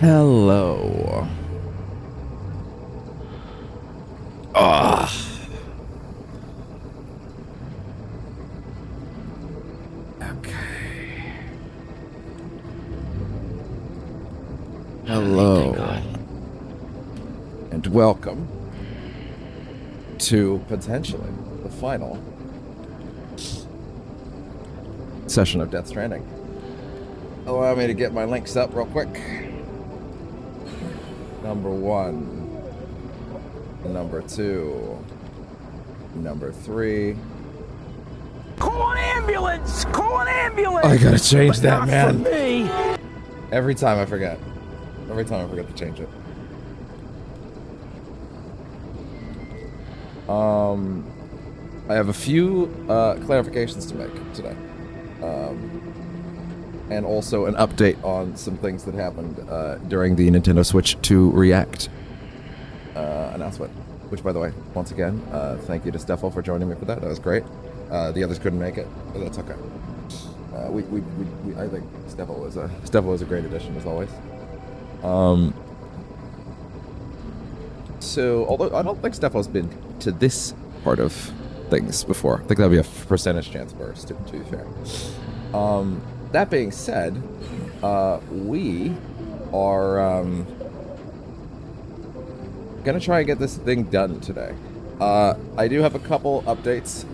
Hello. Okay. Hello. And welcome to potentially the final session of Death Stranding. Allow me to get my links up real quick. Number 1, number 2, number 3. Call an ambulance! Call an ambulance! I gotta change that, man. For me. Every time I forget. Every time I forget to change it. I have a few clarifications to make today. And also an update on some things that happened during the Nintendo Switch 2 React announcement. Which, by the way, once again, thank you to Steffel for joining me for that. That was great. The others couldn't make it, but that's okay. I think Steffel was a great addition as always. So, although I don't think Steffel's been to this part of things before, I think that'd be a percentage chance burst, to be fair. That being said, we are gonna try and get this thing done today. I do have a couple updates.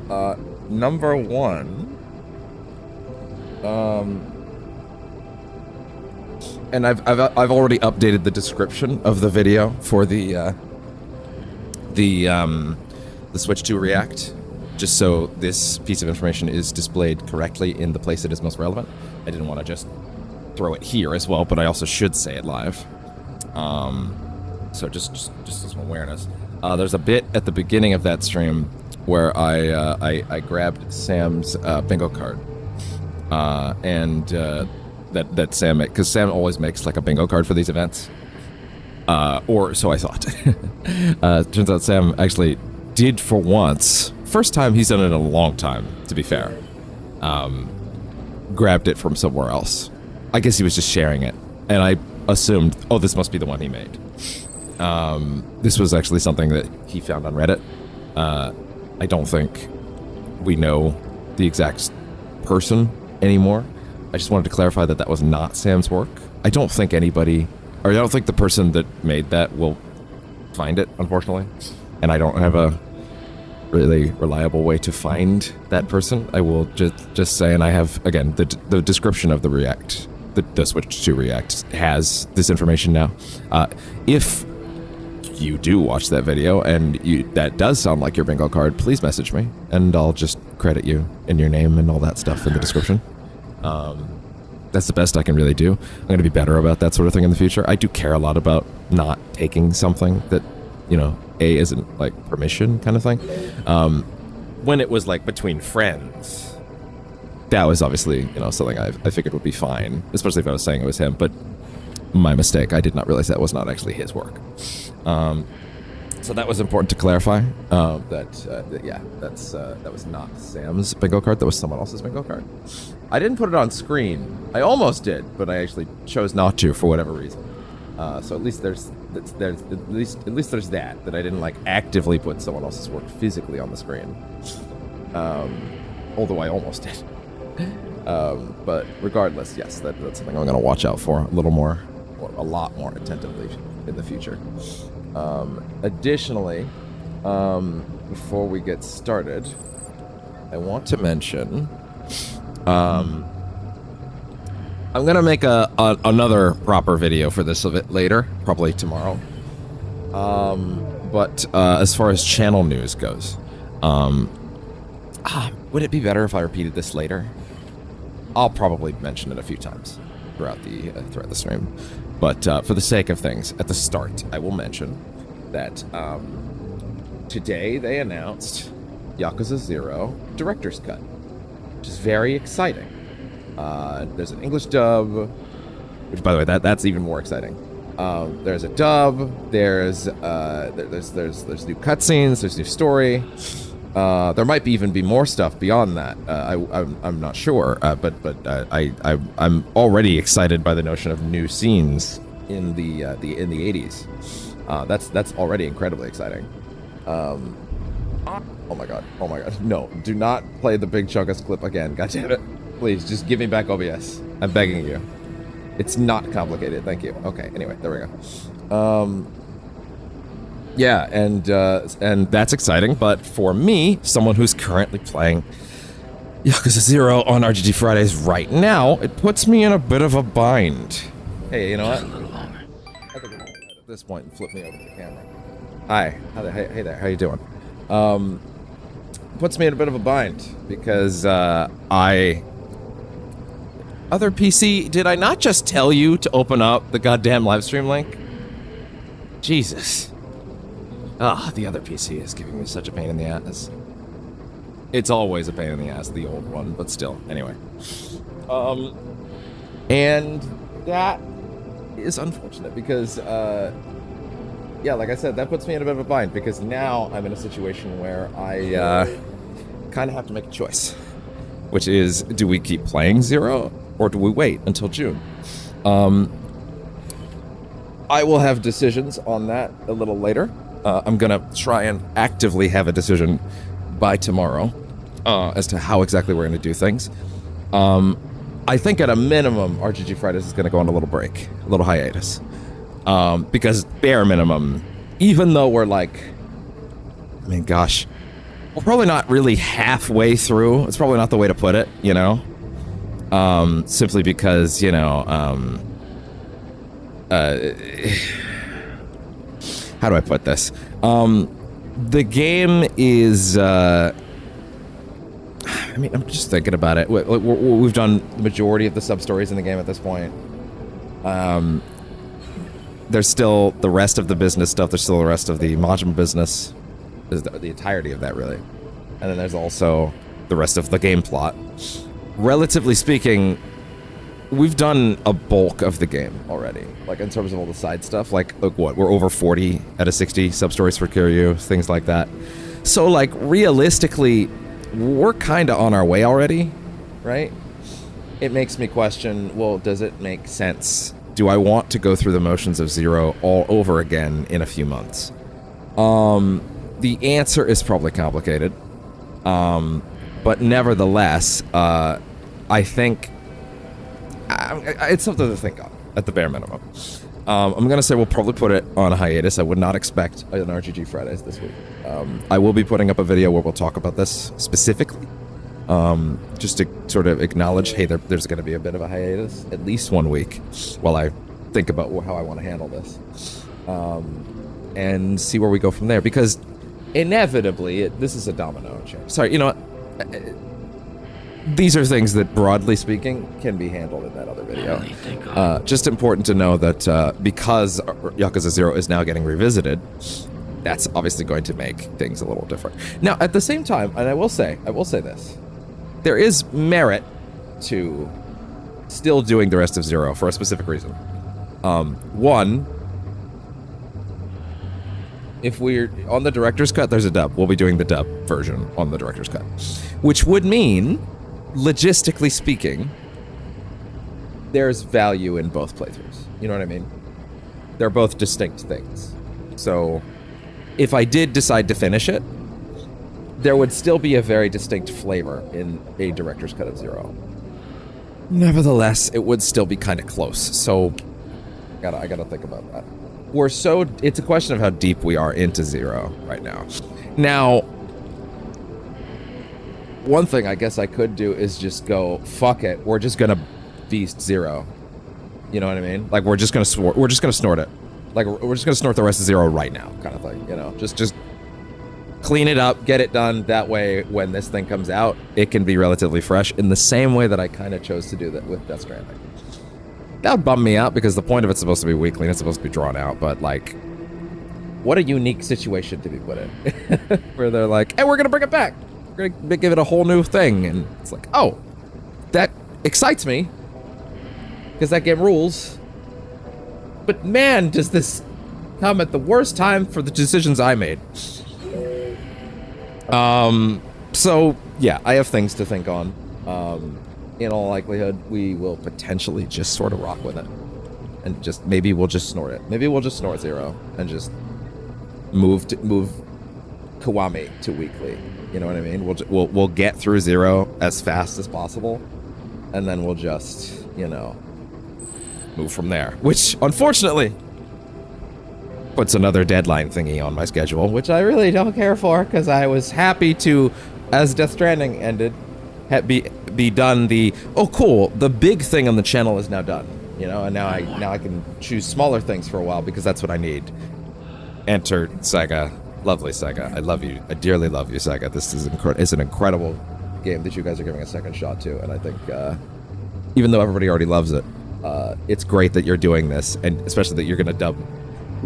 Number 1, and I've already updated the description of the video for the Switch 2 React, just so this piece of information is displayed correctly in the place it is most relevant. I didn't want to just throw it here as well, but I also should say it live. So just some awareness. There's a bit at the beginning of that stream where I grabbed Sam's bingo card, and that Sam, because Sam always makes like a bingo card for these events, or so I thought. Turns out Sam actually did for once. First time he's done it in a long time, to be fair. Grabbed it from somewhere else. I guess he was just sharing it, and I assumed, oh, this must be the one he made. This was actually something that he found on Reddit. I don't think we know the exact person anymore. I just wanted to clarify that that was not Sam's work. I don't think anybody, or I don't think the person that made that will find it, unfortunately. And I don't have a really reliable way to find that person. I will just say, and I have, again, the description of the React, the Switch 2 React has this information now. If you do watch that video and that does sound like your bingo card, please message me and I'll just credit you in your name and all that stuff in the description. That's the best I can really do. I'm going to be better about that sort of thing in the future. I do care a lot about not taking something that, you know, isn't like permission kind of thing. When it was like between friends, that was obviously, you know, something I figured would be fine, especially if I was saying it was him, but my mistake. I did not realize that was not actually his work. So that was important to clarify, that was not Sam's bingo card, that was someone else's bingo card. I didn't put it on screen. I almost did, but I actually chose not to for whatever reason. So at least there's that I didn't like actively put someone else's work physically on the screen. Although I almost did. But regardless, yes, that's something I'm gonna watch out for a little more a lot more attentively in the future. Additionally, before we get started, I want to mention, I'm gonna make another proper video for this a bit later, probably tomorrow. But as far as channel news goes, would it be better if I repeated this later? I'll probably mention it a few times throughout the stream, but for the sake of things, at the start, I will mention that today they announced Yakuza 0 Director's Cut, which is very exciting. There's an English dub, which, by the way, that's even more exciting. There's a dub. There's new cutscenes. There's new story. There might even be more stuff beyond that. I'm not sure, but I'm already excited by the notion of new scenes in the 80s. That's already incredibly exciting. Oh my god! No, do not play the Big Chunkus clip again. God damn it! Please, just give me back OBS. I'm begging you. It's not complicated. Thank you. Okay. Anyway, there we go. Yeah, and that's exciting. But for me, someone who's currently playing Yakuza 0 on RGG Fridays right now, it puts me in a bit of a bind. Hey, you know what? A little longer. I think at this point, flip me over to the camera. Hi. Hey there. How you doing? Puts me in a bit of a bind because other PC, did I not just tell you to open up the goddamn livestream link? Jesus. The other PC is giving me such a pain in the ass. It's always a pain in the ass, the old one, but still, anyway. And that is unfortunate because, yeah, like I said, that puts me in a bit of a bind because now I'm in a situation where I kind of have to make a choice, which is, do we keep playing 0 or do we wait until June? I will have decisions on that a little later. I'm gonna try and actively have a decision by tomorrow as to how exactly we're gonna do things. I think at a minimum, RGG Fridays is gonna go on a little break, a little hiatus. Because bare minimum, even though we're like, I mean, gosh, we're probably not really halfway through. It's probably not the way to put it, you know? Simply because, you know, how do I put this? The game is, I mean, I'm just thinking about it. We've done the majority of the sub-stories in the game at this point. There's still the rest of the business stuff. There's still the rest of the Majima business. There's the entirety of that, really. And then there's also the rest of the game plot. Relatively speaking, we've done a bulk of the game already. Like, in terms of all the side stuff. Like what? We're over 40 out of 60 sub-stories for Kiryu, things like that. So, like, realistically, we're kind of on our way already, right? It makes me question, well, does it make sense? Do I want to go through the motions of 0 all over again in a few months? The answer is probably complicated. But nevertheless, I think it's something to think on, at the bare minimum. I'm going to say we'll probably put it on a hiatus. I would not expect an RGG Fridays this week. I will be putting up a video where we'll talk about this specifically. Just to sort of acknowledge, hey, there's going to be a bit of a hiatus, at least 1 week, while I think about how I want to handle this. And see where we go from there. Because inevitably, this is a domino change. Sorry, you know what? These are things that, broadly speaking, can be handled in that other video. Just important to know that because Yakuza 0 is now getting revisited, that's obviously going to make things a little different. Now, at the same time, and I will say this, there is merit to still doing the rest of 0 for a specific reason. One, if we're on the director's cut, there's a dub. We'll be doing the dub version on the director's cut, which would mean, logistically speaking, there's value in both playthroughs. You know what I mean? They're both distinct things. So if I did decide to finish it, there would still be a very distinct flavor in a director's cut of 0. Nevertheless, it would still be kind of close. So I gotta think about that. It's a question of how deep we are into Zero right now. Now, one thing I guess I could do is just go, fuck it, we're just gonna beast Zero. You know what I mean? Like, we're just gonna snort it. Like, we're just gonna snort the rest of Zero right now, kind of thing, you know? Just clean it up, get it done. That way, when this thing comes out, it can be relatively fresh in the same way that I kind of chose to do that with Death Stranding. That would bum me out because the point of it's supposed to be weekly and it's supposed to be drawn out, but like, what a unique situation to be put in. Where they're like, hey, we're gonna bring it back. We're gonna give it a whole new thing. And it's like, oh, that excites me. Because that game rules. But man, does this come at the worst time for the decisions I made. So yeah, I have things to think on. In all likelihood, we will potentially just sort of rock with it. And just, maybe we'll just snort it. Maybe we'll just snort Zero and just move Kiwami to weekly. You know what I mean? We'll get through Zero as fast as possible. And then we'll just, you know, move from there. Which, unfortunately, puts another deadline thingy on my schedule, which I really don't care for, because I was happy to, as Death Stranding ended, be done the, oh cool, the big thing on the channel is now done, you know, and now I can choose smaller things for a while because that's what I need. Enter Sega. Lovely Sega. I love you. I dearly love you, Sega. This is an incredible game that you guys are giving a second shot to, and I think even though everybody already loves it, it's great that you're doing this, and especially that you're gonna dub.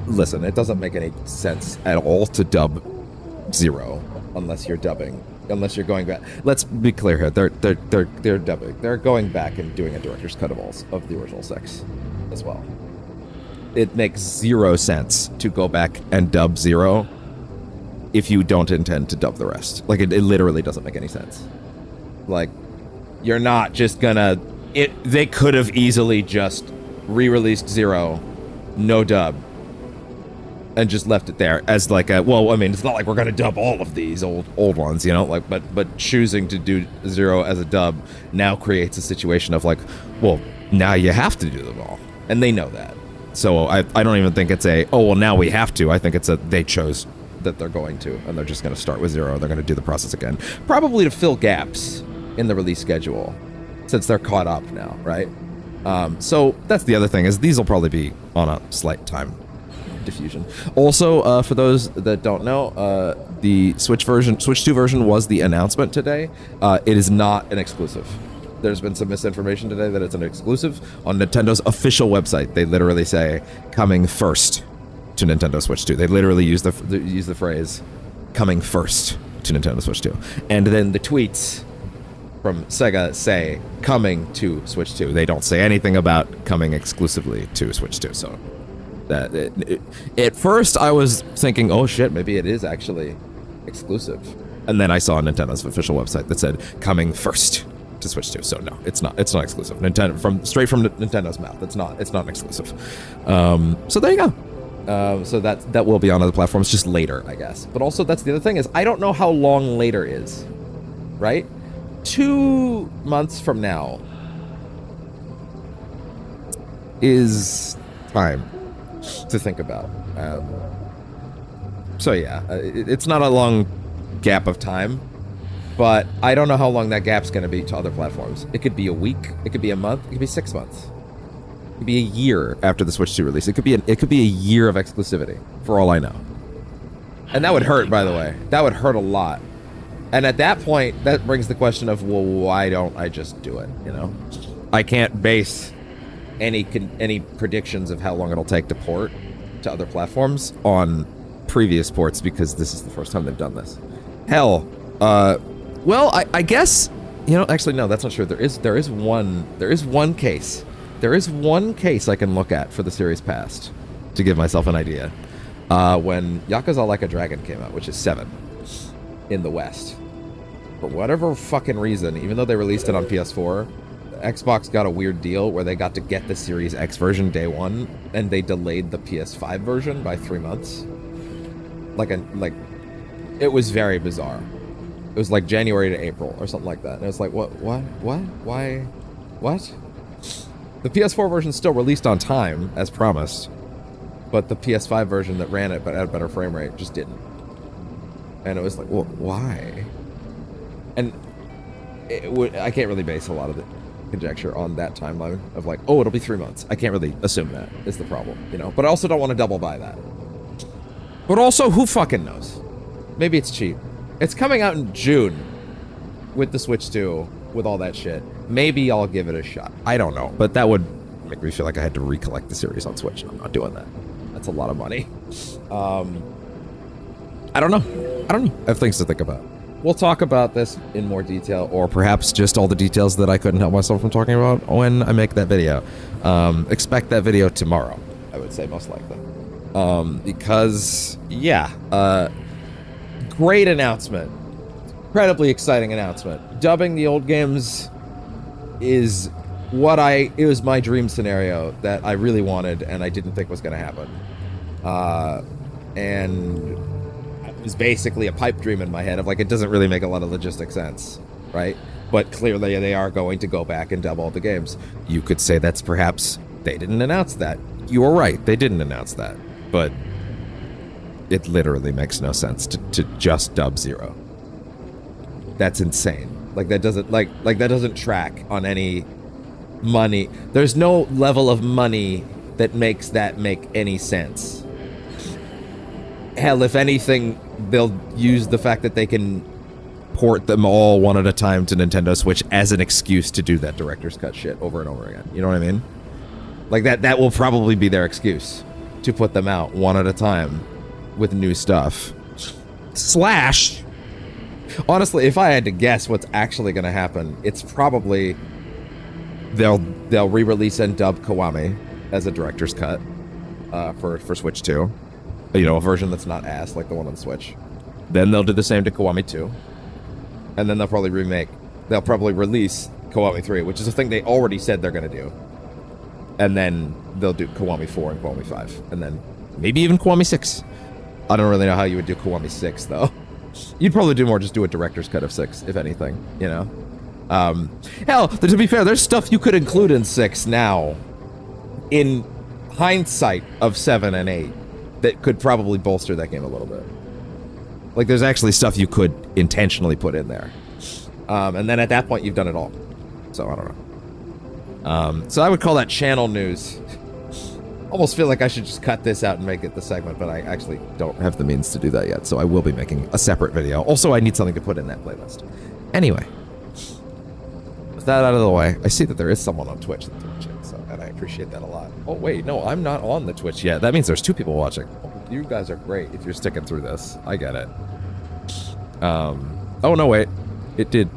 Listen, it doesn't make any sense at all to dub Zero unless you're going back. Let's be clear here. They're dubbing. They're going back and doing a director's cut of the original 6 as well. It makes zero sense to go back and dub Zero if you don't intend to dub the rest. Like, it literally doesn't make any sense. Like, you're not just gonna... They could have easily just re-released Zero, no dub, and just left it there as like a, well, I mean, it's not like we're gonna dub all of these old ones, you know, like, but choosing to do Zero as a dub now creates a situation of like, well, now you have to do them all, and they know that. So I don't even think it's a, oh, well, now we have to. I think it's a, they chose that they're going to, and they're just gonna start with Zero. They're gonna do the process again, probably to fill gaps in the release schedule, since they're caught up now, right? So that's the other thing, is these will probably be on a slight time diffusion. Also, for those that don't know, the Switch 2 version was the announcement today. It is not an exclusive. There's been some misinformation today that it's an exclusive. On Nintendo's official website, they literally say, coming first to Nintendo Switch 2. They literally use the phrase, coming first to Nintendo Switch 2. And then the tweets from Sega say, coming to Switch 2. They don't say anything about coming exclusively to Switch 2, so... at first, I was thinking, oh shit, maybe it is actually exclusive. And then I saw Nintendo's official website that said, coming first to Switch 2. So no, it's not exclusive. Straight from Nintendo's mouth. It's not an exclusive. So there you go. So that will be on other platforms just later, I guess. But also, that's the other thing, is I don't know how long later is, right? 2 months from now is time to think about. So yeah, it's not a long gap of time, but I don't know how long that gap's going to be to other platforms. It could be a week, it could be a month, it could be 6 months, it could be a year after the Switch 2 release. It could be a year of exclusivity, for all I know. And that would hurt, by the way. That would hurt a lot. And at that point, that brings the question of, well, why don't I just do it? You know, I can't base any predictions of how long it'll take to port to other platforms on previous ports, because this is the first time they've done this. Hell, well, I guess, you know, actually no, that's not true. There is one case I can look at for the series past to give myself an idea. When Yakuza Like a Dragon came out, which is 7 in the West, for whatever fucking reason, even though they released it on PS4, Xbox got a weird deal where they got to get the Series X version day one, and they delayed the PS5 version by 3 months. Like it was very bizarre. It was like January to April or something like that. And it was like, what? Why? What? The PS4 version still released on time, as promised, but the PS5 version that ran it but had a better frame rate just didn't. And it was like, well, why? And I can't really base a lot of the conjecture on that timeline of like, oh, it'll be 3 months. I can't really assume that is the problem, you know? But I also don't want to double buy that. But also, who fucking knows? Maybe it's cheap. It's coming out in June with the Switch 2, with all that shit. Maybe I'll give it a shot. I don't know. But that would make me feel like I had to recollect the series on Switch. I'm not doing that. That's a lot of money. I don't know. I have things to think about. We'll talk about this in more detail, or perhaps just all the details that I couldn't help myself from talking about when I make that video. Expect that video tomorrow, I would say, most likely. Because, yeah, great announcement. Incredibly exciting announcement. Dubbing the old games is it was my dream scenario that I really wanted and I didn't think was going to happen. And it was basically a pipe dream in my head of like, it doesn't really make a lot of logistic sense, right? But clearly they are going to go back and dub all the games. You could say that's perhaps they didn't announce that. You were right, they didn't announce that. But it literally makes no sense to just dub 0. That's insane. Like that doesn't that doesn't track on any money. There's no level of money that makes that make any sense. Hell, if anything, they'll use the fact that they can port them all one at a time to Nintendo Switch as an excuse to do that director's cut shit over and over again. You know what I mean? Like that will probably be their excuse to put them out one at a time with new stuff. Slash, honestly, if I had to guess what's actually going to happen, it's probably they'll re-release and dub Kiwami as a director's cut for Switch 2. You know, a version that's not ass like the one on Switch. Then they'll do the same to Kiwami 2. And then they'll probably release Kiwami 3, which is a thing they already said they're going to do. And then they'll do Kiwami 4 and Kiwami 5. And then maybe even Kiwami 6. I don't really know how you would do Kiwami 6, though. You'd probably just do a director's cut of 6, if anything, you know? Hell, to be fair, there's stuff you could include in 6 now, in hindsight of 7 and 8, that could probably bolster that game a little bit. Like, there's actually stuff you could intentionally put in there. And then at that point, you've done it all. So, I don't know. So I would call that channel news. Almost feel like I should just cut this out and make it the segment, but I actually don't have the means to do that yet, so I will be making a separate video. Also, I need something to put in that playlist. Anyway. With that out of the way, I see that there is someone on Twitch that's watching, and I appreciate that a lot. Oh, wait, no, I'm not on the Twitch yet. That means there's 2 people watching. You guys are great if you're sticking through this. I get it. Oh, no, wait. It did.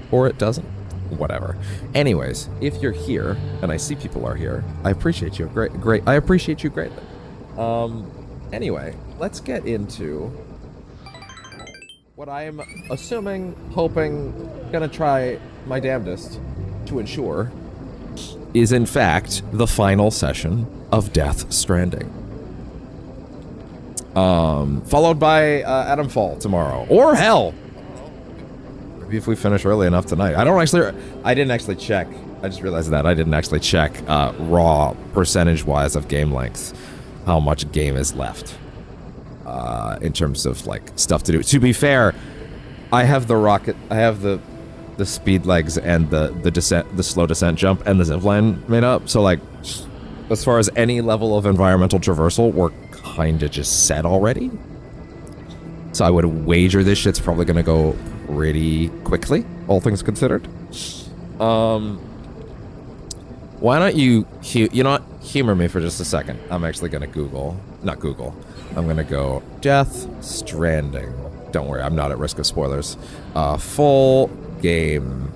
Or it doesn't. Whatever. Anyways, if you're here, and I see people are here, I appreciate you. Great. I appreciate you greatly. Anyway, let's get into what I am assuming, hoping, gonna try my damnedest to ensure is in fact the final session of Death Stranding. Followed by Adamfall tomorrow. Or hell! Maybe if we finish early enough tonight. I didn't actually check. I just realized that. I didn't actually check raw percentage-wise of game length. How much game is left. In terms of, like, stuff to do. To be fair, I have the speed legs and the slow descent jump and the zipline made up. So, like, as far as any level of environmental traversal, we're kinda just set already. So I would wager this shit's probably gonna go pretty quickly, all things considered. Why don't you know what? Humor me for just a second. I'm actually gonna I'm gonna go Death Stranding. Don't worry, I'm not at risk of spoilers. Full game.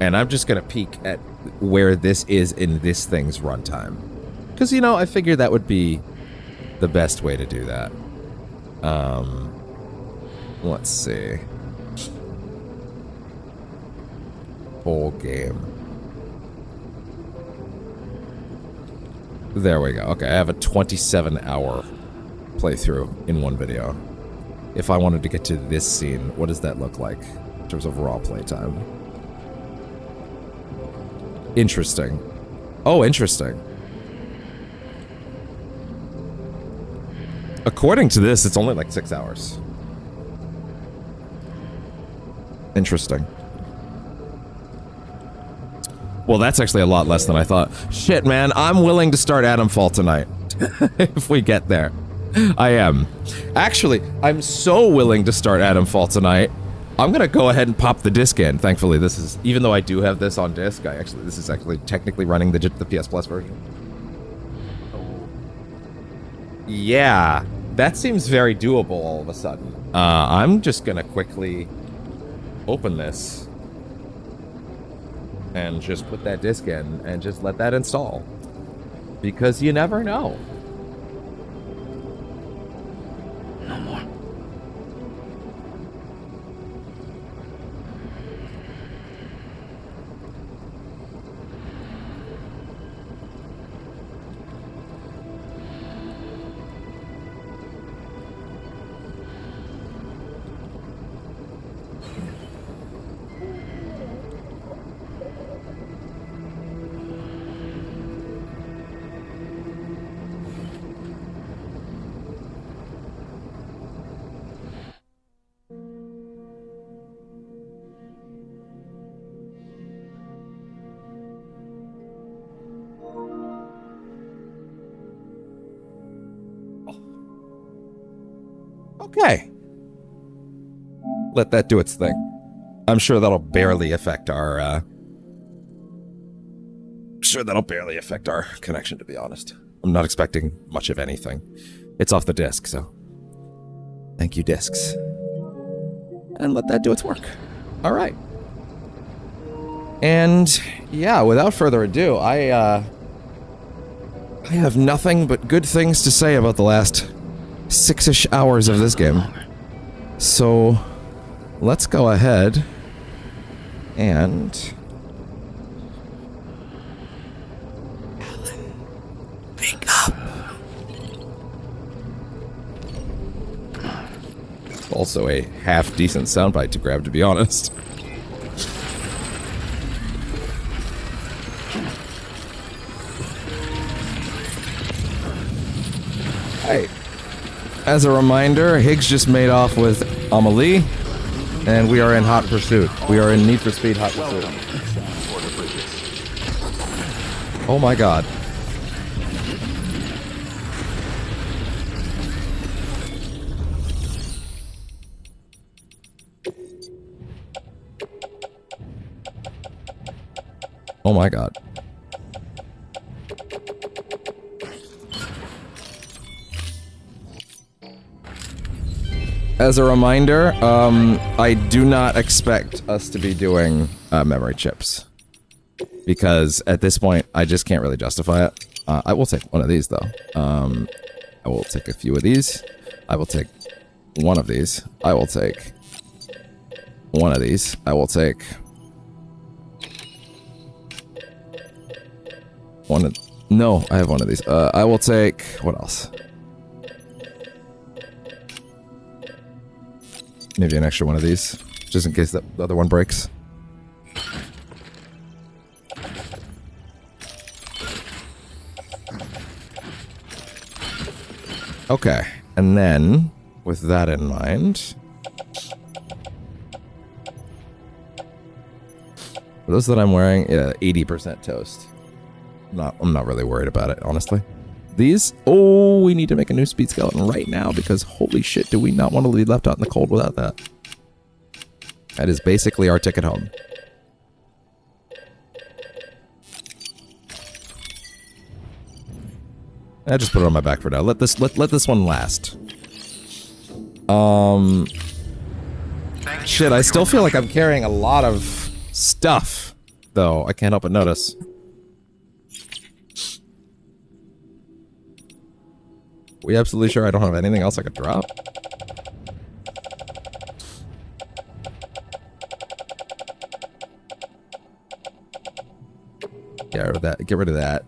And I'm just gonna peek at where this is in this thing's runtime. Because, you know, I figured that would be the best way to do that. Let's see. Whole game. There we go. Okay, I have a 27-hour playthrough in one video. If I wanted to get to this scene, what does that look like in terms of raw playtime? Interesting. Oh, interesting. According to this, it's only like 6 hours. Interesting. Well, that's actually a lot less than I thought. Shit, man, I'm willing to start Adamfall tonight. If we get there. I am. Actually, I'm so willing to start Adamfall tonight. I'm gonna go ahead and pop the disc in. Thankfully, this is, even though I do have this on disc, this is actually technically running the PS Plus version. Yeah, that seems very doable all of a sudden. I'm just gonna quickly open this and just put that disc in and just let that install. Because you never know. No more. Okay. Let that do its thing. I'm sure that'll barely affect our, connection, to be honest. I'm not expecting much of anything. It's off the disc, so... Thank you, discs. And let that do its work. Alright. And, yeah, without further ado, I have nothing but good things to say about the last 6-ish hours of this game. So, let's go ahead and... Alan, wake up. Also a half-decent soundbite to grab, to be honest. Hey. As a reminder, Higgs just made off with Amelie, and we are in hot pursuit. We are in Need for Speed hot pursuit. Oh my god. Oh my god. As a reminder, I do not expect us to be doing memory chips. Because at this point, I just can't really justify it. I will take one of these, though. I will take a few of these. I will take one of these. I will take one of these. I will take one of... No, I have one of these. I will take... What else? Maybe an extra one of these, just in case that other one breaks. Okay, and then, with that in mind... For those that I'm wearing, yeah, 80% toast. I'm not really worried about it, honestly. These? Oh, we need to make a new speed skeleton right now because holy shit, do we not want to be left out in the cold without that? That is basically our ticket home. I just put it on my back for now. Let this one last. Shit, I still feel like I'm carrying a lot of stuff, though. I can't help but notice. We absolutely sure I don't have anything else I could drop? Get rid of that. Get rid of that.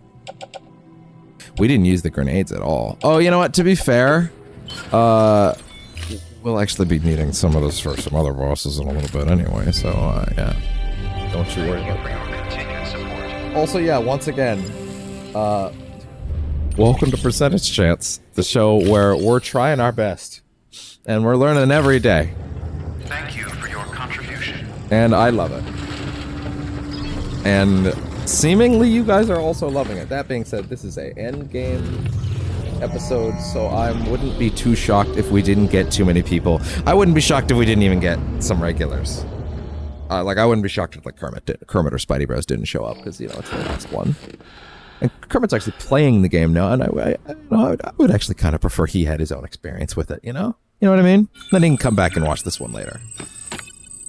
We didn't use the grenades at all. Oh, you know what? To be fair, we'll actually be needing some of those for some other bosses in a little bit anyway, so, yeah. Don't you worry about that. Also, yeah, once again, welcome to Percentage Chance, the show where we're trying our best. And we're learning every day. Thank you for your contribution. And I love it. And seemingly you guys are also loving it. That being said, this is a endgame episode, so I wouldn't be too shocked if we didn't get too many people. I wouldn't be shocked if we didn't even get some regulars. Like, I wouldn't be shocked if, like, Kermit or Spidey Bros didn't show up, because, you know, it's the last one. And Kermit's actually playing the game now, and I would actually kind of prefer he had his own experience with it, you know? You know what I mean? Then he can come back and watch this one later.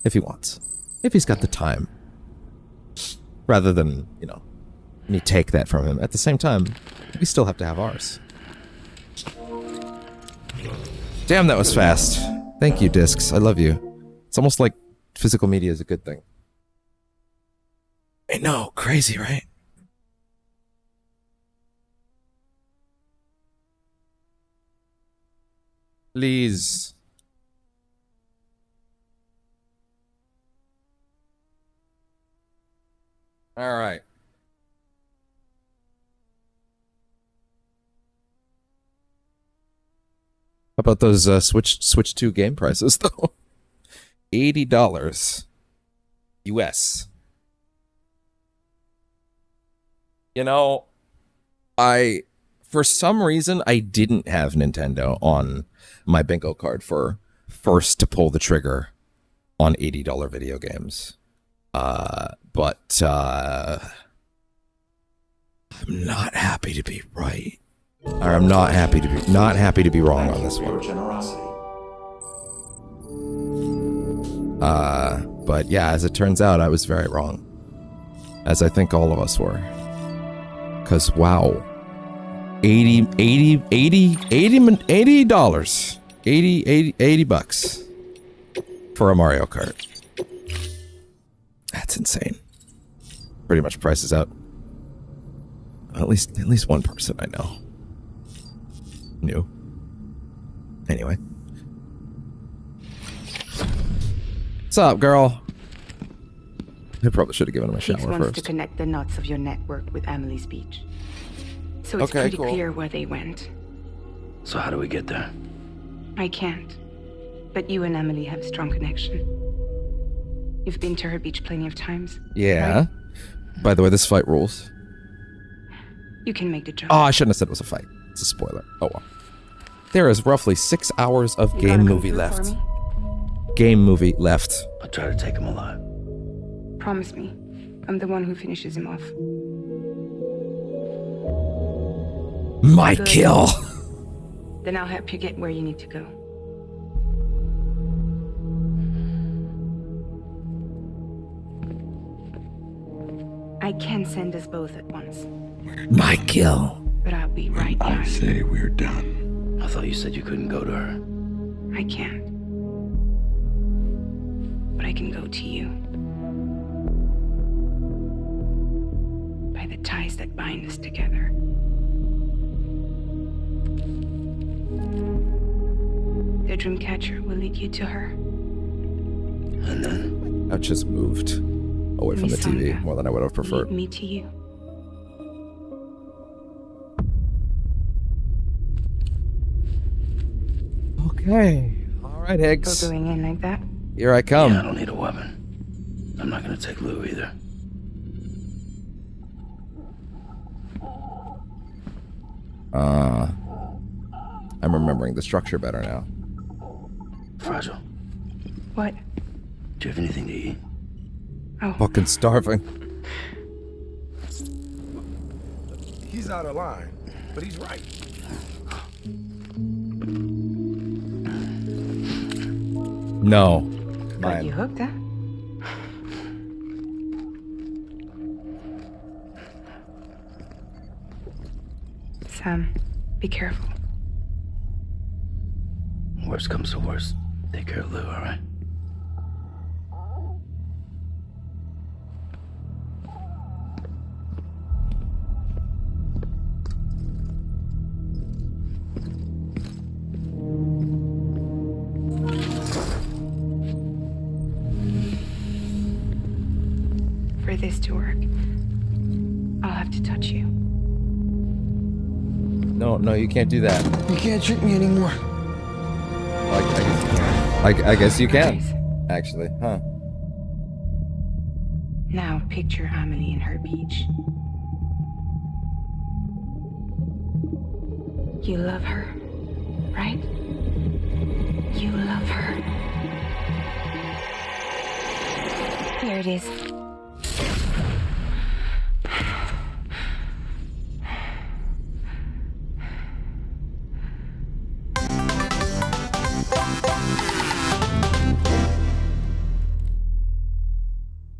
If he wants. If he's got the time. Rather than, you know, me take that from him. At the same time, we still have to have ours. Damn, that was fast. Thank you, Discs. I love you. It's almost like physical media is a good thing. I know, crazy, right? Please. All right. How about those Switch 2 game prices, though? $80 US. You know, for some reason, I didn't have Nintendo on my bingo card for first to pull the trigger on $80 video games. But I'm not happy to be right. Or I'm not happy to be wrong on this one. But yeah, as it turns out, I was very wrong. As I think all of us were. 'Cause wow. $80 bucks for a Mario Kart. That's insane. Pretty much prices out at least one person I know. New. Anyway. What's up, girl? I probably should have given him a shower Higgs wants first. to connect the knots of your network with Emily's beach. So it's Okay, pretty cool. clear where they went. So how do we get there? I can't. But you and Emily have a strong connection. You've been to her beach plenty of times. Yeah. Right? By the way, this fight rules. You can make the jump. Oh, I shouldn't have said it was a fight. It's a spoiler. Oh well. There is roughly 6 hours of You game gotta come movie through left. for me? Game movie left. I'll try to take him alive. Promise me. I'm the one who finishes him off. My Good. kill. Then I'll help you get where you need to go. I can send us both at once, My kill. but I'll be right I behind you. say we're done. I thought you said you couldn't go to her. I can't. But I can go to you. By the ties that bind us together. The Dreamcatcher will lead you to her. And then? I just moved away from the TV Misanga more than I would have preferred. Lead me to you. Okay. All right, Go Higgs. going in like that? Here I come. Yeah, I don't need a weapon. I'm not gonna take Lou either. I'm remembering the structure better now. Fragile. What? Do you have anything to eat? Oh, Fucking starving. He's out of line, but he's right. No. got you Mine. hooked, huh? Sam, be careful. Worst comes to worst. Take care of Lou, alright? For this to work, I'll have to touch you. No, no, you can't do that. You can't trick me anymore. I guess you can. Actually, huh? Now picture Amelie in her beach. You love her, right? You love her. Here it is.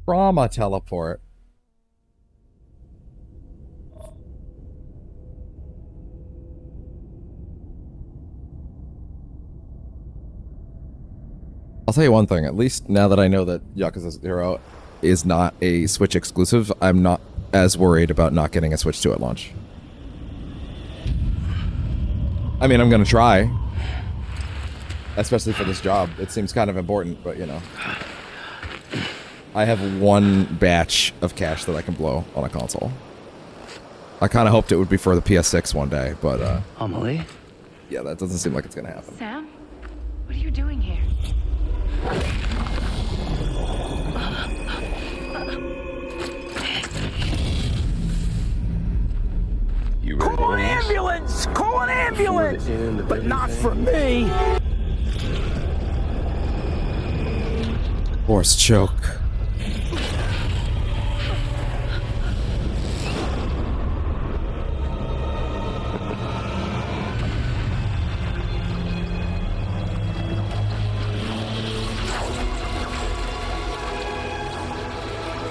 Trauma teleport. I'll tell you one thing, at least now that I know that Yakuza 0 is not a Switch exclusive, I'm not as worried about not getting a Switch 2 at launch. I mean, I'm gonna try. Especially for this job. It seems kind of important, but you know. I have one batch of cash that I can blow on a console. I kind of hoped it would be for the PS6 one day, but Amelie? yeah, that doesn't seem like it's gonna happen. Sam? What are you doing here? You ready Call to an end this? ambulance! Call an ambulance! Before the end of But not everything. for me! Force choke.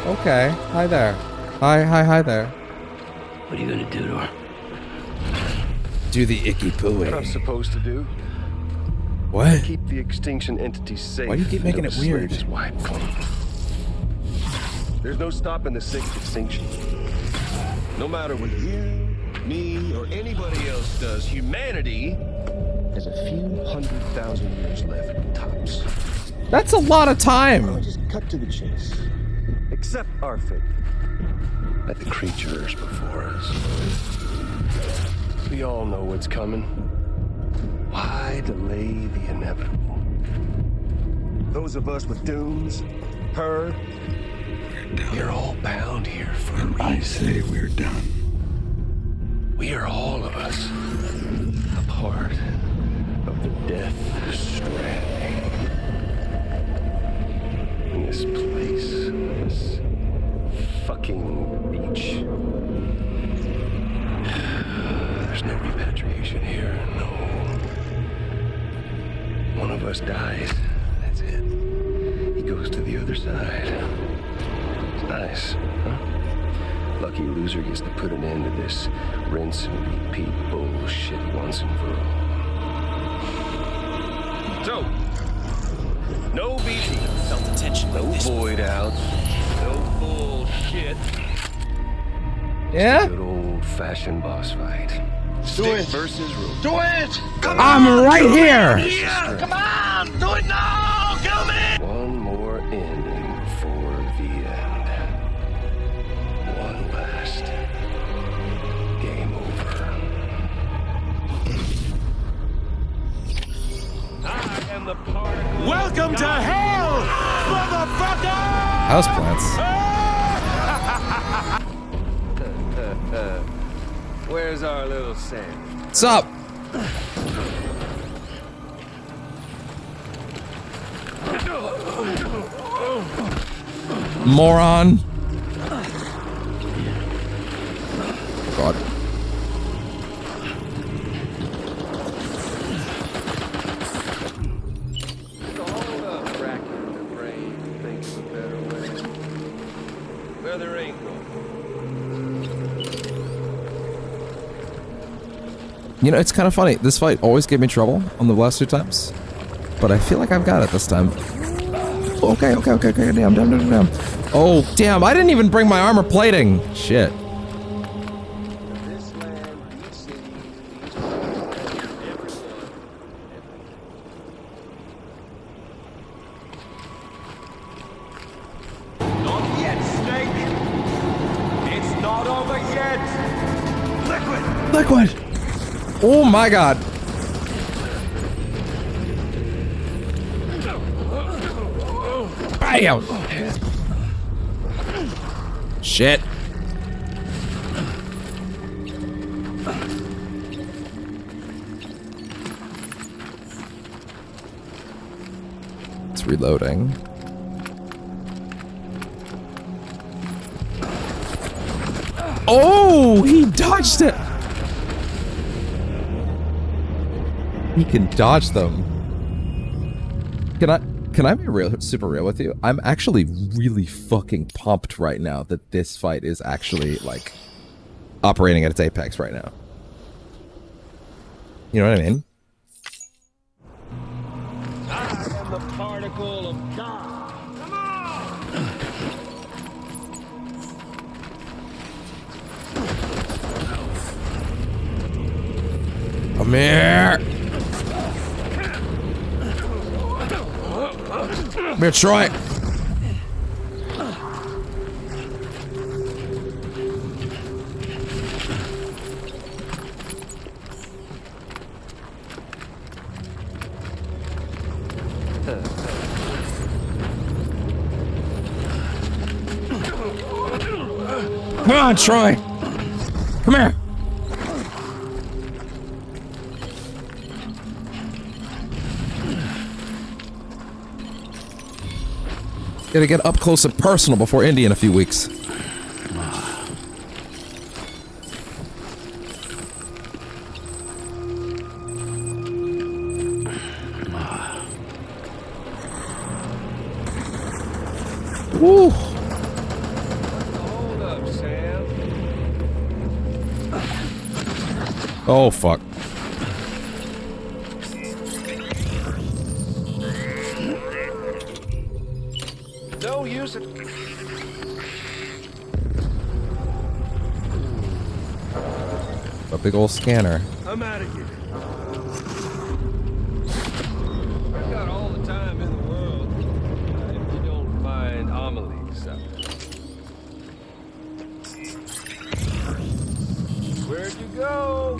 Okay. Hi there. Hi there. What are you gonna do to her? Do the icky What I'm pooey. supposed to do? What? Keep the extinction entities safe. Why do you keep making until it the weird? slate is wiped clean. There's no stopping the sixth extinction. No matter what you, me, or anybody else does, humanity has a few 100,000 years left, tops. That's a lot of time. Just cut to the chase. Accept our fate. Like the creatures before us. We all know what's coming. Why delay the inevitable? Those of us with dooms, her, we're all bound here for a reason. I say we're done. We are all of us a part of the death stranding. In this place, this fucking beach. There's no repatriation here, no. One of us dies, that's it. He goes to the other side. It's nice, huh? Lucky loser gets to put an end to this rinse and repeat bullshit once and for all. So, no BT. Felt the tension No like this. void outs. No bullshit. Yeah? Good old-fashioned boss fight. Stick versus rope. Do it! I'm right here. Come on! Do it now! Kill me! One more ending before the end. One last game over. I am the particle. Welcome to hell, motherfucker! Houseplants. Where's our little Sam? What's up? Moron. God. Hold up, racking the brain, think of a better way. Where there ain't one. You know, it's kind of funny. This fight always gave me trouble on the last two times. But I feel like I've got it this time. Okay. Damn. Oh, damn. I didn't even bring my armor plating. Shit. This land, these cities, these people, everyone. Not yet, Snake. It's not over liquid! Oh my god! Bam! Shit! It's reloading. Oh, he dodged it. He can dodge them. Can I be super real with you? I'm actually really fucking pumped right now that this fight is actually like operating at its apex right now. You know what I mean? I am the particle of God. Come on! Come here! Come here, Troy! Come on, Troy! Come here! Gotta get up close and personal before Indy in a few weeks. Woo! Hold up, Sam. Oh, fuck. No use it. A big old scanner. I'm out of here. I've got all the time in the world. If you don't mind Amelie's. Where'd you go?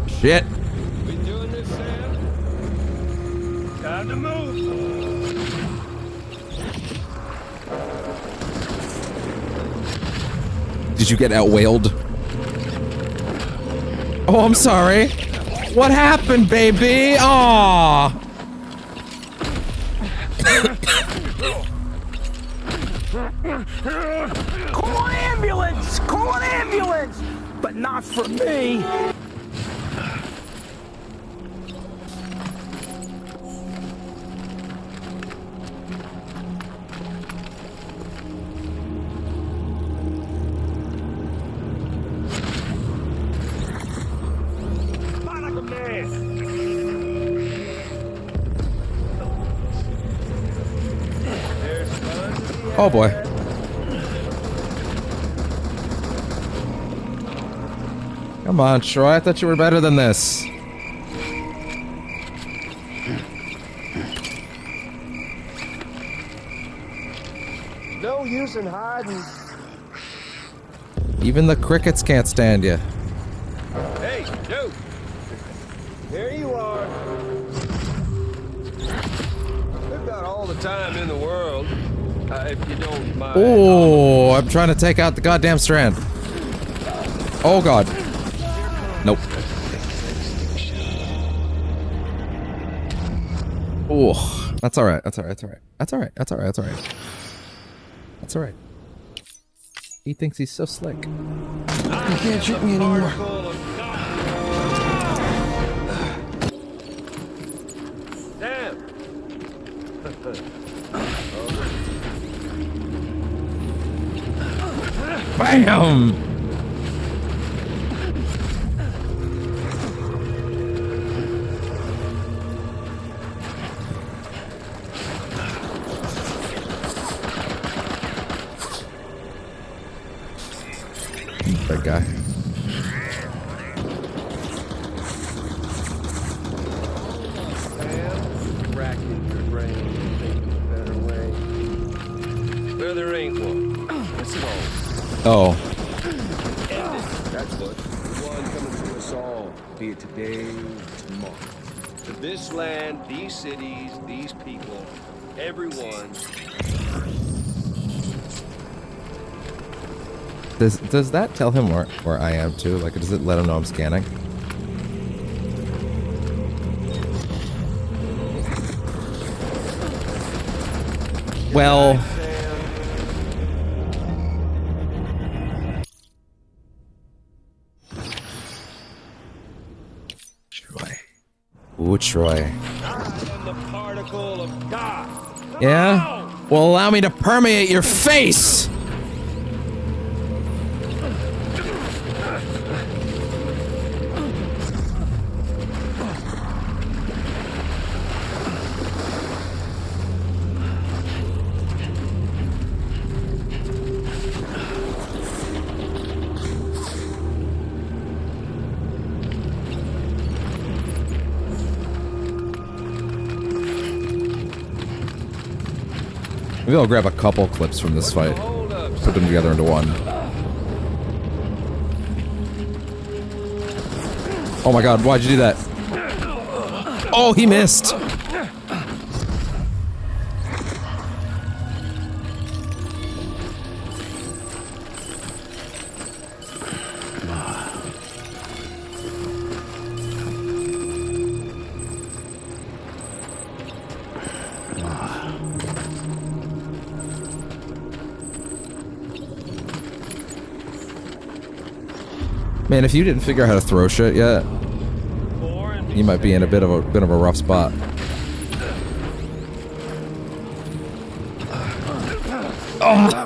Shit! We doing this, Sam? Time to move. Did you get outwailed? Oh, I'm sorry. What happened, baby? Aww. Call an ambulance! Call an ambulance! But not for me! Oh boy. Come on, Troy. I thought you were better than this. No use in hiding. Even the crickets can't stand you. Hey, dude. There you are. We've got all the time in the world. If you don't mind. Oh, I'm trying to take out the goddamn strand. Oh god. Nope. Oh, that's alright. That's alright. That's alright. That's alright. That's alright. That's alright. That's alright. He thinks he's so slick. You can't shoot me anymore. Damn. Bam! That guy. Racking your brain to think of a better way. Well, there ain't one. It's all. Oh. Butch. The one coming to us all, be it today or tomorrow. To this land, these cities, these people, everyone. Does that tell him where I am too? Like, does it let him know I'm scanning? Well, Troy. ooh, Troy. I am the particle of God. Yeah? Well, allow me to permeate your face! Maybe I'll grab a couple clips from this fight, put them together into one. Oh my god, why'd you do that? Oh, he missed! Man, if you didn't figure out how to throw shit yet, you might be in a bit of a rough spot. Oh.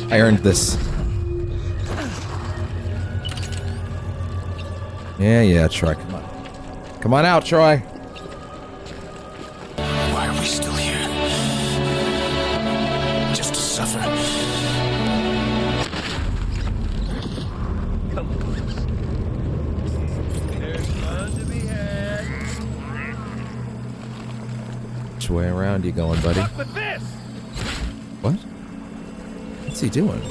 I earned this. Yeah, Troy, come on. Come on out, Troy. Why are we still here? Just to suffer. Come on. There's fun to be had. Which way around you going, buddy? Fuck with this! What? What's he doing?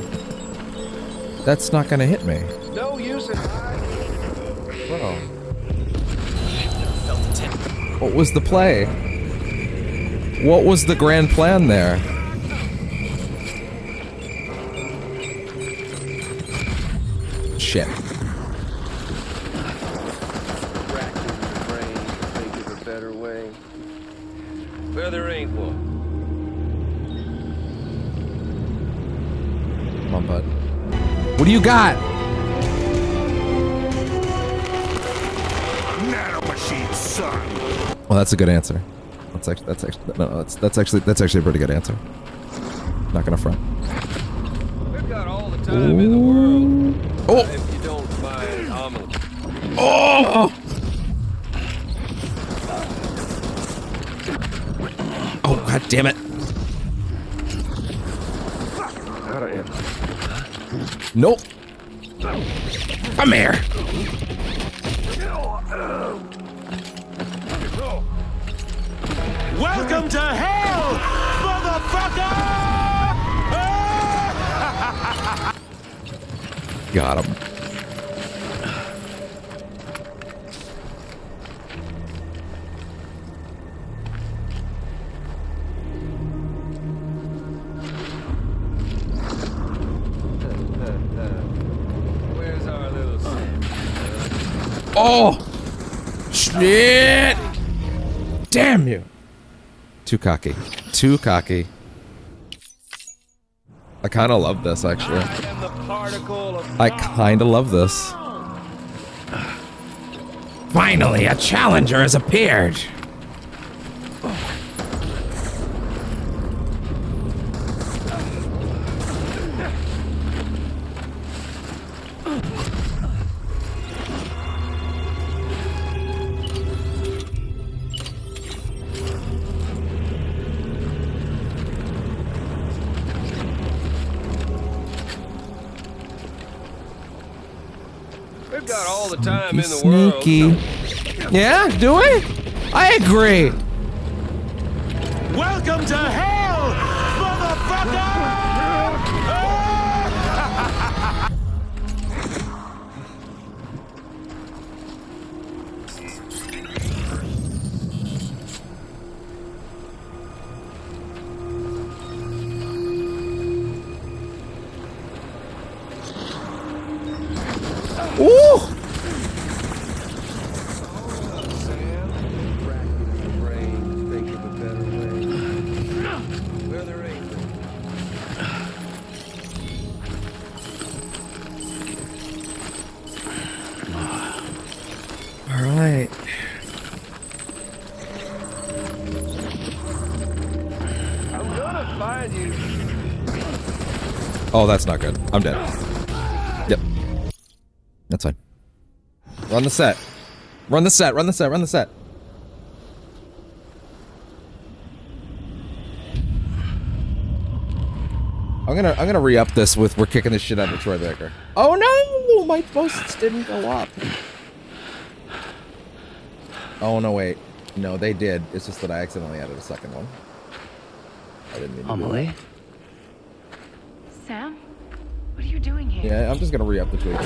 That's not gonna hit me. No use in Bro. What was the play? What was the grand plan there? Shit. Racked in your brain, think of a better way. Well, there ain't one. Come on, bud. What do you got? Nanomachine, son. Well, that's a good answer. That's actually a pretty good answer. Not gonna front. We've got all the time in the world. Oh! If you don't mind omelet. Oh! Oh, god damn it. Nope. Come here. Welcome to hell, motherfucker! Got him. Where's our little Sam? Oh! Shit! Damn you! Too cocky. Too cocky. I kind of love this, actually. I am the particle of I kind of love this. Finally, a challenger has appeared! got all the time in the world. Sneaky. Yeah, do we? I agree. Welcome to hell, motherfucker! Ooh! Alright. I'm gonna find you. Oh, that's not good. I'm dead. Yep. That's fine. Run the set. Run the set, run the set, run the set. I'm gonna re-up this with we're kicking the shit out of Troy Baker. Oh no! My posts didn't go up. Oh no, wait. No, they did. It's just that I accidentally added a second one. I didn't mean to do that. Sam? What are you doing here? Yeah, I'm just gonna re-up the tweet.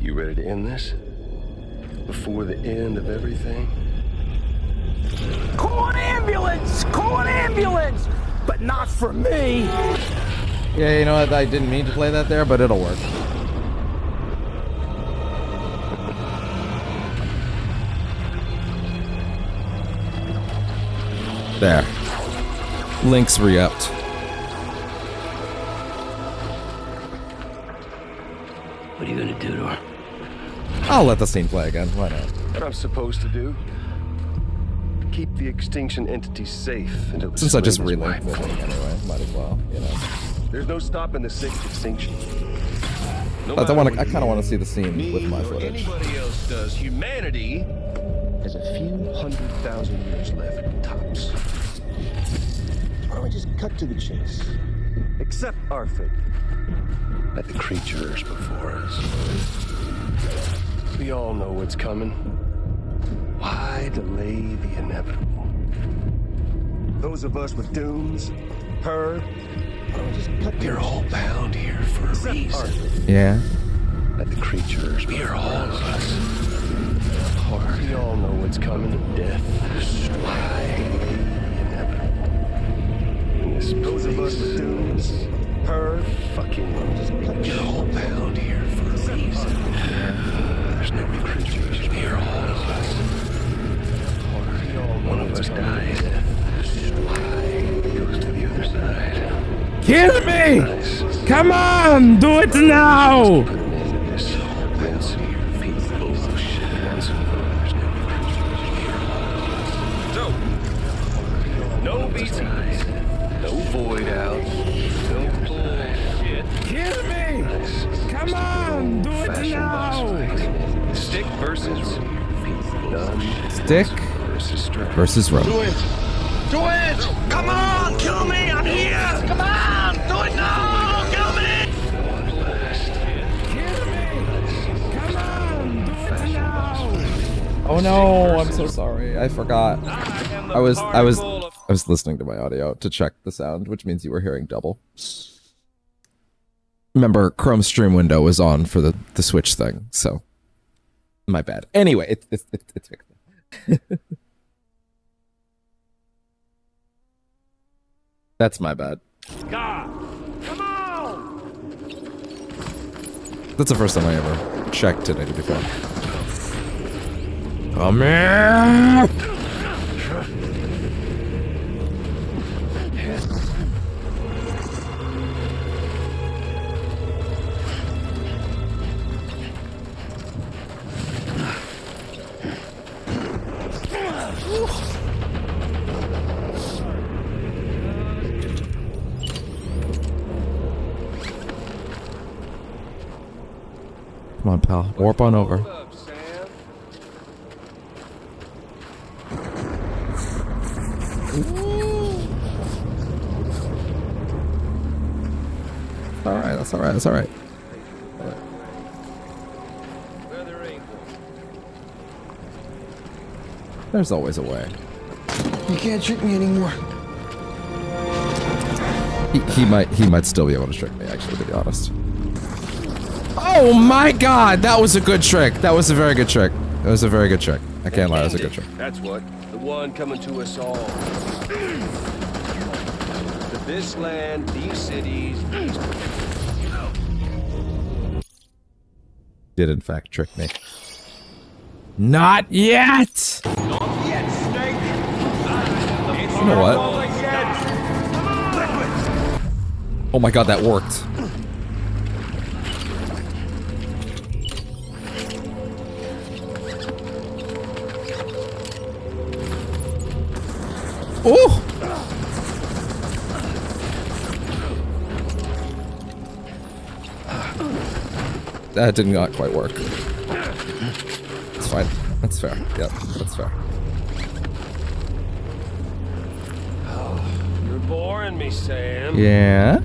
You ready to end this? Before the end of everything? Call an ambulance! Call an ambulance! But not for me! Yeah, you know what? I didn't mean to play that there, but it'll work. There. Link's re-upped. What are you gonna do to her? I'll let the scene play again. Why not? What I'm supposed to do? Keep the extinction entity safe until the Since I just spring is relinked the wiped. thing anyway, might as well, you know. There's no stopping the sixth extinction. No I matter want what to. I kind of you, want to see the scene me, with my or footage. anybody else does. Humanity has a few 100,000 years left, tops. Why don't we just cut to the chase? Accept our fate. Let the creatures before us. We all know what's coming. Why delay the inevitable? Those of us with dooms, her, we're all bound here for a reason. Yeah. Let the creatures we're all of us. Hard. We all know what's coming. Death. Why delay the inevitable? In this those of us with dooms, her, fucking. We're all bound here for a reason. There's no creatures. We're all of us. One of us dies. Why goes to the other side? Kill me! Nice. Come on! Do it now! Put an end to this. Ransom your feet. Bullshit. Ransom. There's no creatures. So, no BTs, no void outs, no bullshit. Kill me! Nice. Come on! Do it Fashion boss now! fight. Stick versus none. Stick Versus strap. versus rope. Do it! Come on! Kill me! I'm here! Come on! Do it now! Kill me! Kill me! Come on! Do it now! Oh no! I'm so sorry. I forgot. I was listening to my audio to check the sound, which means you were hearing double. Remember, Chrome stream window was on for the Switch thing, so my bad. Anyway, it's fixed. That's my bad. God! Come on! That's the first time I ever checked today, to be fair. Come here! Come on, pal. Warp on over. Hold up, Sam. It's alright, it's alright. There's always a way. You can't trick me anymore. He might still be able to trick me, actually, to be honest. Oh my god, that was a good trick. That was a very good trick. That was a very good trick. I can't lie, that was a good trick. That's what. The one coming to us all. To this land, these cities, these... Did in fact trick me. Not yet! Not yet, Snake. You know what? Oh my god, that worked. Oh! That did not quite work. It's fine. That's fair. Yep, that's fair. You're boring me, Sam. Yeah?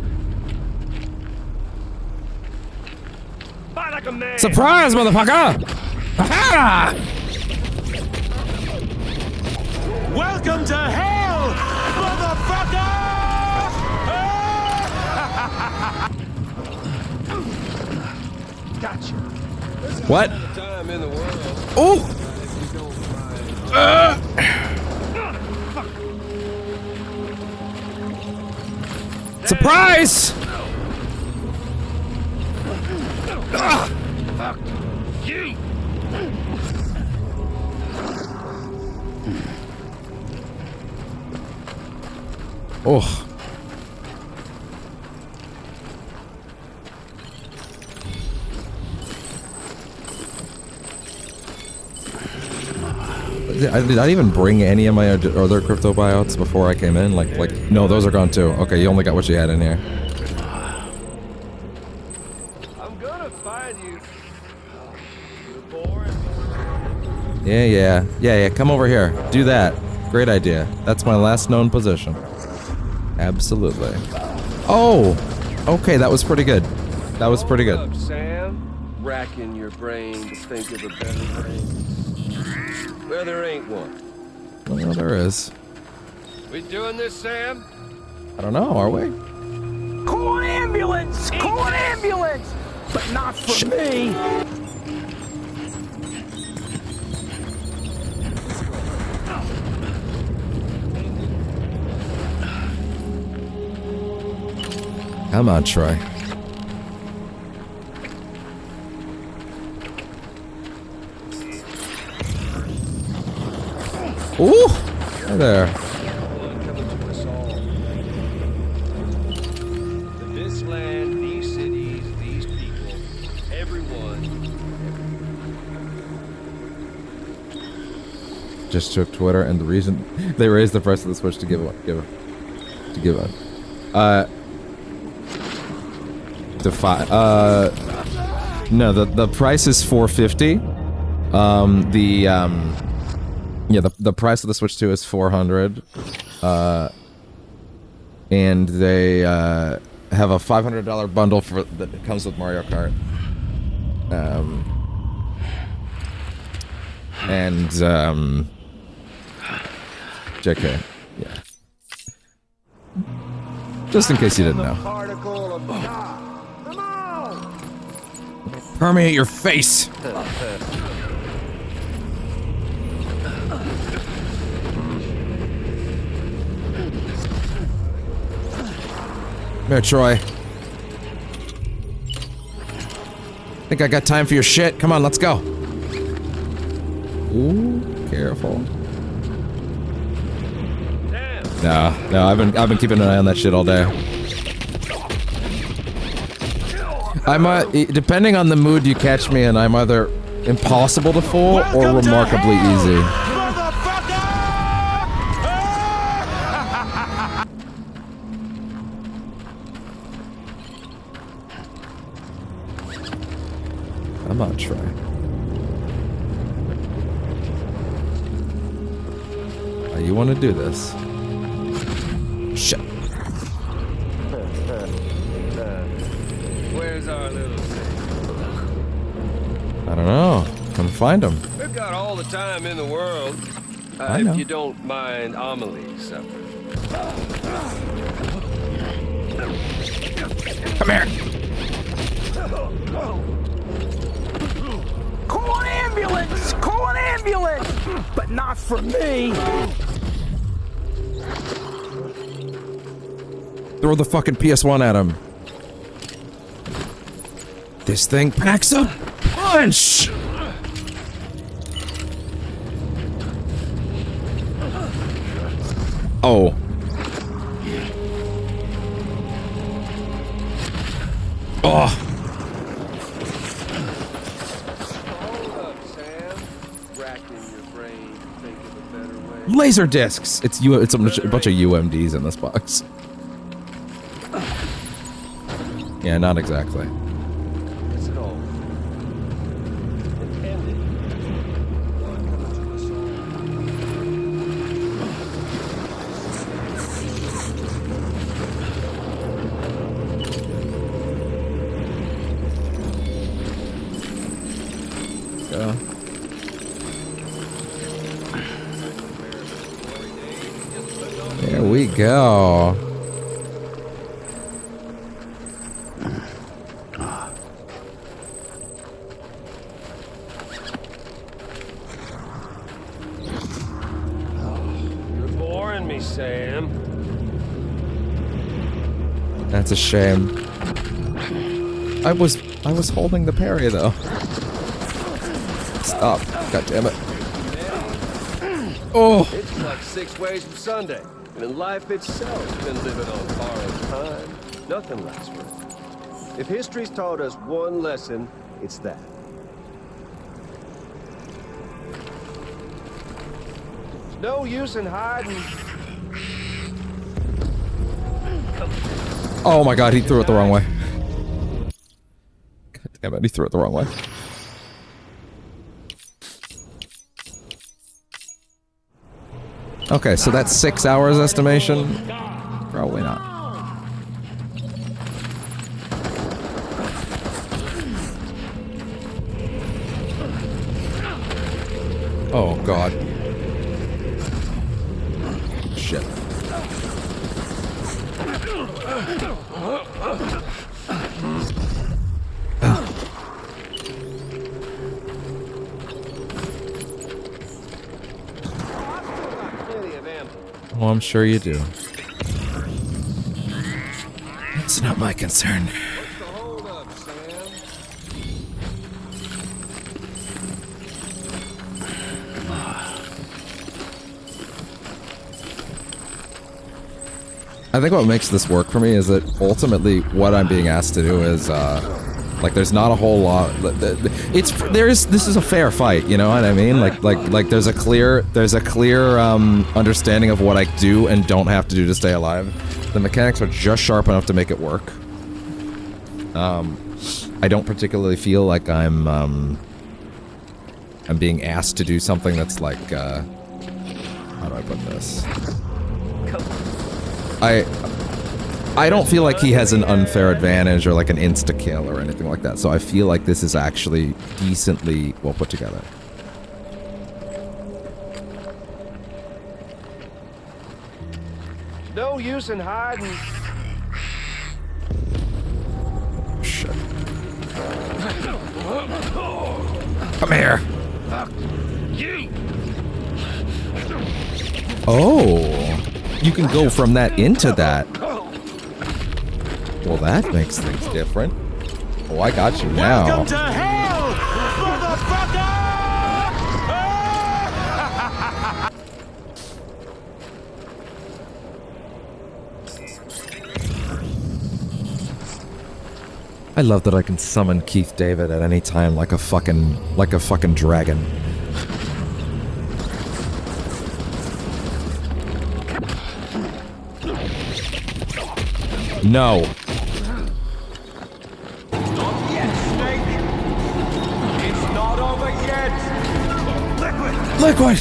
Fight like a man. Surprise, motherfucker! Ha-ha! Welcome to hell, motherfucker! Gotcha. What? Time in the world. Oh! Surprise! Fuck you. Oh. Did I even bring any of my other crypto buyouts before I came in? Like, no, those are gone too. Okay, you only got what you had in here. I'm gonna find you. You're boring. Yeah. Come over here. Do that. Great idea. That's my last known position. Absolutely. Oh! Okay, that was pretty good. That was pretty good. Hold up, Sam. Racking your brain to think of a better brain. Well, there ain't one. Well, there is. We doing this, Sam? I don't know, are we? Call an ambulance! Call an ambulance! But not for me! Come on, Troy. Ooh! Hi there. Coming to us all. To this land, these cities, these people, everyone. Just took Twitter, and the reason they raised the price of the Switch to give up. No, the price is $450. The price of the Switch 2 is $400. And they have a $500 bundle for that comes with Mario Kart. JK, yeah. Just in case you didn't know. Particle of God. Come on! Permeate your face! Come here, Troy. Think I got time for your shit? Come on, let's go. Ooh, careful. No, I've been keeping an eye on that shit all day. Depending on the mood you catch me in, I'm either impossible to fool or remarkably easy. Come on, Troy. You want to do this? Shit. Well, Where's our little safe? I don't know. Come find him. We've got all the time in the world. I know. If you don't mind Amelie's supper. Come here. Call an ambulance! Call an ambulance! But not for me! Throw the fucking PS1 at him. This thing packs a punch! Oh. Oh. Hold up, Sam. Racking your brain to think of a better way. Laser discs! It's a bunch of UMDs in this box. Yeah, not exactly. What's it all? Intended. Yeah. There we go. You're boring me, Sam. That's a shame. I was holding the parry though. Stop. God damn it. Oh. It's like 6 ways from Sunday. And in life itself, been living on borrowed time. Nothing lasts forever. If history's taught us one lesson, it's that. There's no use in hiding. Oh my god, he threw it the wrong way. God damn it, he threw it the wrong way. Okay, so that's 6 hours estimation? Probably not. Oh god. Shit. Oh, I'm sure you do. It's not my concern. What's the hold up, Sam? I think what makes this work for me is that ultimately what I'm being asked to do is, like, there's not a whole lot. This is a fair fight, you know what I mean? Like there's a clear understanding of what I do and don't have to do to stay alive. The mechanics are just sharp enough to make it work. I don't particularly feel like I'm being asked to do something that's like, how do I put this? I don't feel like he has an unfair advantage or like an insta-kill or anything like that, so I feel like this is actually decently well put together. No use in hiding. Shit. Come here! Oh! You can go from that into that. Well, that makes things different. Oh, I got you now. Welcome to hell, motherfucker! I love that I can summon Keith David at any time like a fucking dragon. No. Not yet, Snake. It's not over yet. Liquid!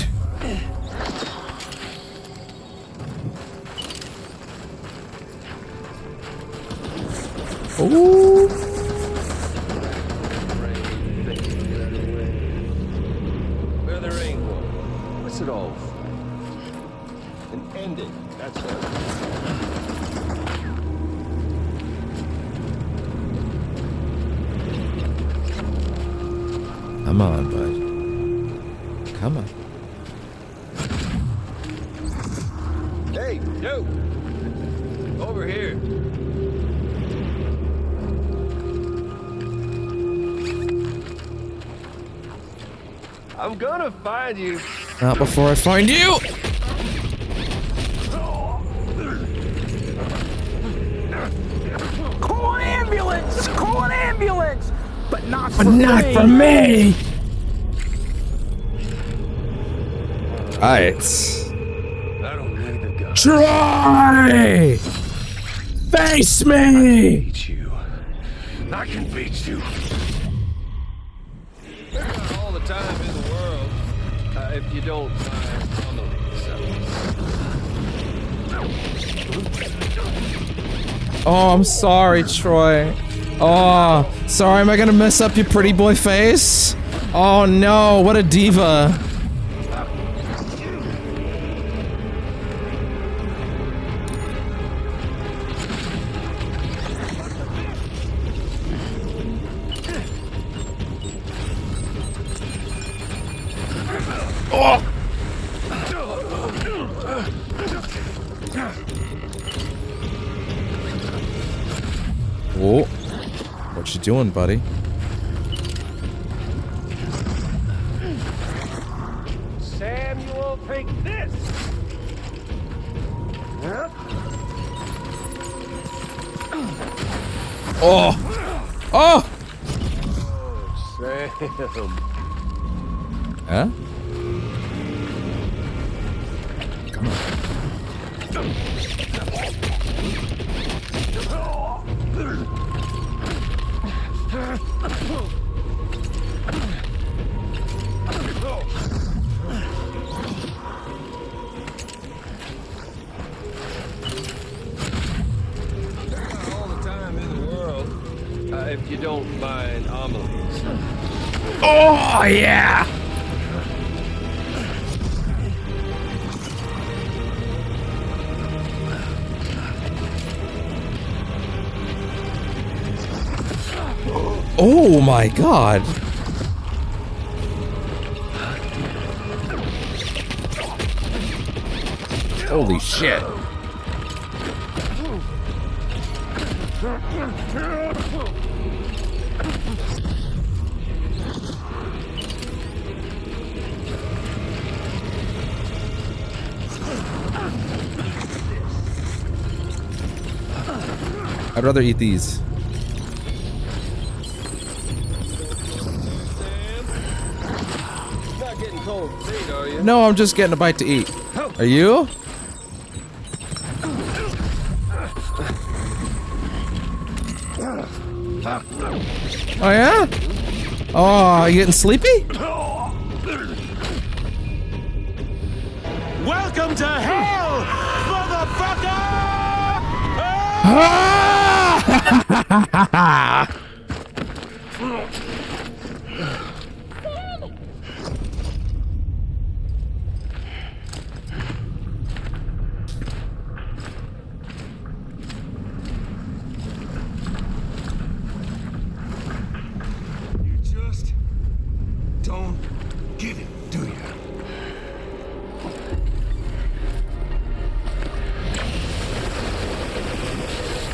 Ooh. Rudolph. And end it. That's it. Come on, bud. Come on. Hey, you! Over here. I'm gonna find you. Not before I find you! Call an ambulance! Call an ambulance! But not for But not for me! Alright. I don't need the gun. Try! Face me! Beat you. I can beat you. There's not all the time in the world. If you don't mind Oh, I'm sorry, Troy. Oh, sorry, am I gonna mess up your pretty boy face? Oh no, what a diva. Oh, what you doing, buddy? Samuel, take this! Oh! Oh! Sam. Huh? Come on. All the time in the world. If you don't mind homilies. Oh, yeah! Oh my god. Holy shit. I'd rather eat these. Not getting cold feet, are you? No, I'm just getting a bite to eat. Are you? Oh yeah? Oh, you getting sleepy? Welcome to hell, motherfucker! You just don't get it, do you?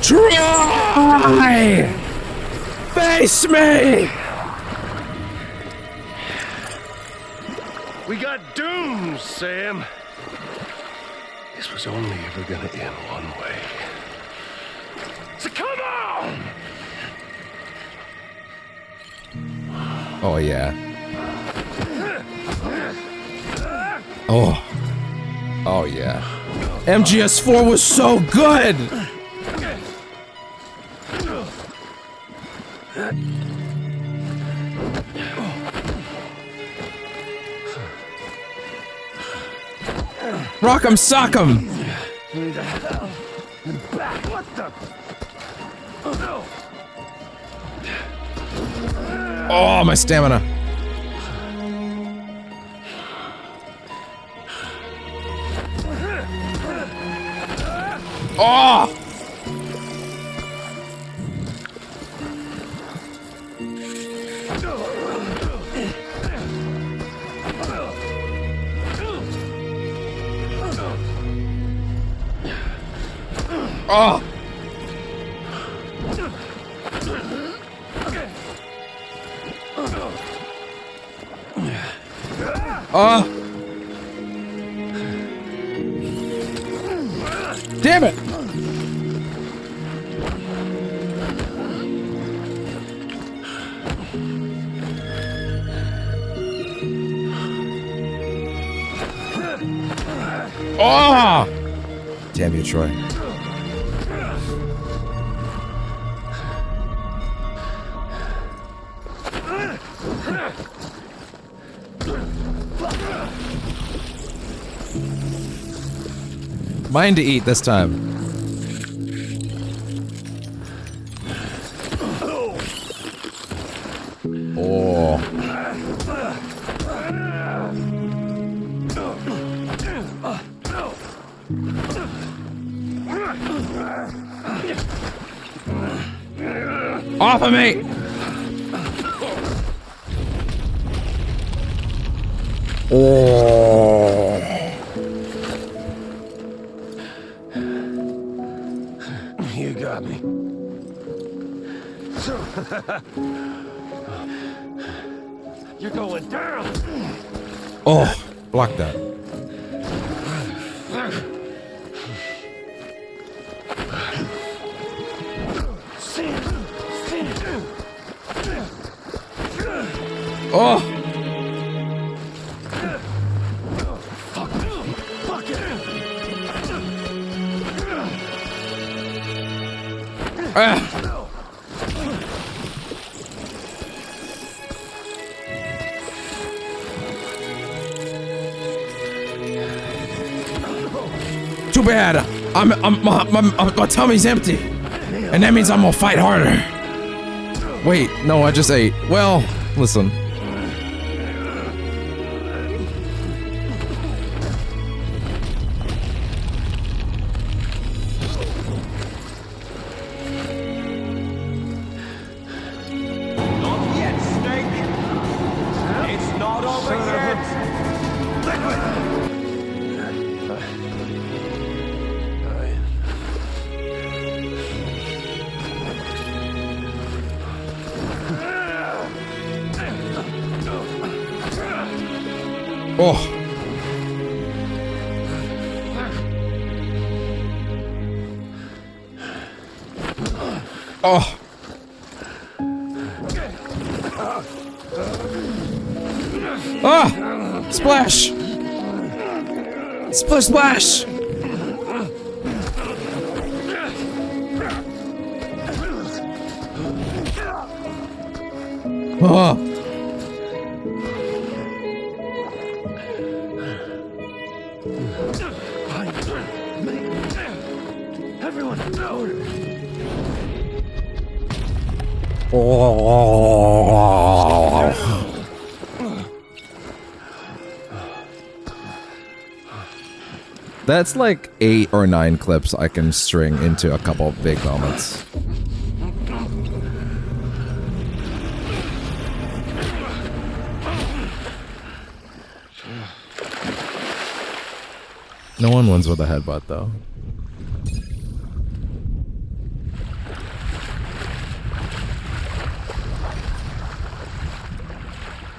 Try! Face me! We got doomed, Sam. This was only ever gonna end one way. So come on! Oh yeah. Oh. Oh yeah. MGS4 was so good! Rock'em sock'em! Oh, my stamina. Oh! Oh! Oh! Damn it! Oh! Damn you, Troy. Mine to eat this time. Oh. Off of me! Oh. You got me. You're going down. Oh, block that. Oh! Fuck it. Ah! Too bad. My tummy's empty, and that means I'm gonna fight harder. Wait, no, I just ate. Well, listen. Not yet, Snake. It's not over yet. Oh. Oh. Ah! Splash! Splish splash! Oh. Everyone, order. Oh. That's like 8 or 9 clips I can string into a couple of big moments. No one wins with a headbutt though.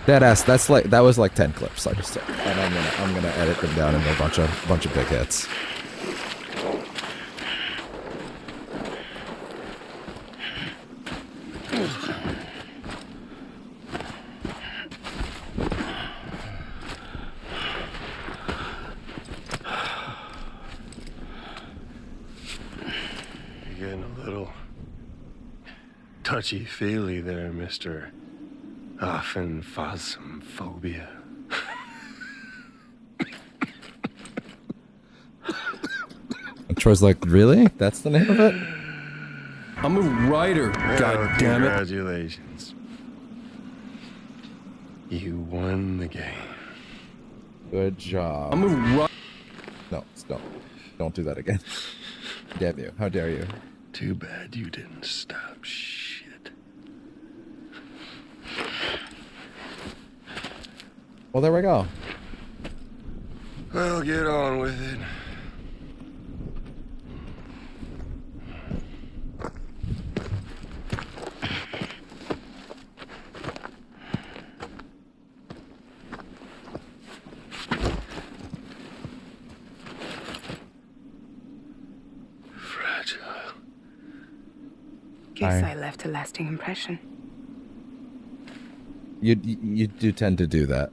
Deadass, that was like 10 clips I just took. And I'm gonna edit them down into a bunch of big hits. You're getting a little touchy-feely there, Mr. Phasmophobia. And Troy's like, really? That's the name of it? I'm a writer, God damn it. Congratulations. You won the game. Good job. I'm a No, don't do that again. Damn you. How dare you? Too bad you didn't stop shit. Well, there we go. Well, get on with it. Guess I left a lasting impression. You do tend to do that.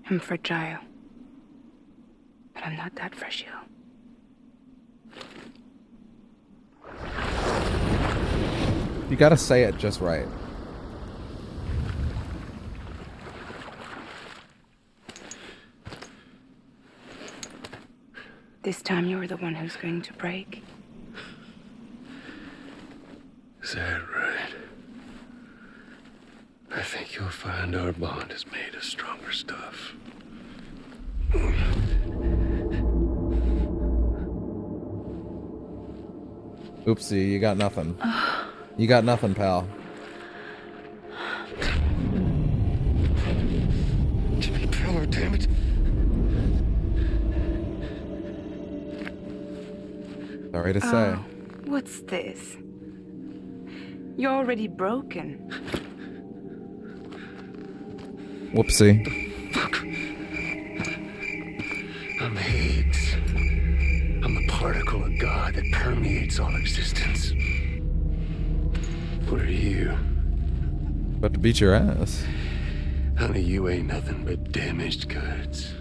I'm fragile. But I'm not that fragile. You gotta say it just right. This time you're the one who's going to break. Is that right? I think you'll find our bond is made of stronger stuff. Oopsie, you got nothing. You got nothing, pal. Jimmy Pillar, damn it. Sorry to say. What's this? You're already broken. Whoopsie. Fuck. I'm Higgs. I'm the particle of God that permeates all existence. What are you? About to beat your ass. Honey, you ain't nothing but damaged goods.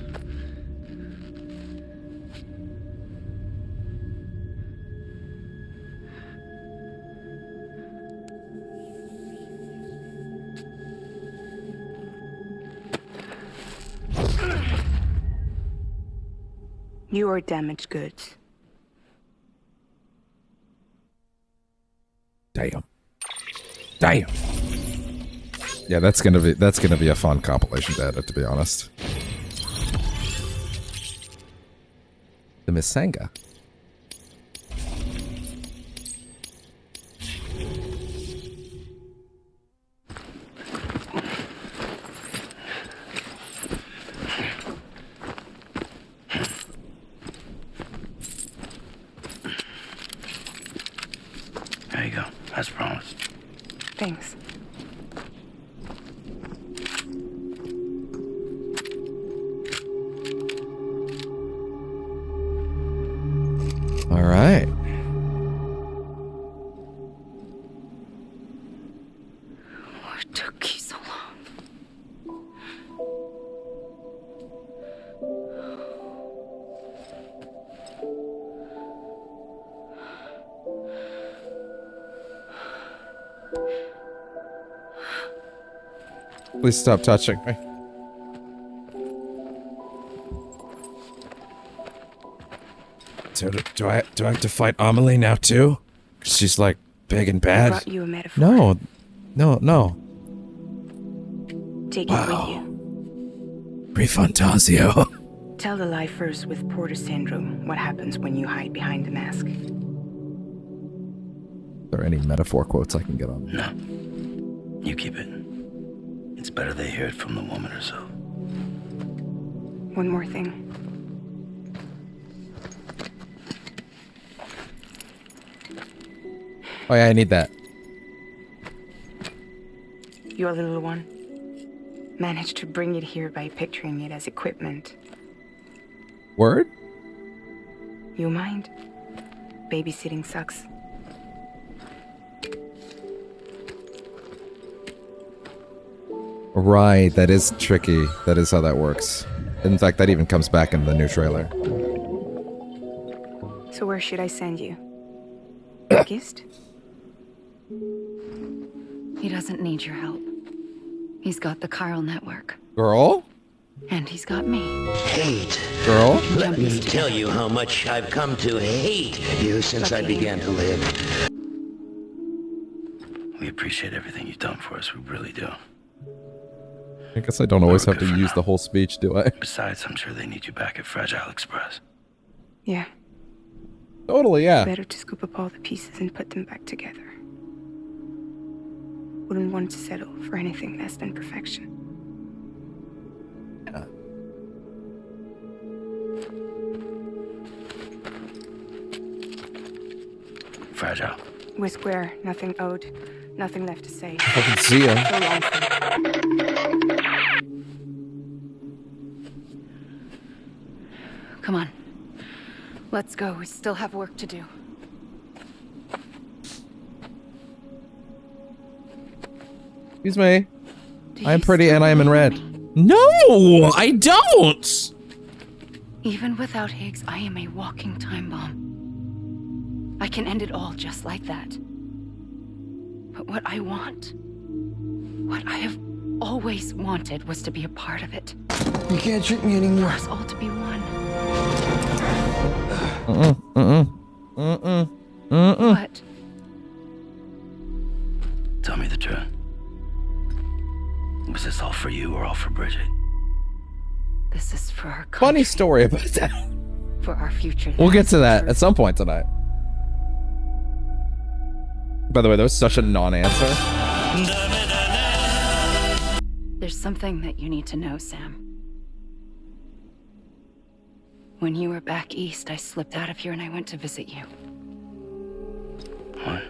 You are damaged goods. Damn. Damn. Yeah, that's gonna be a fun compilation to edit, to be honest. The Miss Sanga. There you go. As promised. Thanks. All right. What took you so long? Please stop touching me. So do I have to fight Amelie now too? 'Cause she's like big and I bad. brought you a metaphor. No. Take it with you. Prefantasio. Tell the lifers with Porter syndrome what happens when you hide behind the mask. Are there any metaphor quotes I can get on? No. You keep it. It's better they hear it from the woman herself. One more thing. Oh yeah, I need that. Your little one managed to bring it here by picturing it as equipment. Word? You mind? Babysitting sucks. Right, that is tricky. That is how that works. In fact, that even comes back in the new trailer. So where should I send you? August? He doesn't need your help. He's got the chiral network. Girl? And he's got me. Hate. Girl? Let me tell you how much I've come to hate you since I began to live. We appreciate everything you've done for us. We really do. I guess I don't always We're have to good for use now. the whole speech, do I? Besides, I'm sure they need you back at Fragile Express. Yeah. Totally, yeah. Better to scoop up all the pieces and put them back together. Wouldn't want to settle for anything less than perfection. Yeah. Fragile. We're square, nothing owed, nothing left to say. I can see him. So long for Come on. Let's go. We still have work to do. Excuse me. Do I'm you pretty and still I am in love red. me? No, I don't. Even without Higgs, I am a walking time bomb. I can end it all just like that. But what I want, what I have always wanted, was to be a part of it. You can't trick me anymore. For us all to be one. What? Tell me the truth. Was this all for you or all for Bridget? This is for our country. Funny story about that. For our future. We'll get to that at some point tonight. By the way, that was such a non-answer. There's something that you need to know, Sam. When you were back east, I slipped out of here and I went to visit you. What?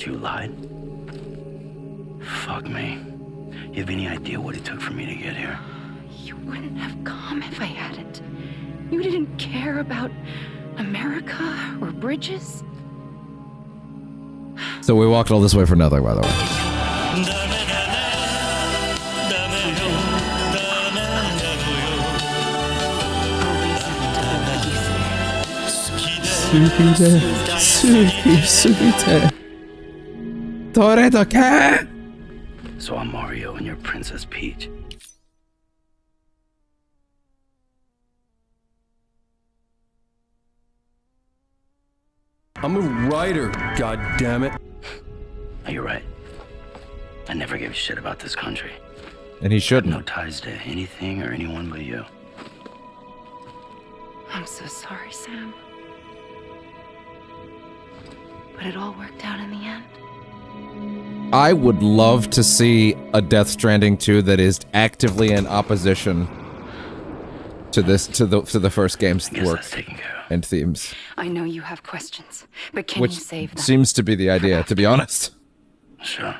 You lied? Fuck me. You have any idea what it took for me to get here? You wouldn't have come if I hadn't. You didn't care about America or bridges. So we walked all this way for nothing, by the way. So I'm Mario and you're Princess Peach. I'm a writer, goddammit. You're right. I never gave a shit about this country. And he shouldn't. No ties to anything or anyone but you. I'm so sorry, Sam. But it all worked out in the end. I would love to see a Death Stranding 2 that is actively in opposition to this, to the first game's work and themes. I know you have questions, but can you save them? Which seems to be the idea, to be honest. Sure.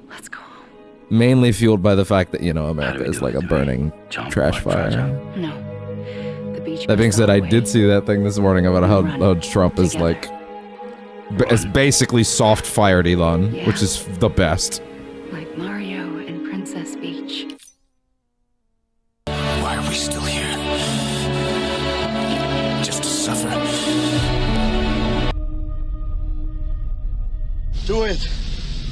Let's go home. Mainly fueled by the fact that, you know, America is like a burning trash fire. No. The beach. That being said, I did see that thing this morning about how Trump is like, is basically soft fired Elon, which is the best. Like Mario and Princess Beach. Why are we still here? Just to suffer. Do it!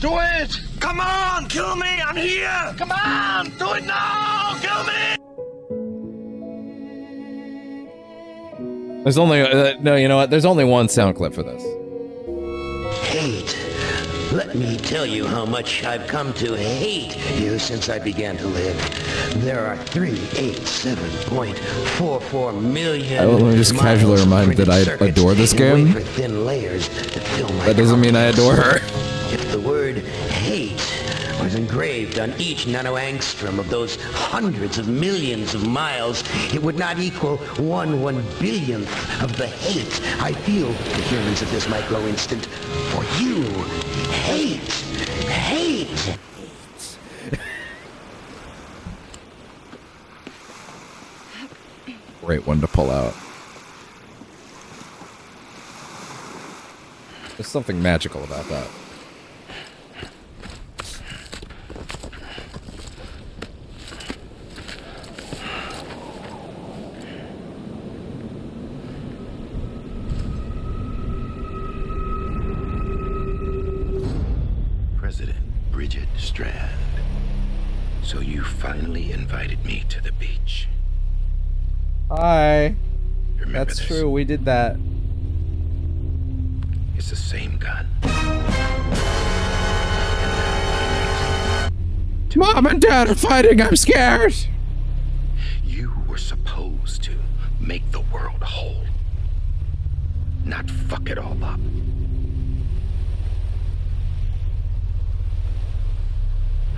Do it! Come on! Kill me! I'm here! Come on! Do it now! Kill me! There's only, no, you know what? There's only one sound clip for this. Hate. Let me tell you how much I've come to hate you since I began to live. There are 387.44 million. Let me just casually remind that I adore this game. That doesn't mean I adore her. If the word hate was engraved on each nanoangstrom of those hundreds of millions of miles, it would not equal 1/1 billionth of the hate I feel the humans of this micro instant for you. Hate! Hate! Great one to pull out. There's something magical about that. President Bridget Strand. So you finally invited me to the beach. Hi. Remember That's this? true, we did that. It's the same gun. Mom and Dad are fighting, I'm scared! You were supposed to make the world whole. not fuck it all up.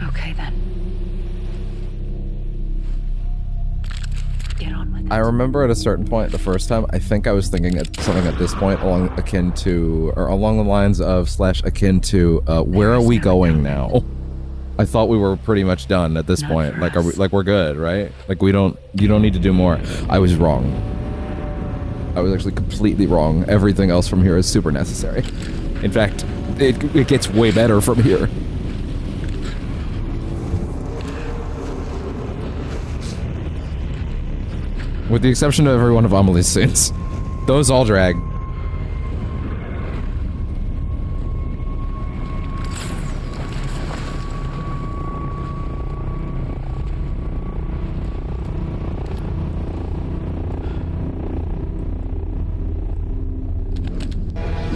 Okay, then. Get on with it. I remember at a certain point the first time, I think I was thinking at something at this point along the lines of / akin to where are we going now? I thought we were pretty much done at this point. Like we're good, right? Like you don't need to do more. I was wrong. I was actually completely wrong. Everything else from here is super necessary. In fact, it gets way better from here. With the exception of every one of Amelie's scenes. Those all drag.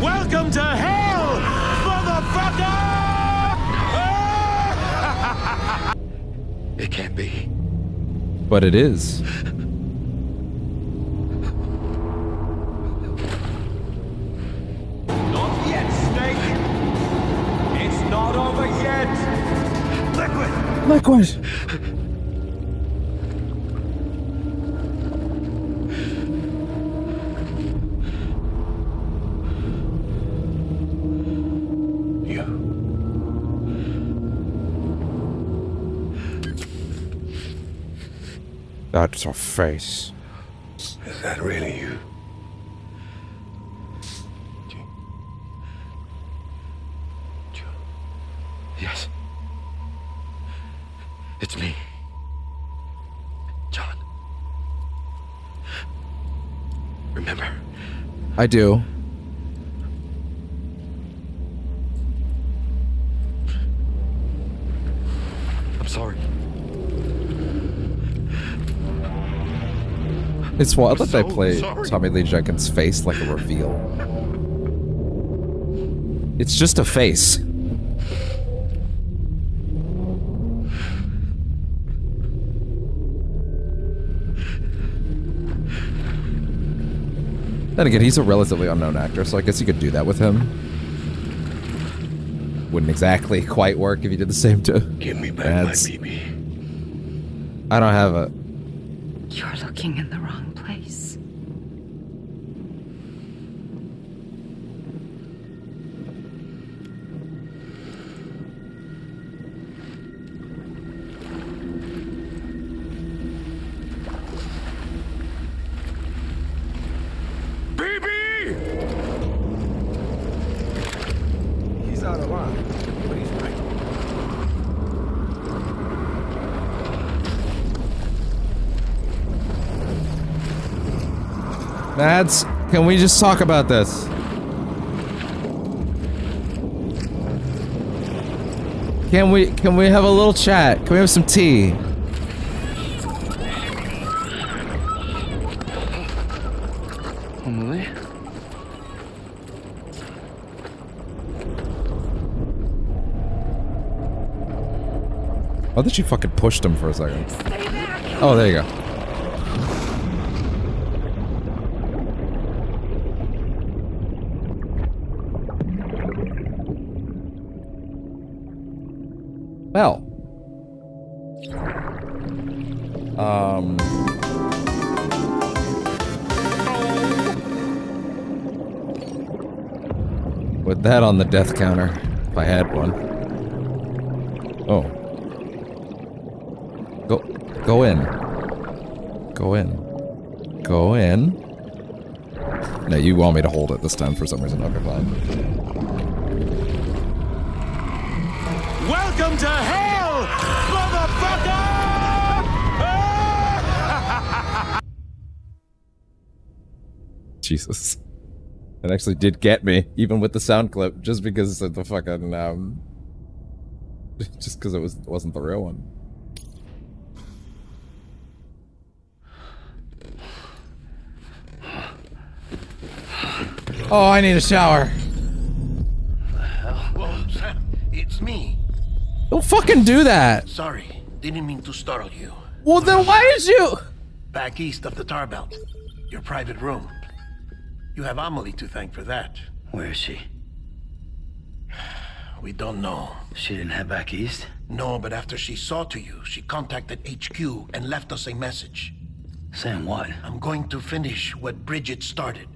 Welcome to hell, motherfucker! It can't be. But it is. Not yet, Snake. It's not over yet. Likewise. That's a face. Is that really you? Yes. It's me. John. Remember? I do. I'm sorry. It's wild that they So play sorry. Tommy Lee Jenkins' face like a reveal. It's just a face. Then again, he's a relatively unknown actor, so I guess you could do that with him. Wouldn't exactly quite work if you did the same to Give me back ads. my BB. I don't have a... You're looking in the wrong place. He's out of line, but he's right. Mads, can we just talk about this? Can we have a little chat? Can we have some tea? Emily? Oh, that you fucking pushed him for a second. Oh, there you go. Well. With that on the death counter, if I had one. Oh. Go in. Go in. Go in. No, you want me to hold it this time for some reason. Okay, fine. Welcome to hell, motherfucker! Jesus. It actually did get me, even with the sound clip, just because of the fucking, just because it wasn't the real one. Oh, I need a shower. Whoa, Sam, it's me. Don't fucking do that! Sorry, didn't mean to startle you. Well, then why did you? Back east of the tar belt. Your private room. You have Amelie to thank for that. Where is she? We don't know. She didn't head back east? No, but after she saw to you, she contacted HQ and left us a message. Saying what? I'm going to finish what Bridget started.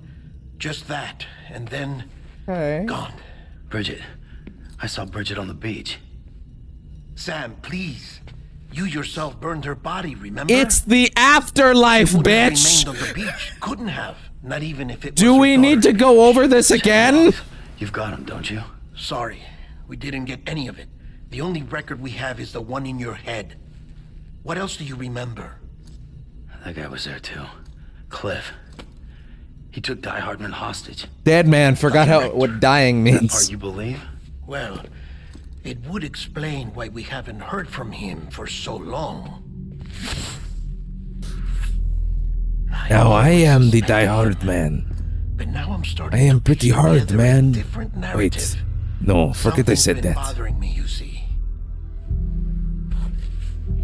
Just that, and then... Hey. Gone. Bridget. I saw Bridget on the beach. Sam, please. You yourself burned her body, remember? It's the afterlife, bitch! Remained on the beach. Couldn't have. Not even if it was Do we need to go over this again? You've got him, don't you? Sorry. We didn't get any of it. The only record we have is the one in your head. What else do you remember? That guy was there too. Cliff. He took Die Hardman hostage. Dead man forgot what dying That means. part you believe? Well, it would explain why we haven't heard from him for so long. Now I am the Die Hard man. But now I'm starting I am to pretty piece hard, together a man. different Wait. narrative. No, forget I Something's said been that. bothering me, you see.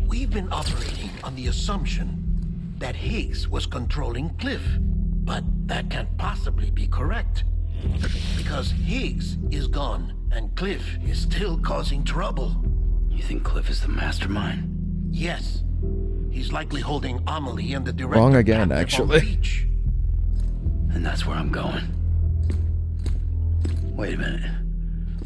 We've been operating on the assumption that Higgs was controlling Cliff, but that can't possibly be correct. Because Higgs is gone, and Cliff is still causing trouble. You think Cliff is the mastermind? Yes. He's likely holding Amelie and the director Wrong again, captive on actually. the beach. And that's where I'm going. Wait a minute.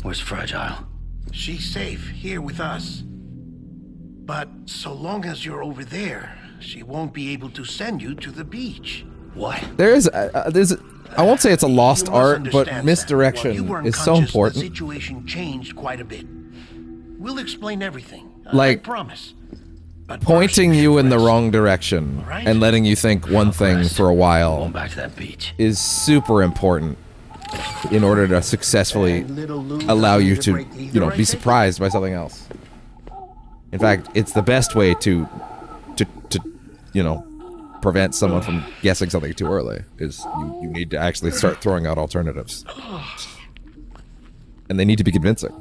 Where's Fragile? She's safe here with us. But so long as you're over there, she won't be able to send you to the beach. What? There's I won't say it's a lost You must art, but understand, Sam. While you misdirection were is so unconscious, important. The situation changed quite a bit. We'll explain everything. Like, I promise. But Pointing first, you in the rest. wrong direction Right. and letting you think one thing Rest. for a while Going back to that beach. is super important in order to successfully allow you to, you know, be surprised by something else. In fact, it's the best way to you know, prevent someone from guessing something too early, is you need to actually start throwing out alternatives. And they need to be convincing.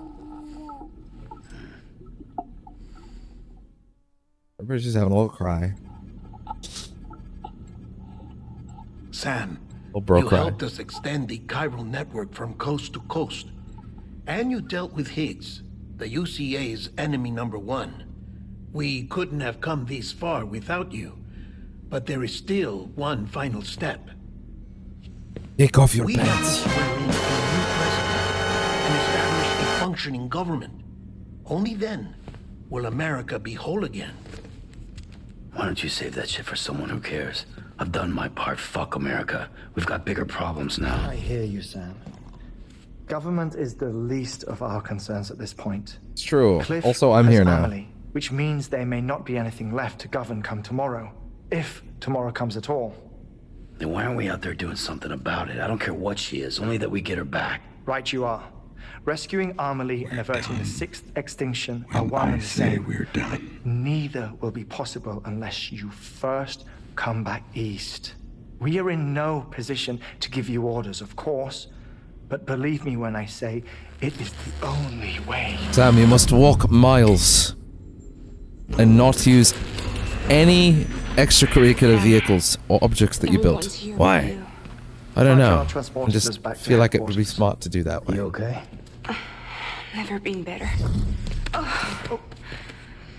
Everybody's just having a little cry. Sam, Little bro you cry. helped us extend the chiral network from coast to coast. And you dealt with Higgs, the UCA's enemy #1. We couldn't have come this far without you. But there is still one final step. Take off your We have pants. to swear in a new president and establish a functioning government. Only then will America be whole again. Why don't you save that shit for someone who cares? I've done my part. Fuck America. We've got bigger problems now. I hear you, Sam. Government is the least of our concerns at this point. It's true. Cliff Also, I'm has here now. Amelie, which means there may not be anything left to govern come tomorrow. If tomorrow comes at all. Then why aren't we out there doing something about it? I don't care what she is, only that we get her back. Right you are. Rescuing Amelie and averting the 6th extinction are one and the same. We're done. But neither will be possible unless you first come back east. We are in no position to give you orders, of course, but believe me when I say it is the only way. Sam, you must walk miles and not use any extracurricular vehicles or objects that you built. Why? I don't know. I just feel like it would be smart to do that way. You okay? Never been better.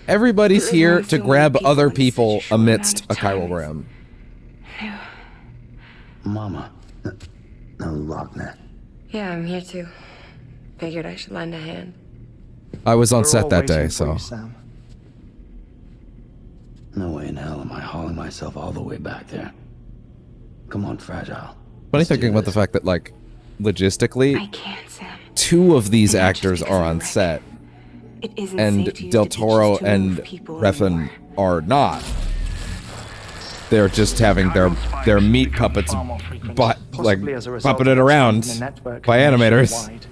Everybody's here to so many grab people other in such people a short amidst amount a of time. chirogram. Mama. No Lochner. Yeah, I'm here too. Figured I should lend a hand. I was on We're set all that waiting day, for so. you, Sam. No way in hell am I hauling myself all the way back there. Come on, Fragile. Funny thinking about the fact that, like, logistically, I can't, Sam. 2 of these Not just actors because are of on the wreck. set, It isn't and safe to use Del the beaches Toro to and move people Refn anymore. are not. They're just having their meat puppets, but like Possibly as a result puppeted of around the network by animators. nationwide.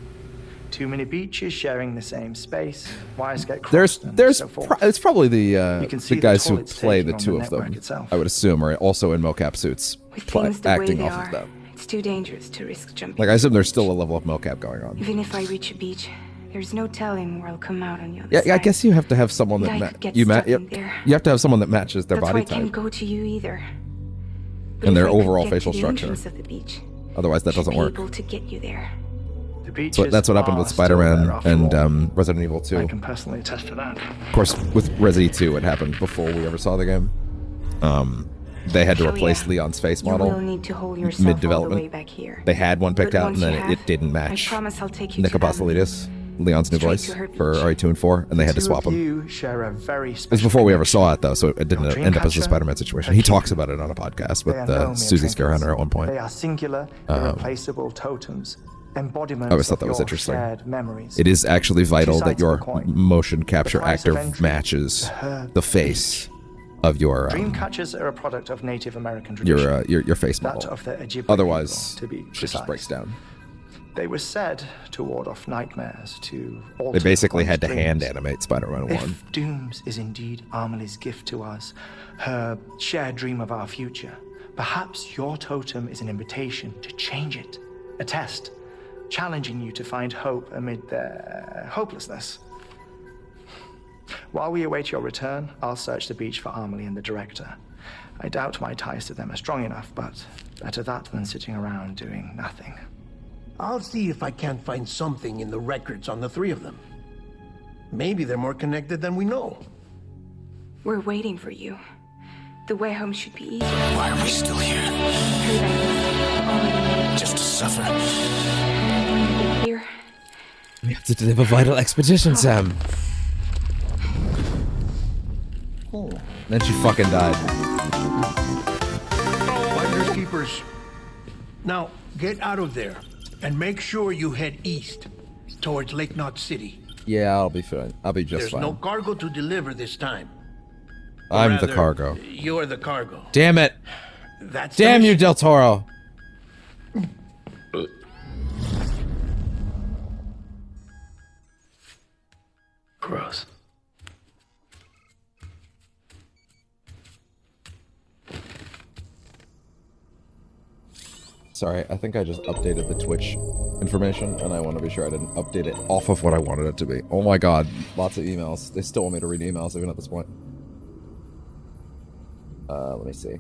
Too many beaches sharing the same space. Wires get crossed There's and so forth. it's probably You can see the guys the toll who it's play taking the on 2 the of them. network itself. I would assume are also in mocap suits, With things the way acting they off are, of them. it's too dangerous to risk jumping. Like I assume there's still a level of mocap going on. Even if I reach a beach, there's no telling where I'll come out on the other Yeah, side. I guess you have to have someone And I that could get you stuck in there. have to have someone that matches their That's body why I can't type go to you either. But and if their I could overall get to facial the structure. entrance of the beach, Otherwise, that doesn't work. Able to get you there. So that's what happened with Spider-Man and Resident Evil 2. I can personally attest to that. Of course, with Resident Evil 2, it happened before we ever saw the game. They had to replace Leon's face model mid-development. They had one picked out, and then it didn't match Nick Apostolides, Leon's new voice, for RE2 and 4, and they had to swap them. It was before we ever saw it, though, so it didn't end up as a Spider-Man situation. He talks about it on a podcast with Susie Scarehunter at one point. They are singular, irreplaceable totems. I always thought that was interesting. It is actually vital that your motion capture actor matches the face of your Dreamcatchers are a product of Native American tradition. Your face that model. Of the Ojibwe Otherwise, people, to be it precise. just breaks down. They were said to ward off nightmares, to alter They basically had to dreams. hand animate Spider-Man 1. If Dooms is indeed Amelie's gift to us, her shared dream of our future, perhaps your totem is an invitation to change it, a test, challenging you to find hope amid their hopelessness. While we await your return, I'll search the beach for Amelie and the director. I doubt my ties to them are strong enough, but better that than sitting around doing nothing. I'll see if I can't find something in the records on the three of them. Maybe they're more connected than we know. We're waiting for you. The way home should be easier. Why are we still here? Just to suffer. Here. We have to deliver vital expedition, Sam. Oh. Then she fucking died. Finders keepers. Now, get out of there and make sure you head east towards Lake Knot City. Yeah, I'll be fine. I'll be just There's fine. no cargo to deliver this time. I'm Rather, the cargo. You're the cargo. Damn it. That's Damn you, Del Toro. Gross. Sorry, I think I just updated the Twitch information, and I want to be sure I didn't update it off of what I wanted it to be. Oh my god, lots of emails. They still want me to read emails even at this point. Let me see.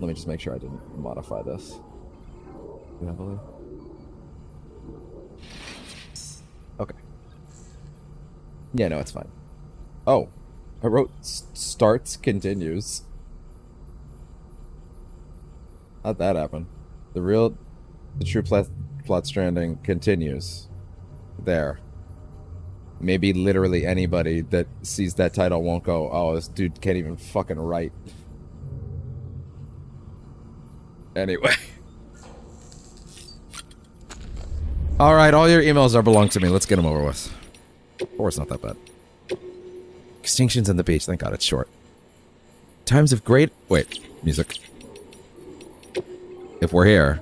Let me just make sure I didn't modify this. Do I believe? Okay. Yeah, no, it's fine. Oh, I wrote starts continues. How'd that happen? The true plot Stranding continues. There. Maybe literally anybody that sees that title won't go, oh, this dude can't even fucking write. Anyway. Alright, all your emails are belong to me. Let's get them over with. Or it's not that bad. Extinctions on the beach. Thank God it's short. Times of great... Wait. Music. If we're here.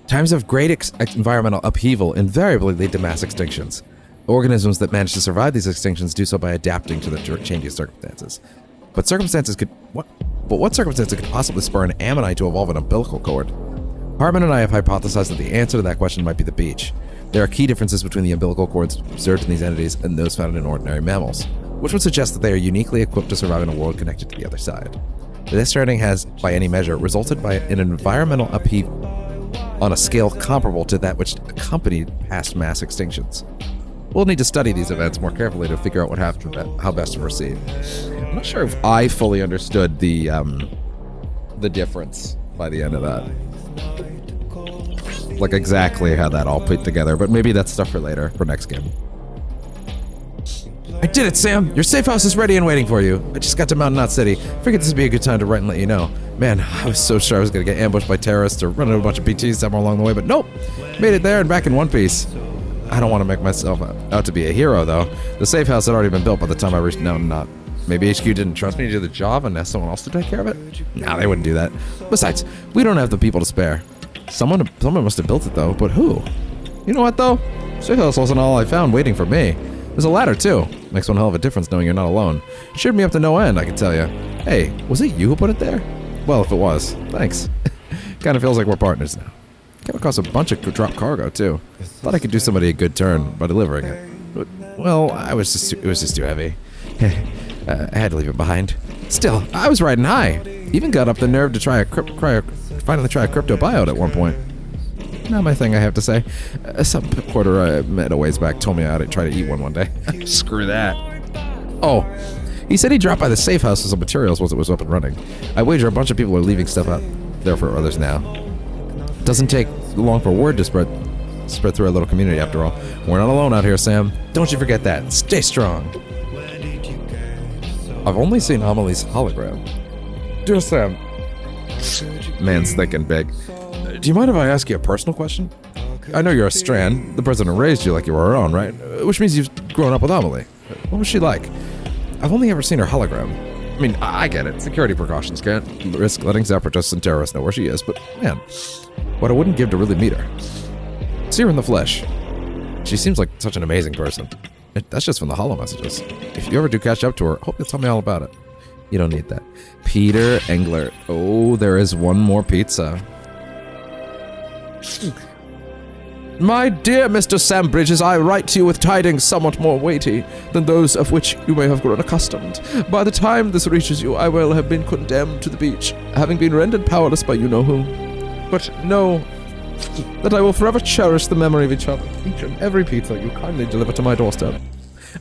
Times of great environmental upheaval invariably lead to mass extinctions. Organisms that manage to survive these extinctions do so by adapting to the changing circumstances. But circumstances could... what circumstances could possibly spur an ammonite to evolve an umbilical cord? Hartman and I have hypothesized that the answer to that question might be the beach. There are key differences between the umbilical cords observed in these entities and those found in ordinary mammals, which would suggest that they are uniquely equipped to survive in a world connected to the other side. This Stranding has, by any measure, resulted by an environmental upheaval on a scale comparable to that which accompanied past mass extinctions. We'll need to study these events more carefully to figure out what happened and how best to proceed. I'm not sure if I fully understood the difference by the end of that. Like exactly how that all put together, but maybe that's stuff for later, for next game. I did it, Sam! Your safe house is ready and waiting for you. I just got to Mountain Knot City. Figured this would be a good time to write and let you know. Man, I was so sure I was gonna get ambushed by terrorists or run into a bunch of PTs somewhere along the way, but nope! Made it there and back in one piece. I don't want to make myself out to be a hero, though. The safe house had already been built by the time I reached Mountain Knot. Maybe HQ didn't trust me to do the job and asked someone else to take care of it? Nah, they wouldn't do that. Besides, we don't have the people to spare. Someone must have built it, though, but who? You know what, though? Safe house wasn't all I found waiting for me. There's a ladder, too. Makes one hell of a difference knowing you're not alone. It cheered me up to no end, I can tell you. Hey, was it you who put it there? Well, if it was, thanks. Kinda feels like we're partners now. Came across a bunch of dropped cargo, too. Thought I could do somebody a good turn by delivering it. But Well, it was just too heavy. I had to leave it behind. Still, I was riding high. Even got up the nerve to finally try a crypto buyout at one point. Not my thing, I have to say. Some porter I met a ways back told me I'd try to eat one day. Screw that. Oh, he said he dropped by the safe house with some materials once it was up and running. I wager a bunch of people are leaving stuff out there for others now. Doesn't take long for word to spread through our little community after all. We're not alone out here, Sam. Don't you forget that. Stay strong. I've only seen Amelie's hologram. Dear Sam. Man's thinking big. Do you mind if I ask you a personal question? I know you're a Strand. The president raised you like you were her own, right? Which means you've grown up with Amelie. What was she like? I've only ever seen her hologram. I mean, I get it. Security precautions. Can't risk letting separatists and terrorists know where she is. But, man, what I wouldn't give to really meet her. See her in the flesh. She seems like such an amazing person. That's just from the holo messages. If you ever do catch up to her, hope you'll tell me all about it. You don't need that. Peter Engler. Oh, there is one more pizza. My dear Mr. Sam Bridges, I write to you with tidings somewhat more weighty than those of which you may have grown accustomed. By the time this reaches you, I will have been condemned to the beach, having been rendered powerless by you-know-who. But know that I will forever cherish the memory of each and every pizza you kindly deliver to my doorstep.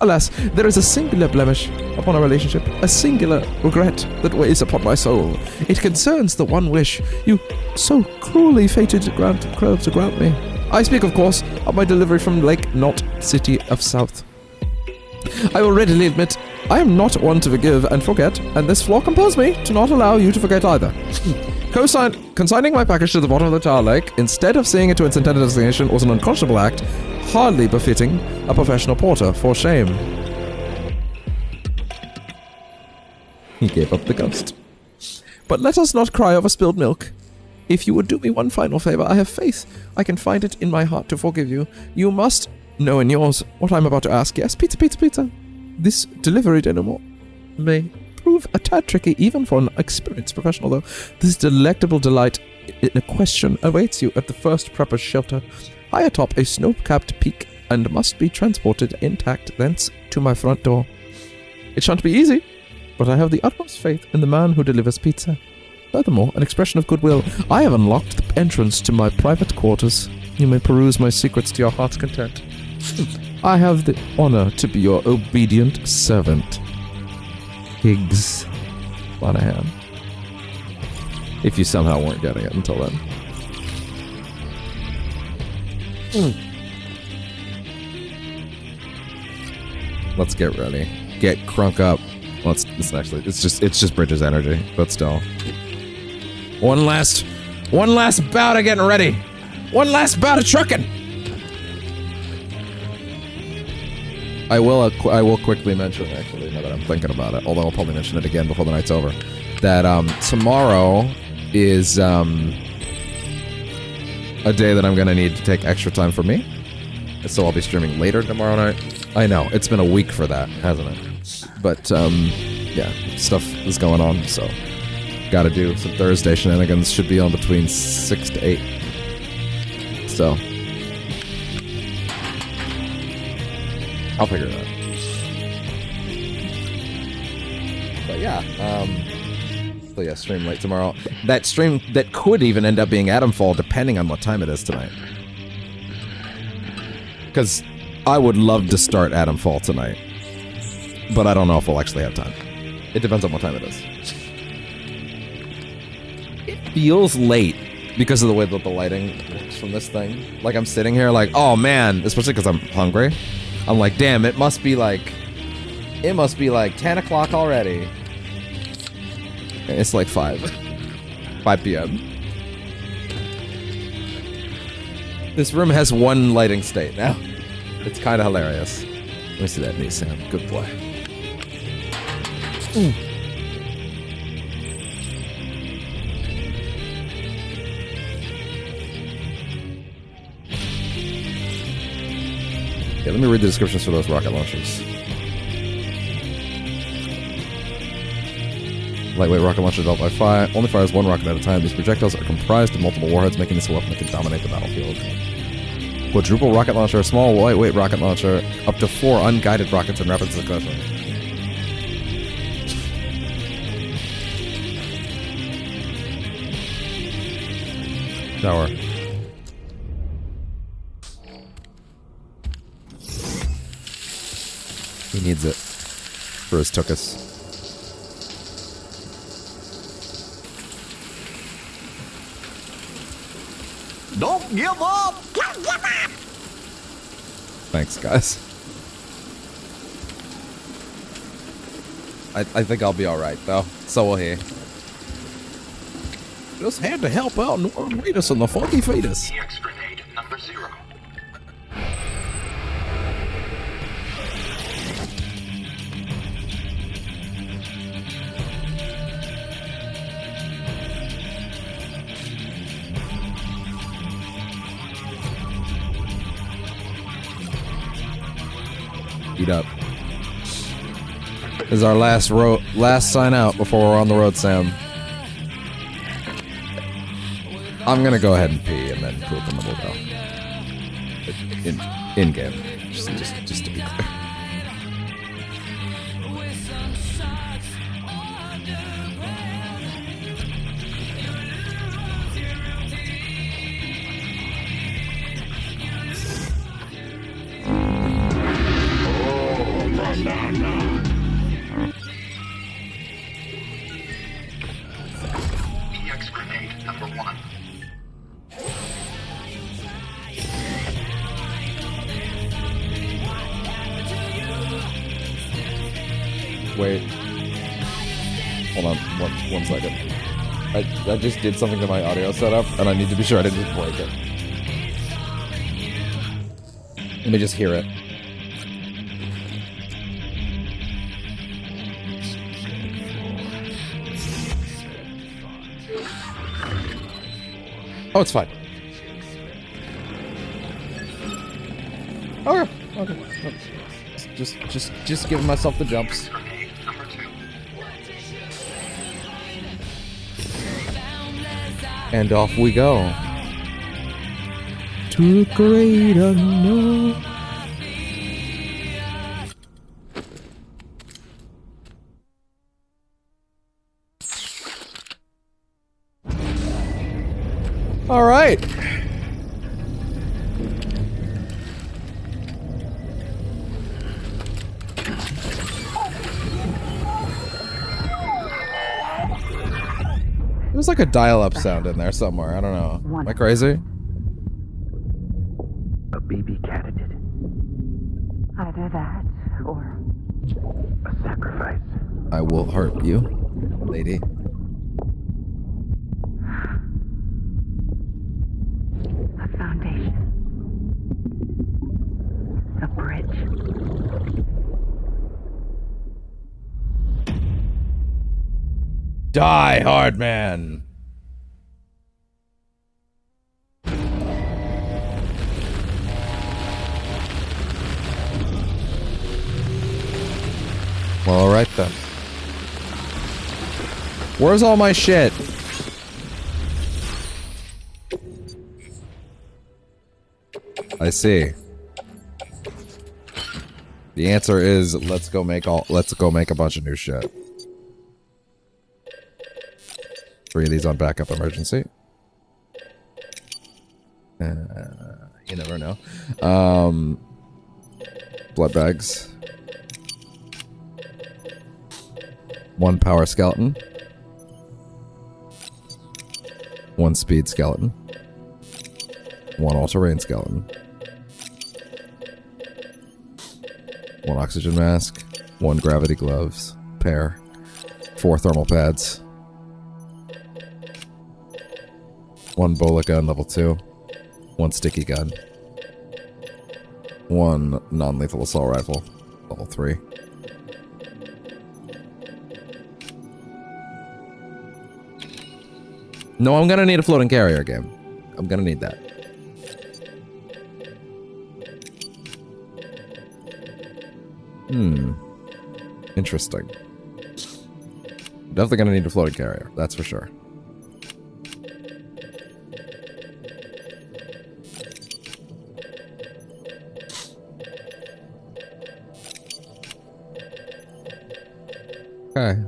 Alas, there is a singular blemish upon our relationship, a singular regret that weighs upon my soul. It concerns the one wish you so cruelly fated to grant me. I speak, of course, of my delivery from Lake Knot, City of South. I will readily admit I am not one to forgive and forget, and this flaw compels me to not allow you to forget either. Consigning my package to the bottom of the Tower Lake, instead of seeing it to its intended destination, was an unconscionable act, hardly befitting a professional porter. For shame. He gave up the ghost. But let us not cry over spilled milk. If you would do me one final favor, I have faith I can find it in my heart to forgive you. You must know in yours what I'm about to ask. Yes, pizza, pizza, pizza. This delivery denouement may prove a tad tricky even for an experienced professional, though. This delectable delight in a question awaits you at the first prepper's shelter, high atop a snow-capped peak, and must be transported intact thence to my front door. It shan't be easy, but I have the utmost faith in the man who delivers pizza. Furthermore, an expression of goodwill, I have unlocked the entrance to my private quarters. You may peruse my secrets to your heart's content. I have the honor to be your obedient servant, Higgs Flanahan. If you somehow weren't getting it until then. Let's get ready. Get crunk up. Well, it's just Bridges energy, but still. One last bout of getting ready. One last bout of trucking. I will quickly mention, actually, now that I'm thinking about it, although I'll probably mention it again before the night's over, that tomorrow is a day that I'm going to need to take extra time for me. So I'll be streaming later tomorrow night. I know, it's been a week for that, hasn't it? But, yeah, stuff is going on, so gotta do some Thursday shenanigans. Should be on between 6 to 8. So I'll figure it out. But yeah, so yeah, stream late tomorrow. That stream that could even end up being Adamfall, depending on what time it is tonight. Because I would love to start Adamfall tonight, but I don't know if we'll actually have time. It depends on what time it is. It feels late because of the way that the lighting works from this thing. Like I'm sitting here like, oh man, especially because I'm hungry. I'm like, damn, it must be like 10 o'clock already. It's like 5 p.m. This room has one lighting state now. It's kind of hilarious. Let me see that knee, Sam. Good boy. Ooh. Yeah, let me read the descriptions for those rocket launchers. Lightweight rocket launcher developed by fire, only fires one rocket at a time. These projectiles are comprised of multiple warheads, making this a weapon that can dominate the battlefield. Quadruple rocket launcher, a small lightweight rocket launcher, up to 4 unguided rockets in rapid succession. Shower. He needs it for his tuchus. Don't give up! Don't give up! Thanks, guys. I think I'll be alright, though. So will he. Just had to help out Norman Reedus and the Funky Fetus. EX grenade number 0. Eat up. This is our last sign out before we're on the road, Sam. I'm gonna go ahead and pee and then poop and then we'll go. In game. Just to be clear. EX grenade number 1. Wait. Hold on, one second. I just did something to my audio setup, and I need to be sure I didn't just break it. Let me just hear it. Oh, it's fine. Okay. Just giving myself the jumps. And off we go. To the great unknown. All right. There's like a dial-up sound in there somewhere. I don't know. Am I crazy? A baby candidate. Either that or A sacrifice. I will hurt you, lady. a foundation. A bridge. Die, hard man. Well, all right then. Where's all my shit? I see. The answer is let's go make a bunch of new shit. 3 of these on backup emergency. You never know. Blood bags. 1 power skeleton. 1 speed skeleton. 1 all-terrain skeleton. 1 oxygen mask. 1 gravity gloves. Pair. 4 thermal pads. 1 bullet gun, level 2. 1 sticky gun. 1 non-lethal assault rifle, level 3. No, I'm gonna need a floating carrier game. I'm gonna need that. Interesting. Definitely gonna need a floating carrier, that's for sure. Okay.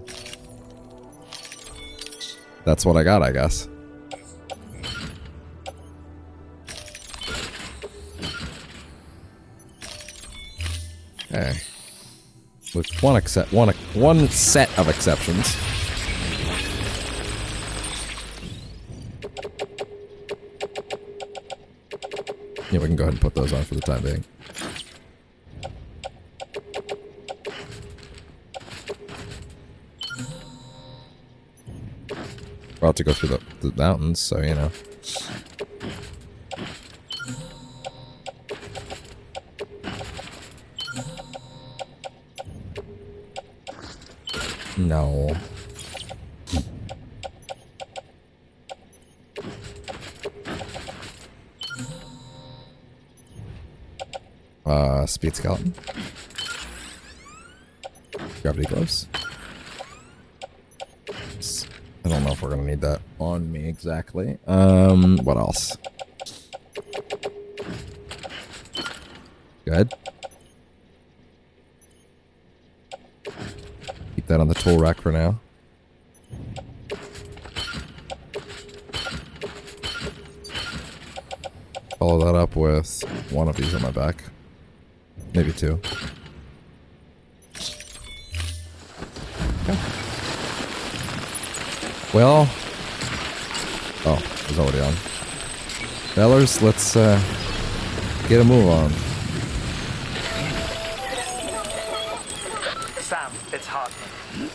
That's what I got, I guess. Okay. With one set of exceptions. Yeah, we can go ahead and put those on for the time being. We're about to go through the mountains, so you know. No. Speed skeleton. Gravity gloves. I don't know if we're gonna need that on me exactly. What else? Good. Keep that on the tool rack for now. Follow that up with one of these on my back. Maybe two. Okay. Well. Oh, it's already on. Fellers, let's get a move on. Sam, it's Hartman.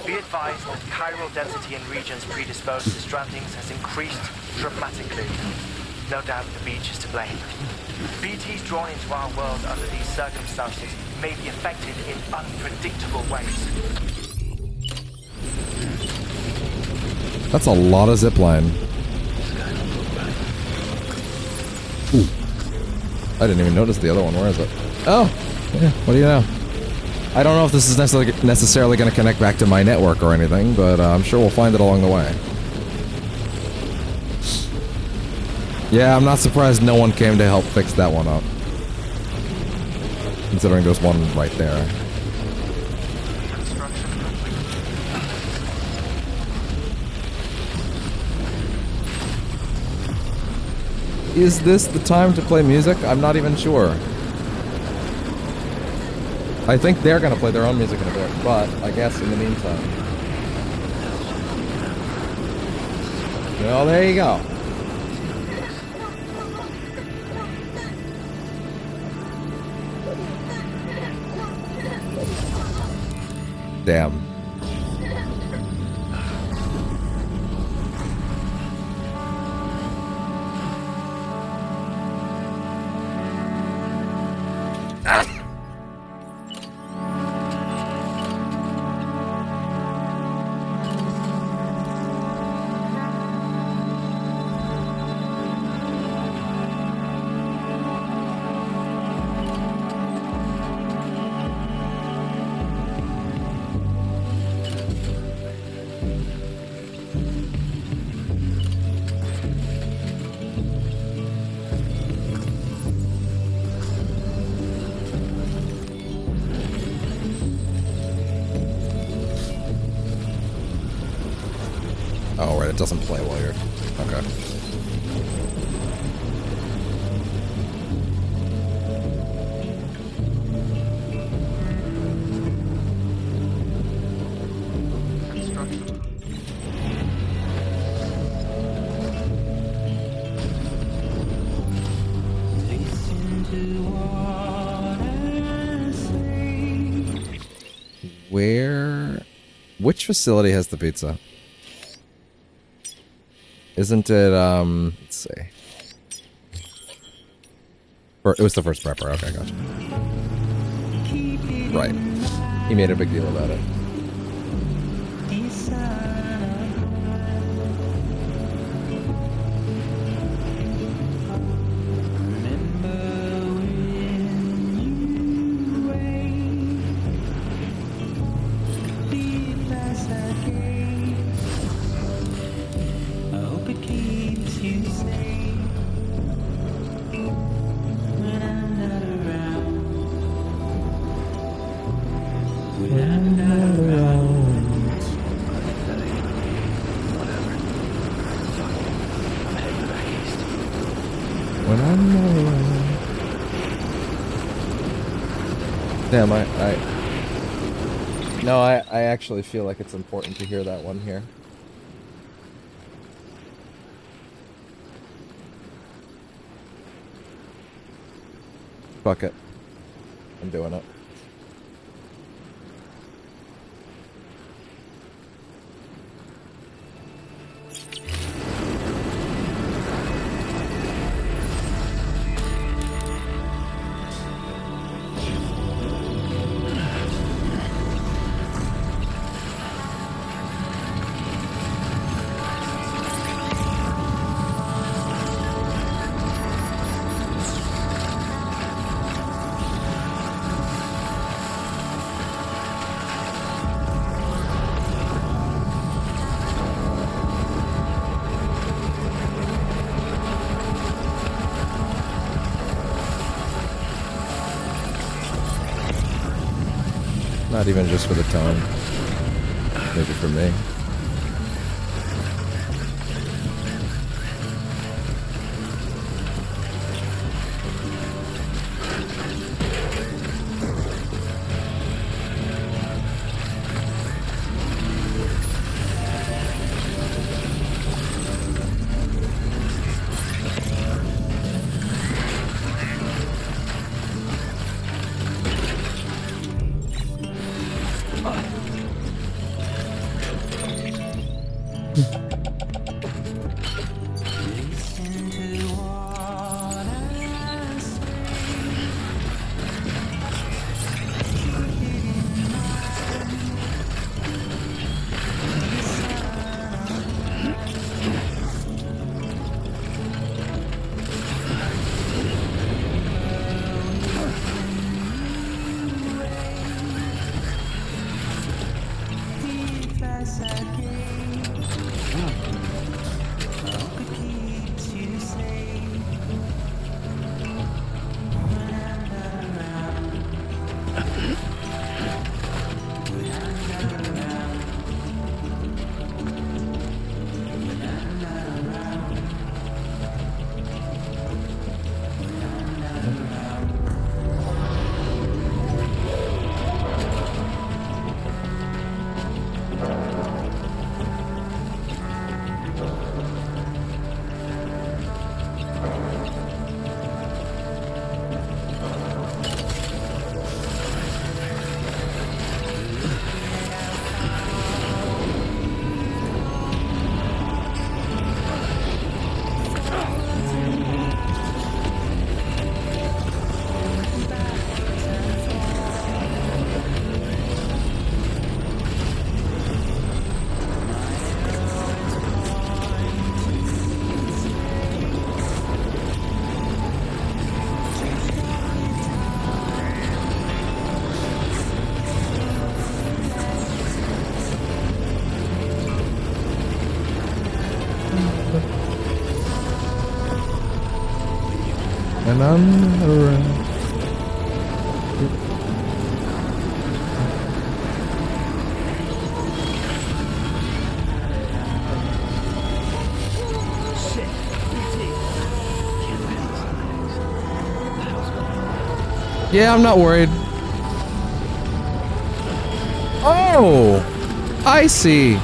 Be advised that chiral density in regions predisposed to strandings has increased dramatically. No doubt the beach is to blame. BTs drawn into our world under these circumstances may be affected in unpredictable ways. That's a lot of zipline. Ooh. I didn't even notice the other one. Where is it? Oh! Yeah, what do you know? I don't know if this is necessarily going to connect back to my network or anything, but I'm sure we'll find it along the way. Yeah, I'm not surprised no one came to help fix that one up. Considering there's one right there. Is this the time to play music? I'm not even sure. I think they're gonna play their own music in a bit, but I guess in the meantime. Well, there you go. Damn. Oh, right, it doesn't play while you're... Okay. Where... Which facility has the pizza? Isn't it, let's see. It was the first prepper, okay, gotcha. Right. He made a big deal about it. When I'm not When I'm around. Damn, I actually feel like it's important to hear that one here. Fuck it. I'm doing it. Not even just for the tone. Maybe for me. And I'm around. Yeah, I'm not worried. Oh, I see.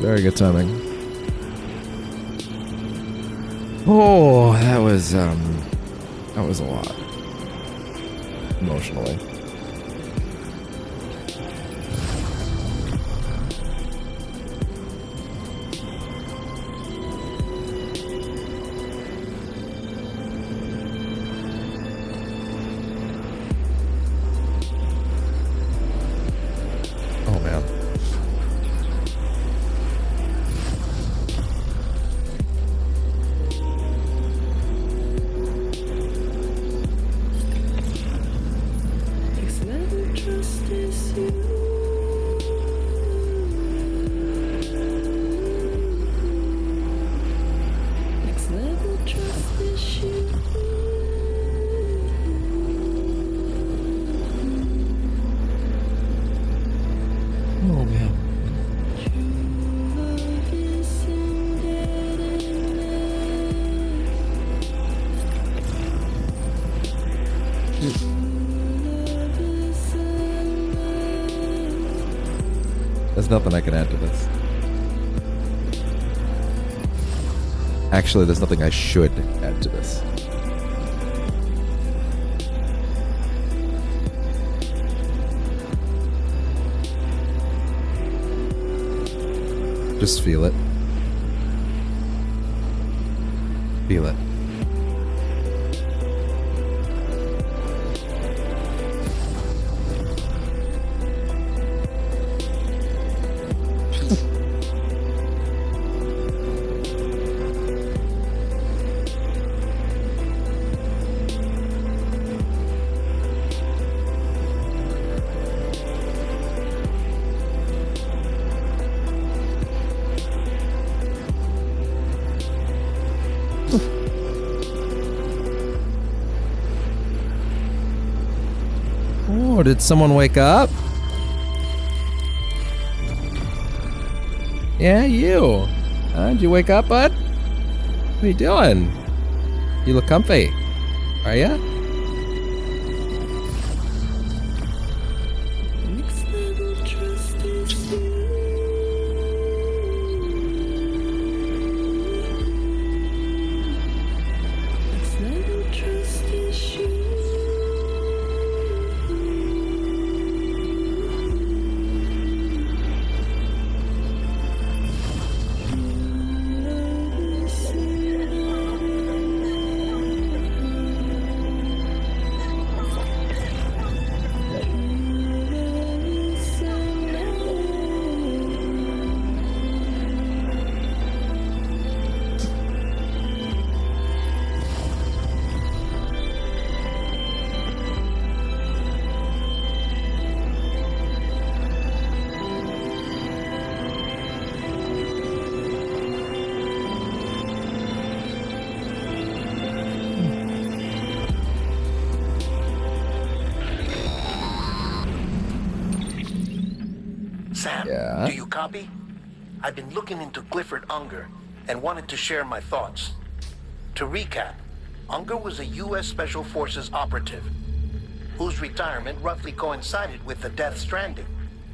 Very good timing. Oh, that was a lot. Emotionally. Oh man. Oh man. There's nothing I can add to this. Actually, there's nothing I should add to this. Just feel it. Feel it. Oh, did someone wake up? Yeah, you. Did you wake up, bud? What are you doing? You look comfy. Are ya? Sam, Yeah? do you copy? I've been looking into Clifford Unger and wanted to share my thoughts. To recap, Unger was a U.S. Special Forces operative whose retirement roughly coincided with the Death Stranding.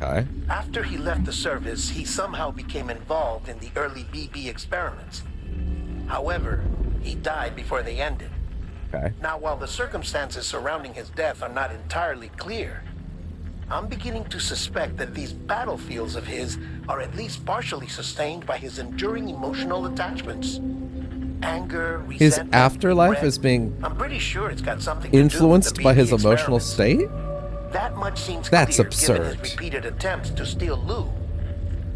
Okay. After he left the service, he somehow became involved in the early BB experiments. However, he died before they ended. Okay. Now, while the circumstances surrounding his death are not entirely clear, I'm beginning to suspect that these battlefields of his are at least partially sustained by his enduring emotional attachments. Anger, resentment, His afterlife regret. is being I'm pretty sure it's got something to do with influenced the by BB his emotional experiments. state? That much seems That's clear absurd. given his repeated attempts to steal Lou.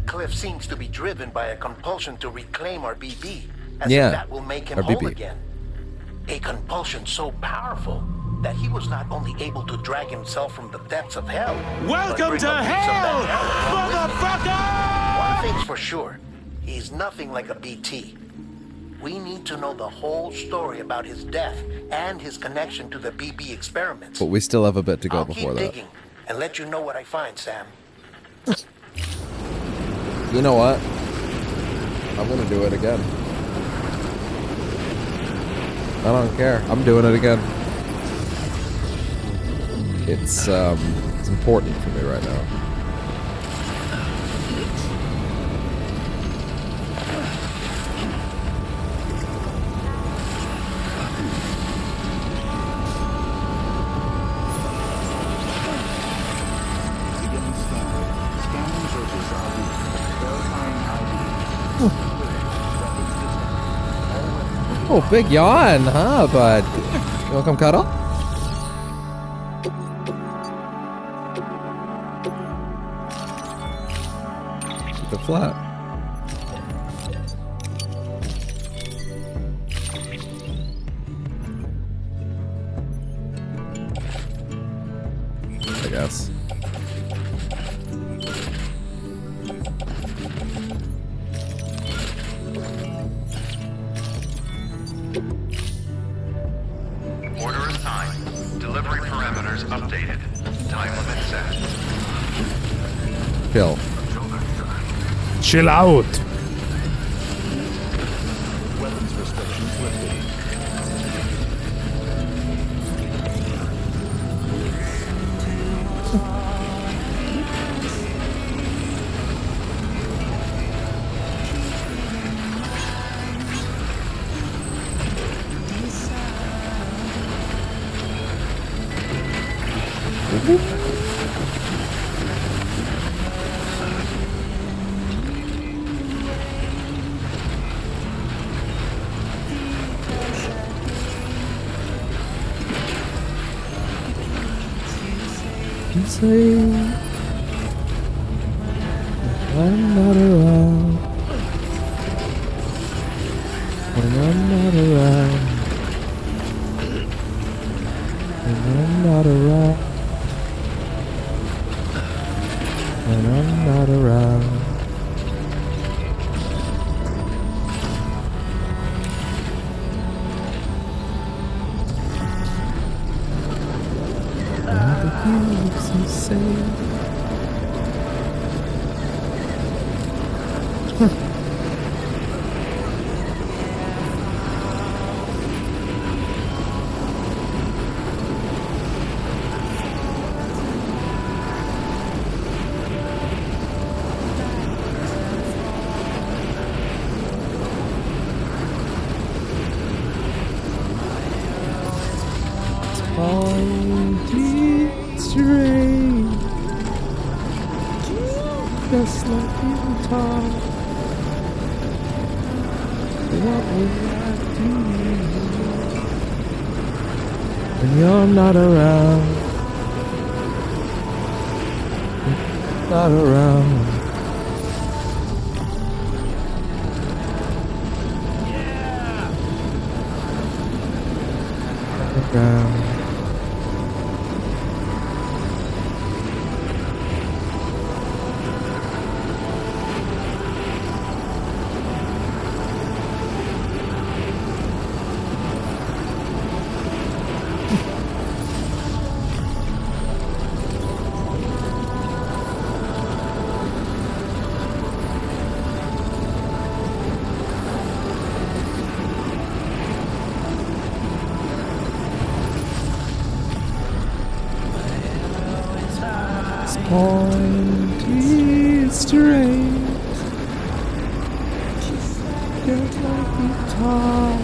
Cliff seems to be driven by a compulsion to reclaim our BB, as Yeah, if that will make him our whole BB. again. A compulsion so powerful that he was not only able to drag himself from the depths of hell. Welcome to hell, motherfucker! One thing's for sure, he's nothing like a BT. We need to know the whole story about his death and his connection to the BB experiments. But we still have a bit to go I'll before keep that. digging and let you know what I find, Sam. You know what? I'm gonna do it again. I don't care. I'm doing it again. It's important for me right now. Oh, big yawn, huh, bud? You wanna come cuddle? Keep it flat. I guess. Order assigned. Delivery parameters updated. Time limit set. Chill. Chill out. Weapons restrictions lifted. You say I'm not around. When I'm not around. When I'm not around. When I'm not around. All the things you say. Strange, just like you talk. What will I do when you're not around? Not around. Around. Pointy straight, just like you talk.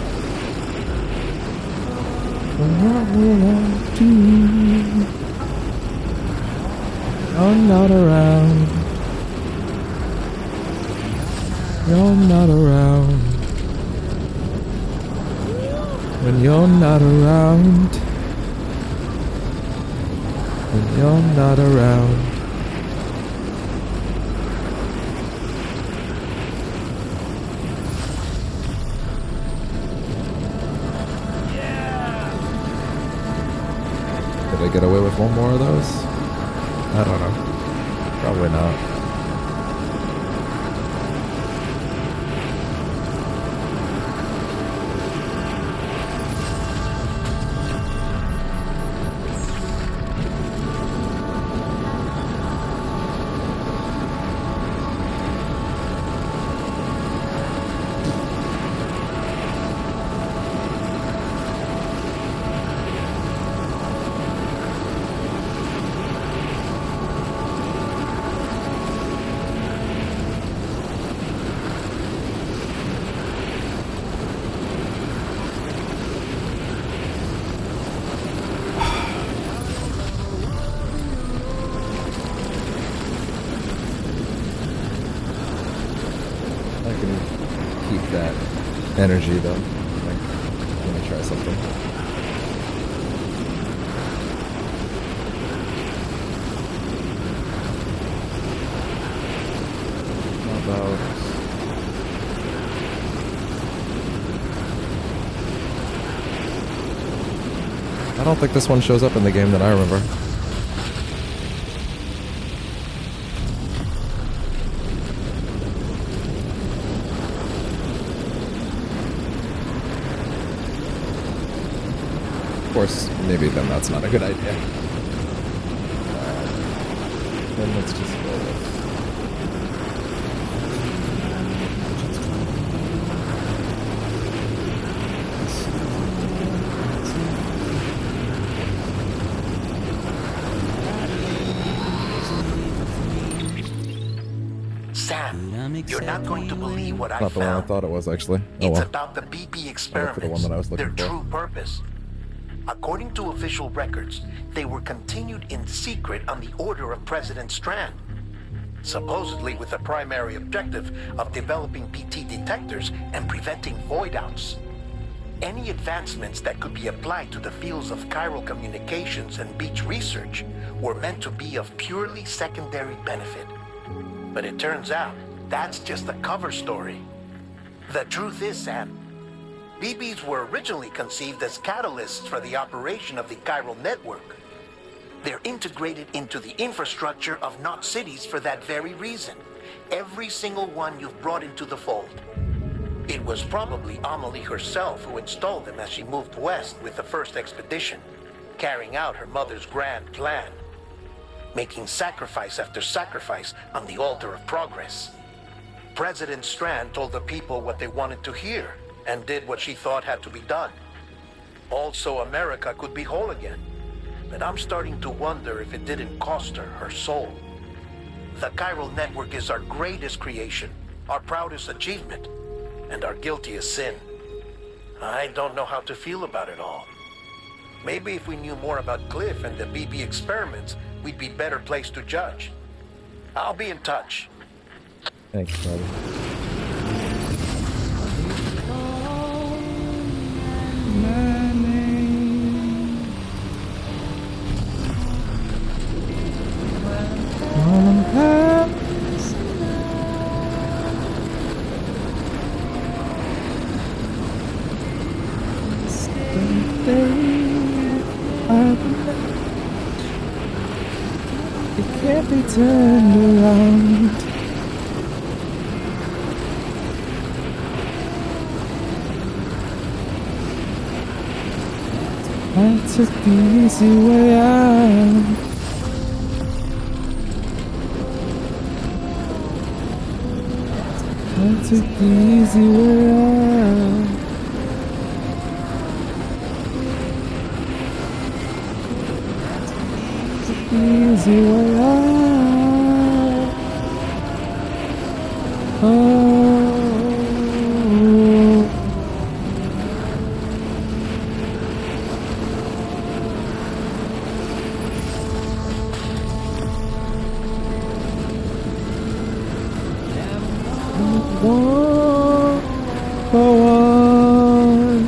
What will I do? You're not around. You're not around. When you're not around. When you're not around. Did I get away with one more of those? I don't know. Probably not. I can keep that energy though. something. How about... I don't think this one shows up in the game that I remember. Of course, maybe then that's not a good idea. Then let's just go with... Sam, you're not going to believe what I Not the one I found. thought it was, actually. Oh It's well. about the BP I experiments, looked for the one that I was their looking for. true purpose. According to official records, they were continued in secret on the order of President Strand, supposedly with the primary objective of developing BT detectors and preventing void-outs. Any advancements that could be applied to the fields of chiral communications and beach research were meant to be of purely secondary benefit. But it turns out, that's just a cover story. The truth is, Sam, BBs were originally conceived as catalysts for the operation of the chiral network. They're integrated into the infrastructure of Knot cities for that very reason. Every single one you've brought into the fold. It was probably Amelie herself who installed them as she moved west with the first expedition, carrying out her mother's grand plan, making sacrifice after sacrifice on the altar of progress. President Strand told the people what they wanted to hear and did what she thought had to be done. Also, America could be whole again. But I'm starting to wonder if it didn't cost her her soul. The chiral network is our greatest creation, our proudest achievement, and our guiltiest sin. I don't know how to feel about it all. Maybe if we knew more about Cliff and the BB experiments, we'd be better placed to judge. I'll be in touch. Thanks, buddy. It can't be turned around. I took the easy way out. I took the easy way out. Easy way out. Oh. One for one.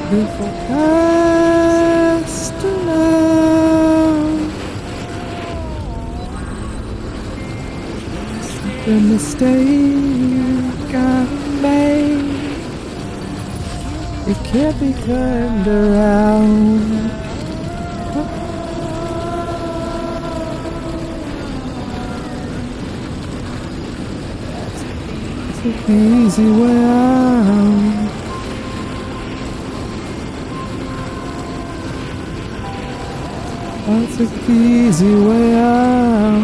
Before past now, the mistake I made, it can't be turned around. Take the easy way out. I took the easy way out.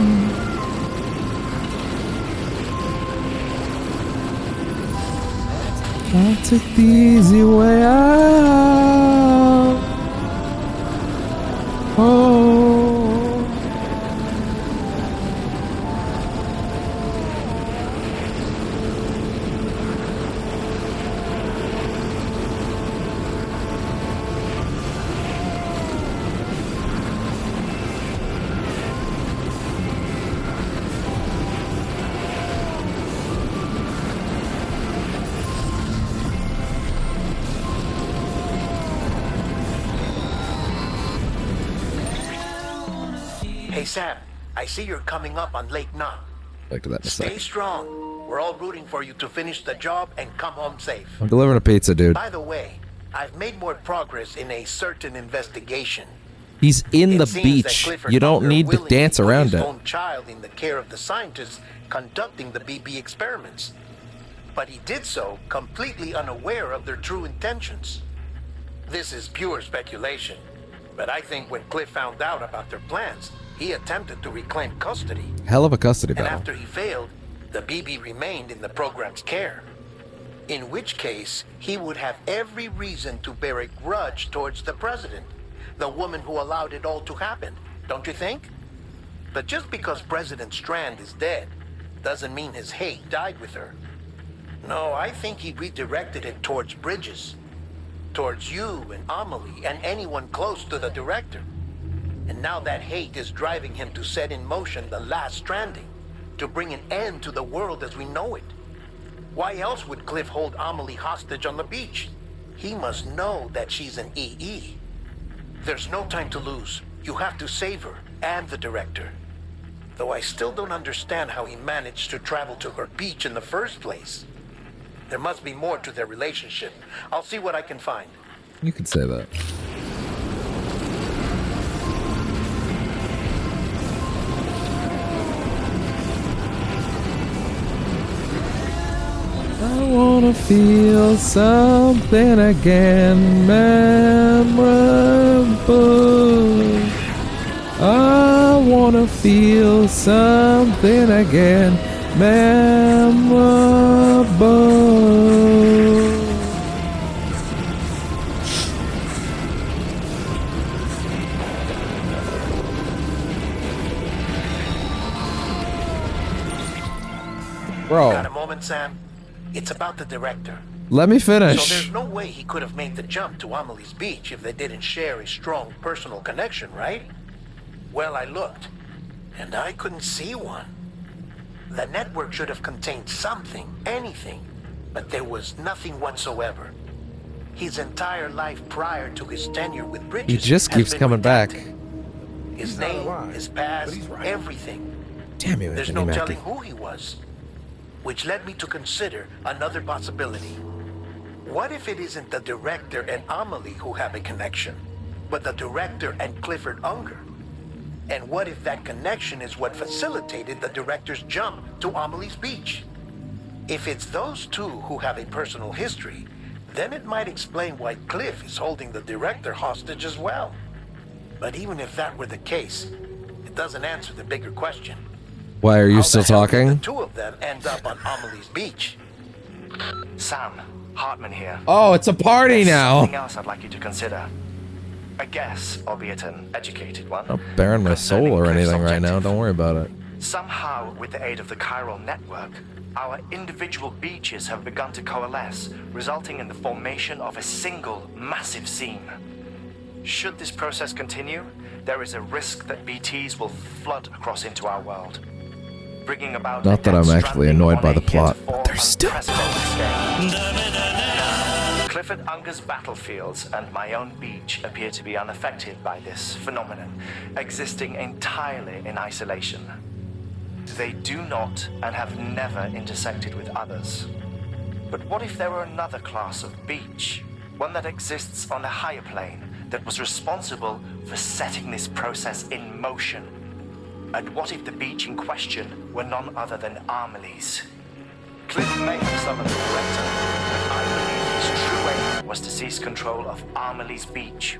I took the easy way out. Oh. Hey, Sam. I see you're coming up on Lake Knot. Back to that in a Stay second. strong. We're all rooting for you to finish the job and come home safe. I'm delivering a pizza, dude. By the way, I've made more progress in a certain investigation. He's in the It seems beach. that Clifford You don't Unger need to willingly dance put around his it. own child in the care of the scientists conducting the BB experiments. But he did so completely unaware of their true intentions. This is pure speculation, but I think when Cliff found out about their plans, he attempted to reclaim custody. Hell of a custody And battle. after he failed, the BB remained in the program's care. In which case, he would have every reason to bear a grudge towards the president, the woman who allowed it all to happen, don't you think? But just because President Strand is dead, doesn't mean his hate died with her. No, I think he redirected it towards Bridges, towards you and Amelie and anyone close to the director. And now that hate is driving him to set in motion the last Stranding, to bring an end to the world as we know it. Why else would Cliff hold Amelie hostage on the beach? He must know that she's an EE. There's no time to lose. You have to save her and the director. Though I still don't understand how he managed to travel to her beach in the first place. There must be more to their relationship. I'll see what I can find. You could say that. I wanna feel something again, memorable. I wanna feel something again, memorable. Bro, Got a moment, Sam? It's about the director. let me So finish. there's no way he could have made the jump to Amelie's beach if they didn't share a strong personal connection, right? Well, I looked, and I couldn't see one. The network should have contained something, anything, but there was nothing whatsoever. His entire life prior to his tenure with Bridges He just has keeps been coming back. redacted. His name, his past, everything. Damn you, There's Anthony no Mackie. telling who he was. Which led me to consider another possibility. What if it isn't the director and Amelie who have a connection, but the director and Clifford Unger? And what if that connection is what facilitated the director's jump to Amelie's beach? If it's those two who have a personal history, then it might explain why Cliff is holding the director hostage as well. But even if that were the case, it doesn't answer the bigger question. Why are you How still the hell did talking? The two of them end up on Amelie's beach. Sam, Hartman here. Oh, it's a party There's now. something else I'd like you to consider. A guess, albeit an educated one. I'm not bearing my soul or anything right now. Don't worry about it. Somehow, with the aid of the chiral network, our individual beaches have begun to coalesce, resulting in the formation of a single massive seam. Should this process continue, there is a risk that BTs will flood across into our world, bringing about Not that I'm actually annoyed by the plot, but there's still Clifford Unger's battlefields and my own beach appear to be unaffected by this phenomenon, existing entirely in isolation. They do not and have never intersected with others. But what if there were another class of beach, one that exists on a higher plane, that was responsible for setting this process in motion? And what if the beach in question were none other than Amelie's? Cliff may have summoned the director, but I believe his true aim was to seize control of Amelie's beach,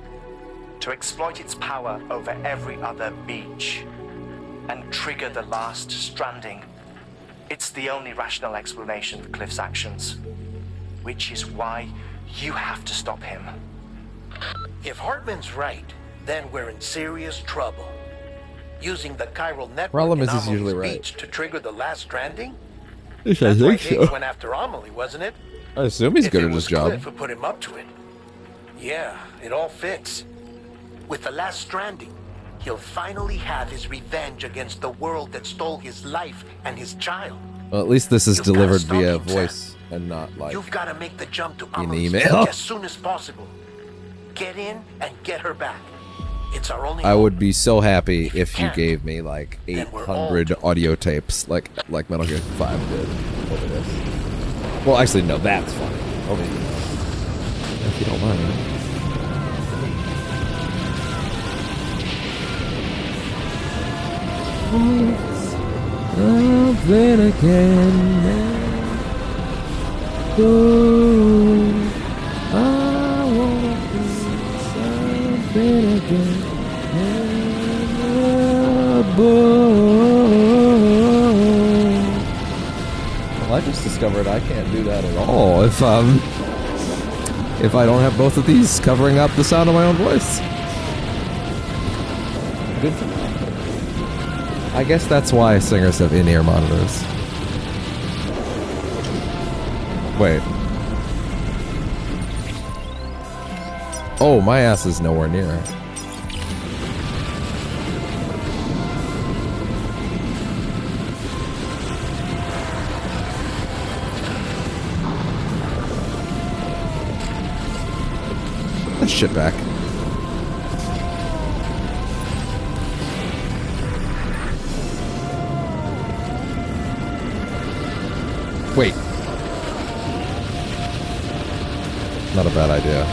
to exploit its power over every other beach, and trigger the last Stranding. It's the only rational explanation for Cliff's actions, which is why you have to stop him. If Hartman's right, then we're in serious trouble. Using the chiral network Problem in is he's usually Amelie's right. beach to trigger the last Stranding? Yes, I That's why think Higgs so. went after Amelie, wasn't it? I assume he's If good it at his was job. Cliff who put him up to it. Yeah, it all fits. With the last Stranding, he'll finally have his revenge against the world that stole his life and his child. Well, at least this is You've gotta delivered stop via him, Sam. voice and not like You've got to make the jump to in Amelie's email. beach as soon as possible. Get in and get her back. It's our only I would be so happy if you gave me like 800 audio tapes, like Metal Gear 5 did over this. Well, actually, no, that's fine. Over here, if you don't mind. Then again, I wanna be something again. Well, I just discovered I can't do that at all if I don't have both of these covering up the sound of my own voice. Good for me. I guess that's why singers have in-ear monitors. Wait. Oh, my ass is nowhere near it. That shit back. Wait. Not a bad idea.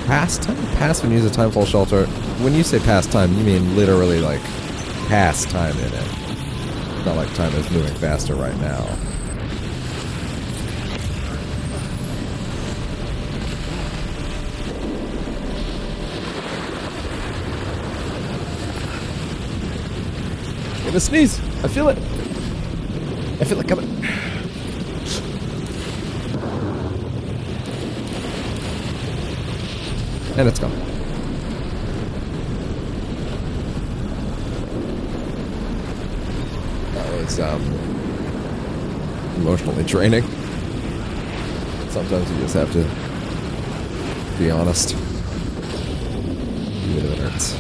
Pastime? Pass when you use a timefall shelter. When you say pastime, you mean literally like past time in it. Not like time is moving faster right now. I'm gonna sneeze. I feel it. I feel it coming. And it's gone. That was emotionally draining. Sometimes you just have to be honest. Even if it hurts.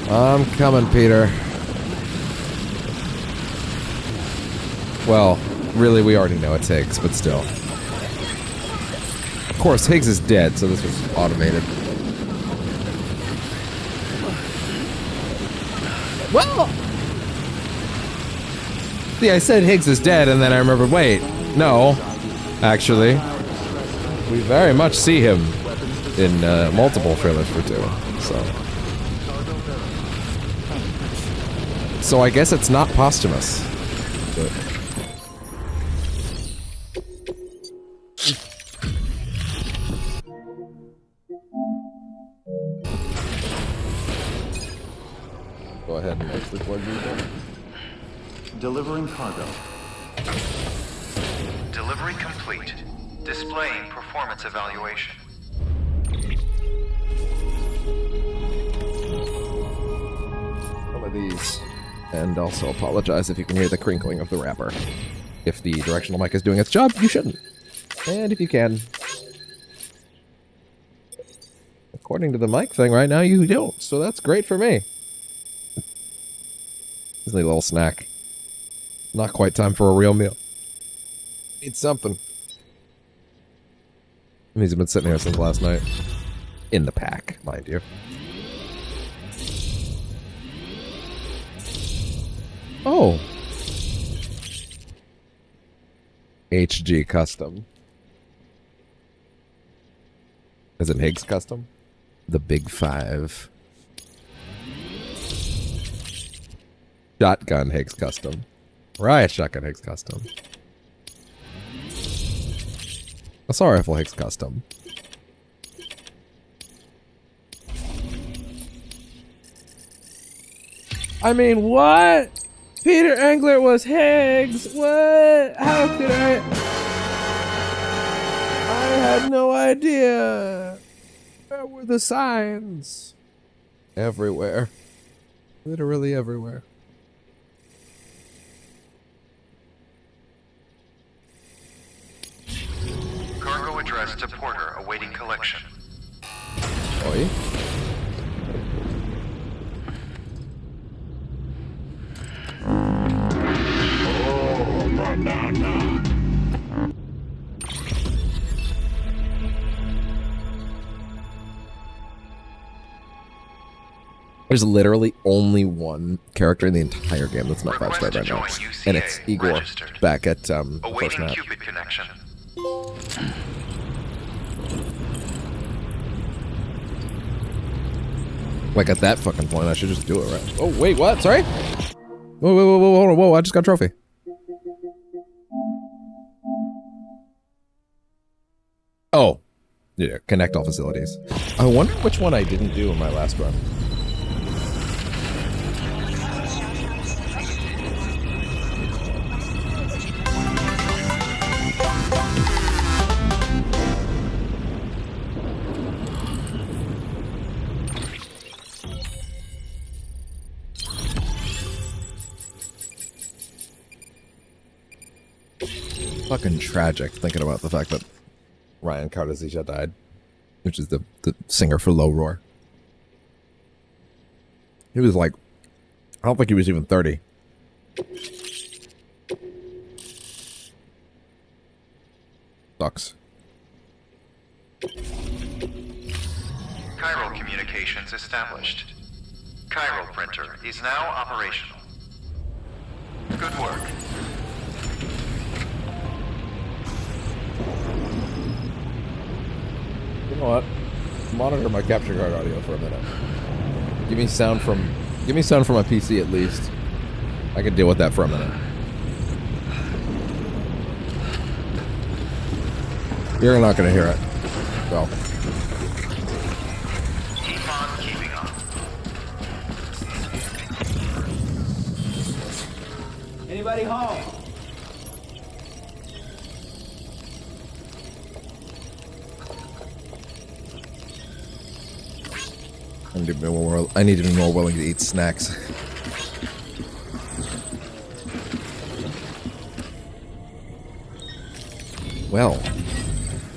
I'm coming, Peter. Well, really, we already know it's Higgs, but still. Of course, Higgs is dead, so this was automated. Well! See, I said Higgs is dead, and then I remembered, wait, no. Actually, we very much see him in multiple trailers for 2, so... So I guess it's not posthumous. But. Go ahead and actually plug these in. Delivering cargo. Delivery complete. Displaying performance evaluation. Some of these. And also apologize if you can hear the crinkling of the wrapper. If the directional mic is doing its job, you shouldn't. And if you can. According to the mic thing right now, you don't. So that's great for me. This is a little snack. Not quite time for a real meal. Eat something. These have been sitting here since last night. In the pack, mind you. Oh. HG Custom. Is it Higgs Custom? The Big 5. Shotgun Higgs Custom. Riot Shotgun Higgs Custom. Assault Rifle Higgs custom. I mean, what? Peter Englert was Higgs. What? How could I had no idea. Where were the signs? Everywhere. Literally everywhere. Cargo addressed to Porter awaiting collection. Oi. There's literally only one character in the entire game that's not 5-star right now, and it's Igor registered. back at first Awaiting map. Cupid connection. Like at that fucking point, I should just do it, right? Oh wait, what? Sorry? Whoa, hold on, whoa! I just got a trophy. Oh, yeah, connect all facilities. I wonder which one I didn't do in my last run. Fucking tragic thinking about the fact that Ryan Kardashev died, which is the singer for Low Roar. He was like, I don't think he was even 30. Sucks. Chiral communications established. Chiral printer is now operational. Good work. You know what? Monitor my capture card audio for a minute. Give me sound from my PC at least. I can deal with that for a minute. You're not gonna hear it. So. Keep on keeping on. Anybody home? I need to be more willing to eat snacks. Well.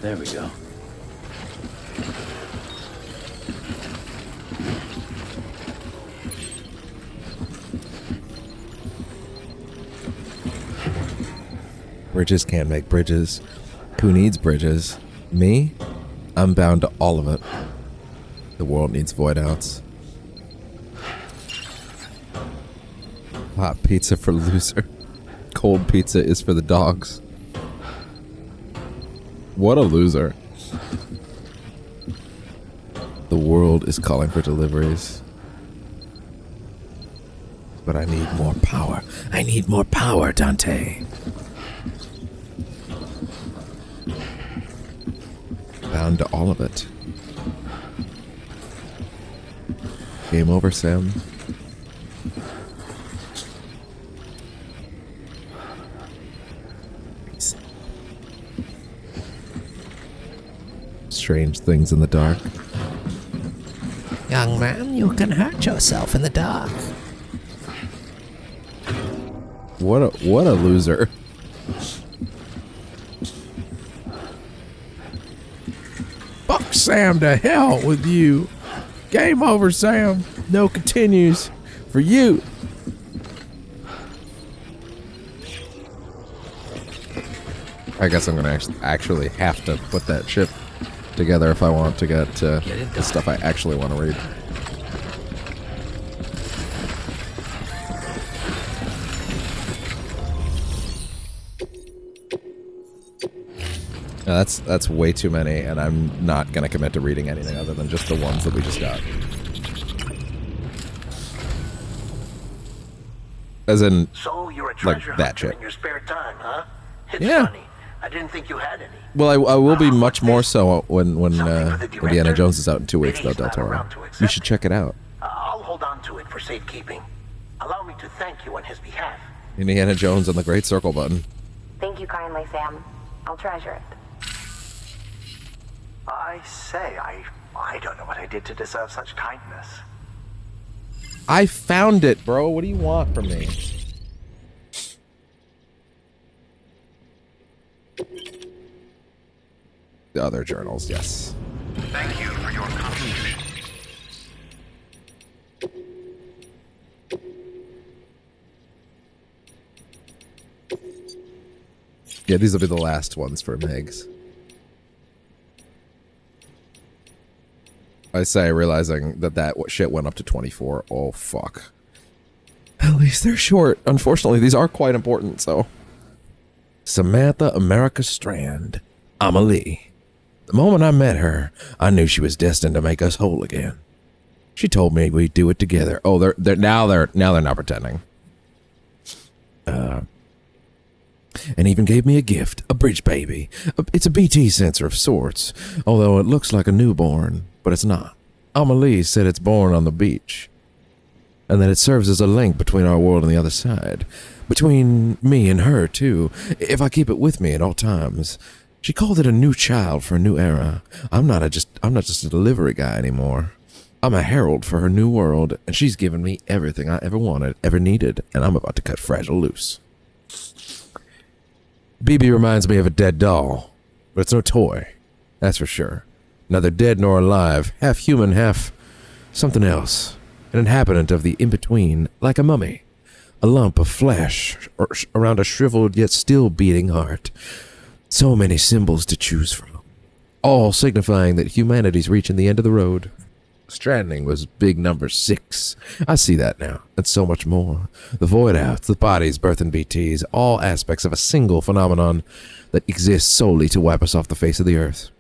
There we go. Bridges can't make bridges. Who needs bridges? Me? I'm bound to all of it. The world needs void outs. Hot pizza for loser. Cold pizza is for the dogs. What a loser. The world is calling for deliveries. But I need more power. I need more power, Dante. Bound to all of it. Game over, Sam. Strange things in the dark. Young man, you can hurt yourself in the dark. What a loser. Fuck Sam to hell with you. Game over, Sam. No continues for you. I guess I'm gonna actually have to put that ship together if I want to get the stuff I actually want to read. Now that's way too many, and I'm not gonna commit to reading anything other than just the ones that we just got. As in, So you're a like treasure that hunter shit. in your spare time, huh? It's Yeah. funny. I didn't think you had any. Well, I will be much more so when Indiana Jones is out in 2 weeks, though, Del Toro. You should check it out. I'll hold on to it for safekeeping. Allow me to thank you on his behalf. Indiana Jones on the Great Circle button. Thank you kindly, Sam. I'll treasure it. I say, I don't know what I did to deserve such kindness. I found it, bro. What do you want from me? The other journals, yes. Thank you for your contribution. Yeah, these will be the last ones for Megs. I say, realizing that shit went up to 24. Oh, fuck. At least they're short. Unfortunately, these are quite important, so. Samantha America Strand. Amelie. The moment I met her, I knew she was destined to make us whole again. She told me we'd do it together. Oh, they're not pretending. And even gave me a gift, a bridge baby. It's a BT sensor of sorts, although it looks like a newborn, but it's not. Amelie said it's born on the beach, and that it serves as a link between our world and the other side. Between me and her, too, if I keep it with me at all times. She called it a new child for a new era. I'm not just a delivery guy anymore. I'm a herald for her new world, and she's given me everything I ever wanted, ever needed, and I'm about to cut Fragile loose. BB reminds me of a dead doll, but it's no toy, that's for sure. Neither dead nor alive, half human, half something else. An inhabitant of the in-between, like a mummy. A lump of flesh around a shriveled yet still beating heart. So many symbols to choose from, all signifying that humanity's reaching the end of the road. Stranding was big number 6. I see that now, and so much more. The void outs, the bodies, birth and BTs, all aspects of a single phenomenon that exists solely to wipe us off the face of the earth.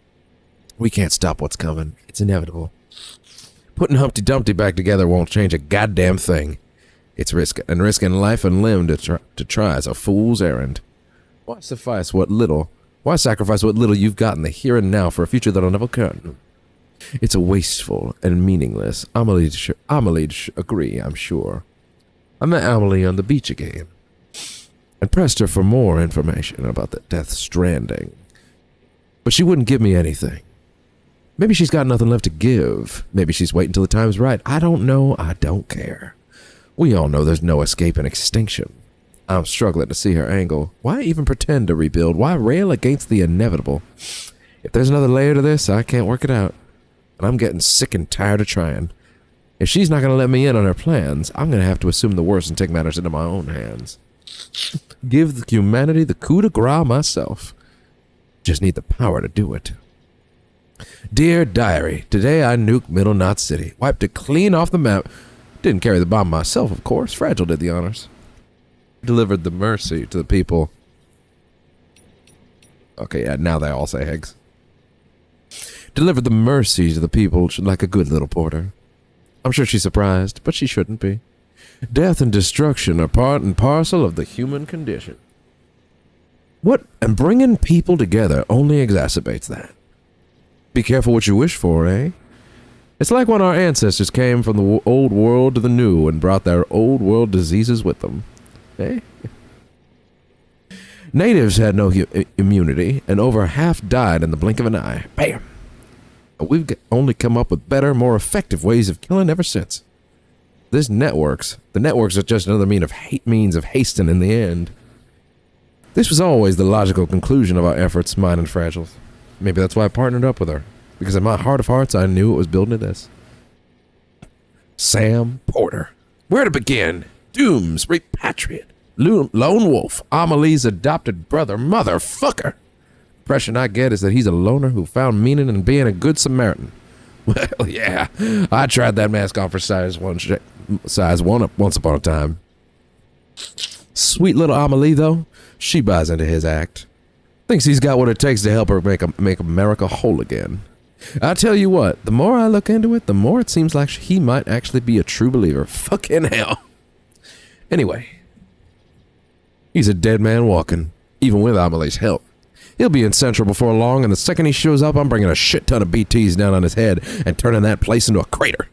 We can't stop what's coming. It's inevitable. Putting Humpty Dumpty back together won't change a goddamn thing. It's risking life and limb to try is a fool's errand. Why sacrifice what little you've got in the here and now for a future that'll never come? It's a wasteful and meaningless. Amelie'd agree, I'm sure. I met Amelie on the beach again, and pressed her for more information about the Death Stranding. But she wouldn't give me anything. Maybe she's got nothing left to give. Maybe she's waiting till the time's right. I don't know. I don't care. We all know there's no escaping extinction. I'm struggling to see her angle. Why even pretend to rebuild? Why rail against the inevitable? If there's another layer to this, I can't work it out. And I'm getting sick and tired of trying. If she's not going to let me in on her plans, I'm going to have to assume the worst and take matters into my own hands. Give humanity the coup de grace myself. Just need the power to do it. Dear Diary, today I nuked Middle Knot City. Wiped it clean off the map. Didn't carry the bomb myself, of course. Fragile did the honors. Delivered the mercy to the people. Okay, yeah, now they all say Higgs. Delivered the mercy to the people like a good little porter. I'm sure she's surprised, but she shouldn't be. Death and destruction are part and parcel of the human condition. And bringing people together only exacerbates that. Be careful what you wish for, eh? It's like when our ancestors came from the old world to the new and brought their old world diseases with them. Eh? Natives had no immunity, and over half died in the blink of an eye. Bam! We've only come up with better, more effective ways of killing ever since. The networks are just another means of hastening in the end. This was always the logical conclusion of our efforts, mine and Fragile's. Maybe that's why I partnered up with her, because in my heart of hearts, I knew it was building to this. Sam Porter. Where to begin? Doom's repatriate. Lone Wolf. Amelie's adopted brother. Motherfucker. The impression I get is that he's a loner who found meaning in being a good Samaritan. Well, yeah. I tried that mask on for size one once upon a time. Sweet little Amelie, though, she buys into his act. Thinks he's got what it takes to help her make America whole again. I tell you what, the more I look into it, the more it seems like he might actually be a true believer. Fucking hell. Anyway, he's a dead man walking, even with Amelie's help. He'll be in Central before long, and the second he shows up, I'm bringing a shit ton of BTs down on his head and turning that place into a crater.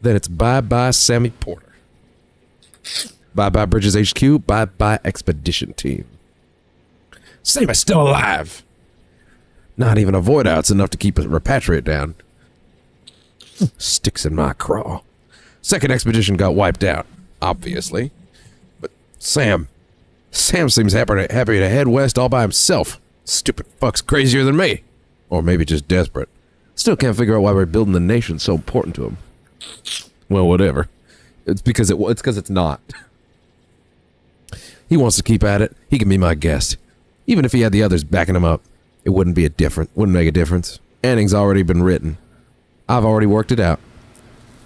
Then it's bye-bye Sammy Porter. Bye-bye Bridges HQ, bye-bye Expedition Team. Sam is still alive. Not even a void out's enough to keep a repatriate down. Sticks in my craw. Second expedition got wiped out, obviously. But Sam seems happy to head west all by himself. Stupid fuck's crazier than me. Or maybe just desperate. Still can't figure out why we're building the nation so important to him. Well, whatever. It's because it's not. He wants to keep at it. He can be my guest. Even if he had the others backing him up, it wouldn't make a difference. Ending's already been written. I've already worked it out.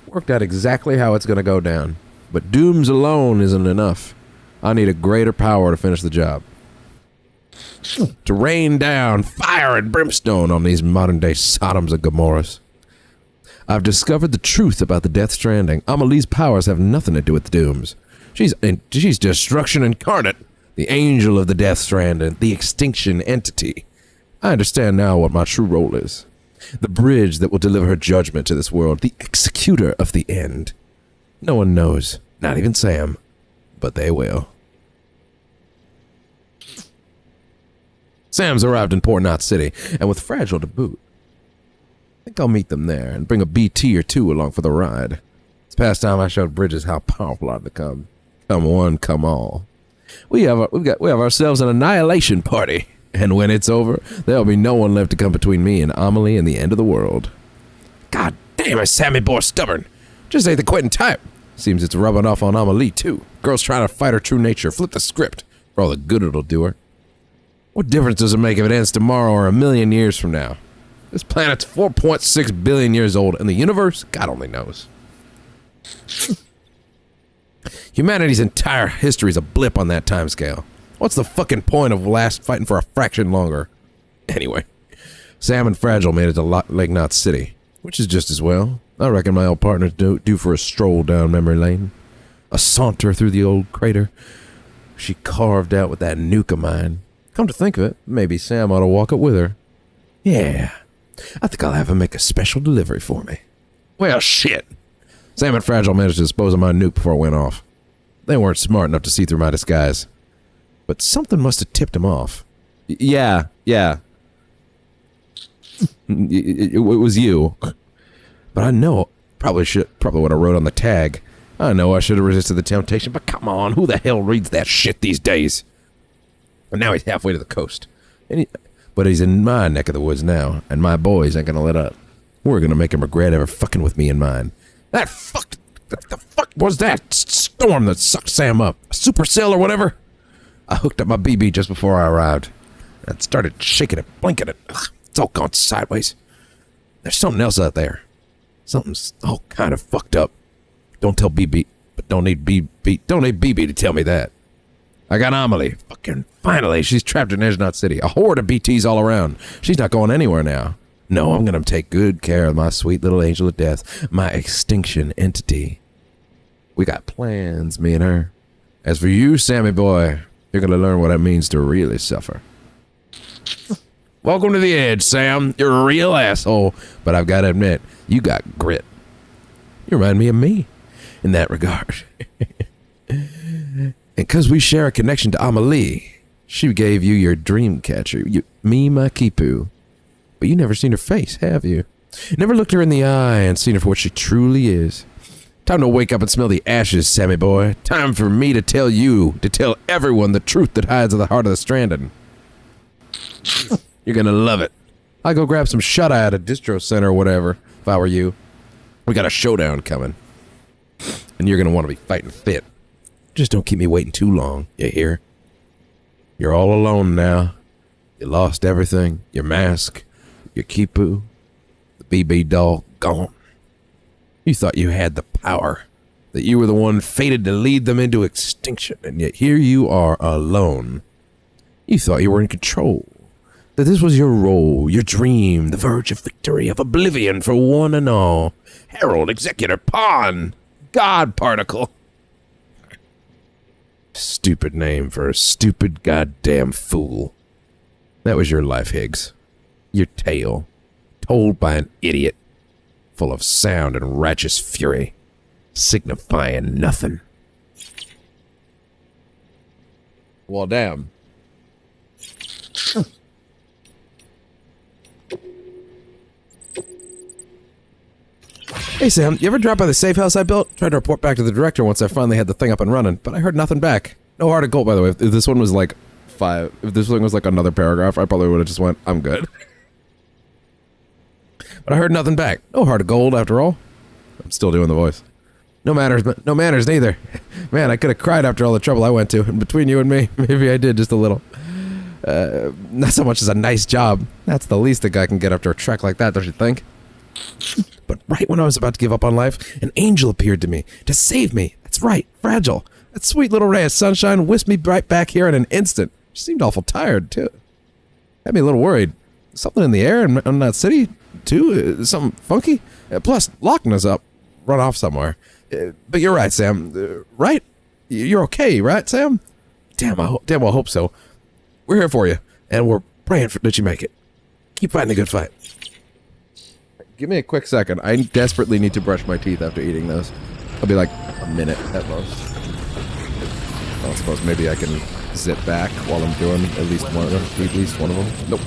Worked out exactly how it's going to go down. But dooms alone isn't enough. I need a greater power to finish the job. To rain down fire and brimstone on these modern-day Sodoms and Gomorrahs. I've discovered the truth about the Death Stranding. Amelie's powers have nothing to do with the dooms. She's destruction incarnate. The angel of the Death Stranding. The extinction entity. I understand now what my true role is. The bridge that will deliver her judgment to this world. The executor of the end. No one knows. Not even Sam. But they will. Sam's arrived in Port Knot City, and with Fragile to boot. I think I'll meet them there and bring a BT or two along for the ride. It's past time I showed Bridges how powerful I've become. Come one, come all. We have ourselves an annihilation party, and when it's over, there'll be no one left to come between me and Amelie and the end of the world. God damn, is Sammy boy stubborn. Just ain't the quitting type. Seems it's rubbing off on Amelie, too. Girl's trying to fight her true nature. Flip the script for all the good it'll do her. What difference does it make if it ends tomorrow or 1,000,000 years from now? This planet's 4.6 billion years old, and the universe, God only knows. Humanity's entire history is a blip on that timescale. What's the fucking point of fighting for a fraction longer? Anyway, Sam and Fragile made it to Lake Knot City, which is just as well. I reckon my old partner's due for a stroll down memory lane. A saunter through the old crater she carved out with that nuke of mine. Come to think of it, maybe Sam ought to walk it with her. Yeah, I think I'll have him make a special delivery for me. Well, shit. Sam and Fragile managed to dispose of my nuke before it went off. They weren't smart enough to see through my disguise. But something must have tipped him off. Yeah. It was you. But I know, probably what I wrote on the tag. I know I should have resisted the temptation, but come on, who the hell reads that shit these days? And now he's halfway to the coast. But he's in my neck of the woods now, and my boys ain't gonna let up. We're gonna make him regret ever fucking with me in mine. The fuck was that storm that sucked Sam up? A supercell or whatever? I hooked up my BB just before I arrived. And started shaking it, blinking it. Ugh, it's all gone sideways. There's something else out there. Something's all kind of fucked up. Don't tell BB, but don't need BB to tell me that. I got Amelie. Fucking finally, she's trapped in Edge Knot City. A horde of BTs all around. She's not going anywhere now. No, I'm gonna take good care of my sweet little angel of death, my extinction entity. We got plans, me and her. As for you, Sammy boy, you're gonna learn what it means to really suffer. Welcome to the Edge, Sam. You're a real asshole, but I've got to admit, you got grit. You remind me of me in that regard. And because we share a connection to Amelie, she gave you your dream catcher, me, my Kipu. But you never seen her face, have you? Never looked her in the eye and seen her for what she truly is. Time to wake up and smell the ashes, Sammy boy. Time for me to tell everyone the truth that hides at the heart of the Stranding. You're gonna love it. I'll go grab some shut-eye at a distro center or whatever, if I were you. We got a showdown coming. And you're gonna want to be fighting fit. Just don't keep me waiting too long, you hear? You're all alone now. You lost everything. Your mask, your Kipu, the BB doll, gone. You thought you had the power, that you were the one fated to lead them into extinction, and yet here you are alone. You thought you were in control, that this was your role, your dream, the verge of victory, of oblivion for one and all. Herald, executor, pawn, God particle. Stupid name for a stupid goddamn fool. That was your life, Higgs. Your tale, told by an idiot, full of sound and righteous fury, signifying nothing. Well, damn. Hey, Sam, you ever drop by the safe house I built? Tried to report back to the director once I finally had the thing up and running, but I heard nothing back. No heart of gold, by the way. If this one was like if this one was like another paragraph, I probably would have just went, I'm good. But I heard nothing back. No heart of gold, after all. I'm still doing the voice. No manners, but no manners neither. Man, I could have cried after all the trouble I went to. And between you and me, maybe I did just a little. Not so much as a nice job. That's the least a guy can get after a trek like that, don't you think? But right when I was about to give up on life, an angel appeared to me to save me. That's right, Fragile. That sweet little ray of sunshine whisked me right back here in an instant. She seemed awful tired, too. Had me a little worried. Something in the air in that city, too? Something funky? Plus, locking us up. Run off somewhere. But you're right, Sam. Right? You're okay, right, Sam? Damn well hope so. We're here for you, and we're praying that you make it. Keep fighting the good fight. Give me a quick second. I desperately need to brush my teeth after eating those. I'll be like a minute at most. I suppose maybe I can zip back while I'm doing at least one of them. Nope.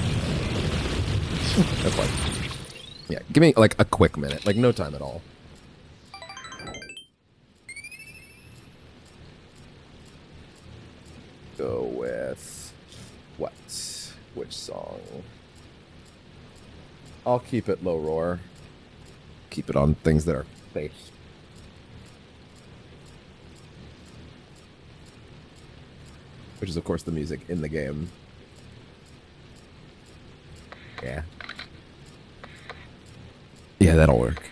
That's fine. Yeah, give me like a quick minute. Like no time at all. Go with what? Which song? I'll keep it low roar. Keep it on things that are safe. Which is, of course, the music in the game. Yeah. Yeah, that'll work.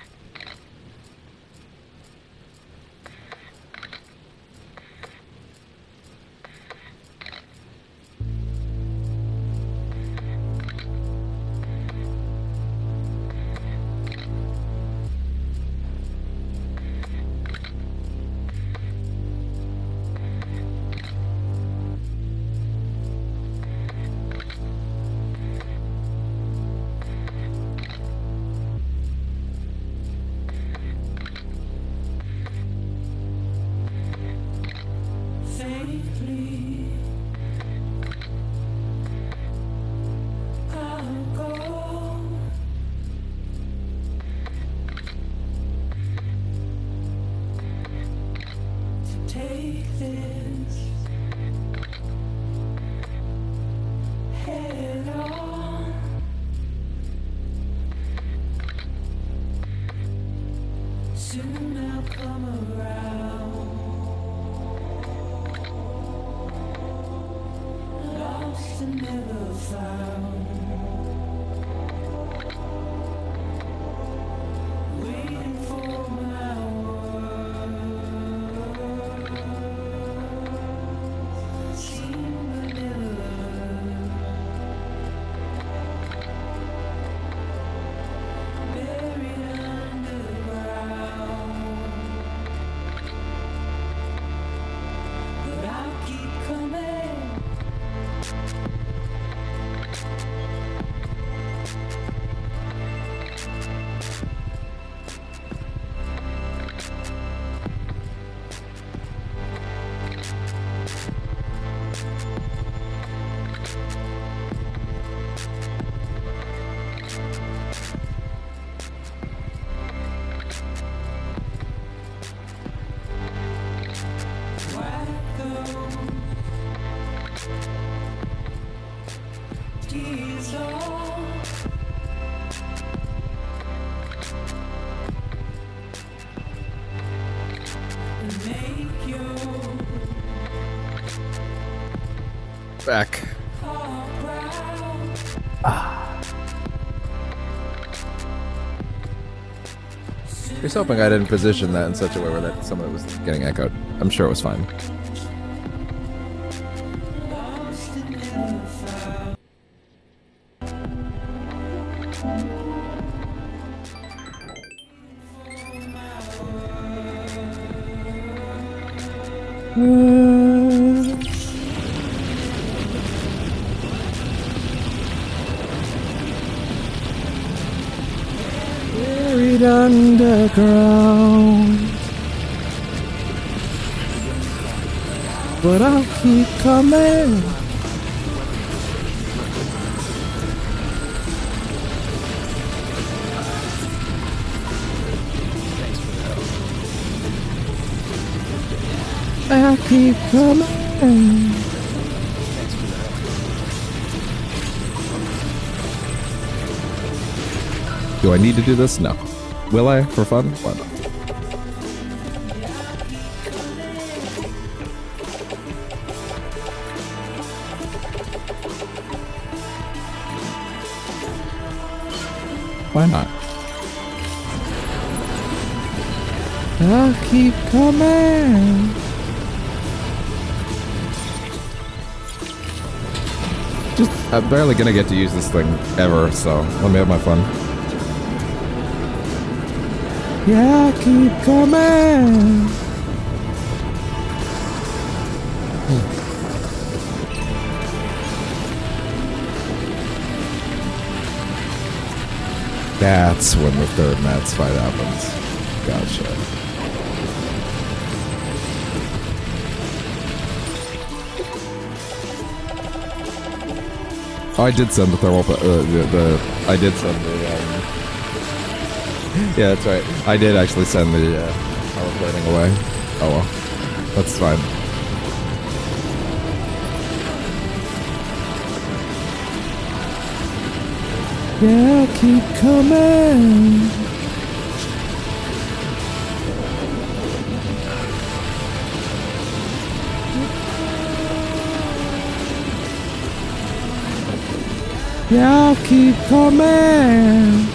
Back. Just hoping I didn't position that in such a way where that some of it was getting echoed. I'm sure it was fine. the ground. But I'll keep coming. I'll keep coming. Do I need to do this? No. Will I? For fun? Why not? Why not? I'll keep coming. I'm barely gonna get to use this thing ever, so let me have my fun. Yeah, keep coming. That's when the third Matt's fight happens. Gotcha. Oh, I did send the thermal. I did send the. Yeah, that's right. I did actually send the power plating away. Oh well, that's fine. Yeah, keep coming. Yeah, keep coming.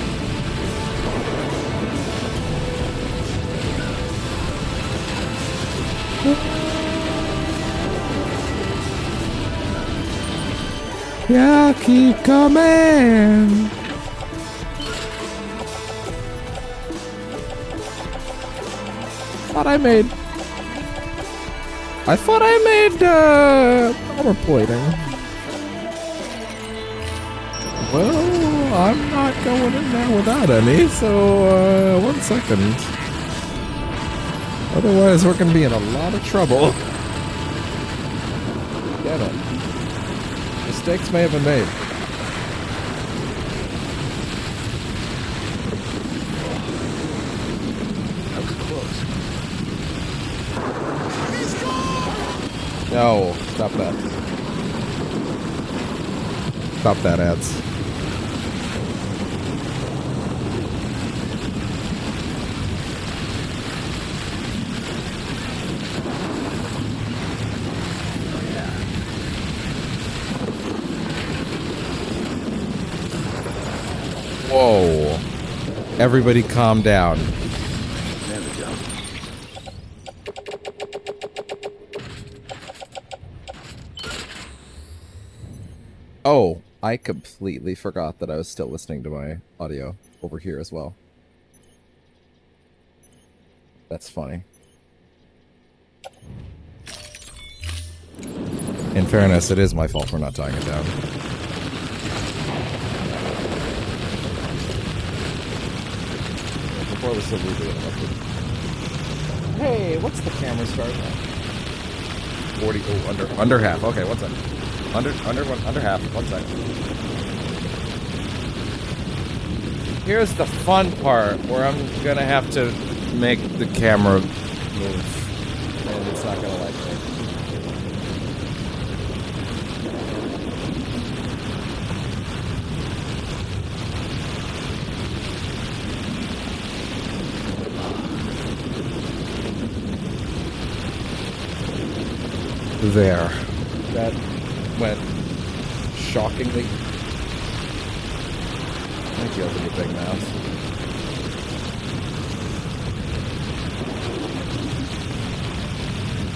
Yeah, keep coming. I thought I made armor plating. Well, I'm not going in there without any, so 1 second. Otherwise, we're gonna be in a lot of trouble. Get it. Mistakes may have been made. That was close. No, stop that. Stop that, ads. Whoa. Everybody calm down. There we go. Oh, I completely forgot that I was still listening to my audio over here as well. That's funny. In fairness, it is my fault for not tying it down. Before we still reboot it. Hey, what's the camera start at? 40. Oh, under half. Okay, 1 second. Under half. 1 second. Here's the fun part where I'm gonna have to make the camera move, and it's not gonna like me. There. That went shockingly. Thank you, open your big mouth.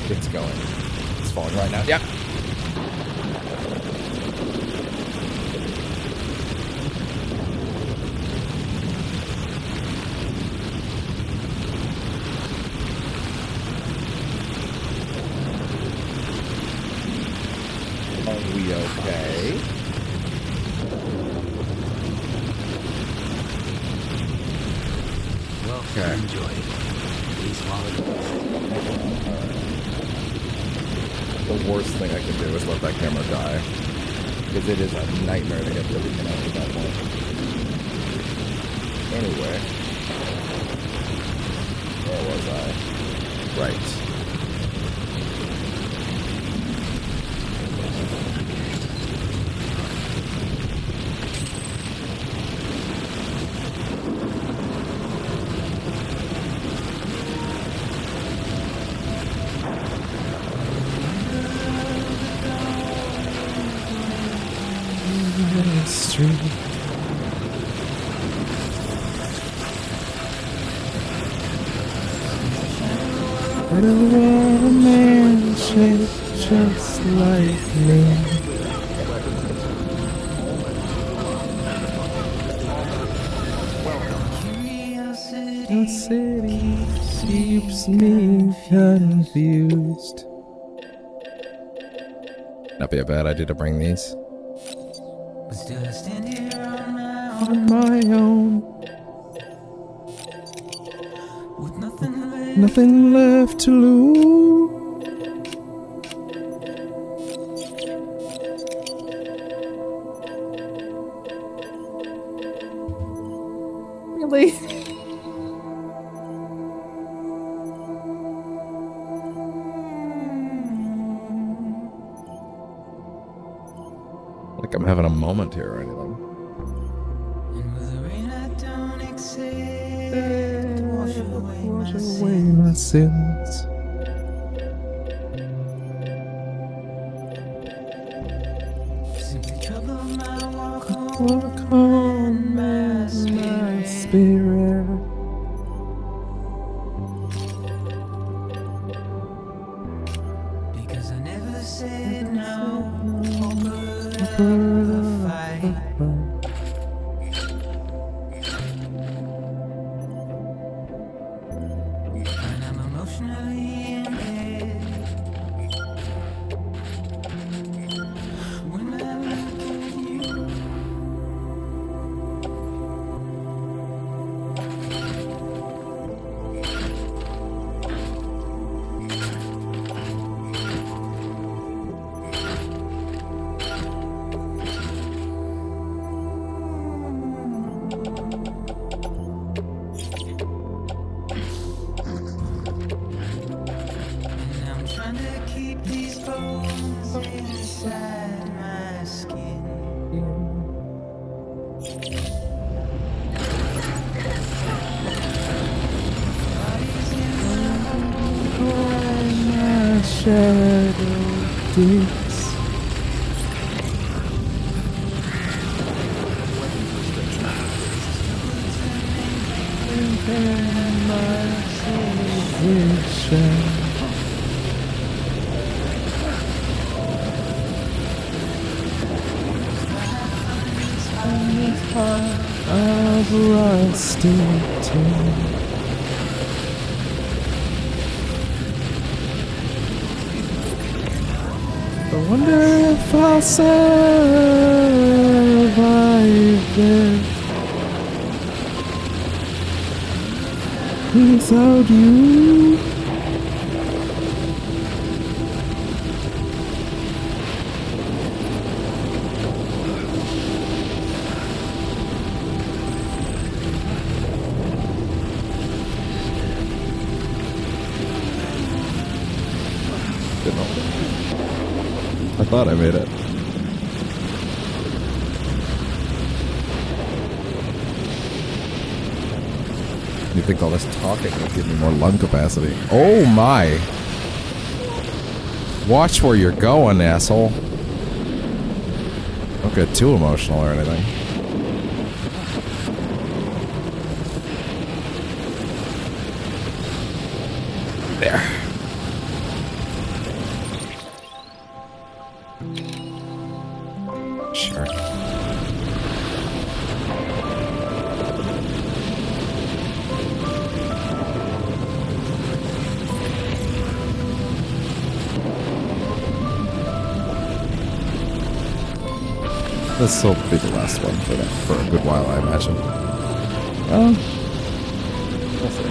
It's going. It's falling right now. Yep. Are we okay? Okay. Enjoy it. Please swallow The worst thing I can do is let that camera die. Because it is a nightmare to get the reconnect at that point. Anyway. Where was I? Right. Street. I don't want a man shaped just like me. Curiosity keeps me confused. Not be a bad idea to bring these. On my own, with nothing left to lose. Really? Like I'm having a moment here or anything. Wash away my sins. Walk on my spirit. Because I never said no, but I fight. I wonder if I'll survive it without you. I thought I made it. You think all this talking will give me more lung capacity? Oh my! Watch where you're going, asshole. Don't get too emotional or anything. There. Sure. This will be the last one for a good while, I imagine. Well, We'll see.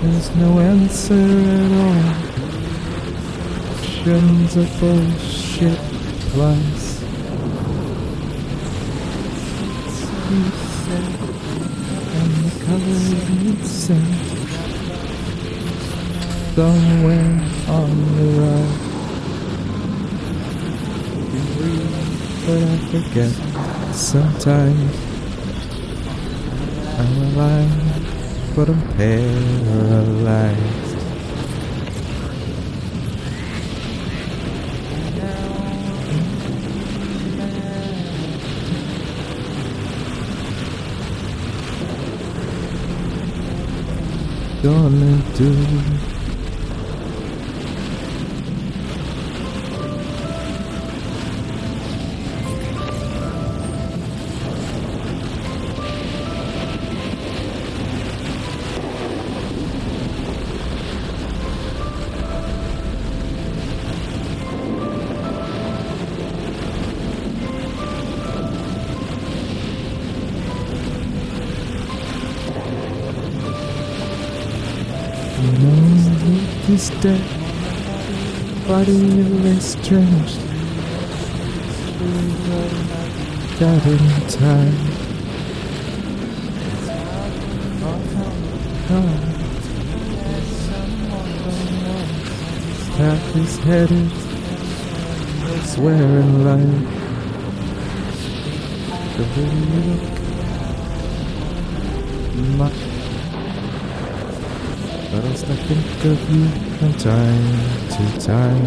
There's no answer at all. Questions are bullshit plus. And the colors need sense. Somewhere on the right. You read, but I forget. Sometimes I'm alive, but I'm paralyzed. Gonna do. Is dead, body is strange. That in time. Half his head is elsewhere in life. The way you look, much. But I'll still think of you from time to time.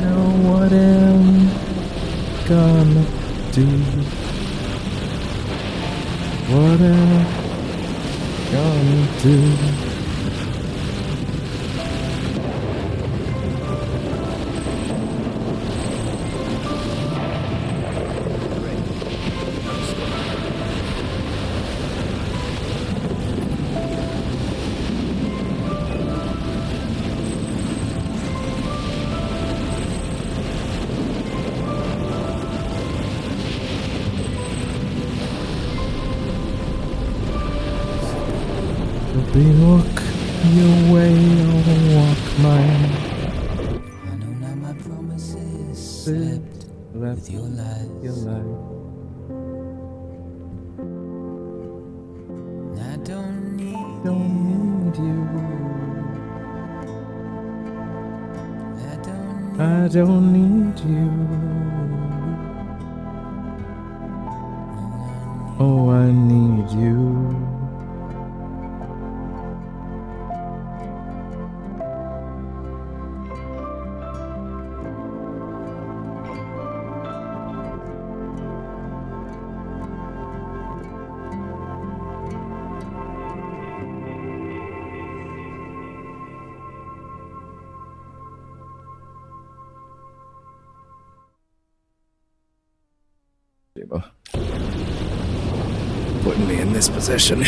Now what am I gonna do? What am I gonna do? Be walk your way, I'll walk mine. I know now my promises slipped with your lies. I don't need you. I don't need you. Oh, I need you. Putting me in this position.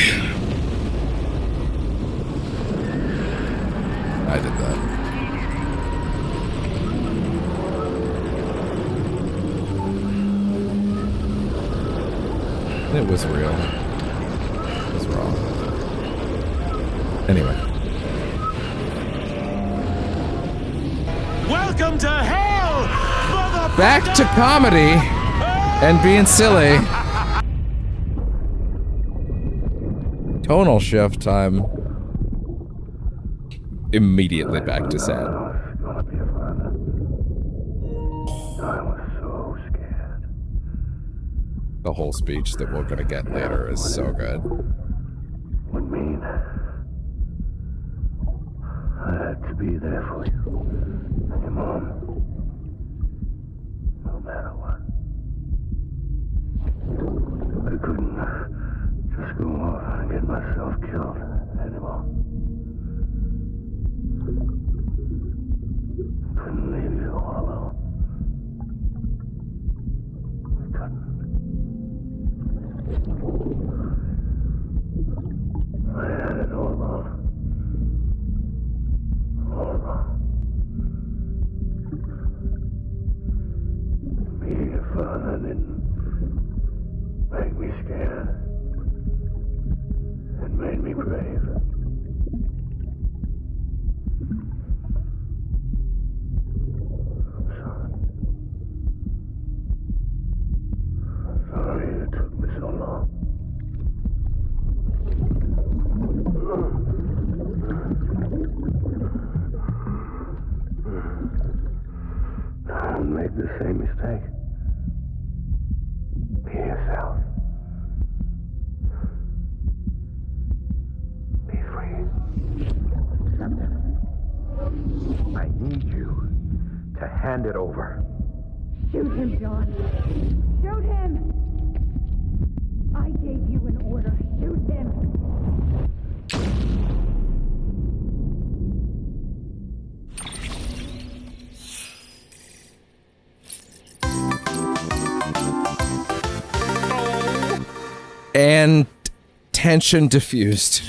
I did that. It was real. It was wrong. Anyway. Welcome to hell, mother. Back to comedy and being silly. Tonal shift time. Immediately back to sad. The whole speech that we're gonna get later is so good. Would mean I had to be there for you, your mom, no matter what. I couldn't just go off and get myself killed anymore. Couldn't leave you all alone. I couldn't. I had it all wrong. All wrong. didn't make me scared. It made me brave. Sorry it took me so long. Don't make the same mistake. Be yourself. Be free. Captain, I need you to hand it over. Shoot him, John. Shoot him! I gave you an order. Shoot him! And tension diffused.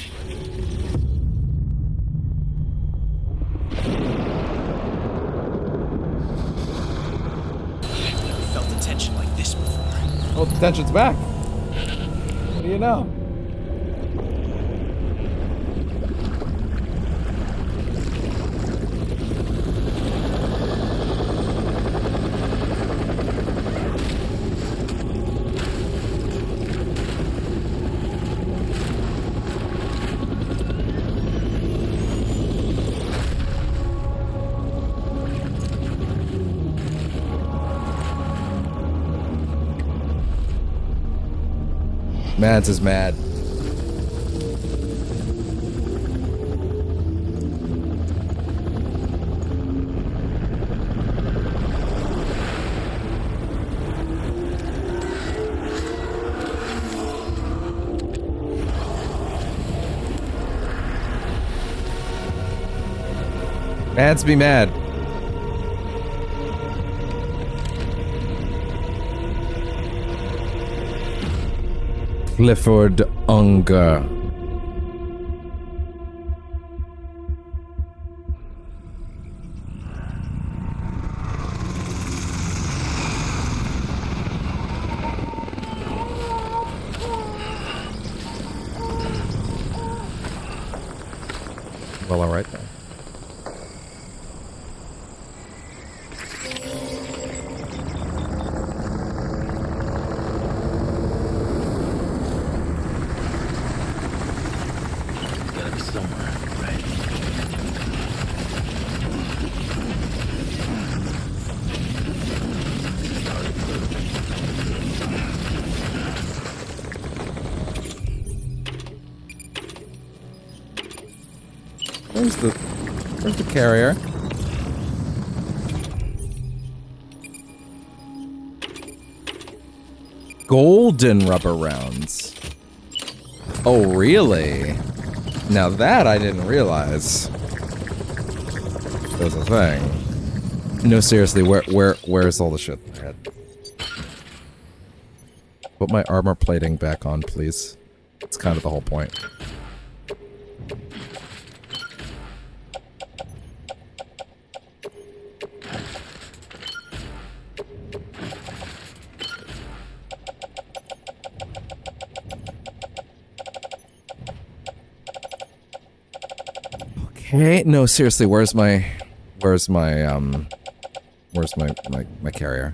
I've never felt the tension like this before. Oh, the tension's back. What do you know? Mads is mad. Mads be mad. Clifford Unger. Well, all right then. Where's the carrier? Golden rubber rounds. Oh, really? Now that I didn't realize. There's a thing. No, seriously, where's all the shit I had? Put my armor plating back on, please. It's kind of the whole point. Okay, no, seriously, where's my carrier?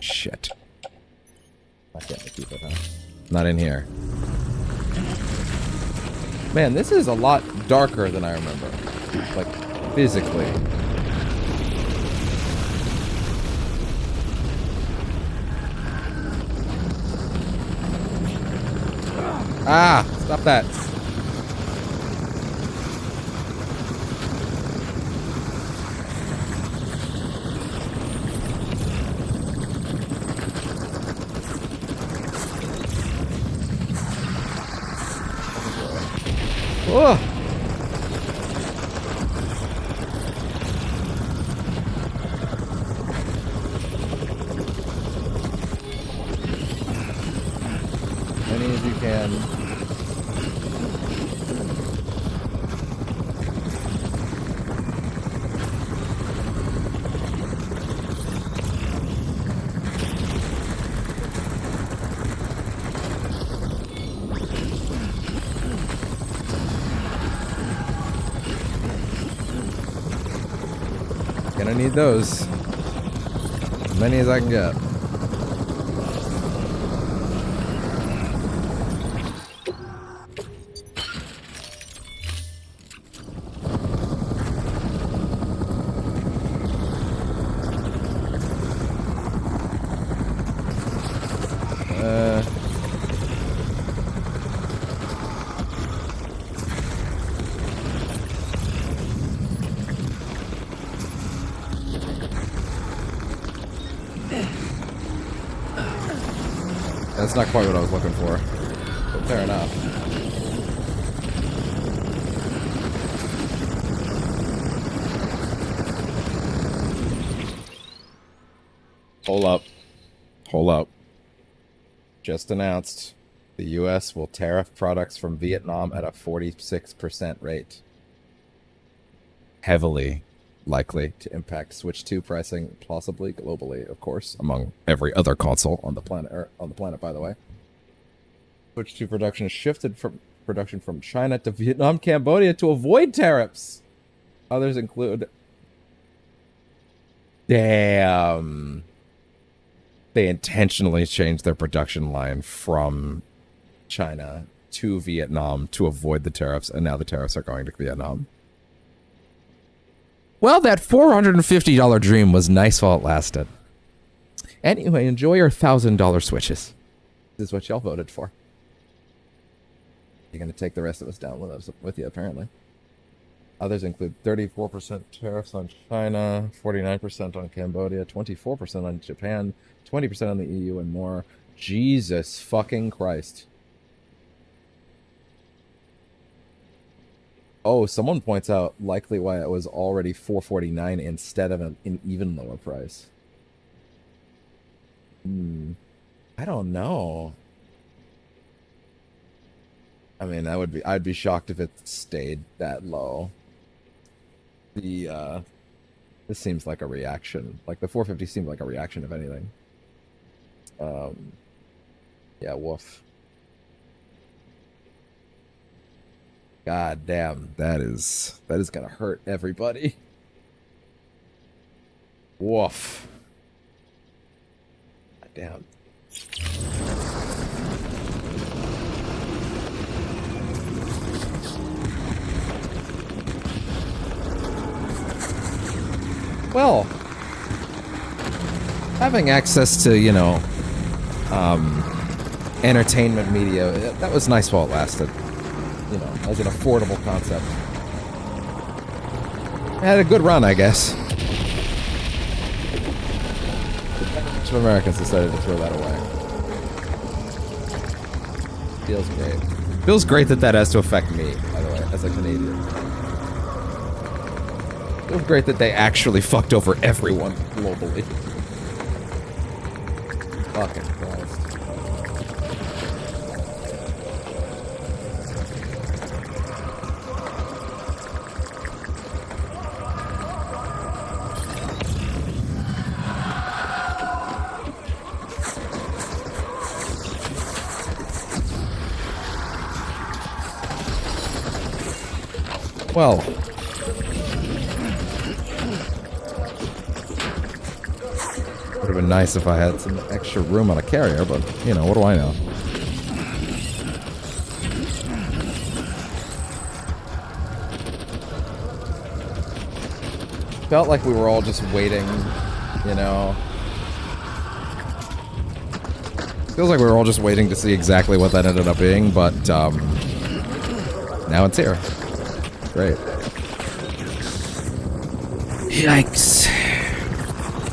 Shit. I can't keep it, huh? Not in here. Man, this is a lot darker than I remember. Like, physically. Ah! Stop that. Oh. Many as you can. Gonna need those. As many as I can get. That's not quite what I was looking for, but fair enough. Hold up. Hold up. Just announced the U.S. will tariff products from Vietnam at a 46% rate. Heavily likely to impact Switch 2 pricing, possibly globally, of course, among every other console on the planet, by the way. Switch 2 production shifted from China to Vietnam, Cambodia to avoid tariffs. Others include... Damn. They intentionally changed their production line from China to Vietnam to avoid the tariffs, and now the tariffs are going to Vietnam. Well, that $450 dream was nice while it lasted. Anyway, enjoy your $1,000 Switches. This is what y'all voted for. You're going to take the rest of us down with you, apparently. Others include 34% tariffs on China, 49% on Cambodia, 24% on Japan, 20% on the EU, and more. Jesus fucking Christ. Oh, someone points out likely why it was already $449 instead of an even lower price. I don't know. I mean, I'd be shocked if it stayed that low. This seems like a reaction. Like the 450 seemed like a reaction, if anything. Yeah, woof. God damn, that is gonna hurt everybody. Woof. God damn. Well, having access to, you know, entertainment media, that was nice while it lasted. You know, as an affordable concept. It had a good run, I guess. A bunch of Americans decided to throw that away. Feels great. Feels great that that has to affect me, by the way, as a Canadian. Feels great that they actually fucked over everyone globally. Fucking Christ. Well, would have been nice if I had some extra room on a carrier, but, you know, what do I know? Felt like we were all just waiting, you know? Feels like we were all just waiting to see exactly what that ended up being, but, now it's here. Great. Yikes.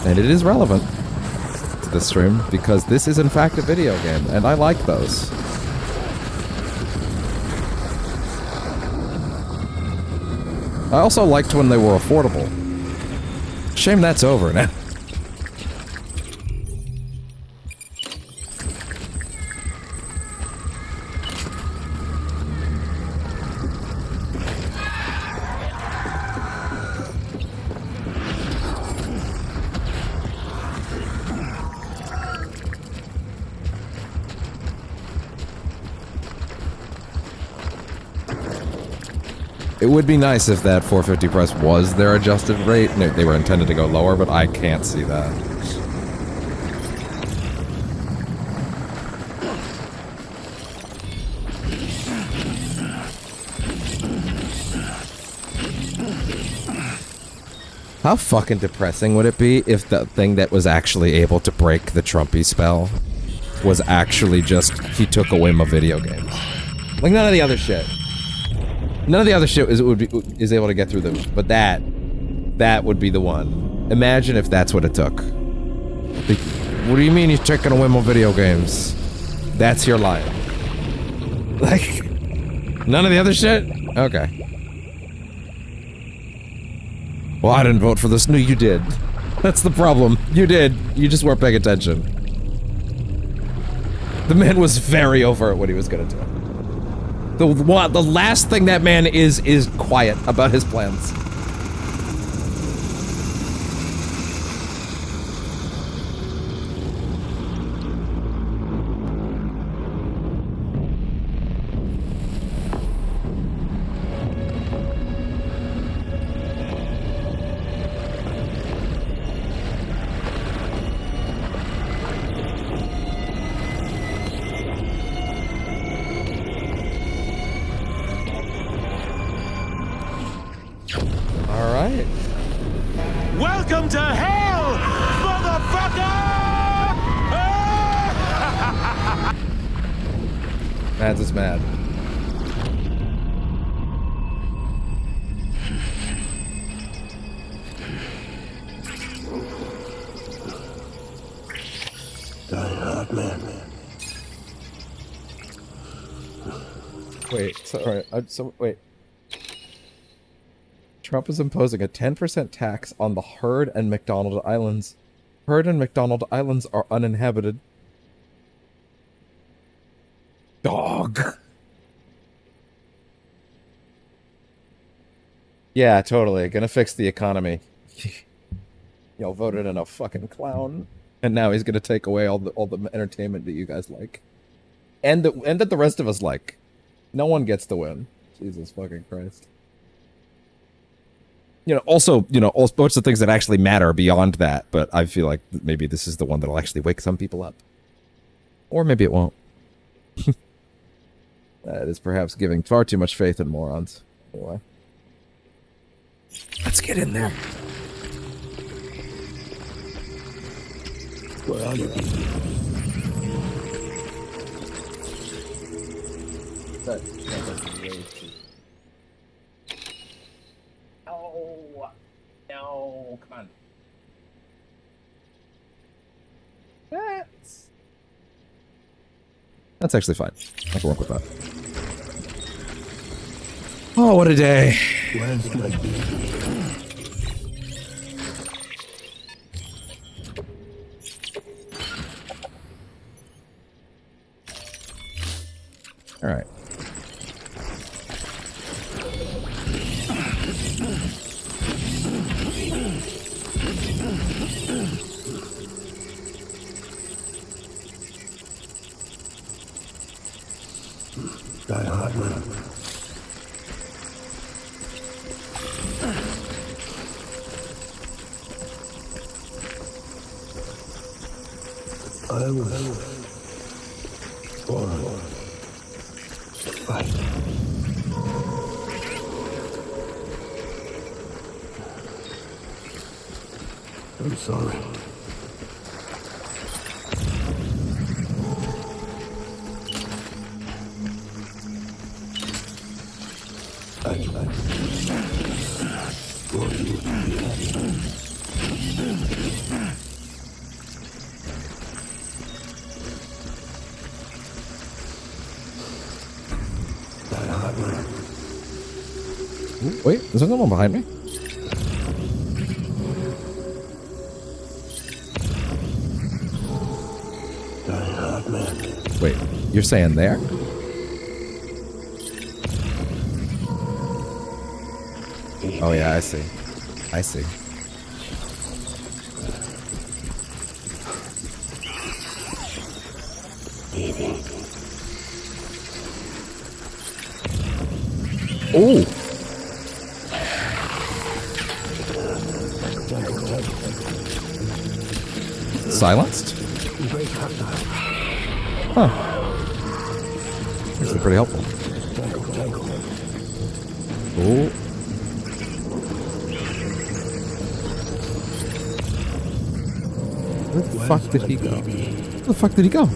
And it is relevant to this stream because this is in fact a video game, and I like those. I also liked when they were affordable. Shame that's over now. It would be nice if that 450 press was their adjusted rate. No, they were intended to go lower, but I can't see that. How fucking depressing would it be if the thing that was actually able to break the Trumpy spell was actually just he took a whim of video games? Like none of the other shit. None of the other shit is able to get through them, but that would be the one. Imagine if that's what it took. Like, what do you mean you're taking a whim of video games? That's your line. Like, none of the other shit? Okay. Well, I didn't vote for this. No, you did. That's the problem. You did. You just weren't paying attention. The man was very overt what he was gonna do. The last thing that man is quiet about his plans. Welcome to hell, motherfucker! Mads is mad. Die hard, man. Wait, wait. Trump is imposing a 10% tax on the Heard and McDonald Islands. Heard and McDonald Islands are uninhabited. Dog. Yeah, totally. Gonna fix the economy. Y'all voted in a fucking clown, and now he's gonna take away all the entertainment that you guys like, and that the rest of us like. No one gets to win. Jesus fucking Christ. You know, also, you know, all sorts of things that actually matter beyond that, but I feel like maybe this is the one that'll actually wake some people up. Or maybe it won't. That is perhaps giving far too much faith in morons. Anyway. Let's get in there. Where are you? No, come on. That's actually fine. I can work with that. Oh, what a day. Where's my All right. Die hard, man. I will born to fight. I'm sorry. Ooh, wait, is there someone behind me? Wait, you're saying there? Oh yeah, I see. I see. Ooh. silenced? Huh. Actually pretty helpful. Oh. Where the fuck did he go? Where the fuck did he go?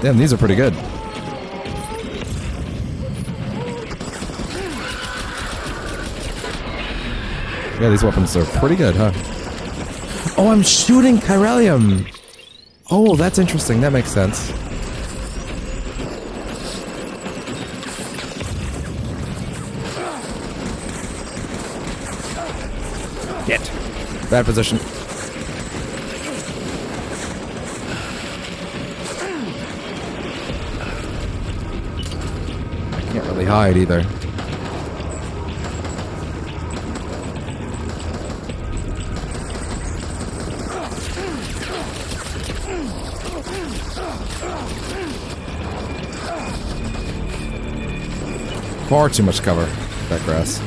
Damn, these are pretty good. Yeah, these weapons are pretty good, huh? Oh, I'm shooting Chiralium! Oh, that's interesting. That makes sense. Get. Bad position. Can't really hide either. Far too much cover, that grass.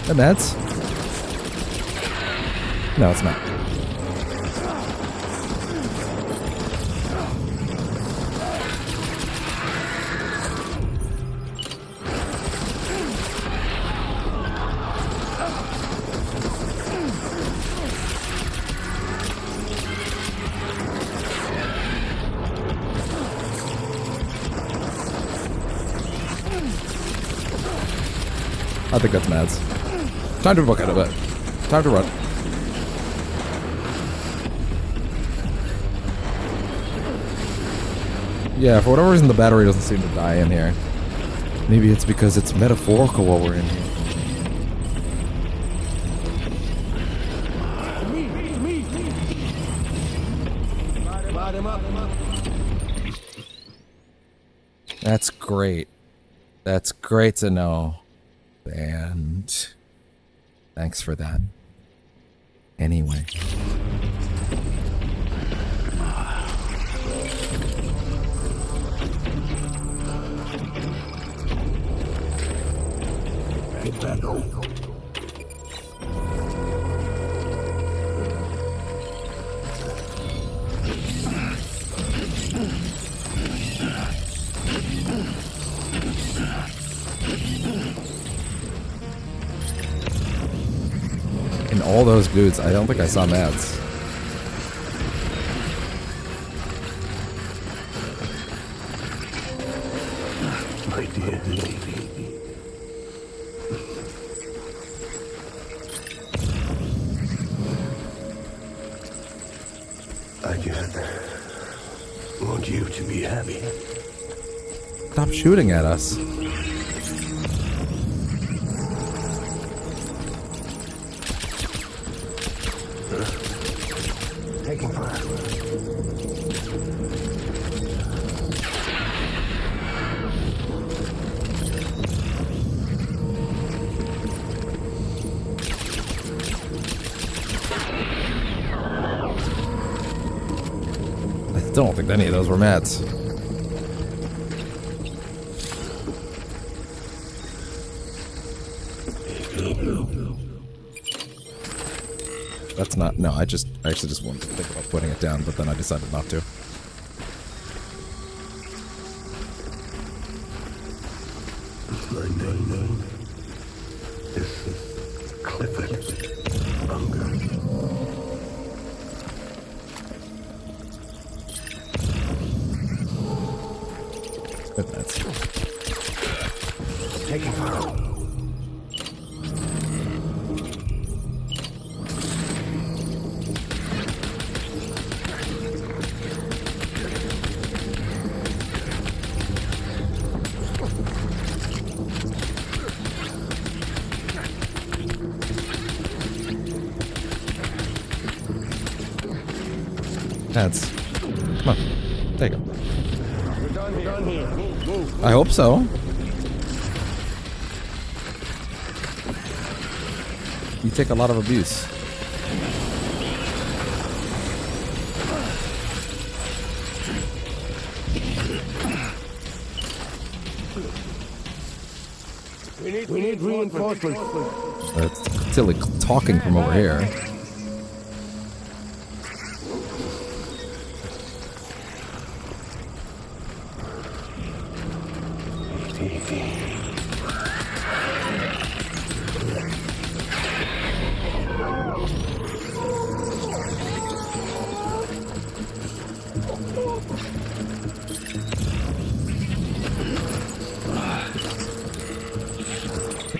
The meds? No, it's not. I think that's Mads. Time to book out of it. Time to run. Yeah, for whatever reason the battery doesn't seem to die in here. Maybe it's because it's metaphorical while we're in here. That's great. That's great to know. And thanks for that. Anyway. In all those goods, I don't think I saw Mads. My dear lady. I just want you to be happy. Stop shooting at us. Taking fire. I still don't think any of those were Mads. That's not. No, I actually just wanted to think about putting it down, but then I decided not to. My name is Clifford Unger. Good Mads. Taking fire. That's... Come on. Take it. We're done here. Move. I hope so. You take a lot of abuse. We need reinforcements. That's silly talking from over here.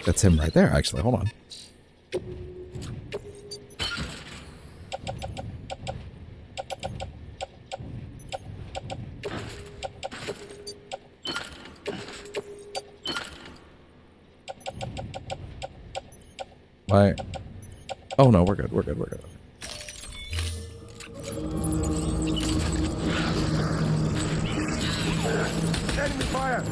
That's him right there, actually. Hold on. Why? Oh no, we're good. We're good. We're good. Enemy fire.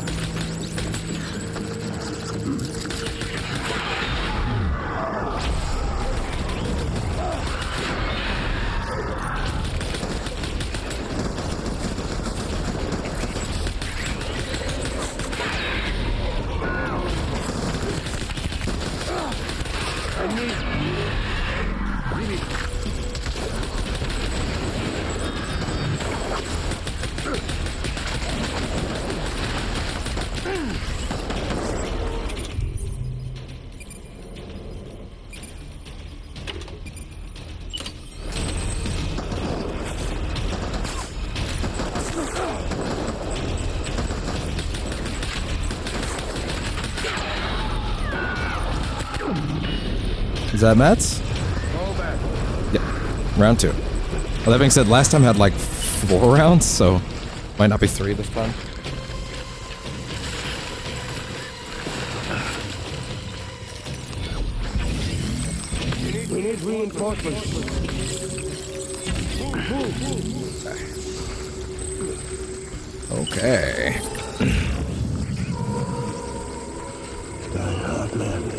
Is that Matt's? Yeah. Round 2. Well, that being said, last time had like 4 rounds, so might not be 3 this time. We need reinforcements. Okay. Die hard, man.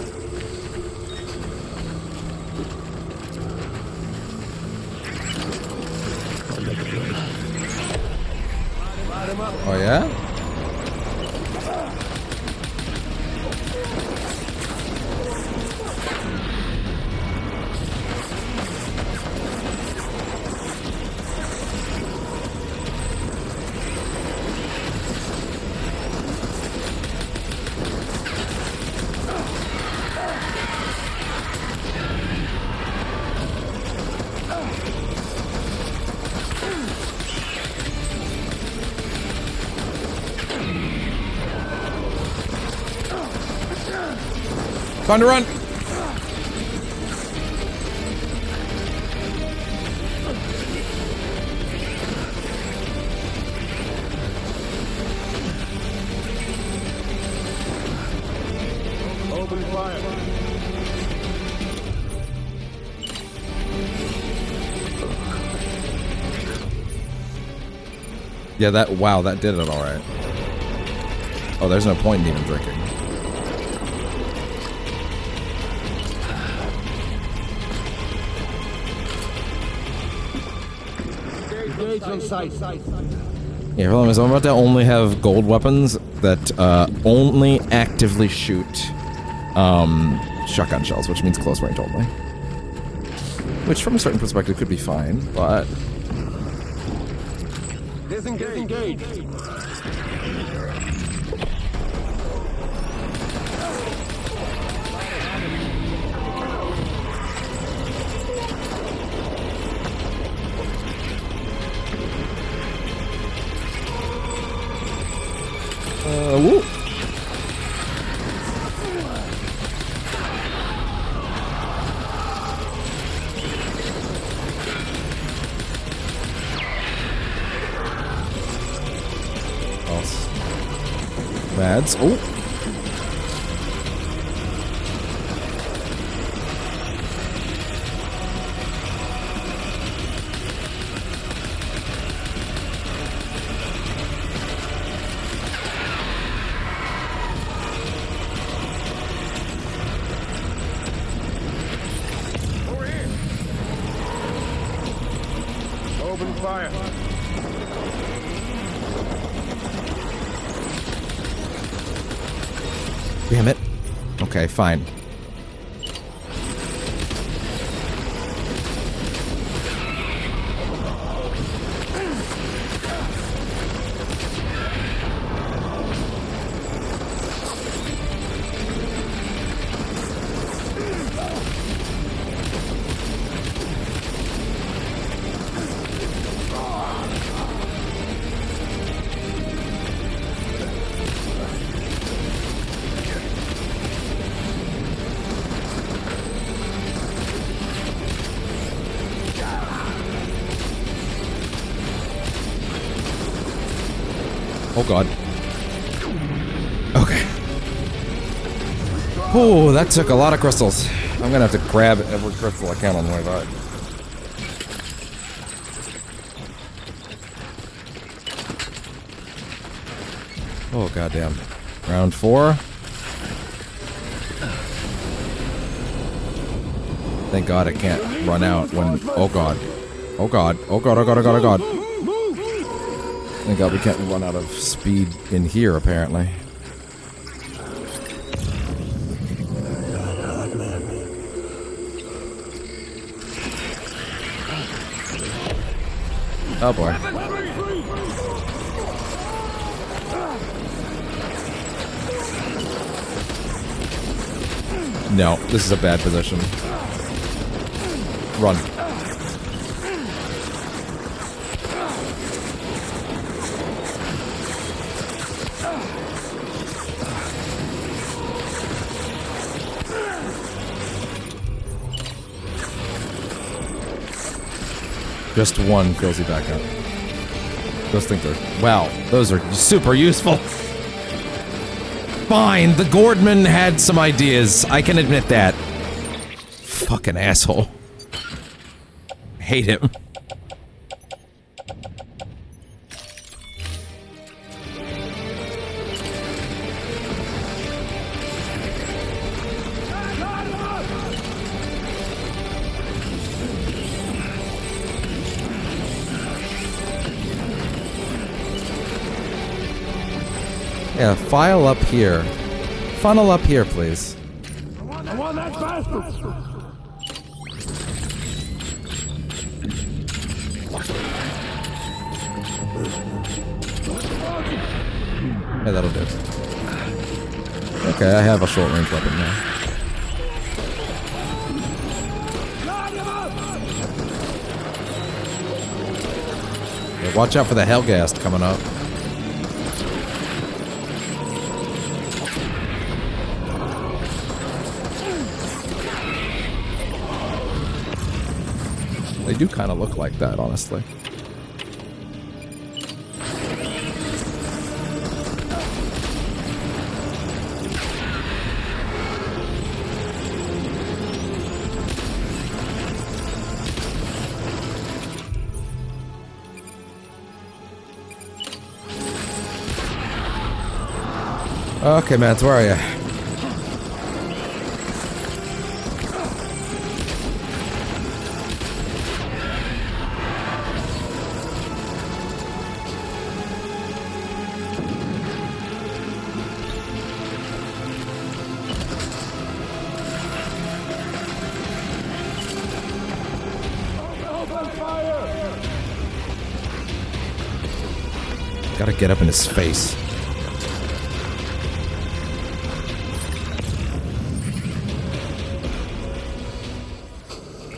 Oh yeah? Time to run! Open fire. Yeah, wow, that did it alright. Oh, there's no point in even drinking. On sight. Yeah, problem is I'm about to only have gold weapons that only actively shoot shotgun shells, which means close range only. Which from a certain perspective could be fine, but... Disengage. Woo! Mads. Oh! Open fire. Damn it. Okay, fine. Oh god. Okay. Oh, that took a lot of crystals. I'm gonna have to grab every crystal I can on the way by. Oh goddamn. Round 4. Thank god I can't run out when... Oh god. Oh god. Oh god, oh god, oh god, oh god. Thank god we can't run out of speed in here, apparently. Oh boy. No, this is a bad position. Run. Just one fills you back up. Those things are... Wow, those are super useful. Fine, the Gordman had some ideas. I can admit that. Fucking asshole. Hate him. Yeah, file up here. Funnel up here, please. I want that bastard! Yeah, that'll do. Okay, I have a short range weapon now. Yeah, watch out for the Hellgast coming up. They do kind of look like that, honestly. Okay, Mads, where are you? Gotta get up in his face.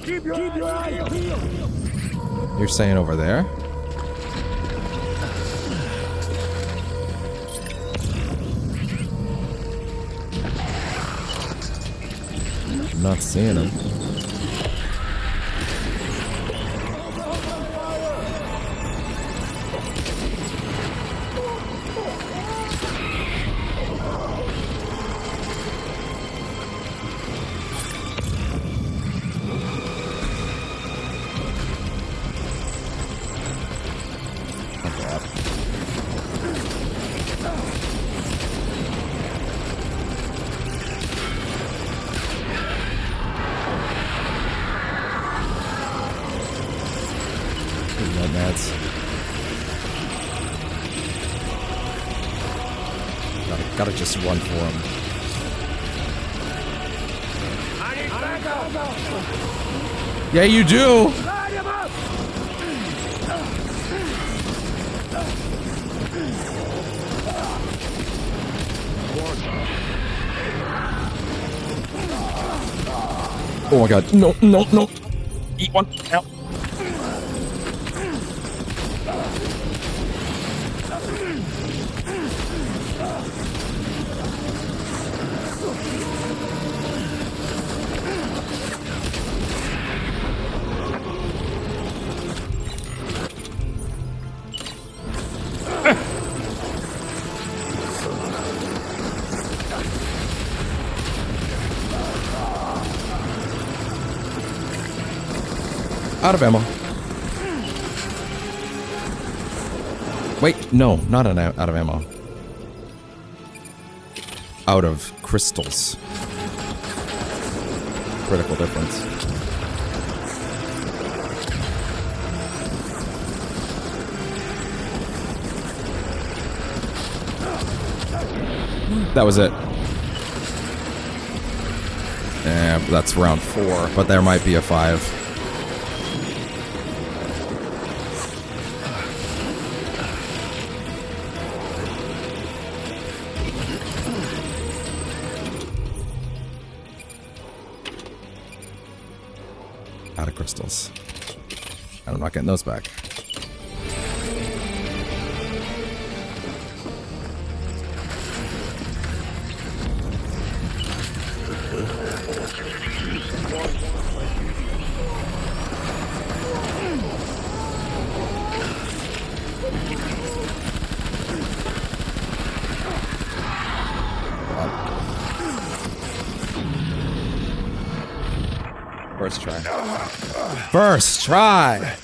Keep your eyes peeled! You're saying over there? I'm not seeing him. Nomads. Gotta just run for him. Yeah, you do. Oh my god. No, no, no. Eat one. Ow. Out of ammo. Wait, no, not out of ammo. Out of crystals. Critical difference. That was it. Yeah, that's round 4, but there might be a 5. Out of crystals. And I'm not getting those back. First try. First try!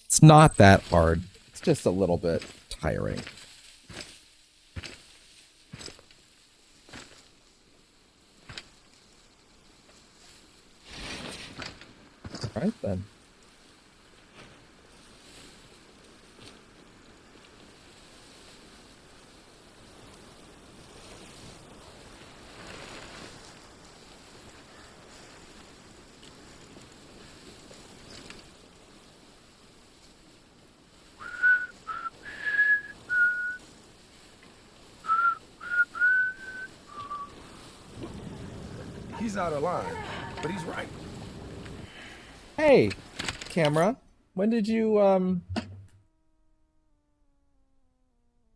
It's not that hard. It's just a little bit tiring. Alright then. He's out of line, but he's right. Hey, camera. When did you,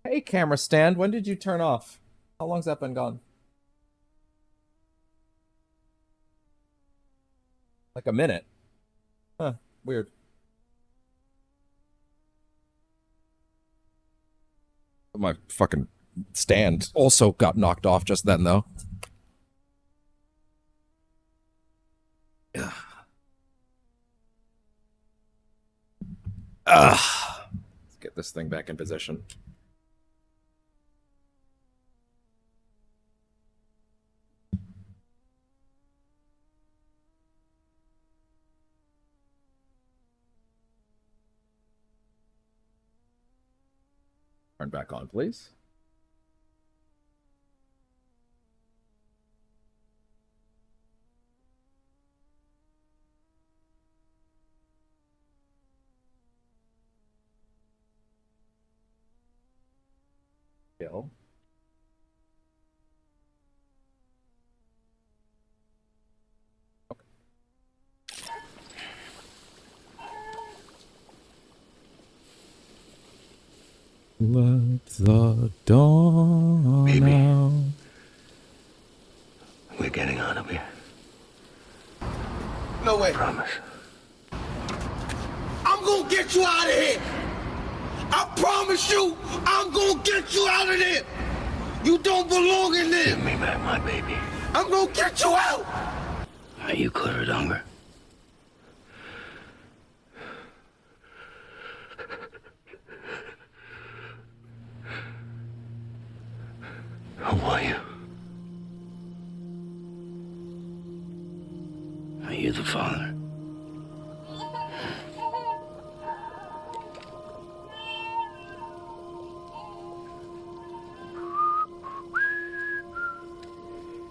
Hey, camera stand. When did you turn off? How long's that been gone? Like a minute. Huh, weird. My fucking stand also got knocked off just then, though. Let's get this thing back in position. Turn back on, please. Kill. Let the dawn Baby. out. We're getting out of here. No way. Promise. I'm gonna get you out of here. I promise you, I'm gonna get you out of there. You don't belong in there. Give me back my baby. I'm gonna get you out. Are you cleared, Unger? Who are you? hear the Father.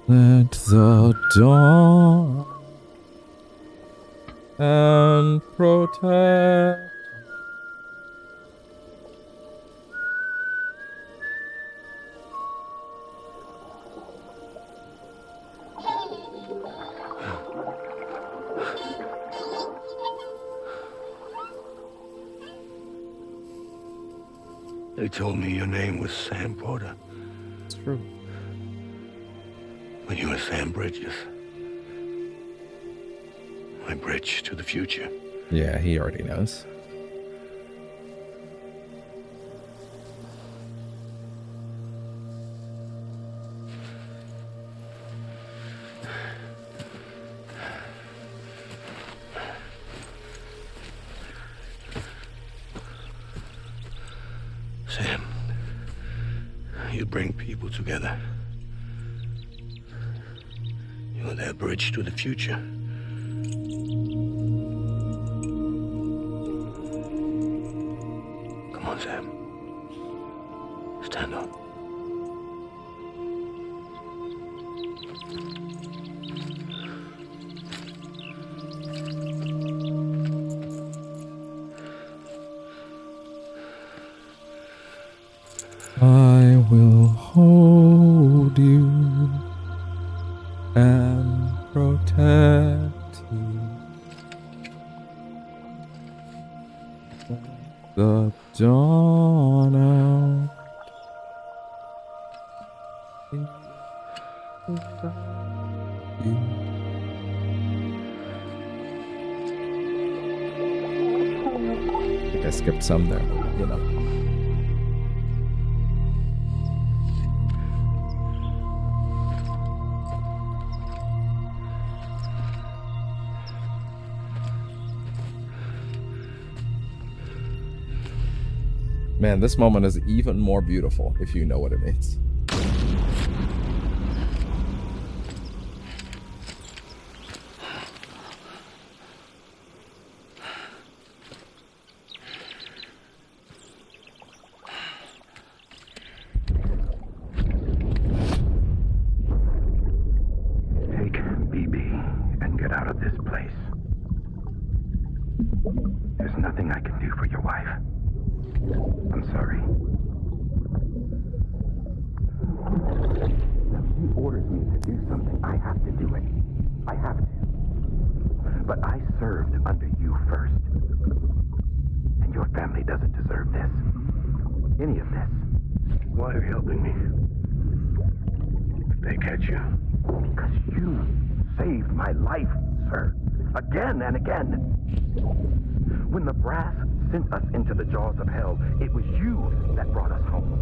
Let the dawn and protect. They told me your name was Sam Porter. It's true. But you were Sam Bridges. My bridge to the future. Yeah, he already knows. Sam, you bring people together. You're their bridge to the future. Come on, Sam. Stand up. I will hold you and protect you. The dawn out. I think I skipped some there, you know. Man, this moment is even more beautiful if you know what it means. Take BB and get out of this place. There's nothing I can do for your wife. I'm sorry. He orders me to do something. I have to do it. I have to. But I served under you first. And your family doesn't deserve this. Any of this. Why are you helping me? If they catch you. Because you saved my life, sir. Again and again. When the brass sent us into the jaws of hell, it was you that brought us home.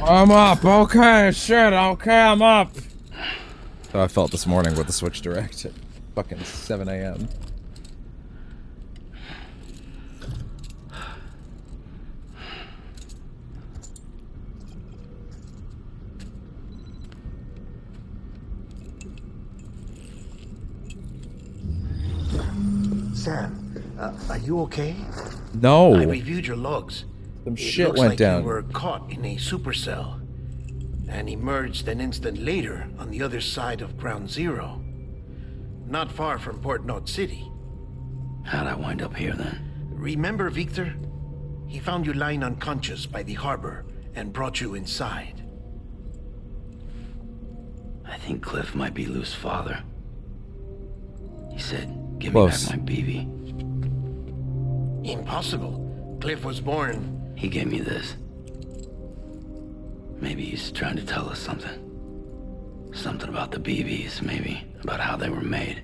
I'm up. Okay, shit. Okay, I'm up. So I felt this morning with the Switch Direct at fucking 7 a.m. Sam, are you okay? No. I reviewed your logs. Some It shit looks went like down. You were caught in a supercell and emerged an instant later on the other side of Ground Zero. Not far from Port Knot City. How'd I wind up here then? Remember Victor? He found you lying unconscious by the harbor and brought you inside. I think Cliff might be Lou's father. He said, give Close. me back my BB. Impossible. Cliff was born. He gave me this. Maybe he's trying to tell us something. Something about the BBs, maybe. About how they were made.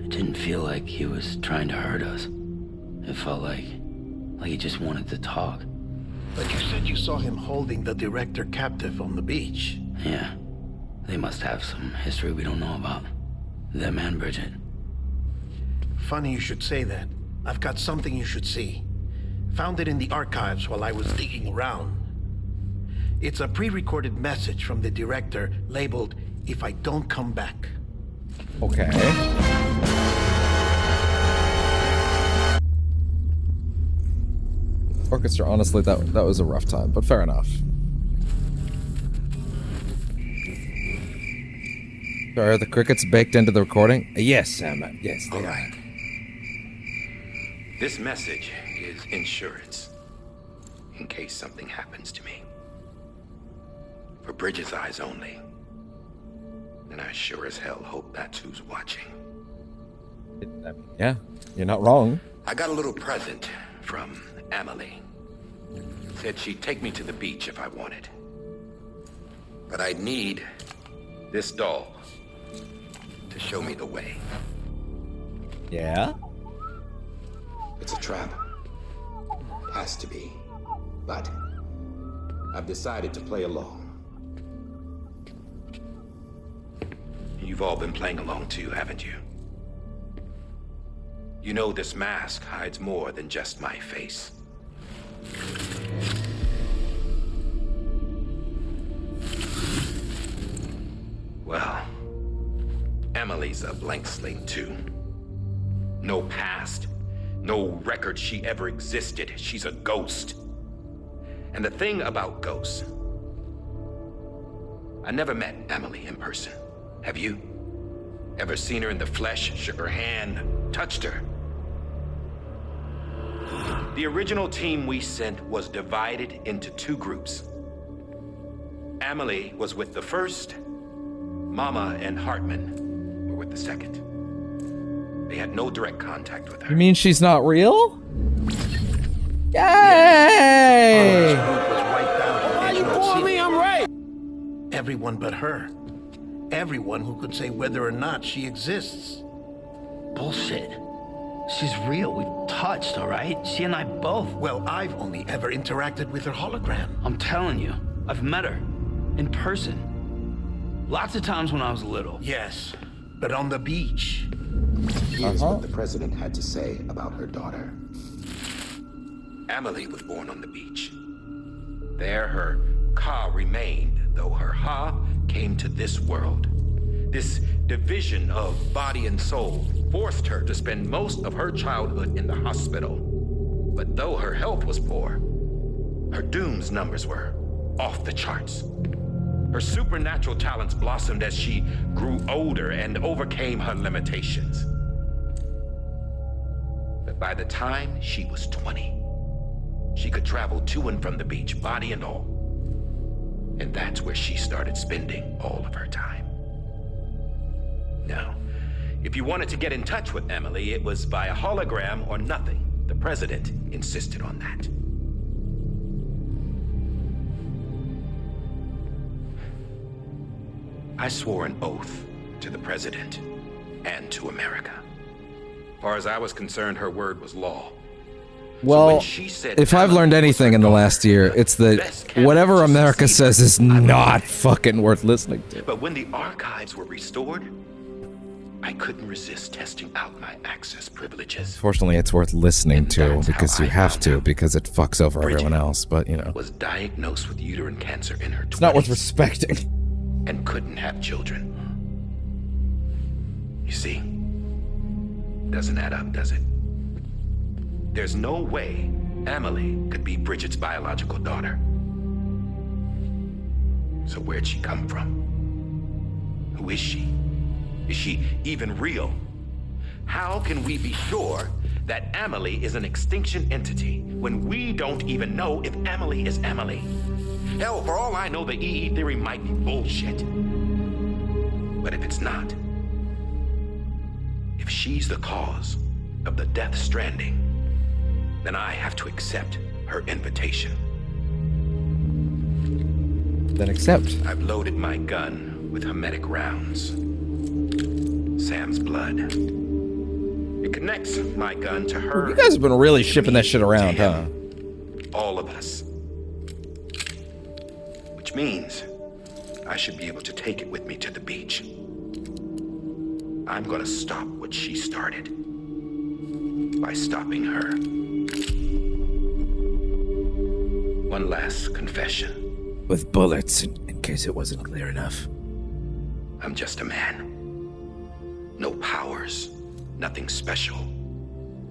It didn't feel like he was trying to hurt us. It felt like he just wanted to talk. But you said you saw him holding the director captive on the beach. Yeah. They must have some history we don't know about. Them and Bridget. Funny you should say that. I've got something you should see. Found it in the archives while I was digging around. It's a pre-recorded message from the director labeled, "If I don't come back." Okay. Orchestra, honestly, that was a rough time, but fair enough. Are the crickets baked into the recording? Yes, Sam. Yes, they are. This message is insurance. In case something happens to me. For Bridget's eyes only. And I sure as hell hope that's who's watching. Yeah, you're not wrong. I got a little present from Emily. Said she'd take me to the beach if I wanted. But I'd need this doll to show me the way. Yeah? It's a trap. Has to be. But I've decided to play along. You've all been playing along too, haven't you? You know this mask hides more than just my face. Well, Emily's a blank slate too. No past, no record she ever existed. She's a ghost. And the thing about ghosts, I never met Emily in person. Have you? Ever seen her in the flesh, shook her hand, touched her? The original team we sent was divided into two groups. Emily was with the first. Mama and Hartman were with the second. They had no direct contact with her. You mean she's not real? Yay! Why you calling me? I'm right. Everyone but her. Everyone who could say whether or not she exists. Bullshit. She's real. We've touched, all right? She and I both. Well, I've only ever interacted with her hologram. I'm telling you, I've met her. In person. Lots of times when I was little. Yes, but on the beach. Here's what the president had to say about her daughter. Emily was born on the beach. There her Ka remained, though her Ha came to this world. This division of body and soul forced her to spend most of her childhood in the hospital. But though her health was poor, her Doom's numbers were off the charts. Her supernatural talents blossomed as she grew older and overcame her limitations. But by the time she was 20, she could travel to and from the beach, body and all. And that's where she started spending all of her time. Now, if you wanted to get in touch with Emily, it was via hologram or nothing. The president insisted on that. I swore an oath to the president and to America. As far as I was concerned, her word was law. Well, if I've learned anything in the last year, it's that whatever America says is not fucking worth listening to. But when the archives were restored, I couldn't resist testing out my access privileges. Fortunately, it's worth listening to because you have to, because it fucks over everyone else, but you know. Was diagnosed with uterine cancer in her 20s. It's not worth respecting. And couldn't have children. You see, doesn't add up, does it? There's no way Emily could be Bridget's biological daughter. So where'd she come from? Who is she? Is she even real? How can we be sure that Amelie is an extinction entity when we don't even know if Amelie is Amelie. Hell, for all I know, the EE theory might be bullshit. But if it's not, if she's the cause of the death stranding, then I have to accept her invitation. Then accept. I've loaded my gun with hermetic rounds. Sam's blood. It connects my gun to her. You guys have been really shipping that shit around, huh? All of us. Which means I should be able to take it with me to the beach. I'm gonna stop what she started by stopping her. One last confession. With bullets, in case it wasn't clear enough. I'm just a man. No powers, nothing special.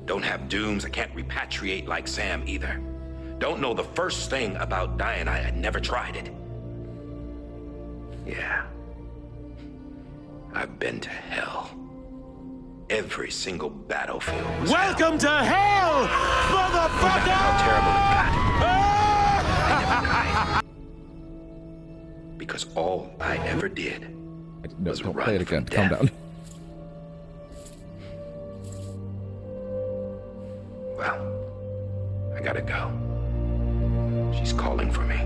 Don't have dooms, I can't repatriate like Sam either. Don't know the first thing about dying, I had never tried it. Yeah. I've been to hell. Every single battlefield was Welcome to hell, motherfucker! How terrible it got. I never died. Because all I ever did was don't run play it again. from Calm death. down. Well, I gotta go. She's calling for me.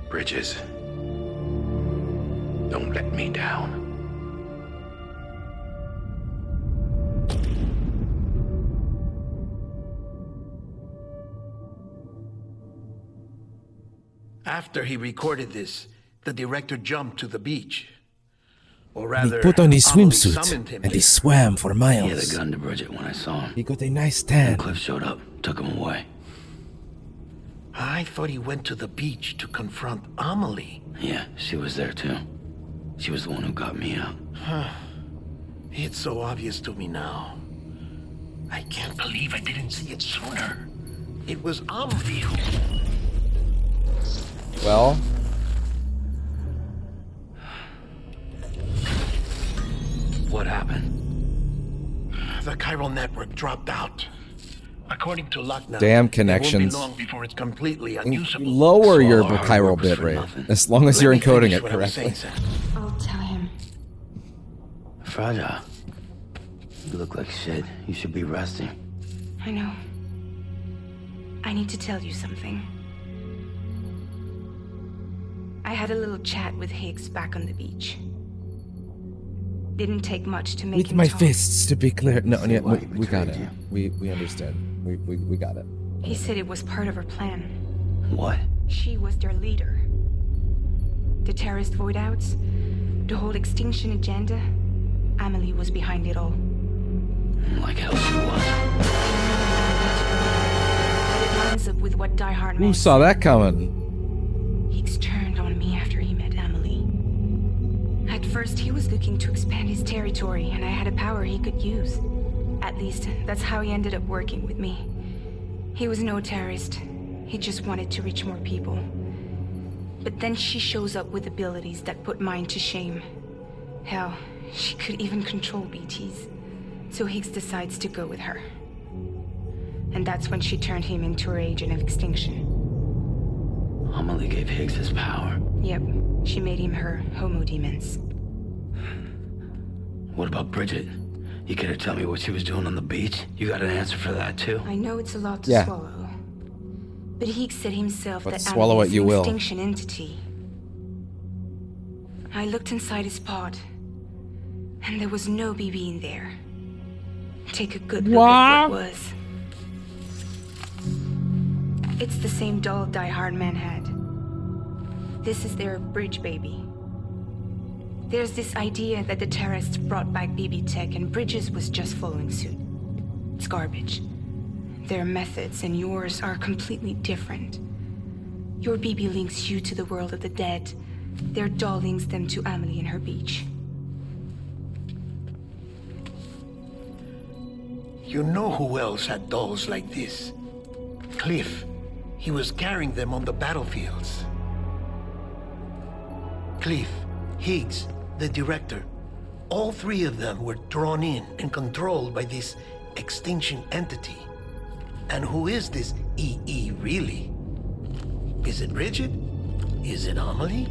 Bridges, don't let me down. After he recorded this, the director jumped to the beach. Or And he rather, put on his Amelie swimsuit summoned him and he here. swam for miles. He had a gun to Bridget when I saw him. He got a nice tan. Cliff showed up, took him away. I thought he went to the beach to confront Amelie. Yeah, she was there too. She was the one who got me out. It's so obvious to me now. I can't believe I didn't see it sooner. It was Amelie who... Well, What happened? The chiral network dropped out. According to Lucknow, Damn it connections. won't be long before it's completely unusable. lower your Swallow our chiral workers bit for rate, nothing. as long as Let you're me encoding finish it what I was correctly. saying, Sam. I'll tell him. Fragile. You look like shit. You should be resting. I know. I need to tell you something. I had a little chat with Higgs back on the beach. Didn't take much to make With him my talk. fists, to be clear. No, yeah, why he we got betrayed it. you. We understand. We got it. He said it was part of her plan. What? She was their leader. The terrorist voidouts, the whole extinction agenda, Amelie was behind it all. Like hell she was. It lines up with what Die Hard Who meant. saw that coming? Higgs turned on me after he met Amelie. At first, he was looking to expand his territory, and I had a power he could use. At least, that's how he ended up working with me. He was no terrorist. He just wanted to reach more people. But then she shows up with abilities that put mine to shame. Hell, she could even control BTs. So Higgs decides to go with her. And that's when she turned him into her agent of extinction. Amelie gave Higgs his power. Yep, she made him her homo demons. What about Bridget? You care to tell me what she was doing on the beach? You got an answer for that too? I know it's a lot to Yeah. swallow. But Higgs said himself But that swallow Amelie it is you an will. extinction entity. I looked inside his pod, and there was no BB in there. Take a good look at what was. It's the same doll Die Hard Man had. This is their bridge baby. There's this idea that the terrorists brought back BB tech and Bridges was just following suit. It's garbage. Their methods and yours are completely different. Your BB links you to the world of the dead. Their doll links them to Amelie and her beach. You know who else had dolls like this? Cliff. He was carrying them on the battlefields. Cliff, Higgs, the director. All three of them were drawn in and controlled by this extinction entity. And who is this EE really? Is it Bridget? Is it Amelie?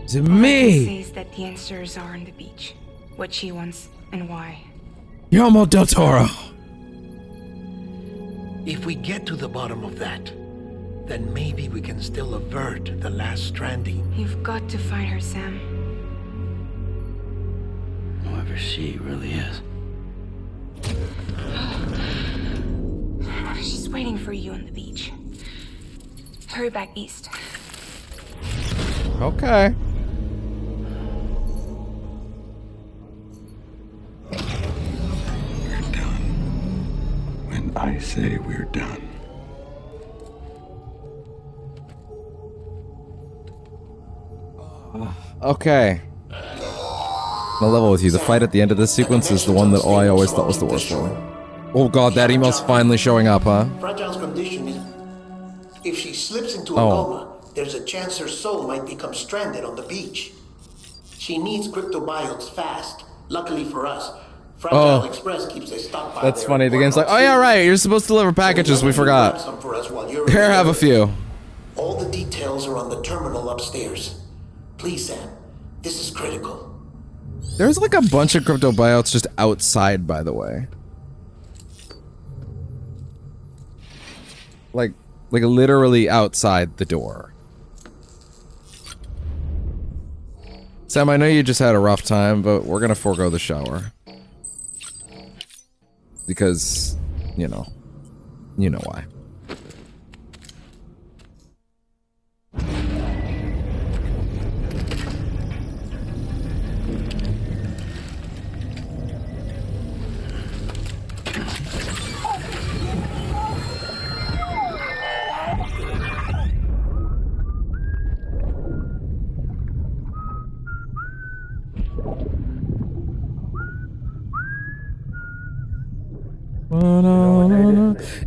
Is it All I can me? say is that the answers are on the beach. What she wants and why. Guillermo del Toro. If we get to the bottom of that, then maybe we can still avert the last stranding. You've got to find her, Sam. Whoever she really is. She's waiting for you on the beach. Hurry back east. Okay. We're done. When I say we're done. Okay. I'll level with you. The fight at the end of this sequence is the one that I always thought was the worst one. Oh god, that email's finally showing up, huh? Fragile's condition is... If she slips into a coma, there's a chance her soul might become stranded on the beach. She needs cryptobiotes fast. Luckily for us, Fragile Express keeps a stockpile. That's funny. The game's like, oh yeah, right. You're supposed to deliver packages. We forgot. Here, have a few. All the details are on the terminal upstairs. Please, Sam. This is critical. There's like a bunch of cryptobiotes just outside, by the way. Like literally outside the door. Sam, I know you just had a rough time, but we're gonna forego the shower. Because, you know why.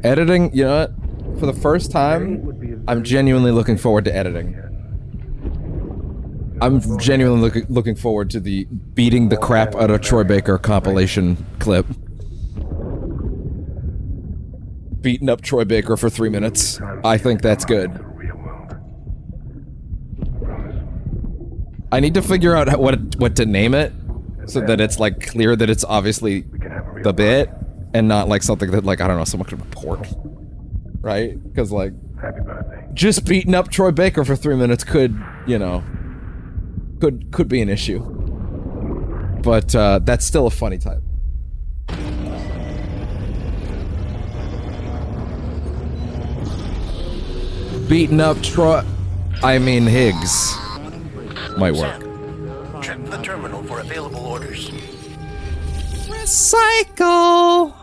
Editing, you know what? For the first time, I'm genuinely looking forward to editing. I'm genuinely looking forward to the beating the crap out of Troy Baker compilation clip. Beating up Troy Baker for 3 minutes. I think that's good. I need to figure out what to name it, so that it's like clear that it's obviously the bit, and not like something that, like, I don't know, someone could report. Right? Because, like, just beating up Troy Baker for 3 minutes could, you know, could be an issue. But, that's still a funny type. Beating up Higgs. Might work. Sam, check the terminal for available orders. Recycle!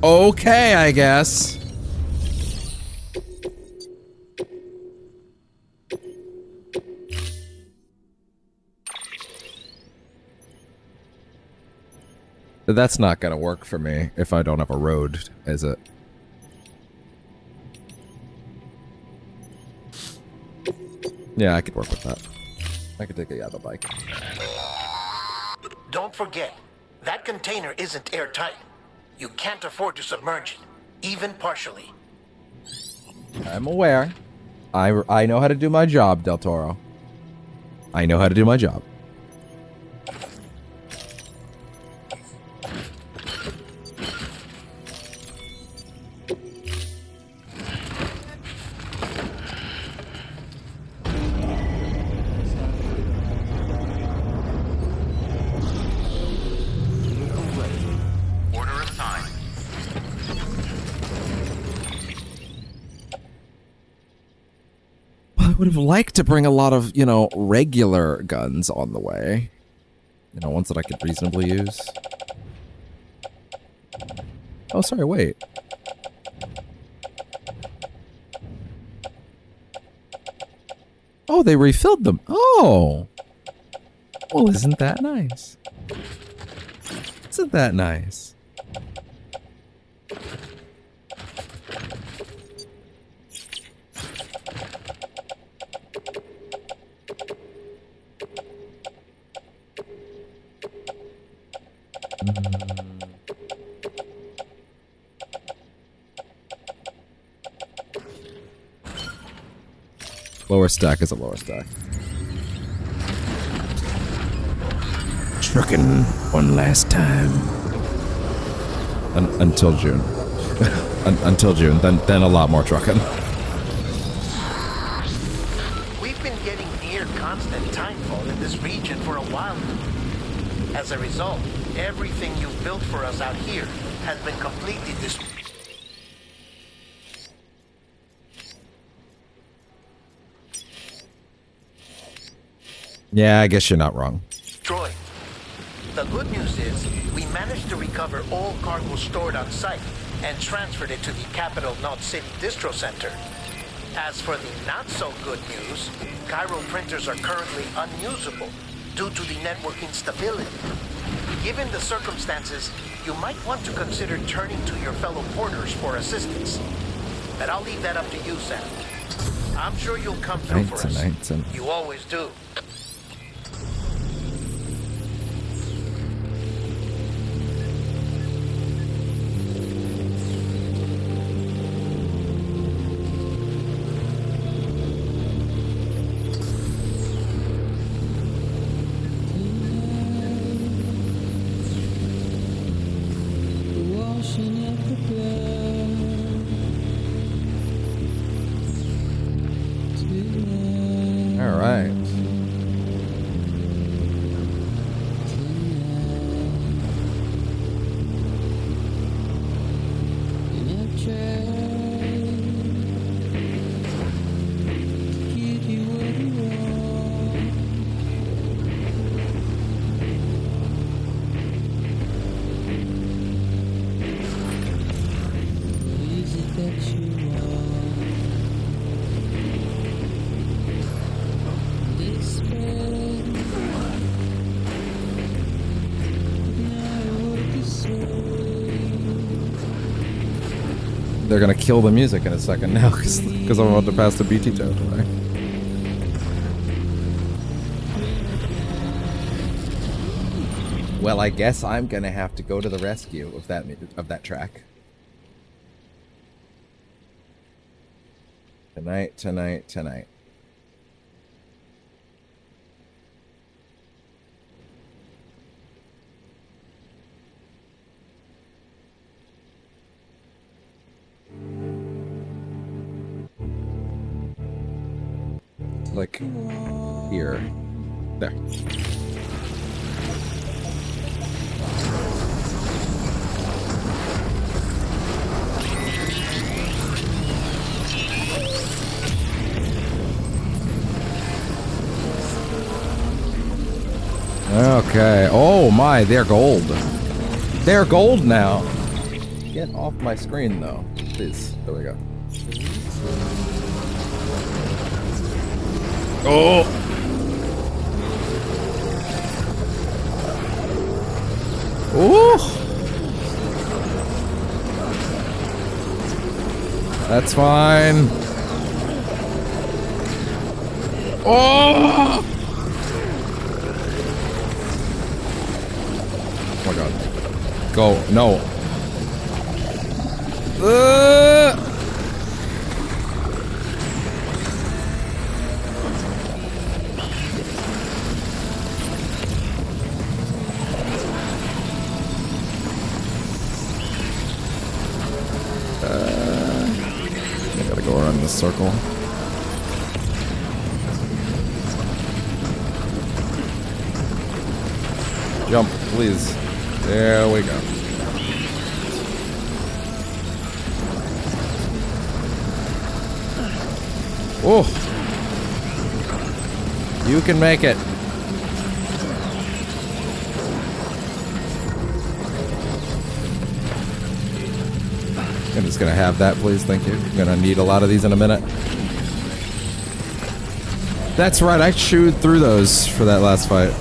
Okay, I guess. That's not gonna work for me if I don't have a road, is it? Yeah, I could work with that. I could take the bike. Don't forget, that container isn't airtight. You can't afford to submerge it, even partially. I'm aware. I know how to do my job, Del Toro. I know how to do my job. Would have liked to bring a lot of, you know, regular guns on the way. You know, ones that I could reasonably use. Oh, sorry, wait. Oh, they refilled them. Oh! Well, isn't that nice? Isn't that nice? Lower stack is a lower stack. Trucking one last time. Until June. Until June, then a lot more trucking. We've been getting near constant timefall in this region for a while now. As a result, everything you've built for us out here has been completely destroyed. Yeah, I guess you're not wrong. The good news is, we managed to recover all cargo stored on site and transferred it to the Capital Knot City Distro Center. As for the not-so-good news, Chiral printers are currently unusable due to the network instability. Given the circumstances, you might want to consider turning to your fellow porters for assistance. But I'll leave that up to you, Sam. I'm sure you'll come through for us. You always do. They're gonna kill the music in a second now because I'm about to pass the BT territory. Well, I guess I'm gonna have to go to the rescue of that track. Tonight. Like here. There. Okay. Oh my, they're gold. They're gold now. Get off my screen though. Please. There we go. Oh! Ooh! That's fine. Oh! Oh my god. Go. No. I gotta go around this circle. Jump, please. There we go. Oh! You can make it. I'm just gonna have that, please. Thank you. I'm gonna need a lot of these in a minute. That's right, I chewed through those for that last fight.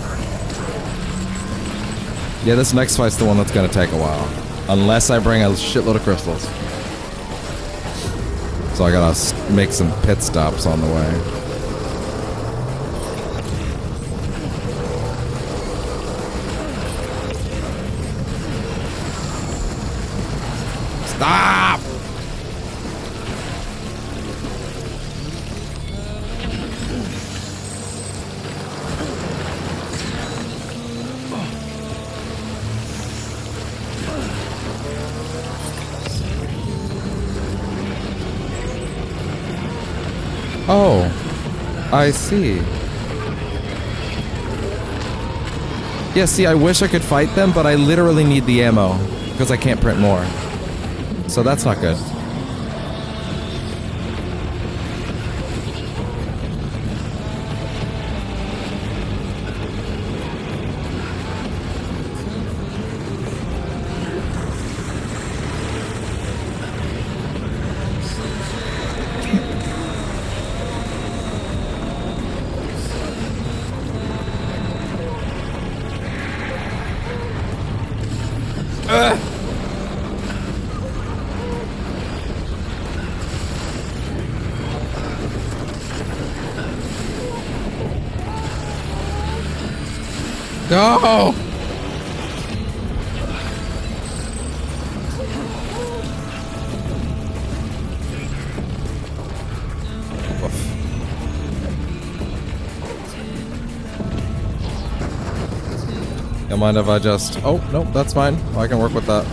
Yeah, this next fight's the one that's gonna take a while. Unless I bring a shitload of crystals. So I gotta make some pit stops on the way. Stop! Oh, I see. Yeah, see, I wish I could fight them, but I literally need the ammo because I can't print more. So that's not good. No! Don't mind if I just... Oh, nope, that's fine. I can work with that.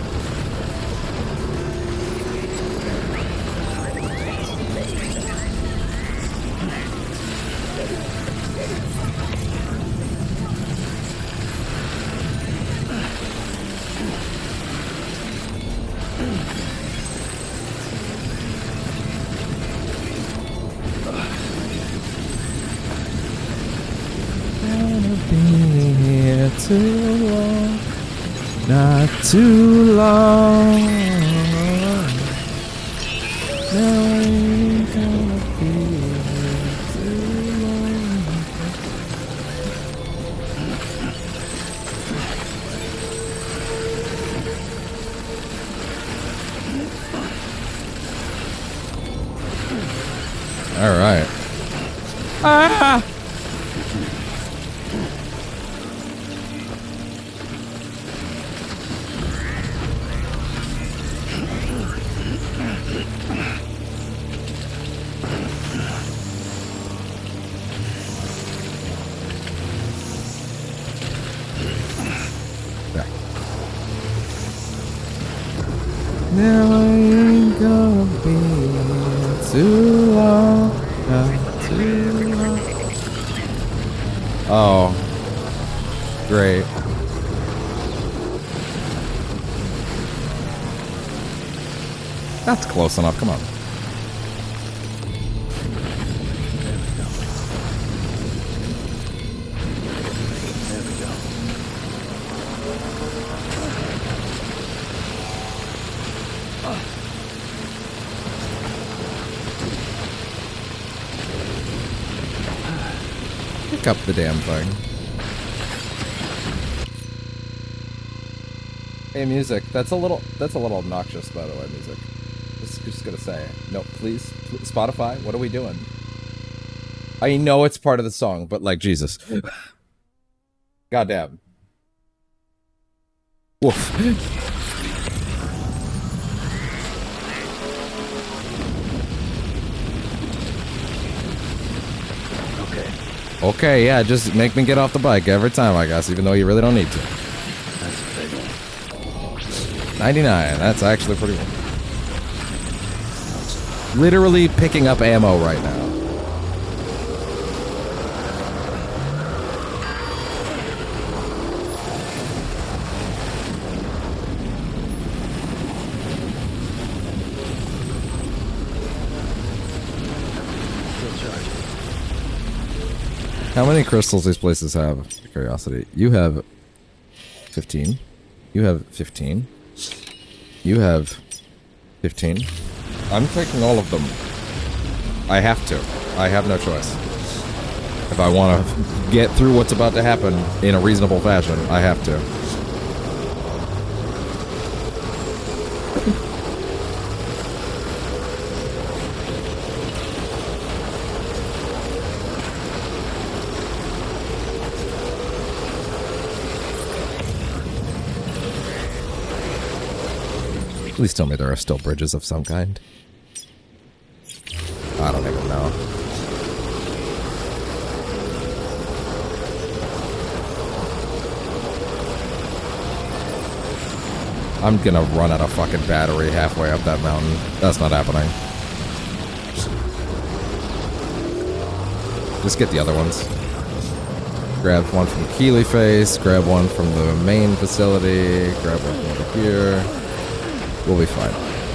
Too long, not too long. Now I ain't gonna be here too long. All right. Ah! Now I ain't gonna be too long, too long. Oh, great. That's close enough, come on. Pick up the damn thing. Hey, music. That's a little obnoxious, by the way, music. Just gonna say. No, please, Spotify, what are we doing? I know it's part of the song, but like, Jesus. Goddamn. Woof. Okay, yeah, just make me get off the bike every time, I guess, even though you really don't need to. That's a big one. 99, that's actually pretty good. Literally picking up ammo right now. How many crystals these places have? Curiosity. You have 15. You have 15. You have 15. I'm taking all of them. I have to. I have no choice. If I want to get through what's about to happen in a reasonable fashion, I have to. Please tell me there are still bridges of some kind. I don't even know. I'm gonna run out of fucking battery halfway up that mountain. That's not happening. Just get the other ones. Grab one from Keeley Face, grab one from the main facility, grab one from over here. We'll be fine.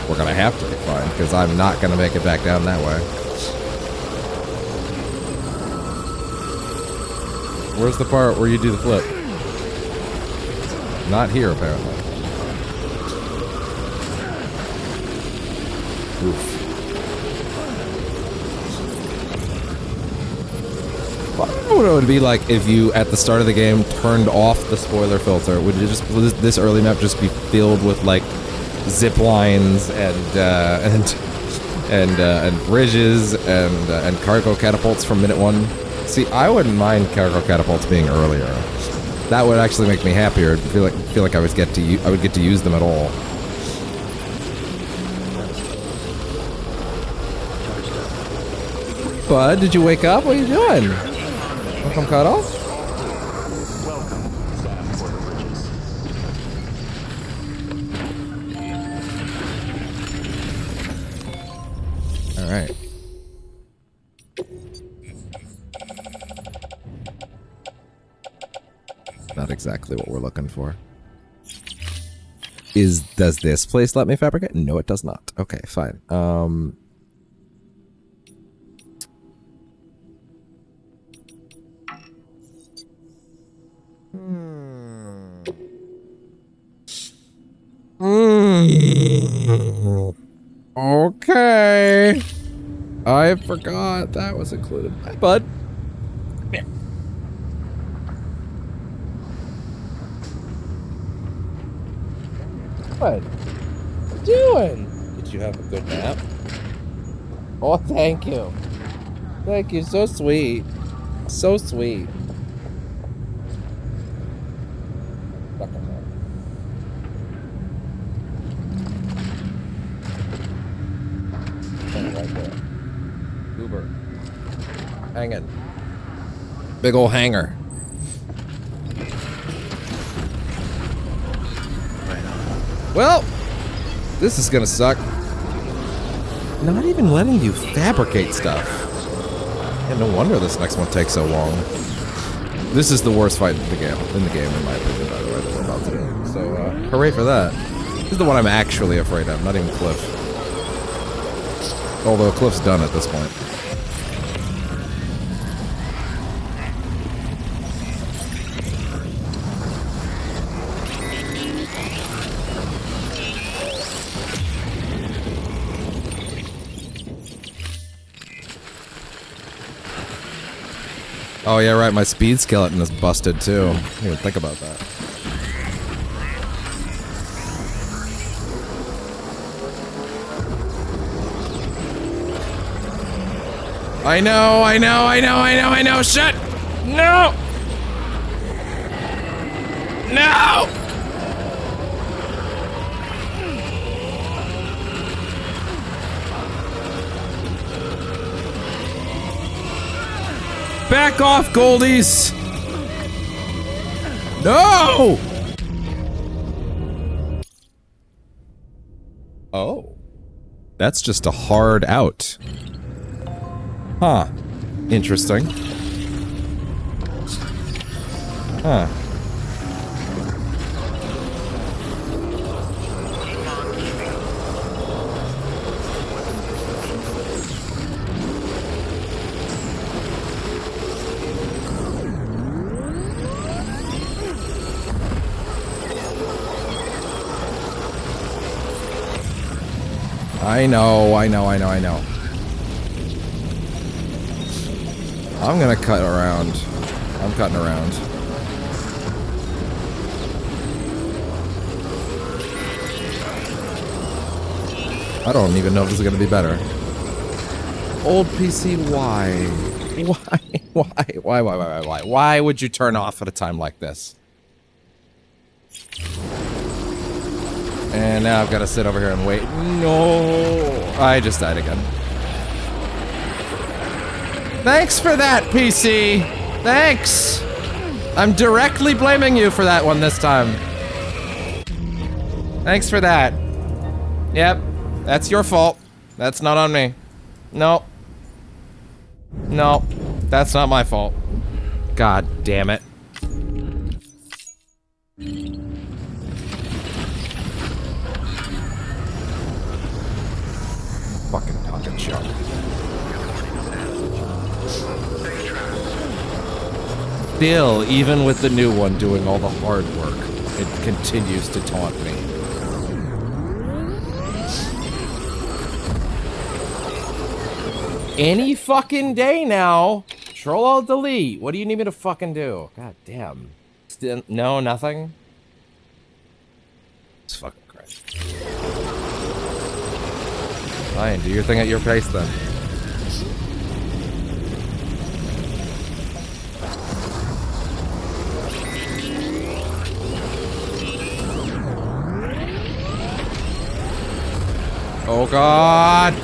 We're gonna have to be fine, because I'm not gonna make it back down that way. Where's the part where you do the flip? Not here, apparently. Oof. I don't know what it would be like if you, at the start of the game, turned off the spoiler filter. Would you just, would this early map just be filled with like zip lines and bridges and cargo catapults from minute one? See, I wouldn't mind cargo catapults being earlier. That would actually make me happier. Feel like I would get to use them at all. Bud, did you wake up? What are you doing? Want some cuddle? All right. Not exactly what we're looking for. Does this place let me fabricate? No, it does not. Okay, fine. Okay. I forgot that was included. Hi, bud. Come here. What? What you doing? Did you have a good nap? Oh, thank you. Thank you. So sweet. So sweet. Right there. Uber. Hanging. Big ol' hanger. Well, this is gonna suck. Not even letting you fabricate stuff. Yeah, no wonder this next one takes so long. This is the worst fight in the game, in my opinion, by the way, that we're about to do. So, hooray for that. This is the one I'm actually afraid of, not even Cliff. Although Cliff's done at this point. Oh yeah, right, my speed skeleton is busted too. I didn't even think about that. I know, shut! No! No! Back off, Goldies! No! Oh. That's just a hard out. Huh. Interesting. Huh. I know. I'm gonna cut around. I'm cutting around. I don't even know if this is gonna be better. Old PC, why? Why? Why would you turn off at a time like this? And now I've got to sit over here and wait. No, I just died again. Thanks for that, PC. Thanks. I'm directly blaming you for that one this time. Thanks for that. Yep, that's your fault. That's not on me. No. No, that's not my fault. God damn it. Fucking pocket junk. Still, even with the new one doing all the hard work, it continues to taunt me. Any fucking day now. Control Alt Delete. What do you need me to fucking do? God damn. Still, no, nothing. It's fucking crazy. Fine, do your thing at your pace then. Oh God.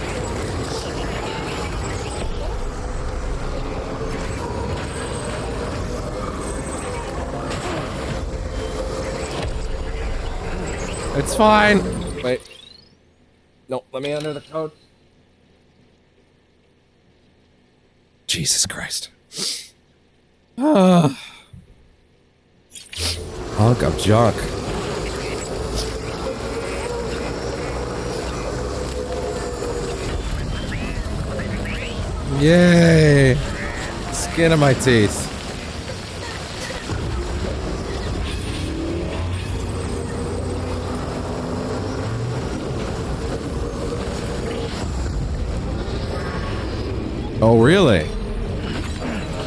It's fine. Wait. No, let me enter the code. Jesus Christ. Hunk of junk. Yay! Skin of my teeth. Oh, really?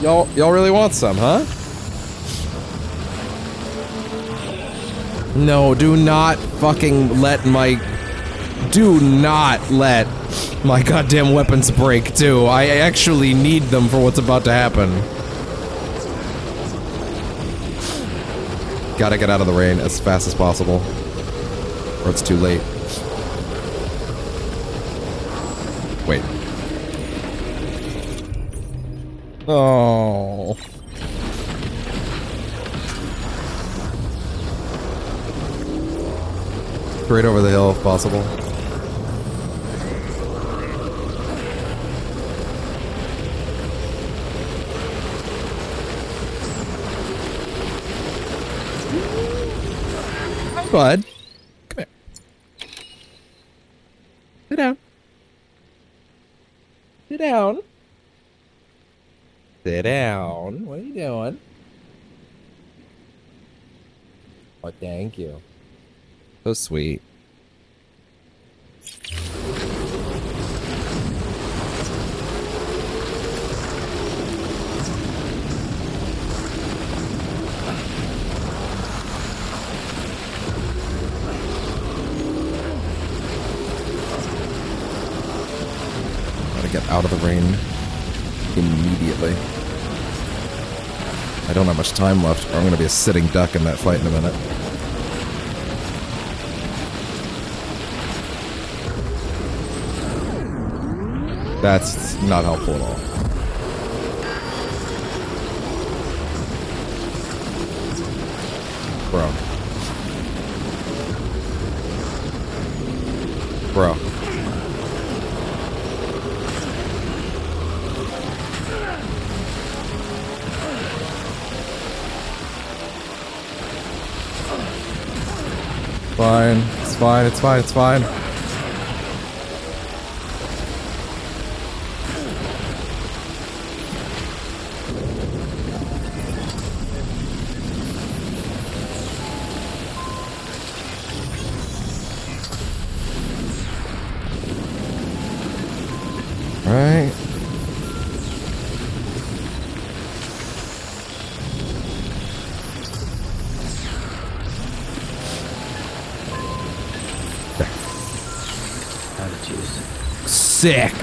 Y'all really want some, huh? No, do not fucking let my... Do not let my goddamn weapons break, too. I actually need them for what's about to happen. Gotta get out of the rain as fast as possible. Or it's too late. Wait. Oh. Straight over the hill if possible. Hi, bud. Come here. Sit down. Sit down. Sit down. What are you doing? Oh, thank you. So sweet. Gotta get out of the rain immediately. I don't have much time left, or I'm gonna be a sitting duck in that fight in a minute. That's not helpful at all. Bro. Bro. Fine. It's fine. It's fine. It's fine. Right. Sick.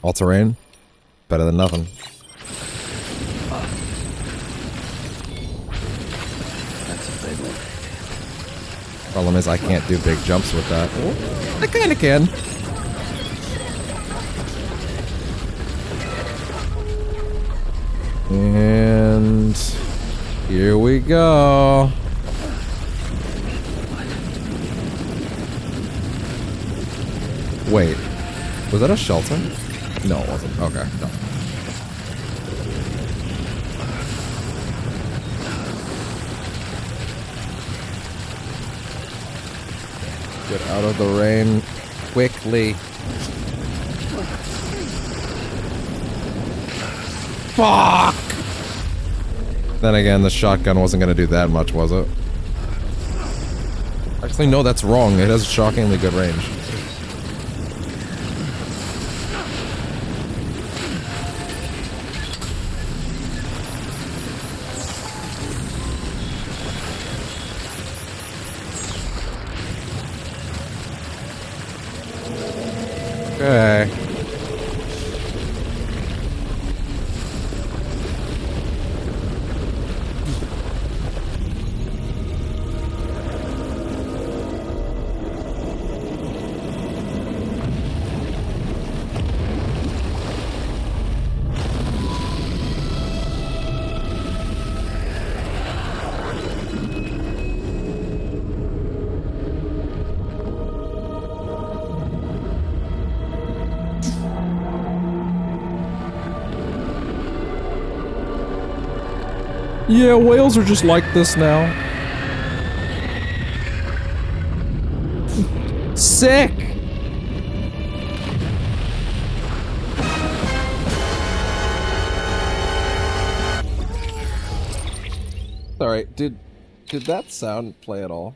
All terrain, better than nothing. Problem is, I can't do big jumps with that. I kinda can. And here we go. Wait, was that a shelter? No, it wasn't. Okay, no. Get out of the rain quickly. Fuck! Then again, the shotgun wasn't gonna do that much, was it? Actually, no, that's wrong. It has shockingly good range. Okay. Yeah, whales are just like this now. Sick! Alright, did that sound play at all?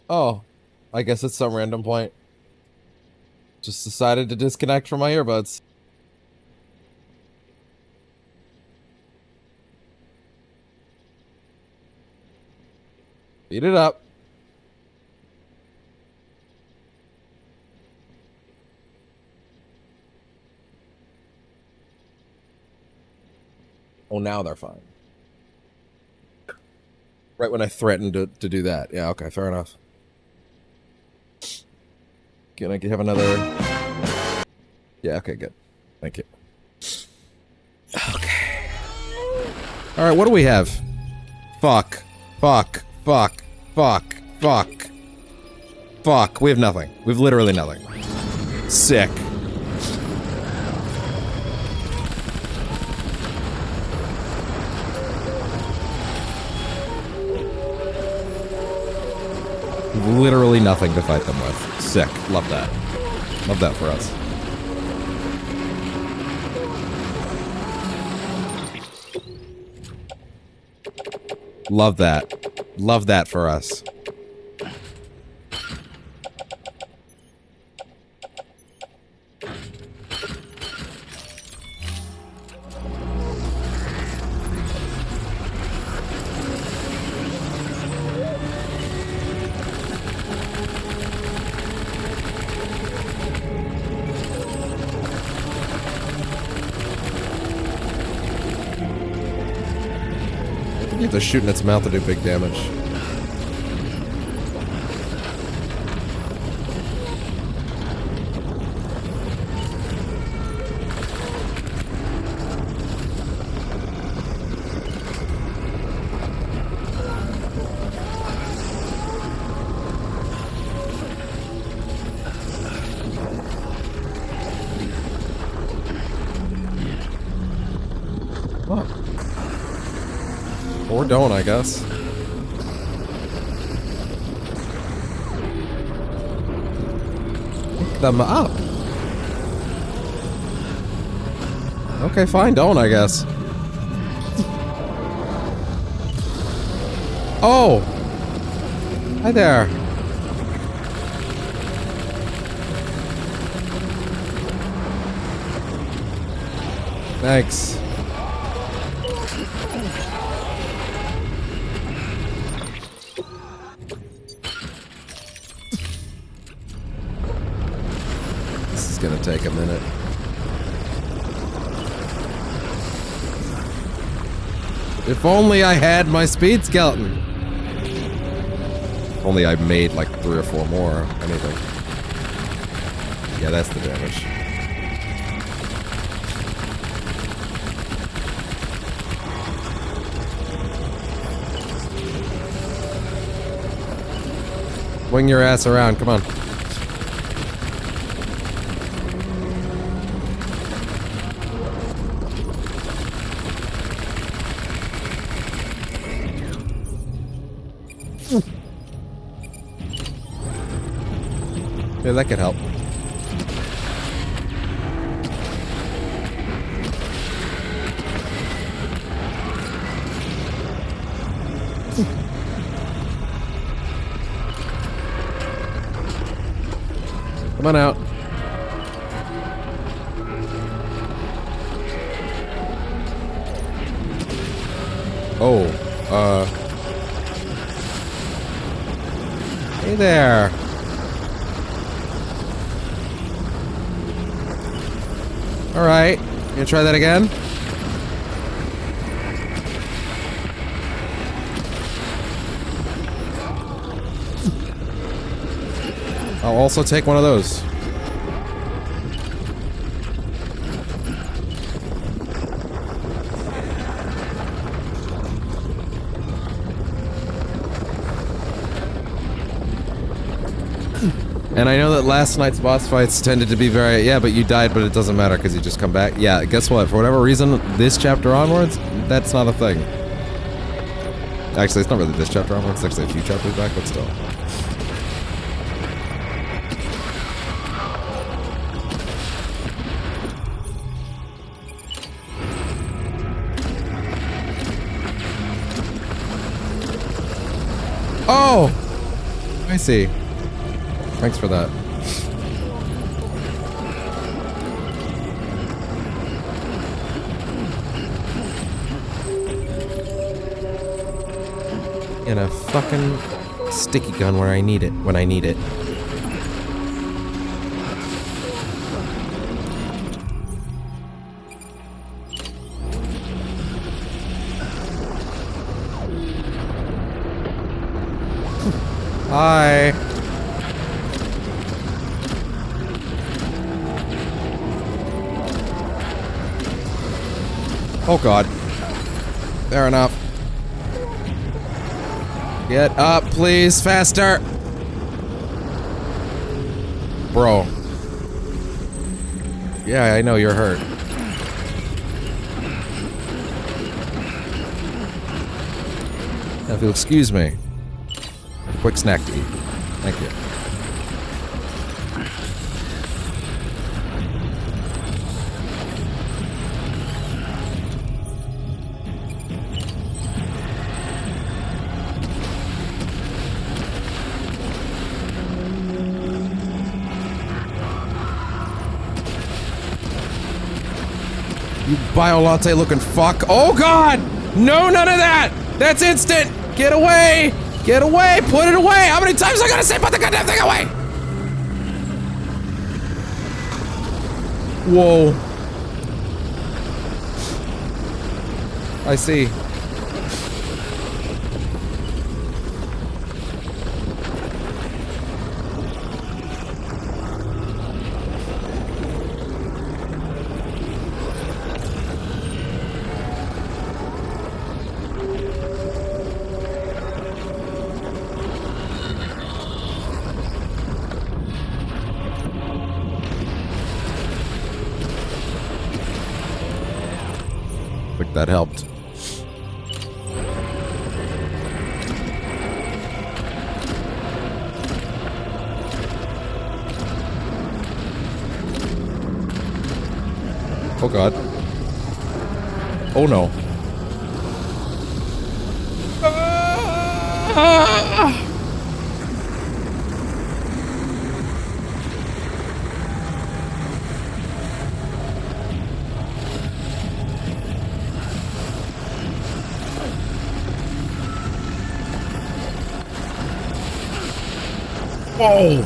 Oh, I guess it's some random point. Just decided to disconnect from my earbuds. Beat it up. Oh, now they're fine. Right when I threatened to do that. Yeah, okay, fair enough. Can I have another? Yeah, okay, good. Thank you. Okay. Alright, what do we have? Fuck. Fuck. Fuck. Fuck. Fuck. Fuck. We have nothing. We have literally nothing. Sick. Literally nothing to fight them with. Sick. Love that. Love that for us. Love that. Love that for us. You have to shoot in its mouth to do big damage. Or don't, I guess. Pick them up. Okay, fine, don't, I guess. Oh! Hi there. Thanks. This is gonna take a minute. If only I had my speed skeleton. Only I made like 3 or 4 more. Anything. Yeah, that's the damage. Wing your ass around, come on. Yeah, that could help. Come on out. Oh, hey there. Alright, you gonna try that again? I'll also take one of those. And I know that last night's boss fights tended to be very, yeah, but you died, but it doesn't matter because you just come back. Yeah, guess what? For whatever reason, this chapter onwards, that's not a thing. Actually, it's not really this chapter onwards, it's actually a few chapters back, but still. Oh! I see. Thanks for that. And a fucking sticky gun where I need it, when I need it. Hi. Oh god. Fair enough. Get up, please, faster! Bro. Yeah, I know you're hurt. Now, if you'll excuse me. A quick snack to eat. Thank you. You biolatte looking fuck. Oh god! No, none of that! That's instant! Get away! Get away! Put it away! How many times am I gonna say put the goddamn thing away? Whoa. I see. That helped. Oh god. Oh no. Whoa!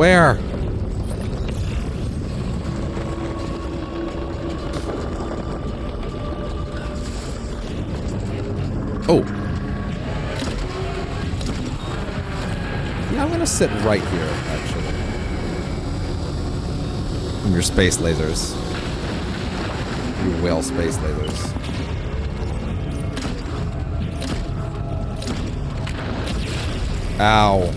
Where? Oh. Yeah, I'm gonna sit right here, actually. In your space lasers. Your whale space lasers. Ow.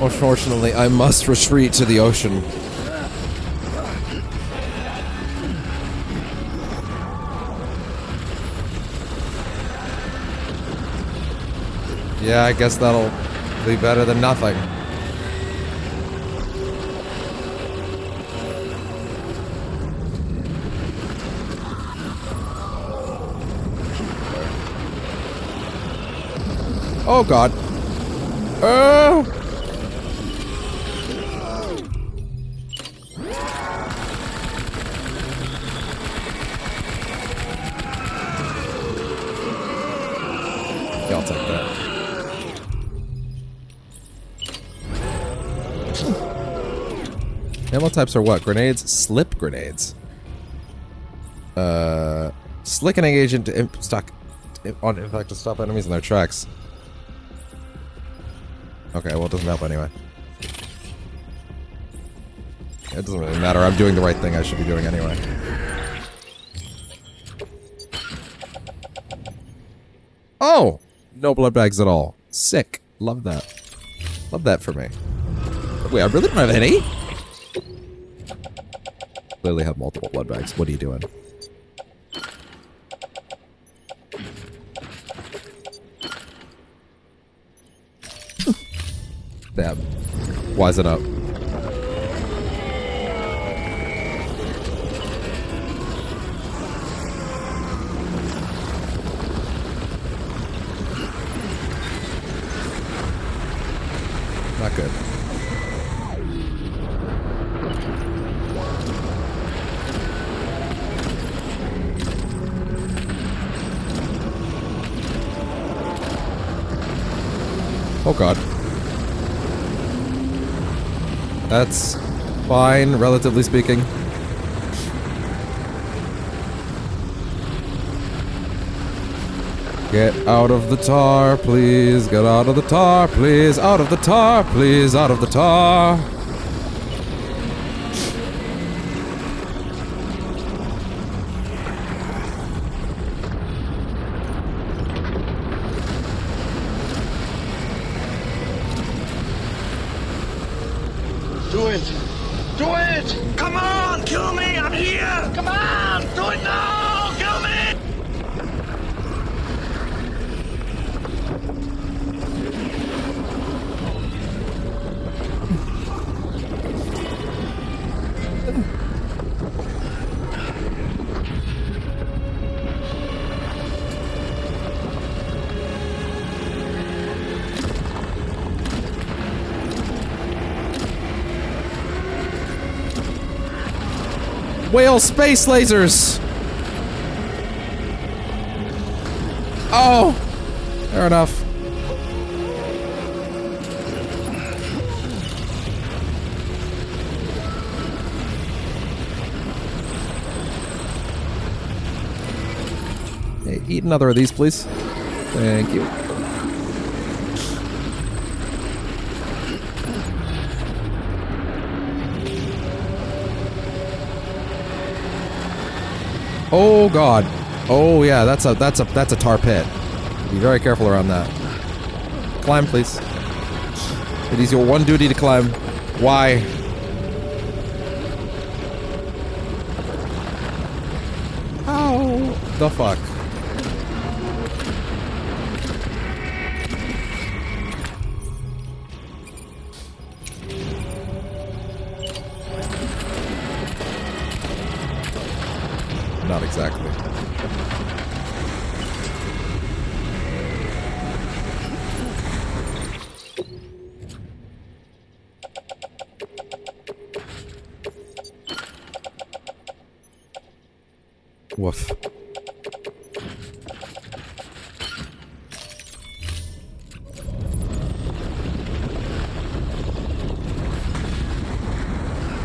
Unfortunately, I must retreat to the ocean. Yeah, I guess that'll be better than nothing. Oh god. Oh! Yeah, I'll take that. Ammo types are what? Grenades? Slip grenades. Slickening agent to on impact to stop enemies in their tracks. Okay, well it doesn't help anyway. It doesn't really matter. I'm doing the right thing I should be doing anyway. Oh! No blood bags at all. Sick. Love that. Love that for me. Wait, I really don't have any? Clearly have multiple blood bags. What are you doing? Damn. Wise it up. Not good. Oh god. That's fine, relatively speaking. Get out of the tar, please. Get out of the tar, please. Out of the tar, please. Out of the tar. Do it! Do it! Come on! Kill me! I'm here! Come on! Do it now! Kill me! Whale space lasers! Oh! Fair enough. Hey, eat another of these, please. Thank you. Oh god. Oh yeah, that's a tar pit. Be very careful around that. Climb, please. It is your one duty to climb. Why? How the fuck? Not exactly. Woof.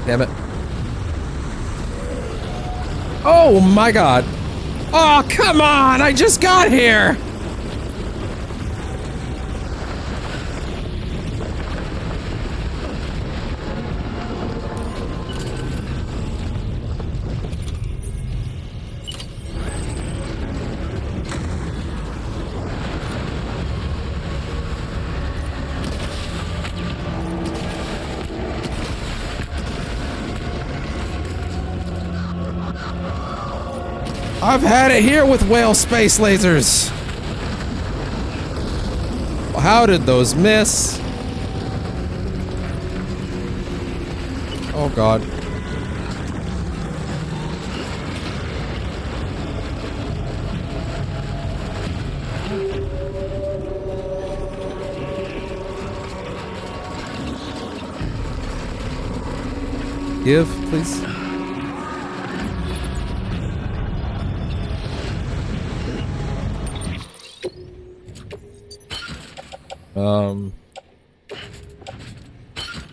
Damn it. Oh my god. Oh, come on! I just got here! I've had it here with whale space lasers. How did those miss? Oh god. Give, please.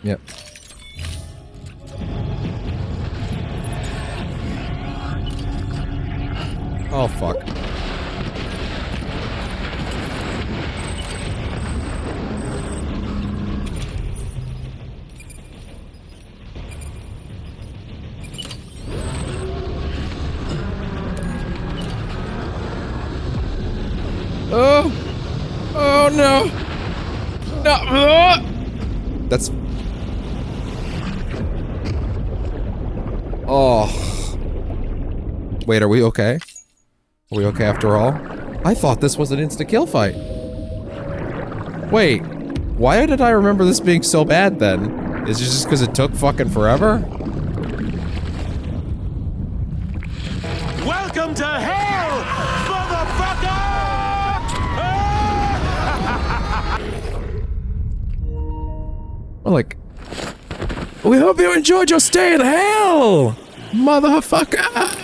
Yep. Oh, fuck. Oh! Oh, no! No! That's... Oh. Wait, are we okay? Are we okay after all? I thought this was an insta-kill fight. Wait. Why did I remember this being so bad then? Is it just because it took fucking forever? Welcome to hell, motherfucker! Well, like... We hope you enjoyed your stay in hell! Motherfucker!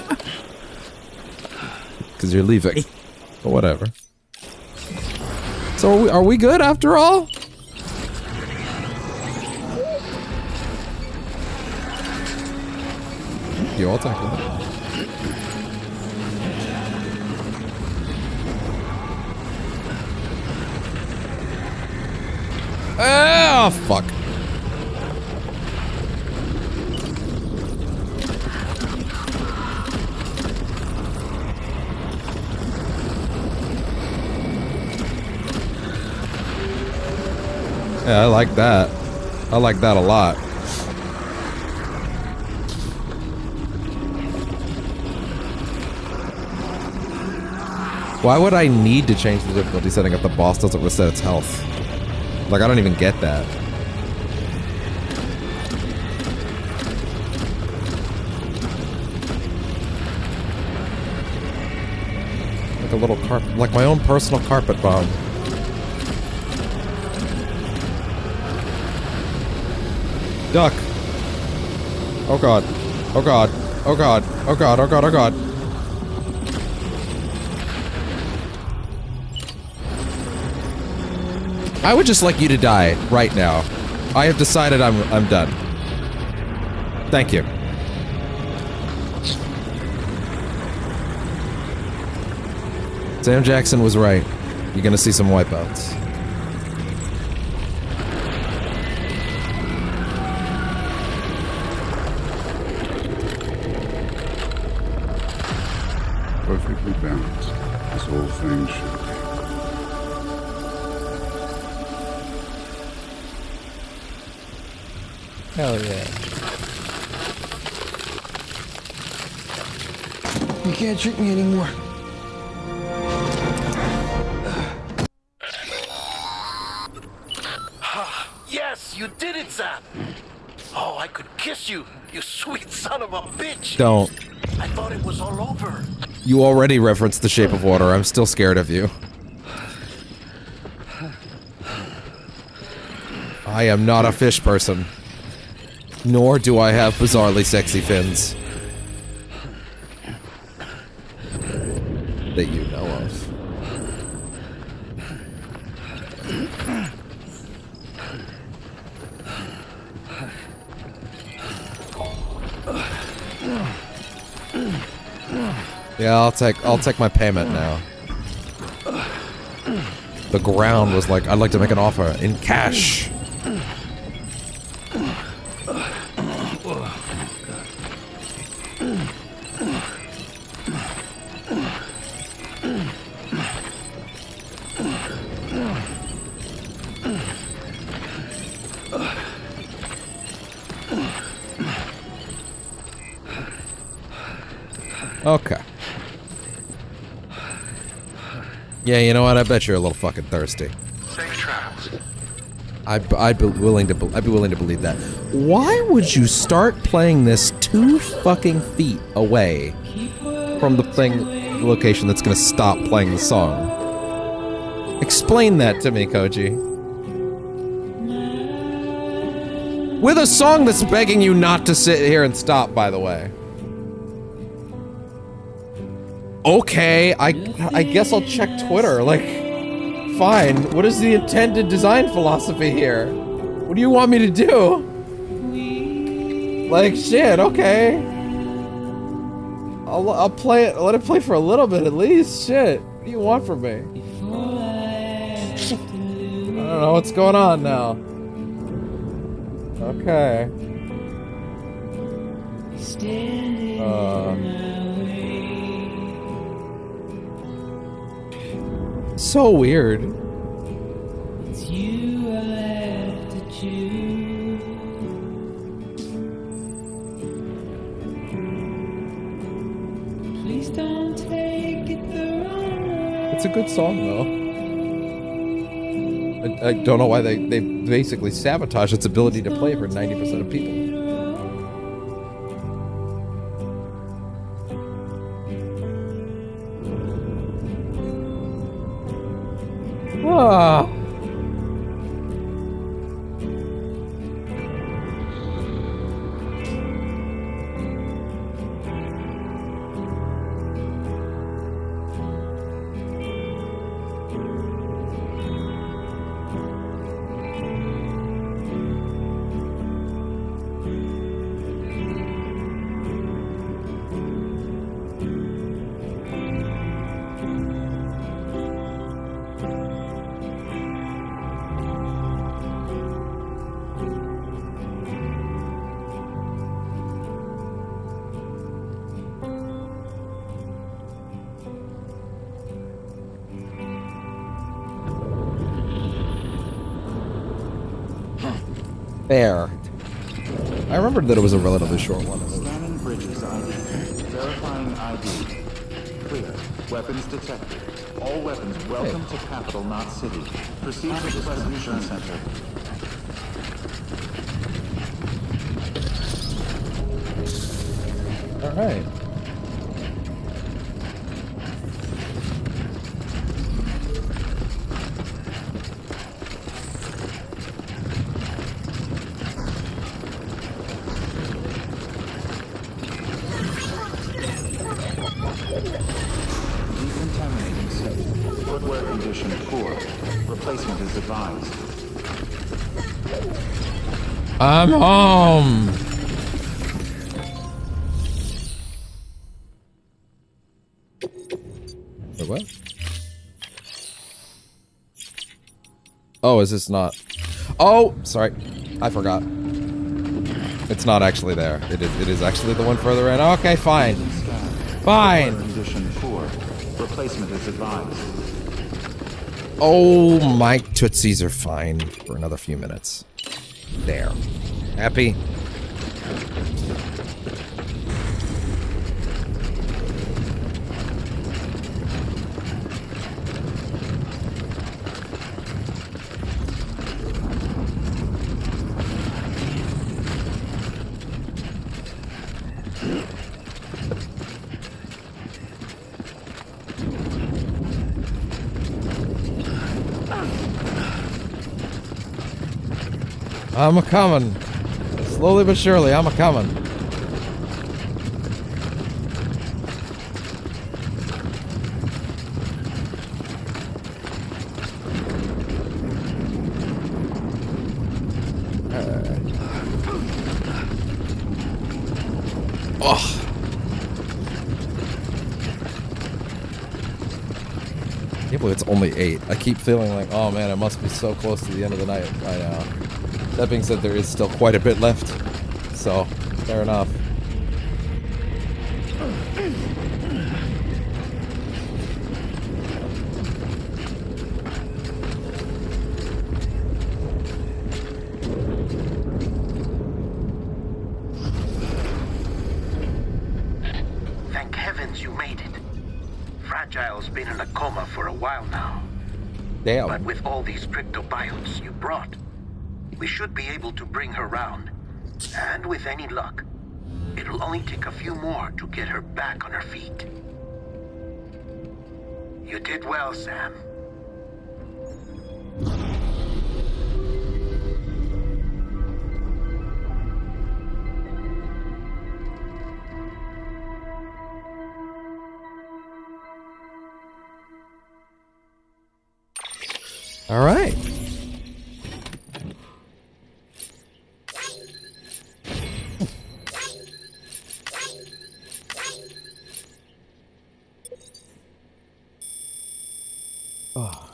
Because you're leaving. But whatever. So are we good after all? You all tackle it. Oh, fuck. Yeah, I like that. I like that a lot. Why would I need to change the difficulty setting if the boss doesn't reset its health? Like, I don't even get that. Like a little carpet, like my own personal carpet bomb. Duck. Oh god. Oh god. Oh god. Oh god. Oh god. Oh god. I would just like you to die right now. I have decided I'm done. Thank you. Sam Jackson was right. You're gonna see some wipeouts. Perfectly balanced, as all things should be. Hell yeah. You can't trick me anymore. Yes, you did it, Zap! Oh, I could kiss you, you sweet son of a bitch! Don't. I thought it was all over. You already referenced The Shape of Water. I'm still scared of you. I am not a fish person. Nor do I have bizarrely sexy fins. that you know of. Yeah, I'll take my payment now. The ground was like, I'd like to make an offer in cash. Okay. Yeah, you know what? I bet you're a little fucking thirsty. Safe travels. I'd be willing to believe that. Why would you start playing this 2 fucking feet away from the location that's gonna stop playing the song? Explain that to me, Koji. With a song that's begging you not to sit here and stop, by the way. Okay, I guess I'll check Twitter, like, fine. What is the intended design philosophy here? What do you want me to do? Like, shit, okay. I'll play it, let it play for a little bit at least, shit. What do you want from me? I don't know what's going on now. Okay. So weird. It's you I have to choose. Please don't take it the wrong way. It's a good song, though. I don't know why they basically sabotage its ability to play for 90% of people. Ah. There. I remembered that it was a relatively short one. Scanning bridges ID. Verifying ID. Clear. Weapons detected. All weapons welcome to Capital, not City. Proceed to distribution center. All right. Decontaminating set. Footwear condition poor. Replacement is advised. I'm home. Wait, what? Oh, is this not? Oh, sorry. I forgot. It's not actually there. It is actually the one further in. Okay, fine. Fine. Condition poor. Replacement is advised. Oh, my tootsies are fine for another few minutes. There. Happy? I'm a-coming. Slowly but surely, I'm a-coming. Oh. I can't believe it's only 8. I keep feeling like, oh man, I must be so close to the end of the night by now. That being said, there is still quite a bit left. So, fair enough. Thank heavens you made it. Fragile's been in a coma for a while now. Damn. But with all these cryptobiotes you brought, we should be able to bring her round. And with any luck, it'll only take a few more to get her back on her feet. You did well, Sam. All right. Oh.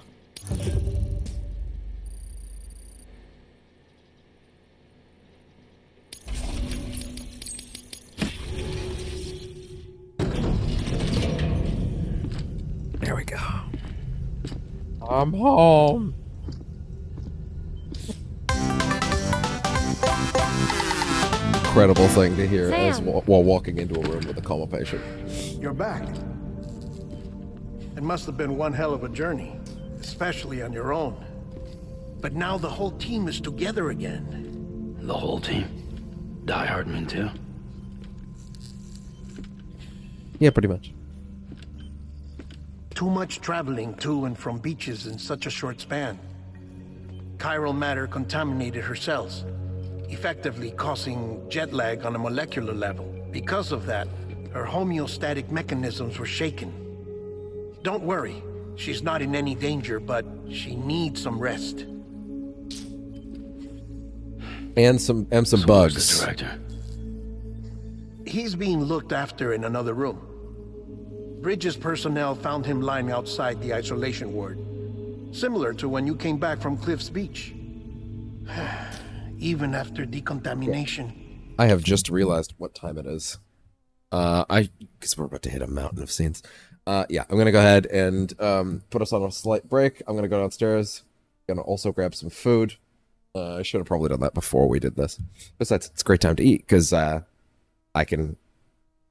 There we go. I'm home. Incredible thing to hear as while walking into a room with a coma patient. You're back. It must have been one hell of a journey, especially on your own. But now the whole team is together again. The whole team? Die Hardman too? Yeah, pretty much. Too much traveling to and from beaches in such a short span. Chiral matter contaminated her cells, effectively causing jet lag on a molecular level. Because of that, her homeostatic mechanisms were shaken. Don't worry, she's not in any danger, but she needs some rest. And some bugs. The director? He's being looked after in another room. Bridges personnel found him lying outside the isolation ward. Similar to when you came back from Cliff's Beach. Even after decontamination. I have just realized what time it is. Because we're about to hit a mountain of scenes. Yeah, I'm gonna go ahead and put us on a slight break. I'm gonna go downstairs. Gonna also grab some food. I should have probably done that before we did this. Besides, it's a great time to eat because I can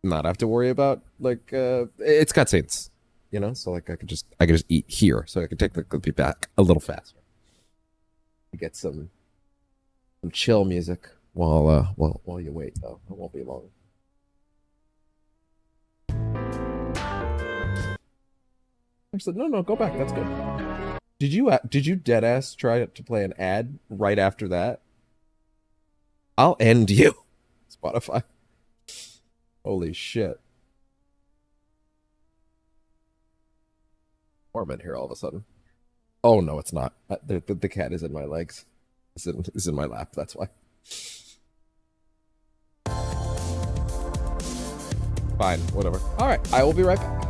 not have to worry about it's cutscenes, you know. So like I can just eat here, so I can technically be back a little faster. Get some chill music while you wait though. It won't be long. Actually, no, go back. That's good. Did you deadass try to play an ad right after that? I'll end you, Spotify. Holy shit. Warm in here all of a sudden. Oh no, it's not. The cat is in my legs. It's in my lap. That's why. Fine, whatever. All right, I will be right back.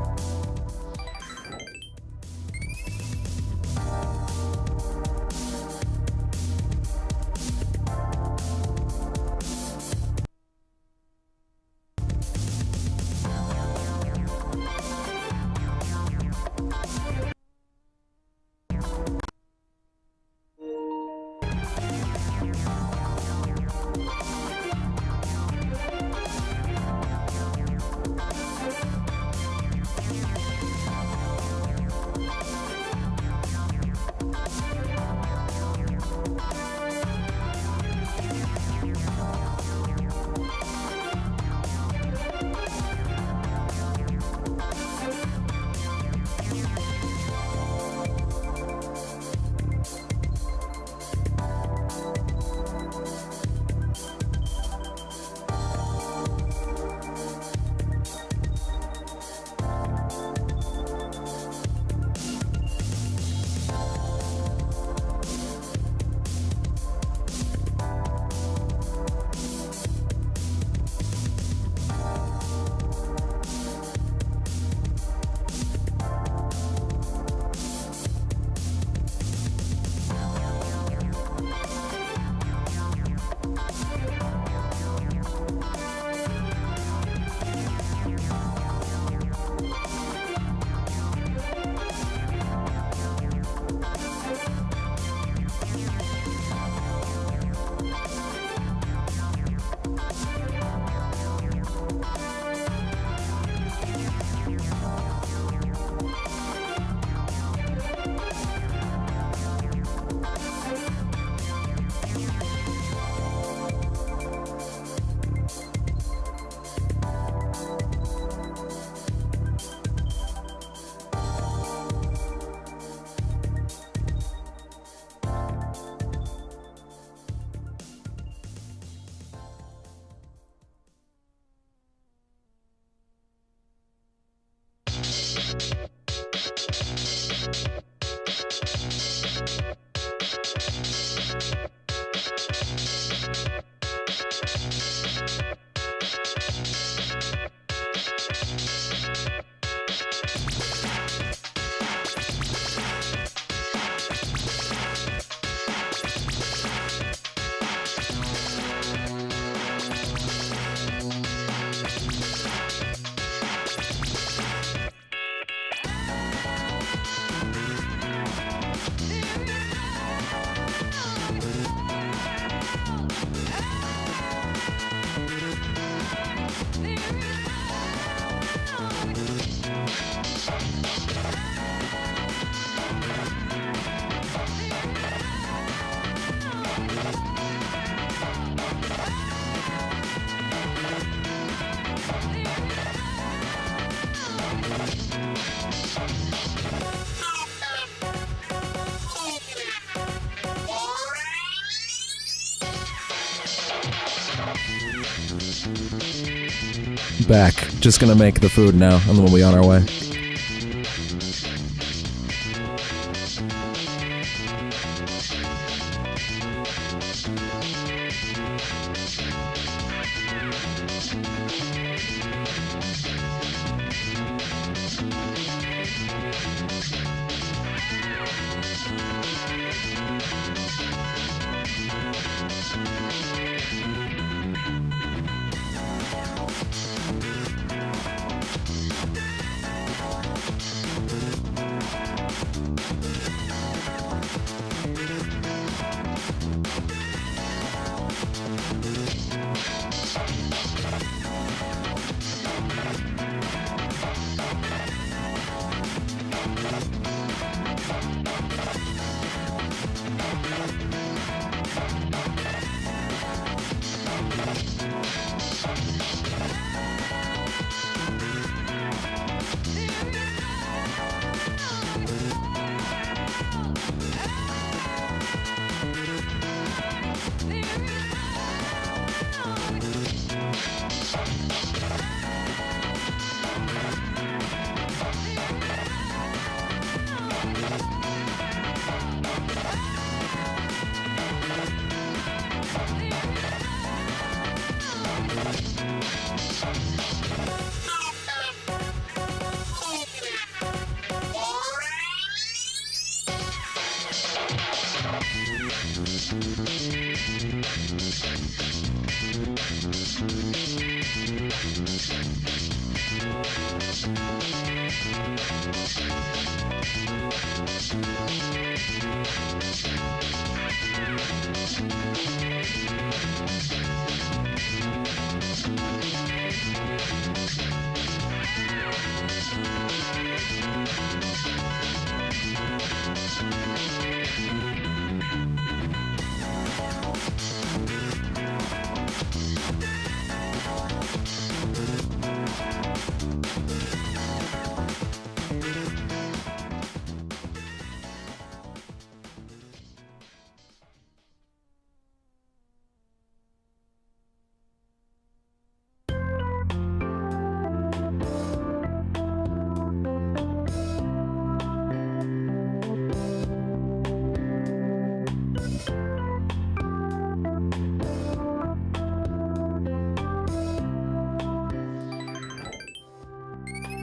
Back. Just gonna make the food now, and then we'll be on our way.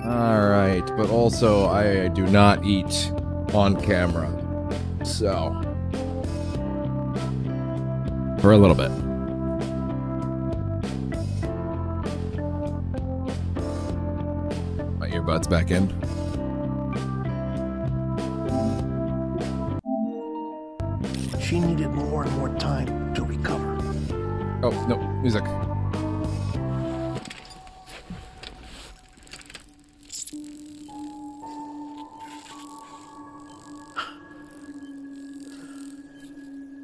Alright, but also I do not eat on camera. So. For a little bit. My earbuds back in. She needed more and more time to recover. Oh, no, music.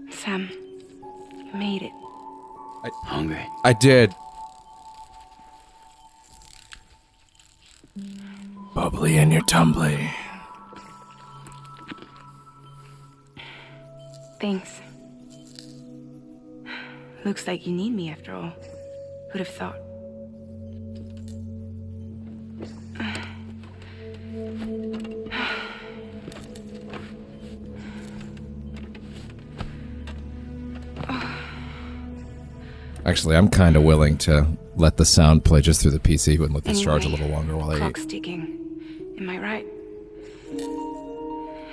Sam, you made it. Hungry? I did. Bubbly in your tumbly. Thanks. Looks like you need me after all. Who'd have thought? Actually, I'm kind of willing to let the sound play just through the PC and let this charge a little longer while I eat. Clock's ticking. Am I right?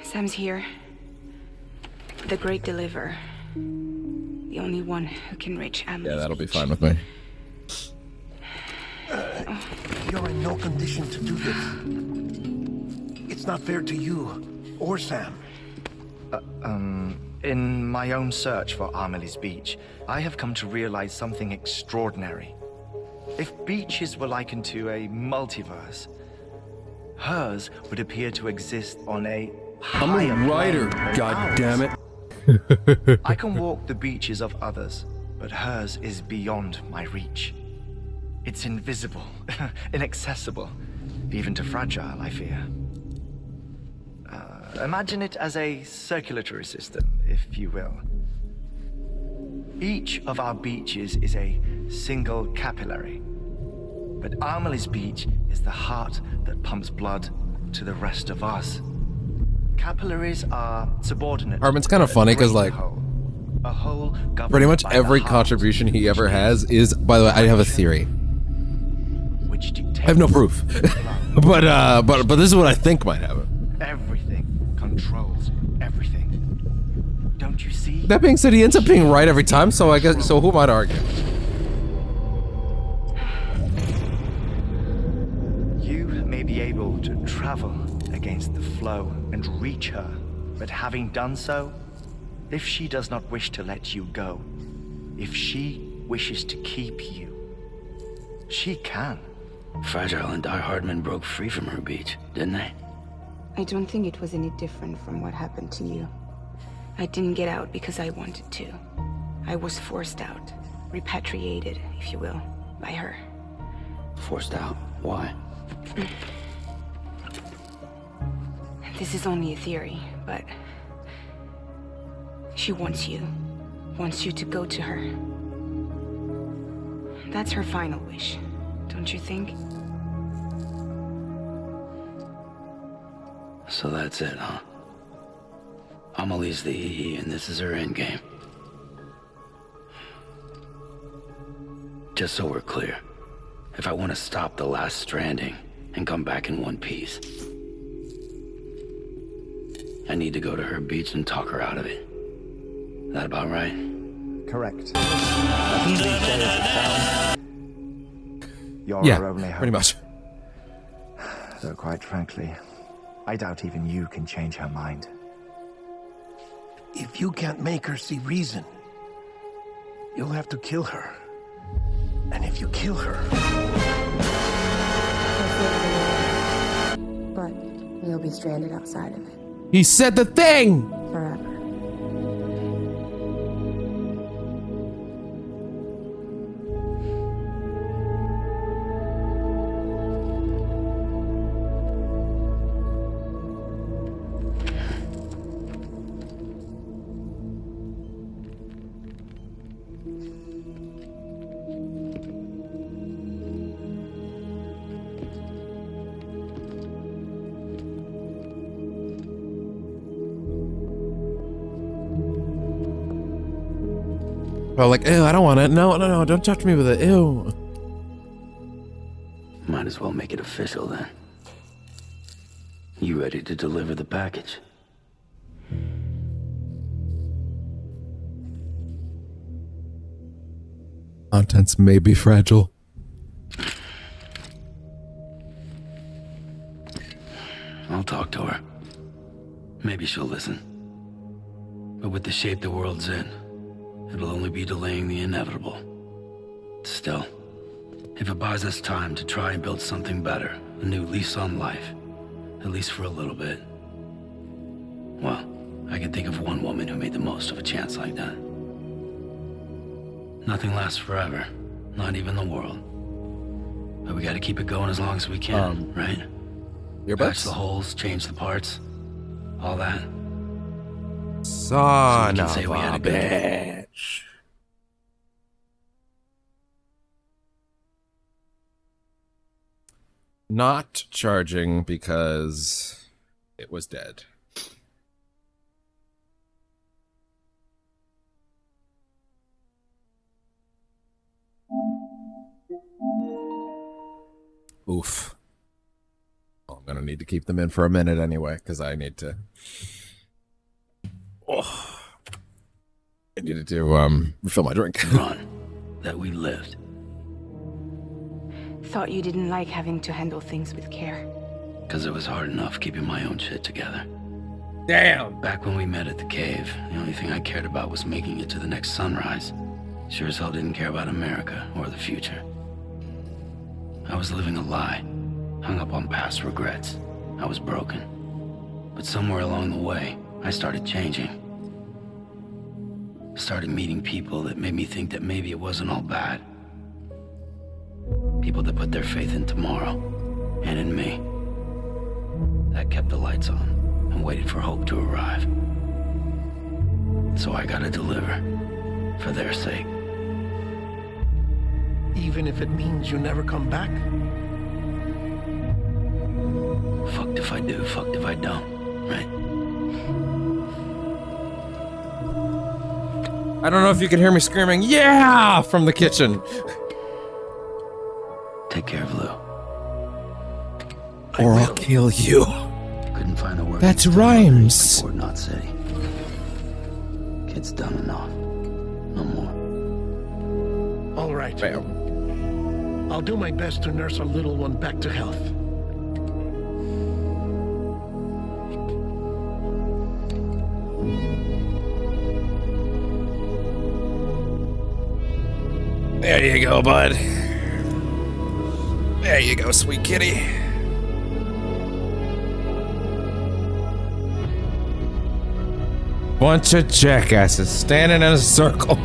Sam's here. The Great Deliverer. The only one who can reach Amelie's Yeah, that'll be beach. fine with me. You're in no condition to do this. It's not fair to you or Sam. In my own search for Amelie's Beach, I have come to realize something extraordinary. If beaches were likened to a multiverse, hers would appear to exist on a higher I'm a writer, plane than goddammit. ours. I can walk the beaches of others, but hers is beyond my reach. It's invisible, inaccessible, even to fragile, I fear. Imagine it as a circulatory system, if you will. Each of our beaches is a single capillary. But Amelie's beach is the heart that pumps blood to the rest of us. Capillaries are subordinate. Harmon's kind of funny because, like, a whole pretty much every contribution he ever has is, by the way, I have a theory. I have no proof. but this is what I think might happen. Everything controls everything. Don't you see? That being said, he ends up being right every time, so I guess, so who am I to argue? You may be able to travel against the flow and reach her, but having done so, if she does not wish to let you go, if she wishes to keep you, she can. Fragile and Die Hardman broke free from her beach, didn't they? I don't think it was any different from what happened to you. I didn't get out because I wanted to. I was forced out. Repatriated, if you will, by her. Forced out? Why? This is only a theory, but... she wants you. Wants you to go to her. That's her final wish, don't you think? So that's it, huh? Amelie's the EE, and this is her endgame. Just so we're clear, if I want to stop the last Stranding and come back in one piece, I need to go to her beach and talk her out of it. That about right? Correct. As cliche as it sounds, you're Yeah, our only hope. pretty much. Though quite frankly, I doubt even you can change her mind. If you can't make her see reason, you'll have to kill her. And if you kill her... But you'll be stranded outside of it. He said the thing! Forever. Oh, like, ew, I don't want it. No, don't touch me with it. Ew. Might as well make it official then. You ready to deliver the package? Contents may be fragile. I'll talk to her. Maybe she'll listen. But with the shape the world's in, it'll only be delaying the inevitable. Still, if it buys us time to try and build something better, a new lease on life, at least for a little bit, well, I can think of one woman who made the most of a chance like that. Nothing lasts forever, not even the world. But we gotta keep it going as long as we can, right? Patch the holes, change the parts, all that. Son So we can of say we had a a good bitch. Not charging because it was dead. Oof. Well, I'm gonna need to keep them in for a minute anyway, because I need to. Oh, I needed to refill my drink. Run. That we lived. Thought you didn't like having to handle things with care. Because it was hard enough keeping my own shit together. Damn. Back when we met at the cave, the only thing I cared about was making it to the next sunrise. Sure as hell didn't care about America or the future. I was living a lie, hung up on past regrets. I was broken. But somewhere along the way, I started changing. Started meeting people that made me think that maybe it wasn't all bad. People that put their faith in tomorrow, and in me. That kept the lights on, and waited for hope to arrive. So I gotta deliver. For their sake. Even if it means you never come back? Fucked if I do, fucked if I don't, right? I don't know if you can hear me screaming, yeah, from the kitchen. Take care of Lou. Or I'll kill you. Couldn't find a word. That's rhymes. Port Knot City. Kid's done enough. No more. All right. I'll do my best to nurse our little one back to health. There you go, bud. There you go, sweet kitty. Bunch of jackasses standing in a circle.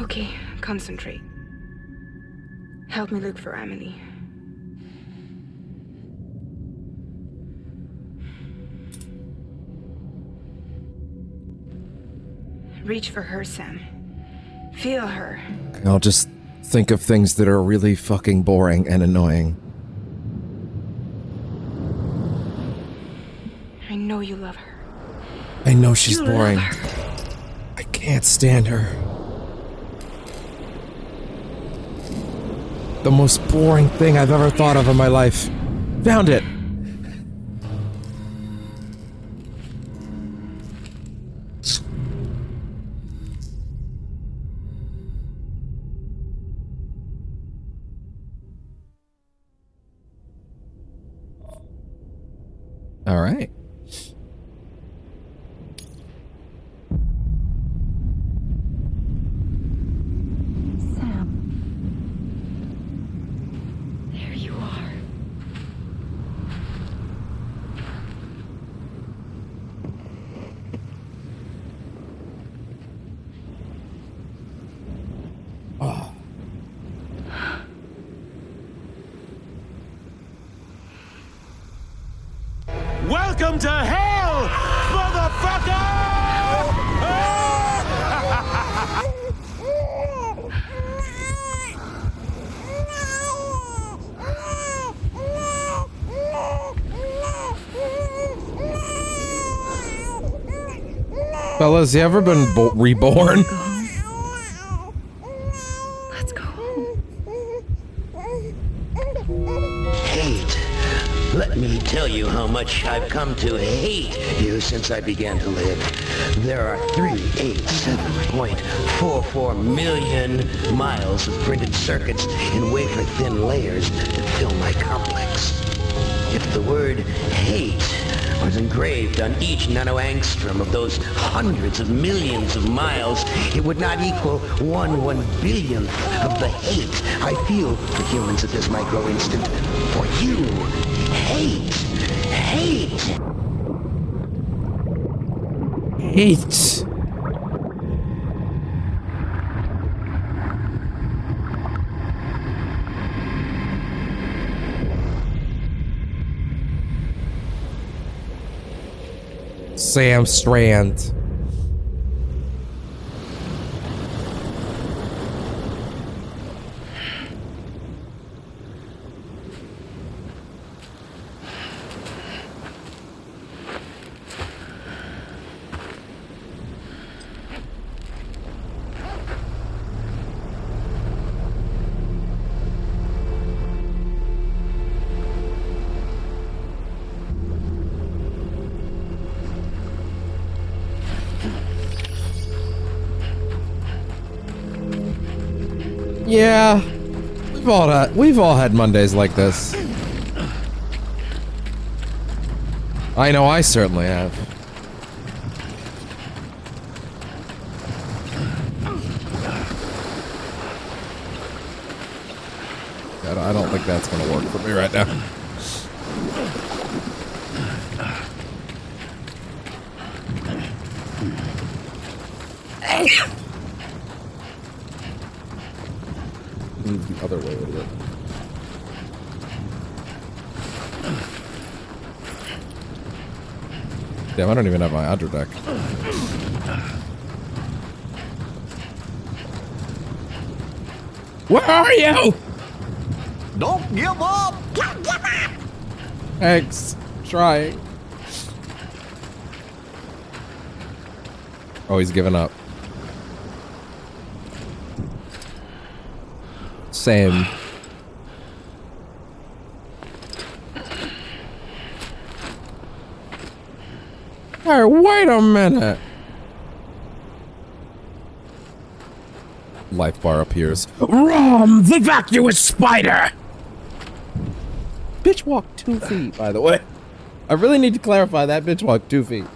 Okay, concentrate. Help me look for Emily. Reach for her, Sam. Feel her. I'll just think of things that are really fucking boring and annoying. I know you love her. I know she's You boring. love her. I can't stand her. The most boring thing I've ever thought of in my life. Found it. All right. There you are. Oh. Welcome to hell, Fellas, you ever been reborn? Let's go home. Hate. Let me tell you how much I've come to hate you since I began to live. There are 387.44 million miles of printed circuits in wafer-thin layers that fill my complex. If the word hate was engraved on each nanoangstrom of those hundreds of millions of miles, it would not equal 1/1 billionth of the hate I feel for humans at this micro-instant. For you, hate. Hate. Sam Strand. Yeah, we've all had Mondays like this. I know I certainly have. I don't think that's gonna work for me right now. need the other way, idiot. Damn, I don't even have my Adra deck. Where are you? Don't give up! Don't give up! Thanks. Trying. Oh, he's given up. Same. Hey, wait a minute. Life bar appears. Rom, the vacuous spider! Bitch walked 2 feet, by the way. I really need to clarify that bitch walked 2 feet.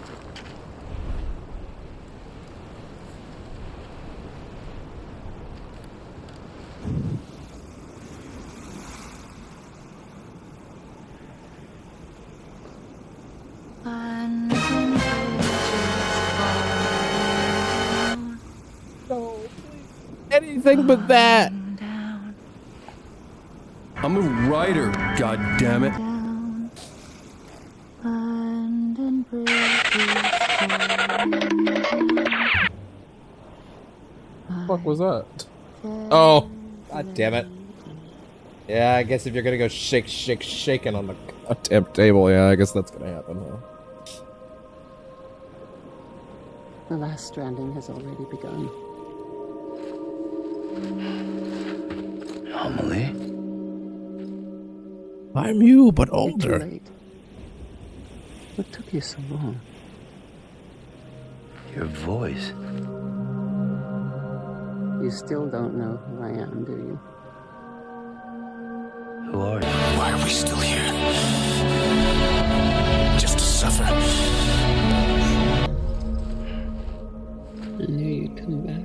Anything but that. I'm a writer, god damn it. What was that? Oh, god damn it. Yeah, I guess if you're gonna go shaking on the goddamn table, yeah, I guess that's gonna happen, huh? The last stranding has already begun. Amelie? I'm you, but You're too older. late. What took you so long? Your voice. You still don't know who I am, do you? Who are you? Why are we still here? Just to suffer. I knew you'd come back.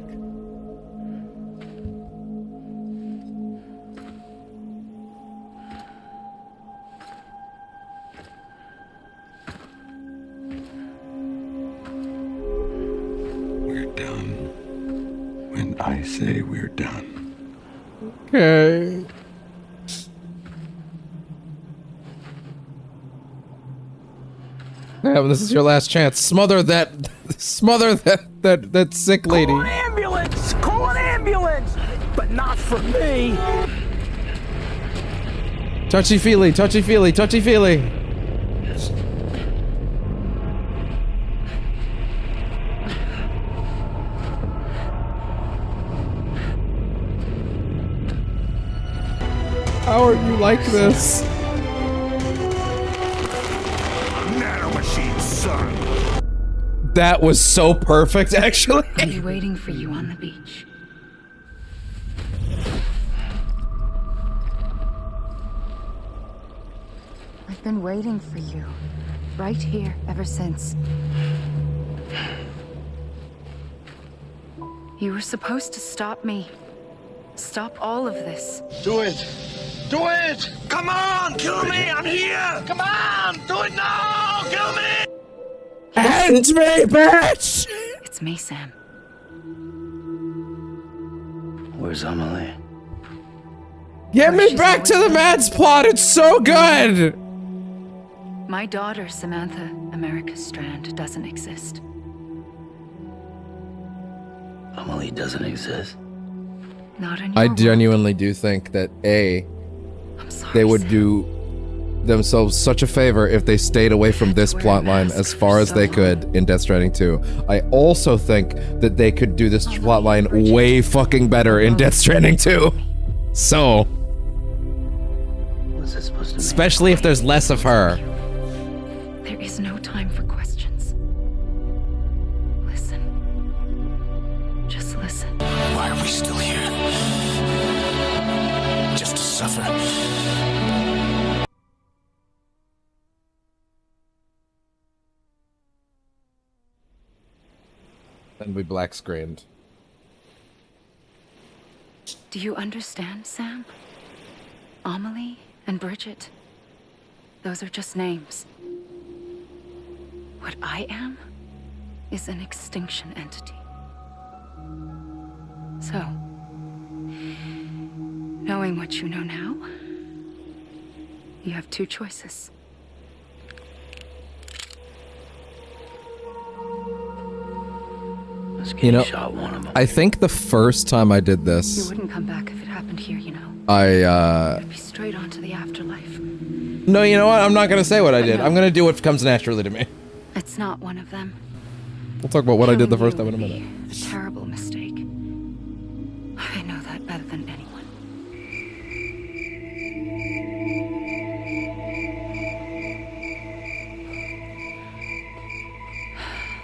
We're done. When I say we're done. Okay. Damn, this is your last chance. Smother that sick lady. Call an ambulance! Call an ambulance! But not for me! Touchy-feely, touchy-feely, touchy-feely. How are you like this? Nanomachine, son! That was so perfect, actually. I'll be waiting for you on the beach. I've been waiting for you, right here, ever since. You were supposed to stop me. Stop all of this. Do it! Do it! Come on! Kill me! I'm here! Come on! Do it now! Kill me! End me, bitch! It's me, Sam. Where's Amelie? Get me back to the Mads plot. It's so good. My daughter, Samantha America Strand, doesn't exist. Amelie doesn't exist. Not anymore. I genuinely do think that they would do themselves such a favor if they stayed away from this plotline as far as they could in Death Stranding 2. I also think that they could do this plotline way fucking better in Death Stranding 2. So, What's that supposed to mean? especially if there's less of her. There is no time for questions. Listen. Just listen. Why are we still here? Just to suffer. And we black screened. Do you understand, Sam? Amelie and Bridget. Those are just names. What I am is an extinction entity. So, Knowing what you know now, you have two choices. You know, I think the first time I did You this, wouldn't come back if it happened here, you know. I, Be straight on to the afterlife. no, you know what? I'm not gonna say what I did. I'm gonna do what comes naturally to me. It's not one of them. We'll talk about what I did the first time in a minute. A terrible mistake. I know that better than anyone.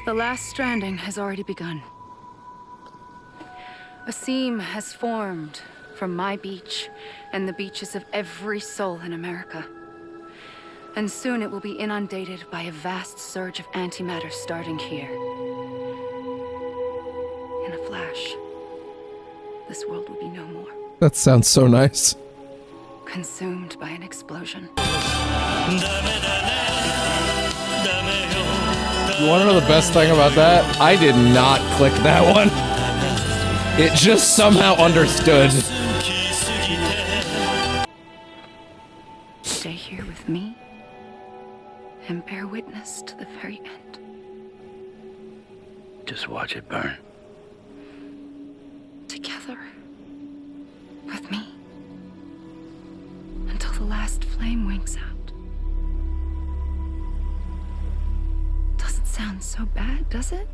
The last stranding has already begun. A seam has formed from my beach and the beaches of every soul in America. And soon it will be inundated by a vast surge of antimatter starting here. In a flash, this world will be no more. That sounds so nice. Consumed by an explosion. You want to know the best thing about that? I did not click that one. It just somehow understood. Stay here with me and bear witness to the very end. Just watch it burn. Together with me until the last flame winks out. Doesn't sound so bad, does it?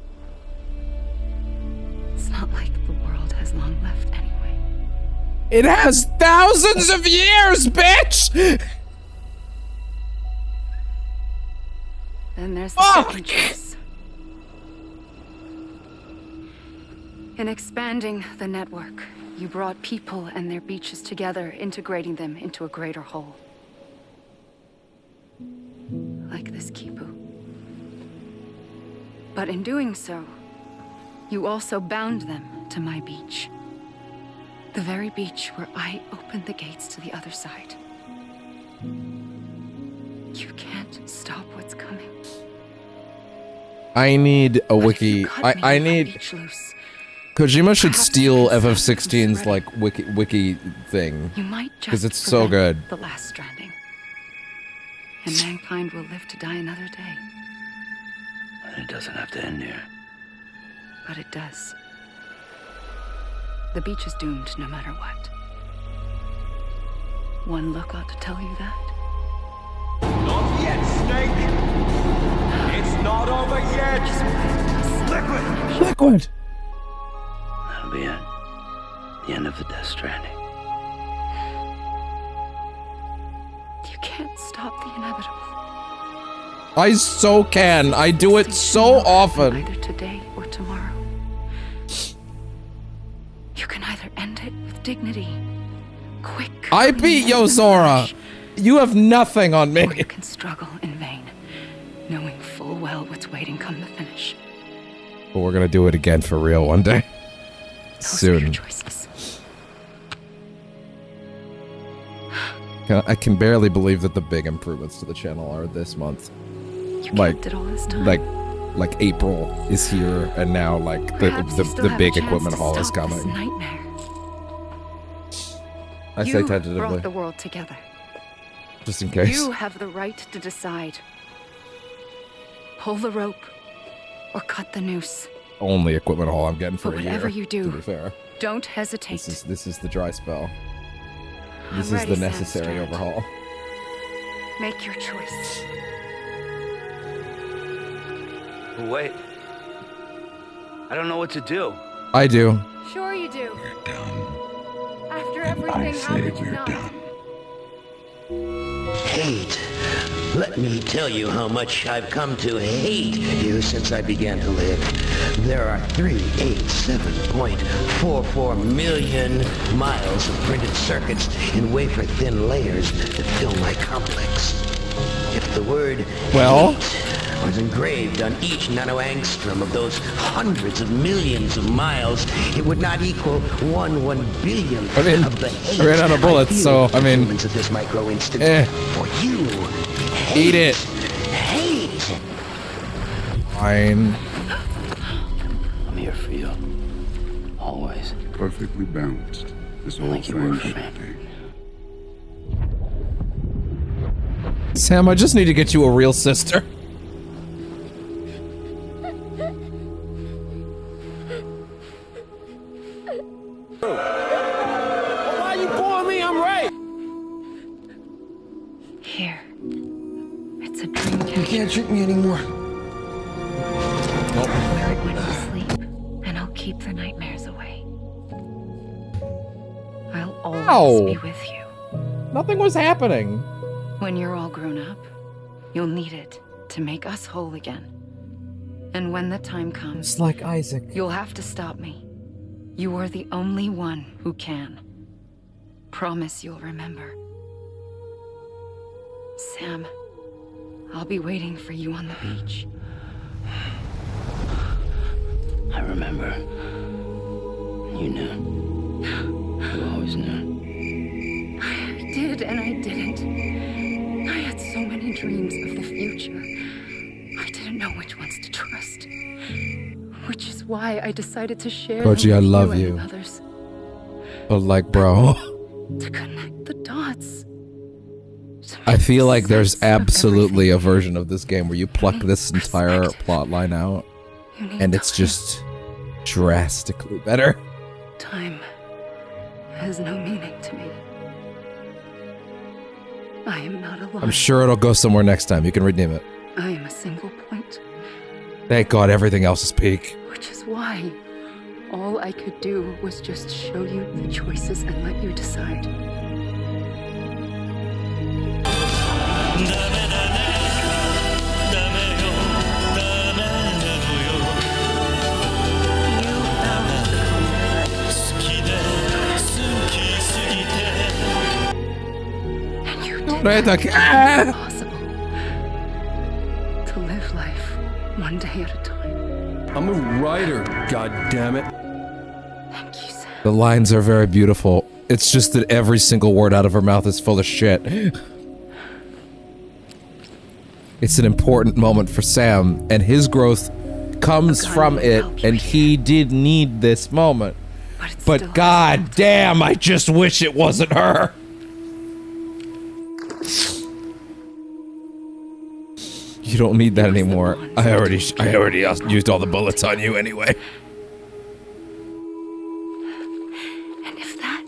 It's not like the world has long left anyway. It has thousands of years, bitch! Then there's the second choice. In expanding the network, you brought people and their beaches together, integrating them into a greater whole. Like this Kipu. But in doing so, you also bound them to my beach. The very beach where I opened the gates to the other side. You can't stop what's coming. I need a wiki. I need. Kojima should steal FF16's like wiki thing. You might because just it's so good. prevent the last stranding. And mankind will live to die another day. It doesn't have to end here. But it does. The beach is doomed no matter what. One look ought to tell you that. Not yet, Snake! It's not over yet! Liquid! Liquid! That'll be it. The end of the Death Stranding. You can't stop the inevitable. I so can. I do it so often. Either today or tomorrow. You can either end it with dignity, quick. I beat Yozora. You have nothing on me. Or you can struggle in vain, knowing full well what's waiting come the finish. But we're gonna do it again for real one day. Soon. I can barely believe that the big improvements to the channel are this month. Kept it all this time. Like April is here, and now like the big equipment haul is coming. Nightmare. I say You tentatively, brought the world together. just in case. You have the right to decide. Pull the rope or cut the noose. Only equipment haul I'm getting for But a year. whatever you do, to be fair, don't hesitate. this is the dry spell. This is ready, the necessary Sandstrand. overhaul. Make your choice. Wait. I don't know what to do. I do. Sure you do. We're done. After I everything, how say could you we're not? done. Hate. Let me tell you how much I've come to hate you since I began to live. There are 387.44 million miles of printed circuits in wafer-thin layers that fill my complex. If the word Well? hate was engraved on each nanoangstrom of those hundreds of millions of miles, it would not equal one billionth I mean, of the hate I ran out of bullets, feel so, for I mean, humans at this micro instant. For you, eat it. hate. Fine. I'm here for you. Always. Perfectly balanced. This whole Like you were thing for me. should be. Sam, I just need to get you a real sister. Why you pulling me? I'm right. Here. It's a dream catcher. You can't trick me anymore. Wear it when you sleep, and I'll keep the nightmares away. I'll always be with you. Nothing was happening. When you're all grown up, you'll need it to make us whole again. And when the time comes, It's like Isaac. You'll have to stop me. You are the only one who can. Promise you'll remember. Sam, I'll be waiting for you on the beach. I remember. You knew. You always knew. I did and I didn't. I had so many dreams of the future. I didn't know which ones to trust. Which is why I decided to share Koji, them I with love you you. and others. But like, bro, To connect the dots. I feel like there's absolutely a version of this game where you pluck this entire plot line out, and it's just drastically better. Time has no meaning to me. I am not alone. I'm sure it'll go somewhere next time. You can redeem it. I am a single point, Thank God everything else is peak. which is why all I could do was just show you the choices and let you decide. And you did Right, not okay. make it possible to live life one day at a time. I'm a writer, god damn it. The lines are very beautiful. It's just that every single word out of her mouth is full of shit. It's an important moment for Sam, and his growth comes from it, and he did need this moment. But god damn, I just wish it wasn't her. You don't need that anymore. I already used all the bullets on you anyway. And if that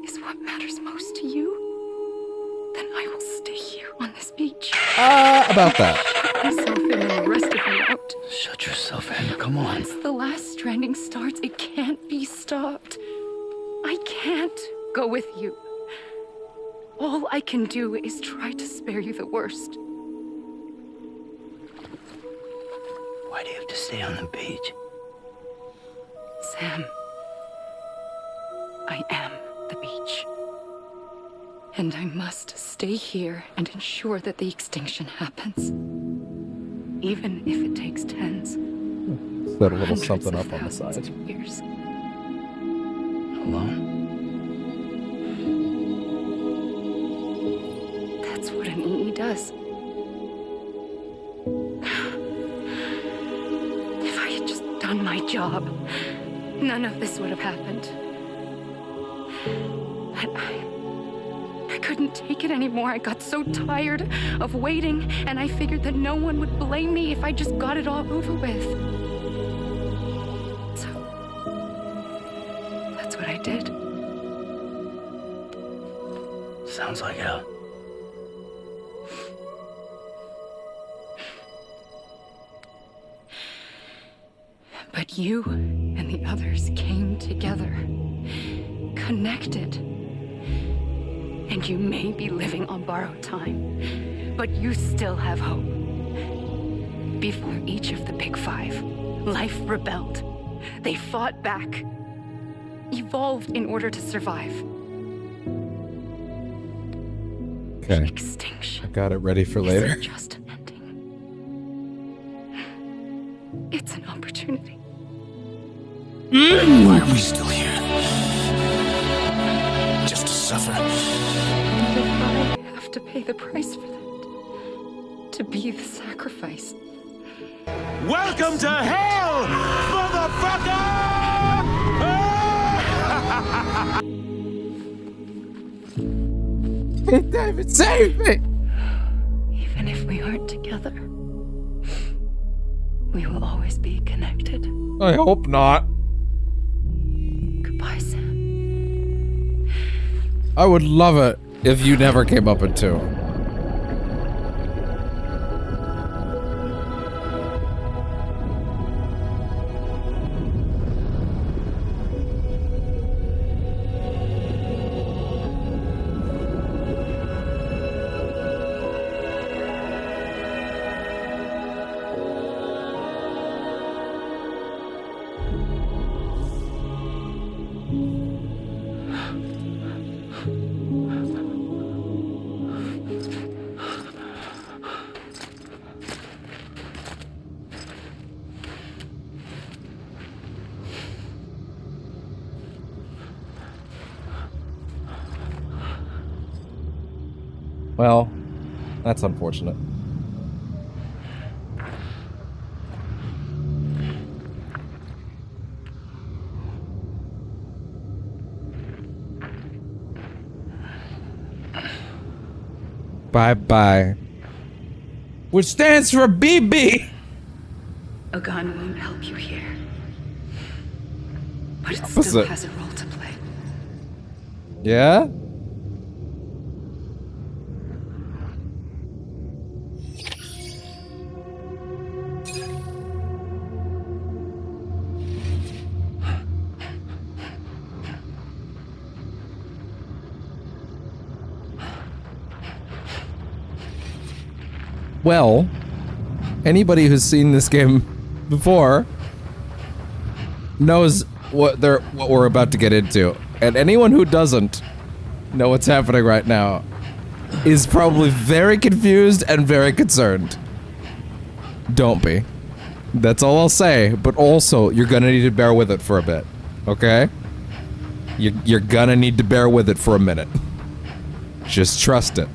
is what matters most to you, then I will stay here on this beach. About that. Shut myself in and the rest of you out. Shut yourself in. Come on. Once the last stranding starts, it can't be stopped. I can't go with you. All I can do is try to spare you the worst. Why do you have to stay on the beach? Sam, I am the beach. And I must stay here and ensure that the extinction happens. Even if it takes tens. Set a little hundreds something of up on the thousands side. of years. Alone? That's what an EE does. If I had just done my job, none of this would have happened. But I couldn't take it anymore. I got so tired of waiting, and I figured that no one would blame me if I just got it all over with. So, that's what I did. Sounds like hell. But you and the others came together, connected. And you may be living on borrowed time, but you still have hope. Before each of the Big Five, life rebelled. They fought back, evolved in order to survive. Okay. Extinction. I got it ready for later. Isn't just an ending. It's an opportunity. Why are we still here? Just to suffer? And if I have to pay the price for that, to be the sacrifice. Welcome to hell, motherfucker! David, save me! We will always be connected. I hope not. Goodbye, Sam. I would love it if you never came up in 2. Well, that's unfortunate. Bye-bye. Which stands for BB! A gun won't help you here. But it Opposite. still has a role to play. Yeah? Well, anybody who's seen this game before knows what we're about to get into, and anyone who doesn't know what's happening right now is probably very confused and very concerned. Don't be. That's all I'll say, but also, you're gonna need to bear with it for a bit, okay? You're gonna need to bear with it for a minute. Just trust it.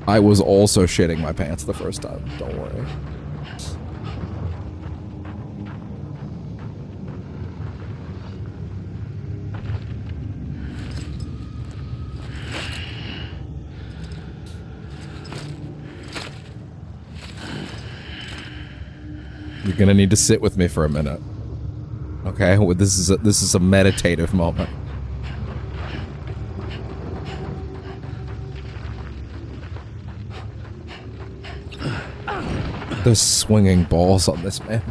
I was also shitting my pants the first time, don't worry. You're gonna need to sit with me for a minute. Okay? Well, this is a meditative moment. The swinging balls on this man.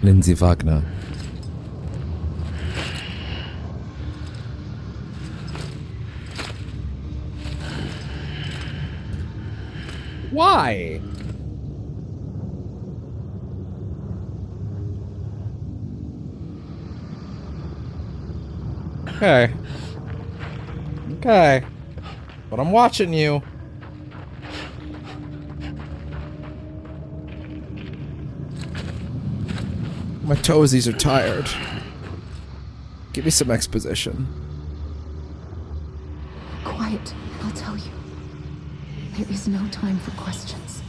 Lindsay Wagner. Why? Okay. Okay. But I'm watching you. My toesies are tired. Give me some exposition. Quiet, and I'll tell you. There is no time for questions.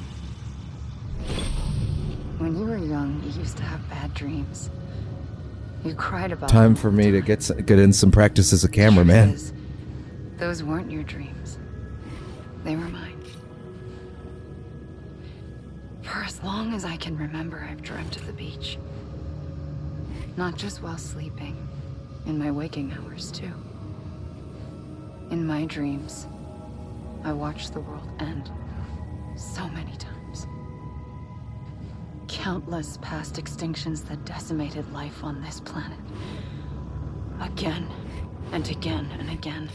When you were young, you used to have bad dreams. You cried about Time them for all the me to time. get in some practice as a cameraman. Truth is, those weren't your dreams. They were mine. For as long as I can remember, I've dreamt of the beach. Not just while sleeping, in my waking hours too. In my dreams, I watched the world end so many times. Countless past extinctions that decimated life on this planet. Again and again and again.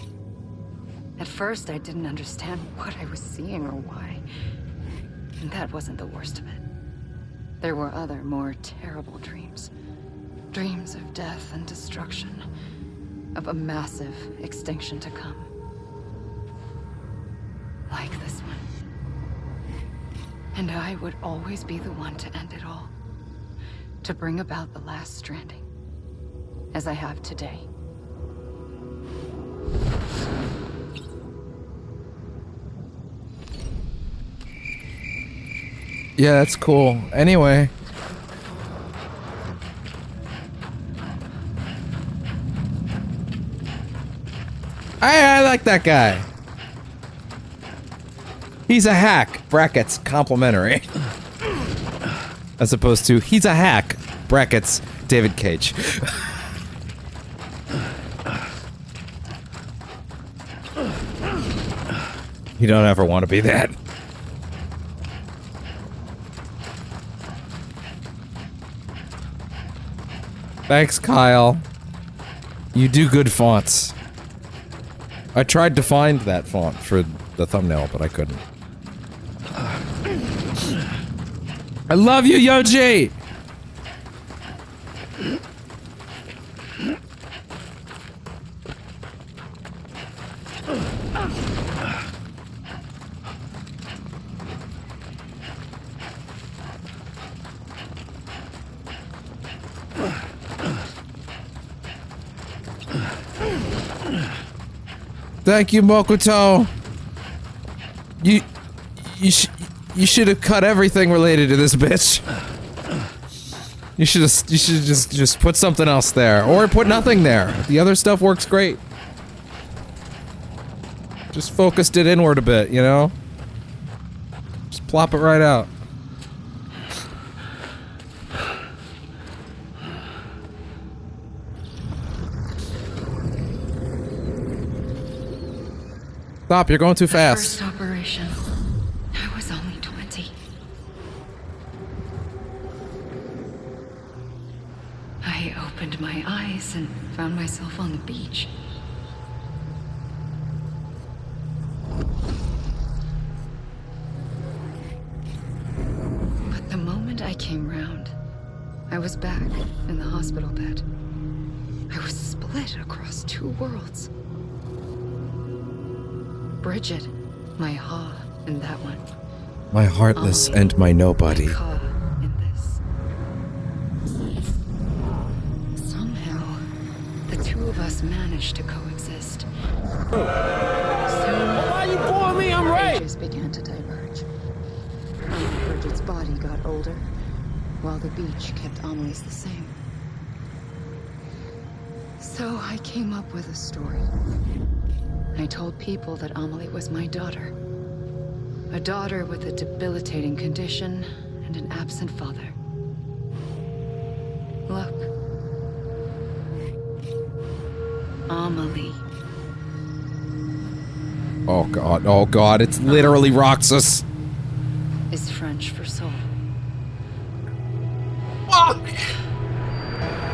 At first, I didn't understand what I was seeing or why. And that wasn't the worst of it. There were other, more terrible dreams. Dreams of death and destruction. of a massive extinction to come. Like this one. And I would always be the one to end it all. To bring about the last stranding. As I have today. Yeah, that's cool. Anyway. I like that guy. He's a hack. Brackets complimentary. As opposed to he's a hack. Brackets David Cage. You don't ever want to be that. Thanks, Kyle. You do good fonts. I tried to find that font for the thumbnail, but I couldn't. I love you, Yoji! Thank you, Mokuto. You should have cut everything related to this bitch. You should just put something else there, or put nothing there. The other stuff works great. Just focused it inward a bit, you know? Just plop it right out. Stop, you're going too fast. First operation. I was only 20. I opened my eyes and found myself on the beach. But the moment I came round, I was back in the hospital bed. I was split across two worlds. Bridget, my Ha, and that one. My heartless and my nobody. Ka in this. Somehow, the two of us managed to coexist. Soon, Why you pulling me? I'm right. ages began to diverge. Bridget's body got older, while the beach kept Amelie's the same. So I came up with a story. I told people that Amelie was my daughter. A daughter with a debilitating condition and an absent father. Look. Amelie. Oh god, it's literally Roxas. Is French for soul.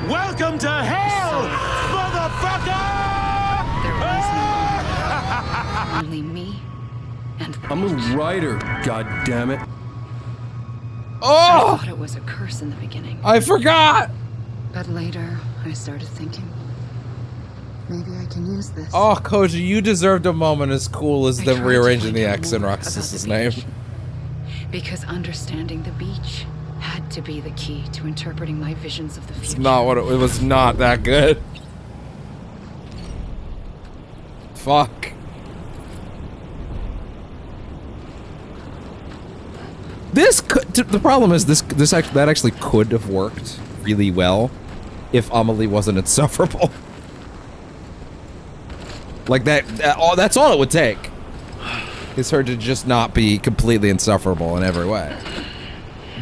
Welcome to hell, motherfucker! There was no only me and the I'm a writer, god damn it. I thought it was a curse in the beginning. I forgot! But later, I started thinking, maybe I can use this. Oh, Koji, you deserved a moment as cool as them rearranging the X in Roxas's name. Because understanding the beach had to be the key to interpreting my visions of the future. It's not what it was not that good. Fuck. This could, the problem is that actually could have worked really well if Amelie wasn't insufferable. Like that's all it would take. Is her to just not be completely insufferable in every way.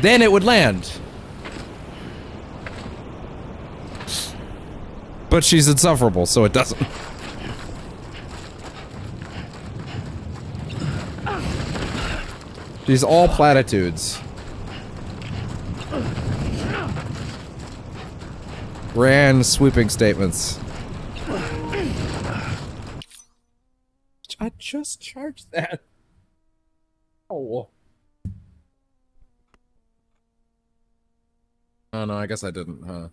Then it would land. But she's insufferable, so it doesn't. She's all platitudes. Grand sweeping statements. I just charged that. Oh. Oh no, I guess I didn't, huh?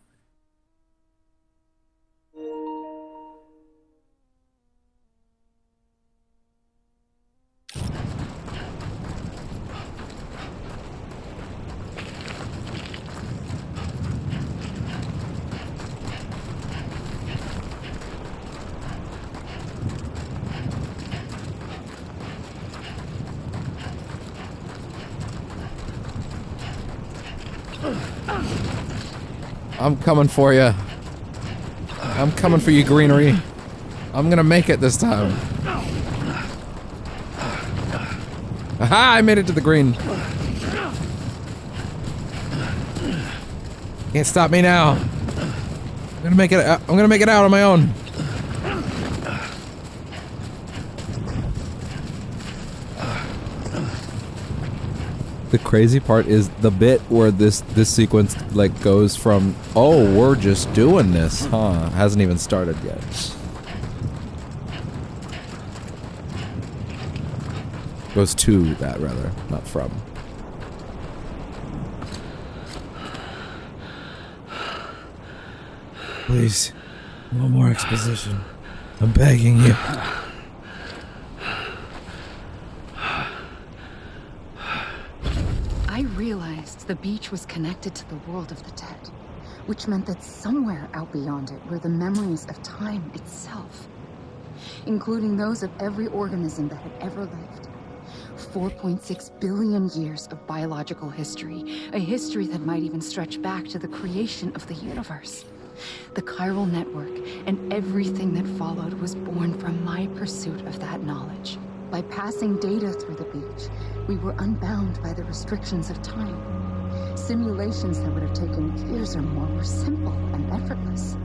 I'm coming for you. I'm coming for you, Greenery. I'm gonna make it this time. Aha! I made it to the green. Can't stop me now. I'm gonna make it. I'm gonna make it out on my own. The crazy part is the bit where this sequence like goes from, oh, we're just doing this, huh? Hasn't even started yet. Goes to that, rather, not from. Please, no more exposition. I'm begging you. I realized the beach was connected to the world of the dead, which meant that somewhere out beyond it were the memories of time itself, including those of every organism that had ever lived. 4.6 billion years of biological history, a history that might even stretch back to the creation of the universe. The chiral network and everything that followed was born from my pursuit of that knowledge. By passing data through the beach, we were unbound by the restrictions of time. Simulations that would have taken years or more were simple and effortless.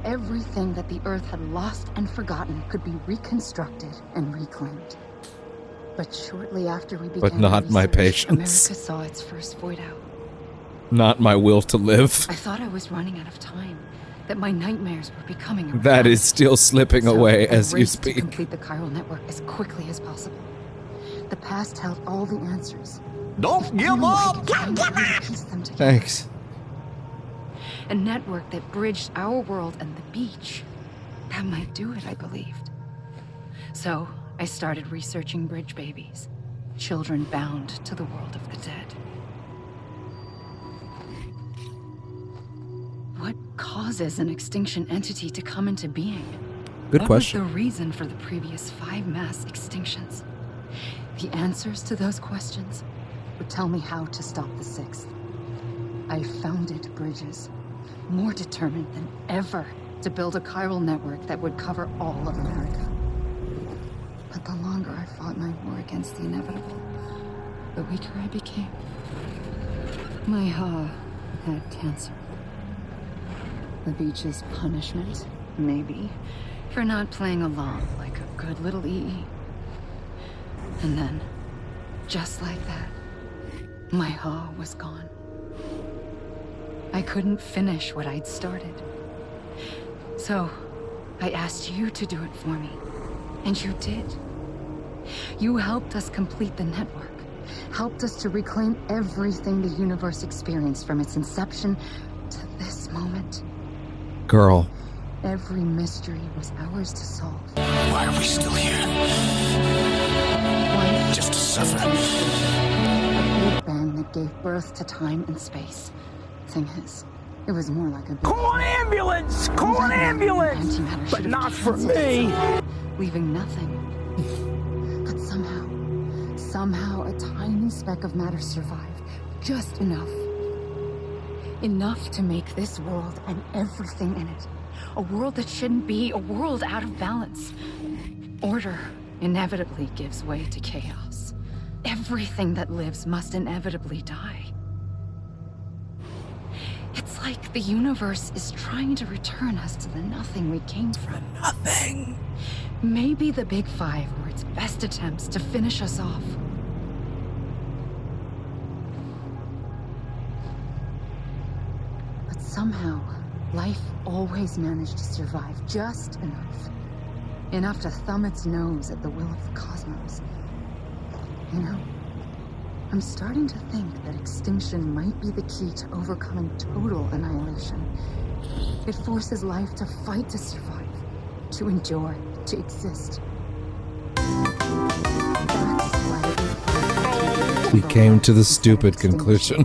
Everything that the Earth had lost and forgotten could be reconstructed and reclaimed. But shortly after we began, but not my patience. America saw its first void out. Not my will to live. I thought I was running out of time, that my nightmares were becoming a That is still slipping away as you speak. To complete the chiral network as quickly as possible. The past held all the answers. Don't give up! Thanks. A network that bridged our world and the beach. That might do it, I believed. So, I started researching bridge babies. Children bound to the world of the dead. What causes an extinction entity to come into being? Good question. What was the reason for the previous 5 mass extinctions? The answers to those questions would tell me how to stop the 6th. I founded bridges, more determined than ever to build a chiral network that would cover all of America. But the longer I fought my war against the inevitable, the weaker I became. My Ha had cancer. The beach's punishment, maybe, for not playing along like a good little EE. And then, just like that, my Ha was gone. I couldn't finish what I'd started. So, I asked you to do it for me. And you did. You helped us complete the network. Helped us to reclaim everything the universe experienced from its inception to this moment. Girl. Every mystery was ours to solve. Why are we still here? Just to suffer. A big bang that gave birth to time and space. Thing is, it was more like a big Call an ambulance! Call an ambulance! But not for me! Leaving nothing. But somehow a tiny speck of matter survived. Just enough. Enough to make this world and everything in it a world that shouldn't be, a world out of balance. Order inevitably gives way to chaos. Everything that lives must inevitably die. It's like the universe is trying to return us to the nothing we came from. Nothing. Maybe the Big Five were its best attempts to finish us off. But somehow, life always managed to survive just enough. Enough to thumb its nose at the will of the cosmos. You know, I'm starting to think that extinction might be the key to overcoming total annihilation. It forces life to fight to survive, to endure, to exist. That's why We came to the stupid conclusion.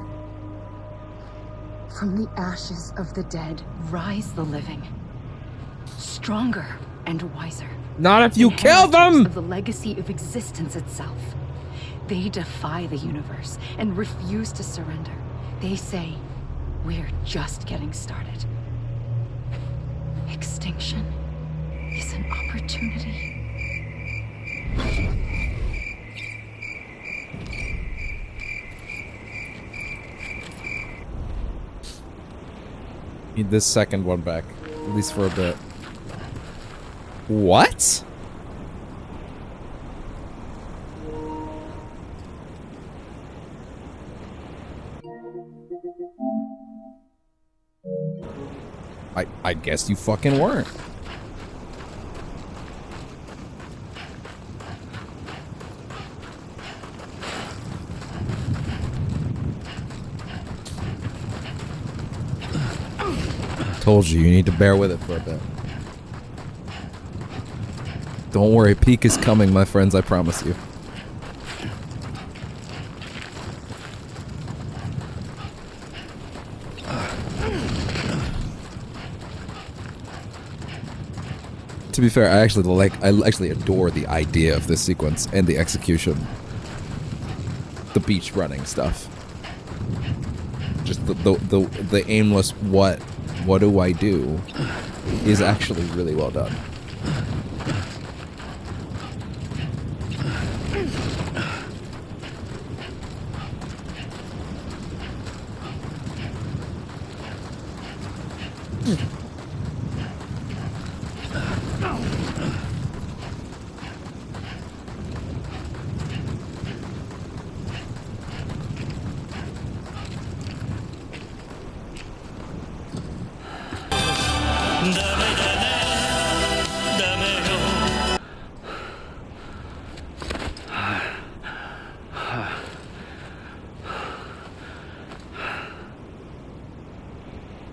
From the ashes of the dead rise the living. Stronger and wiser. Not if you kill them! Of the legacy of existence itself. They defy the universe and refuse to surrender. They say, We're just getting started. Extinction is an opportunity. Need this second one back, at least for a bit. What? I guess you fucking weren't. Told you need to bear with it for a bit. Don't worry, peak is coming, my friends, I promise you. To be fair, I actually adore the idea of this sequence and the execution. The beach running stuff. Just the aimless what do I do is actually really well done.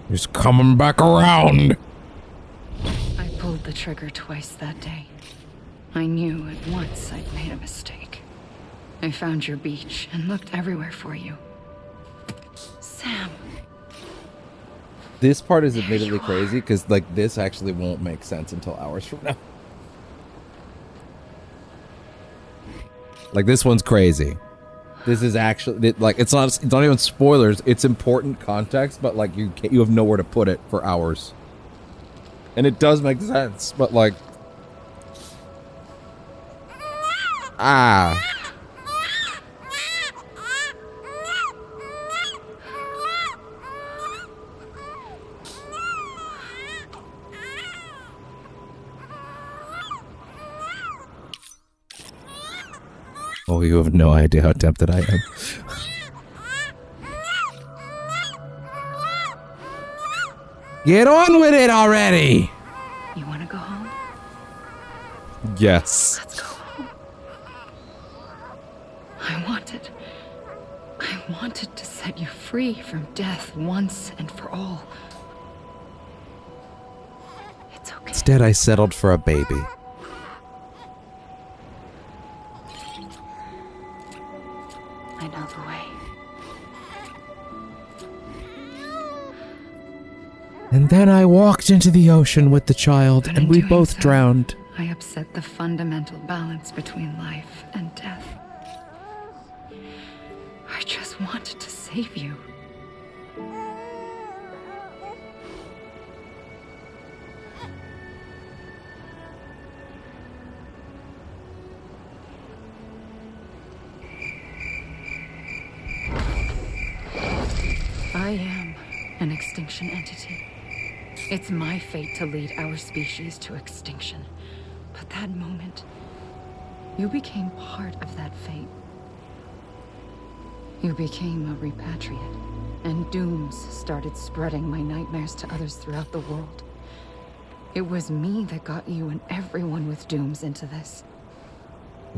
He's coming back around. I pulled the trigger twice that day. I knew at once I'd made a mistake. I found your beach and looked everywhere for you. Sam. This part is admittedly crazy because, like, this actually won't make sense until hours from now. Like, this one's crazy. This is actually, like, it's not even spoilers. It's important context, but, like, you have nowhere to put it for hours. And it does make sense, but, like, Oh, you have no idea how tempted I am. Get on with it already! You want to go home? Yes. Let's go home. I wanted to set you free from death once and for all. It's okay. Instead, I settled for a baby. I know the way. And then I walked into the ocean with the child, But and in we doing both so, drowned. I upset the fundamental balance between life and death. I just wanted to save you. I am an extinction entity. It's my fate to lead our species to extinction. But that moment, you became part of that fate. You became a repatriate, and dooms started spreading my nightmares to others throughout the world. It was me that got you and everyone with dooms into this.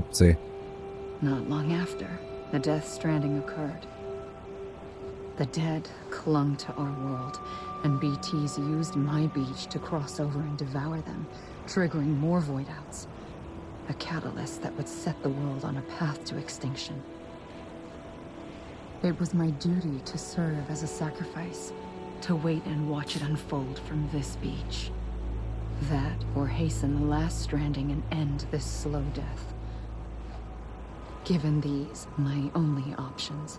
Oopsie. Not long after, the death stranding occurred. The dead clung to our world, and BTs used my beach to cross over and devour them, triggering more void outs. A catalyst that would set the world on a path to extinction. It was my duty to serve as a sacrifice, to wait and watch it unfold from this beach. That, or hasten the last stranding and end this slow death. Given these, my only options,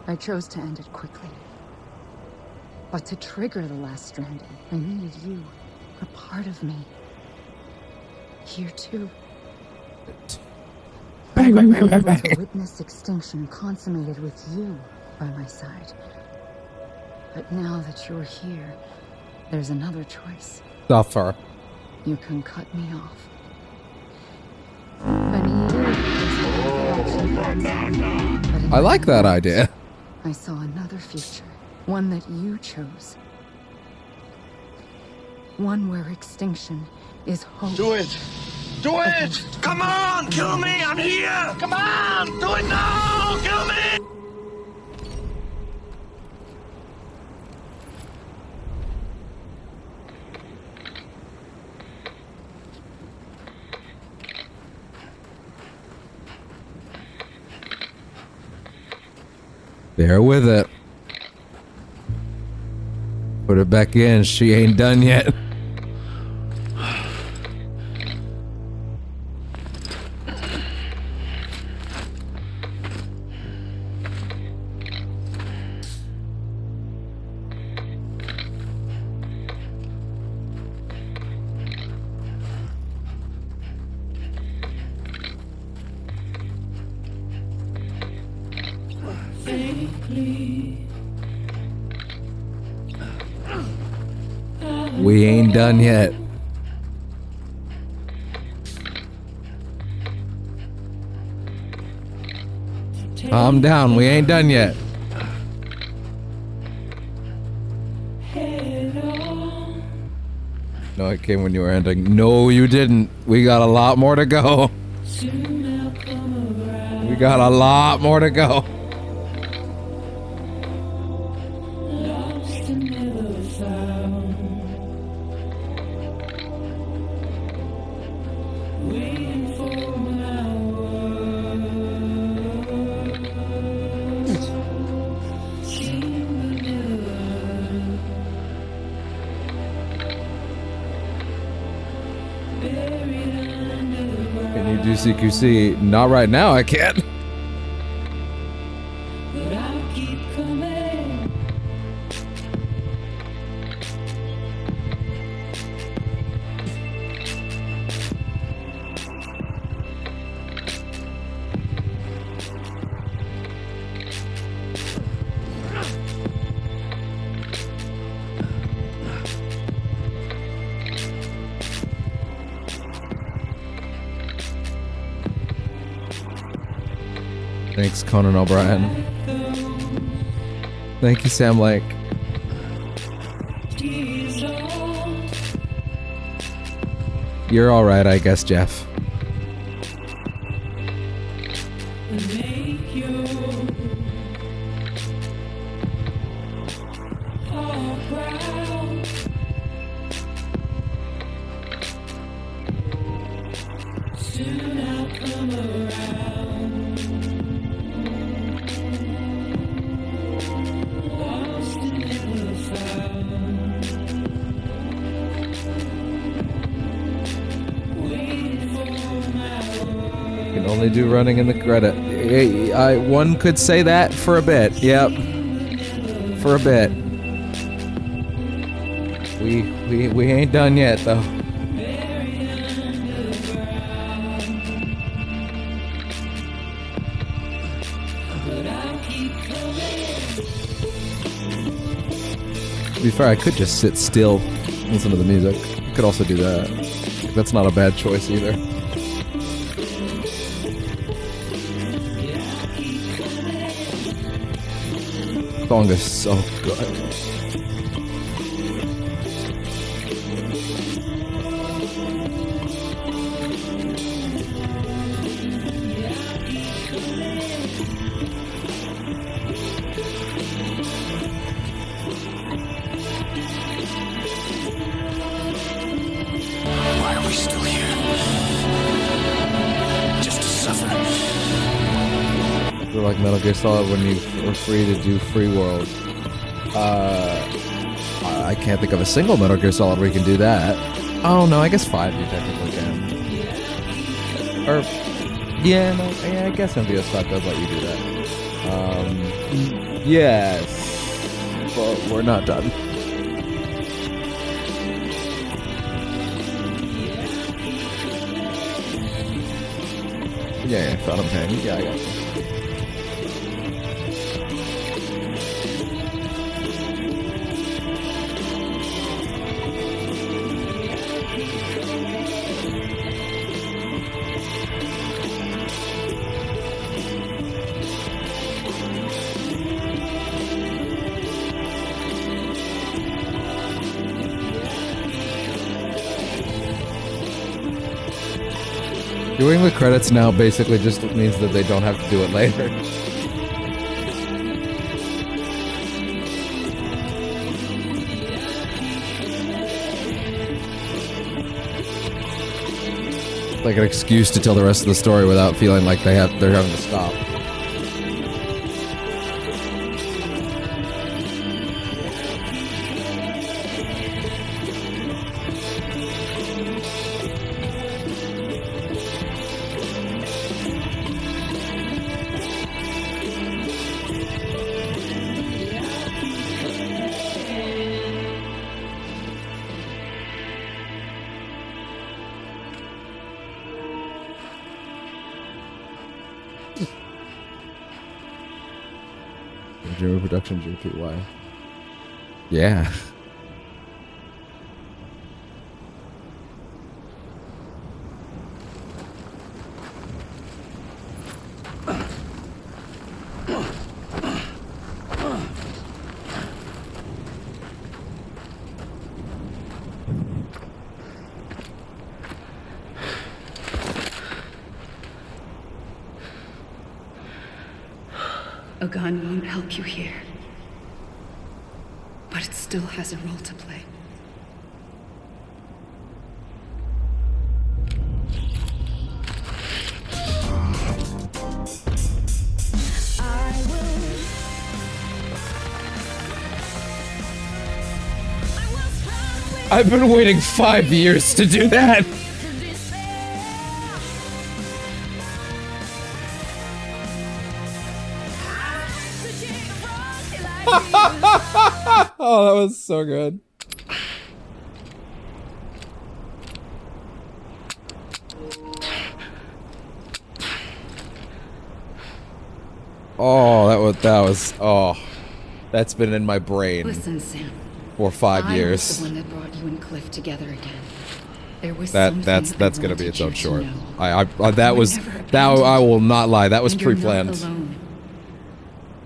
I chose to end it quickly. But to trigger the last Stranding, I needed you, a part of me. Here too. Bang, bang, bang, bang, To bang. witness extinction consummated with you by my side. But now that you're here, there's another choice. Suffer. You can cut me off. An I like that idea. I saw another future, one that you chose. One where extinction is hope. Do it! Do it! Come on! Kill me! I'm here! Come on! Do it now! Kill me! Bear with it. Put it back in. She ain't done yet. We ain't done yet. Calm down, we ain't done yet. No, it came when you were ending. No, you didn't. We got a lot more to go. We got a lot more to go. Can you do CQC? Not right now, I can't. Thanks, Conan O'Brien. Thank you, Sam Lake. You're alright, I guess, Jeff. Can only do running in the credit. One could say that for a bit. Yep. For a bit. We ain't done yet though. To be fair, I could just sit still and listen to the music. I could also do that. That's not a bad choice either. Song is so good. Why are we still here? Just to suffer. They're like Metal Gear Solid when you are free to do free world. I can't think of a single Metal Gear Solid where you can do that. Oh no, I guess 5 you technically can. Or yeah, no, yeah, I guess MVS5 does let you do that. Yes. but we're not done. Yeah, Phantom Pain. Yeah, I got you. Doing the credits now basically just means that they don't have to do it later. Like an excuse to tell the rest of the story without feeling like they're having to stop. Jimmy Production JPY. Yeah. A gun won't help you here, but it still has a role to play. I've been waiting 5 years to do that. Oh, that was so good. Oh, that's been in my brain. Listen, Sam. For 5 I years. was the one that brought you and Cliff together again. There was That's gonna be its own short. I will not lie. That was pre-planned.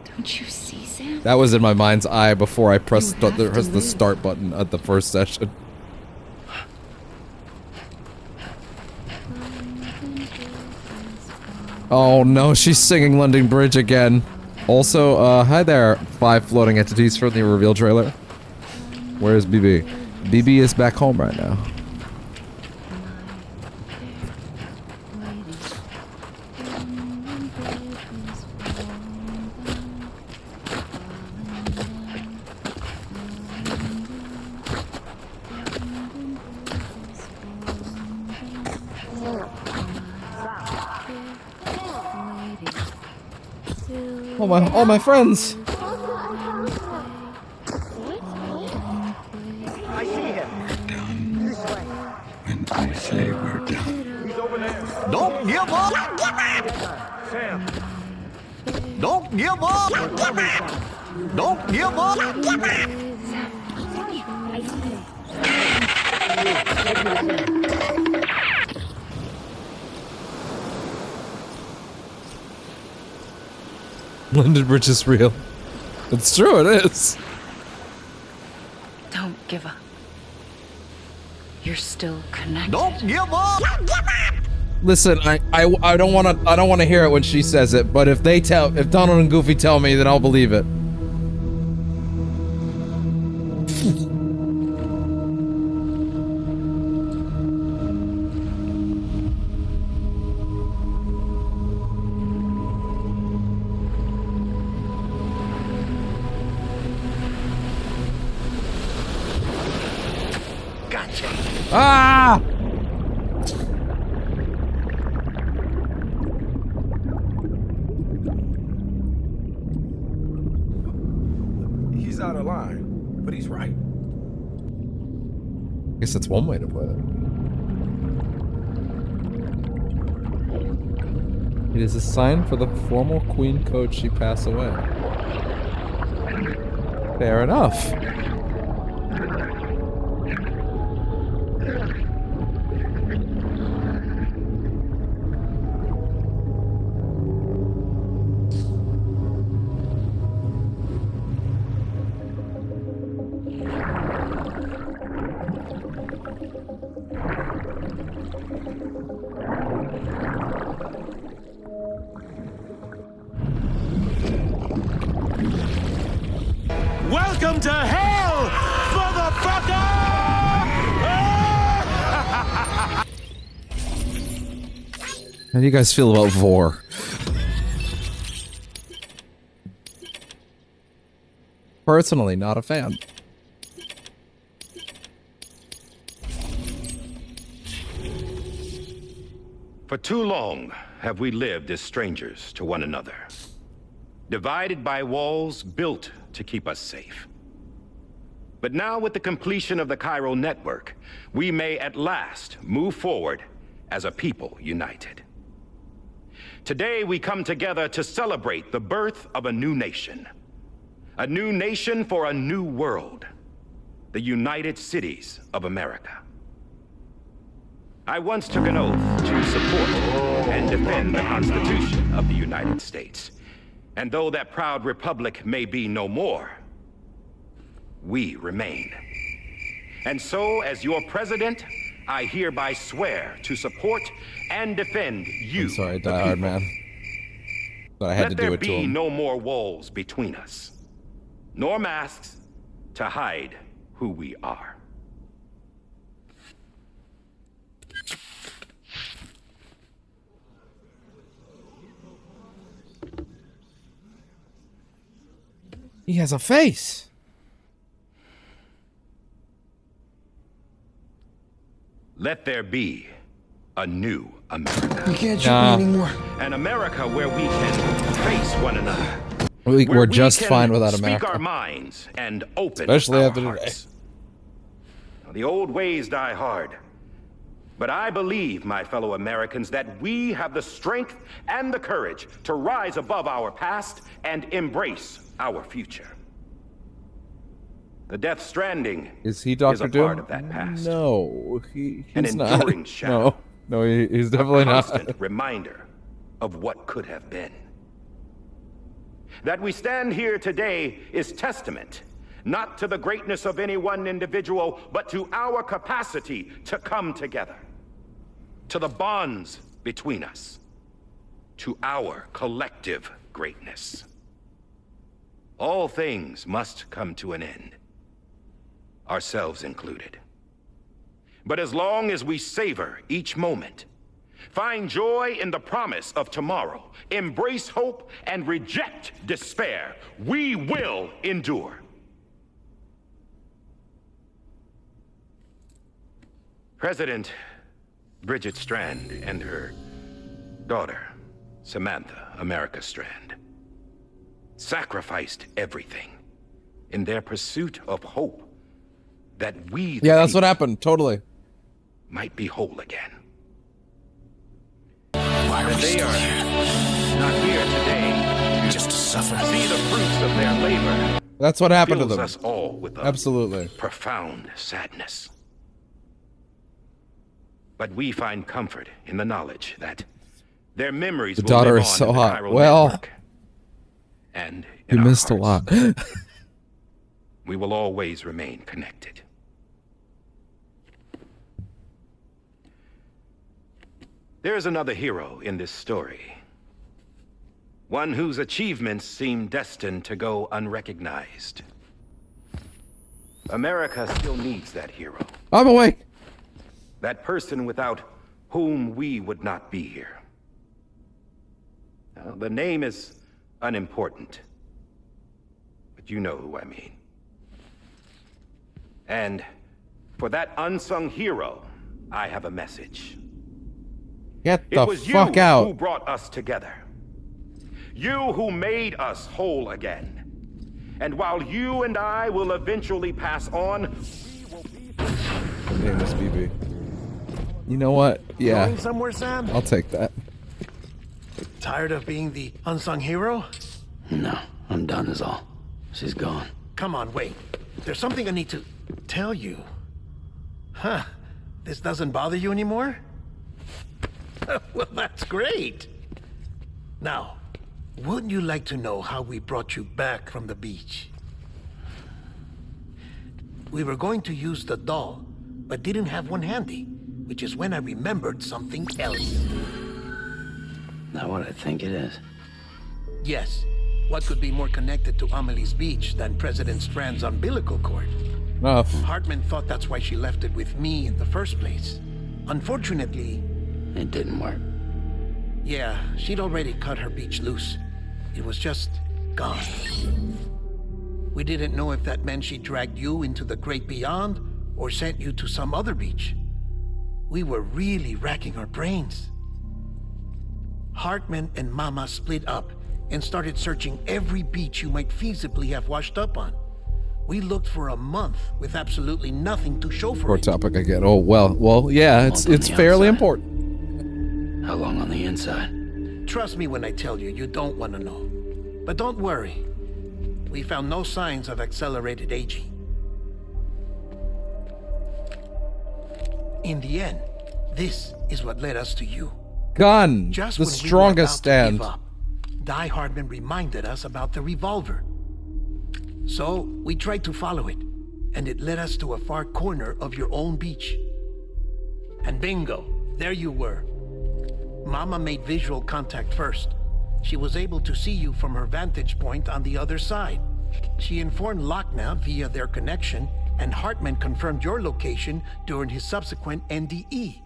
Don't you see, Sam? That was in my mind's eye before I pressed the start button at the first session. Oh no, she's singing London Bridge again. Also, hi there, 5 floating entities from the reveal trailer. Where's BB? BB is back home right now. All my friends. I see him. When I say we're done. He's over there. Don't give up! Sam. Don't give up! Don't give up! London Bridge is real. It's true, it is. Don't give up. You're still connected. Don't give up! Listen, I don't want to hear it when she says it, but if Donald and Goofy tell me, then I'll believe it. Gotcha. Ah! He's out of line, but he's right. I guess that's one way to put it. It is a sign for the former queen coach she passed away. Fair enough. Welcome to hell, motherfucker! How do you guys feel about Vor? Personally, not a fan. For too long have we lived as strangers to one another, divided by walls built to keep us safe. But now, with the completion of the Cairo network, we may at last move forward as a people united. Today, we come together to celebrate the birth of a new nation for a new world, the United Cities of America. I once took an oath to support and defend the Constitution of the United States. And though that proud republic may be no more, we remain. And so, as your president, I hereby swear to support and defend you. I'm sorry, Die Hard Man. But I had to do it to him. Let there be no more walls between us, nor masks to hide who we are. He has a face. Let there be a new America. You can't shoot me anymore. An America where we can face one another. We're just fine without America. Speak our minds and open Especially our after today. hearts. The old ways die hard. But I believe, my fellow Americans, that we have the strength and the courage to rise above our past and embrace our future. The Death Stranding is Dr. a Doom? part of that past. No, he's An not. enduring shadow. No, he's definitely a not. constant reminder of what could have been. That we stand here today is testament not to the greatness of any one individual, but to our capacity to come together, to the bonds between us, to our collective greatness. All things must come to an end, ourselves included. But as long as we savor each moment, find joy in the promise of tomorrow, embrace hope, and reject despair, we will endure. President Bridget Strand and her daughter, Samantha America Strand, sacrificed everything in their pursuit of hope that we, Yeah, that's what happened. Totally. might be whole again. That they are not here today just to suffer. See the fruits of their labor. That's what happened to fills them. us all with a Absolutely. profound sadness. But we find comfort in the knowledge that their memories The will daughter live is on so in the hot. Cairo Well, network. And you in our missed a lot. we will always remain connected. There's another hero in this story. One whose achievements seem destined to go unrecognized. America still needs that hero. I'm awake. That person without whom we would not be here. Now, the name is unimportant, but you know who I mean. And for that unsung hero, I have a message. Get the It was fuck you out. who brought us together. You who made us whole again. And while you and I will eventually pass on, Hey, Miss BB. You know what? Yeah. Going somewhere, Sam? I'll take that. Tired of being the unsung hero? No, I'm done is all. She's gone. Come on, wait. There's something I need to tell you. Huh. This doesn't bother you anymore? Well, that's great. Now, wouldn't you like to know how we brought you back from the beach? We were going to use the doll, but didn't have one handy, which is when I remembered something else. Not what I think it is. Yes. What could be more connected to Amelie's beach than President Strand's umbilical cord? Enough. Hartman thought that's why she left it with me in the first place. Unfortunately... It didn't work. Yeah, she'd already cut her beach loose. It was just gone. We didn't know if that meant she dragged you into the great beyond or sent you to some other beach. We were really racking our brains. Hartman and Mama split up and started searching every beach you might feasibly have washed up on. We looked for a month with absolutely nothing to show for Poor it. topic I get. Oh, well, yeah, it's fairly important. How long on the inside? Trust me when I tell you, you don't want to know. But don't worry. We found no signs of accelerated aging. In the end, this is what led us to you. Gun, Just the when we were strongest about to stand. give up, Die Hardman reminded us about the revolver. So we tried to follow it, and it led us to a far corner of your own beach. And bingo, there you were. Mama made visual contact first. She was able to see you from her vantage point on the other side. She informed Lochna via their connection, and Hartman confirmed your location during his subsequent NDE.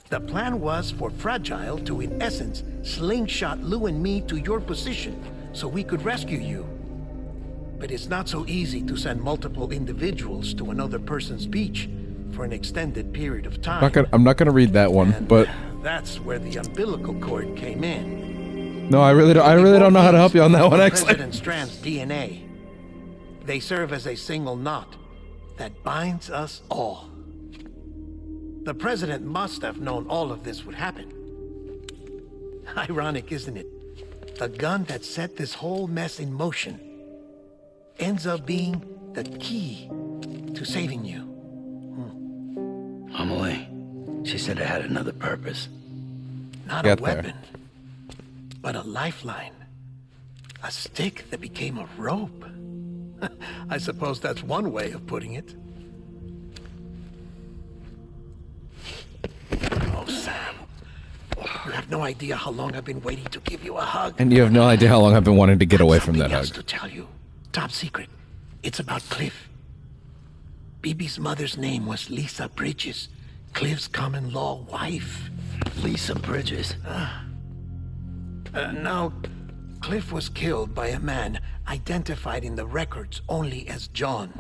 The plan was for Fragile to, in essence, slingshot Lou and me to your position so we could rescue you. But it's not so easy to send multiple individuals to another person's beach for an extended period of time. I'm not gonna read that one, but That's where the umbilical cord came in. no, I really don't know how to help you on that one. Actually, President Strand's DNA. They serve as a single knot that binds us all. The president must have known all of this would happen. Ironic, isn't it? The gun that set this whole mess in motion ends up being the key to saving you. Amelie, she said it had another purpose. Not a weapon, but a lifeline. A stick that became a rope. I suppose that's one way of putting it. Oh, Sam. You have no idea how long I've been waiting to give you a hug. and you have no idea how long I've been wanting to get away from that hug. To tell you. Top secret. It's about Cliff. BB's mother's name was Lisa Bridges, Cliff's common law wife. Lisa Bridges? Now, Cliff was killed by a man identified in the records only as John.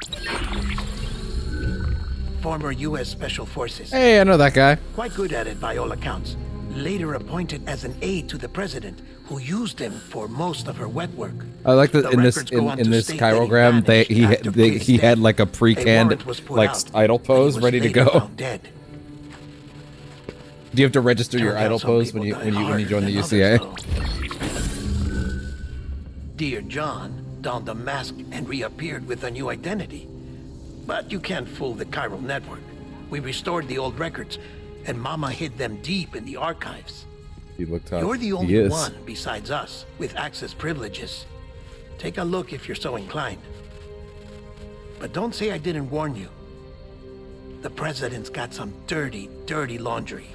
Former U.S. Special Forces. Hey, I know that guy. Quite good at it by all accounts. Later appointed as an aide to the president, who used him for most of her wet work. I like that The in this records go on in to this state that chirogram he had like a pre-canned warrant was put like out, idle pose ready to later go. found dead. Do you have to register your Turned out idle some pose people when you die join the harder than UCA? Dear John donned a mask and reappeared with a new identity. But you can't fool the chiral network. We restored the old records, and Mama hid them deep in the archives. He looked tough. You're the He only is. one besides us with access privileges. Take a look if you're so inclined. But don't say I didn't warn you. The president's got some dirty, dirty laundry.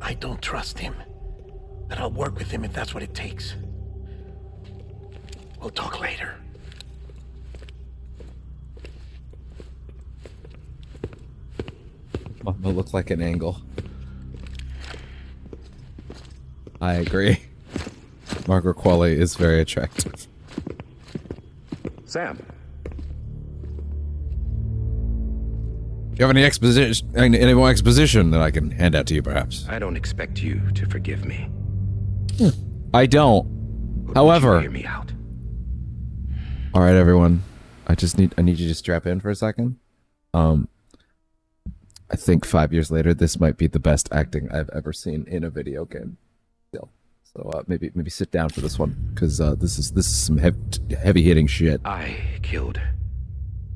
I don't trust him, but I'll work with him if that's what it takes. We'll talk later. Mama looked like an angle. I agree. Margaret Qualley is very attractive. Sam. Do you have any any more exposition that I can hand out to you, perhaps? I don't expect you to forgive me. I don't. However, hear me out. all right, everyone. I need you to strap in for a second. I think 5 years later, this might be the best acting I've ever seen in a video game. Still, so maybe sit down for this one because this is some heavy hitting shit. I killed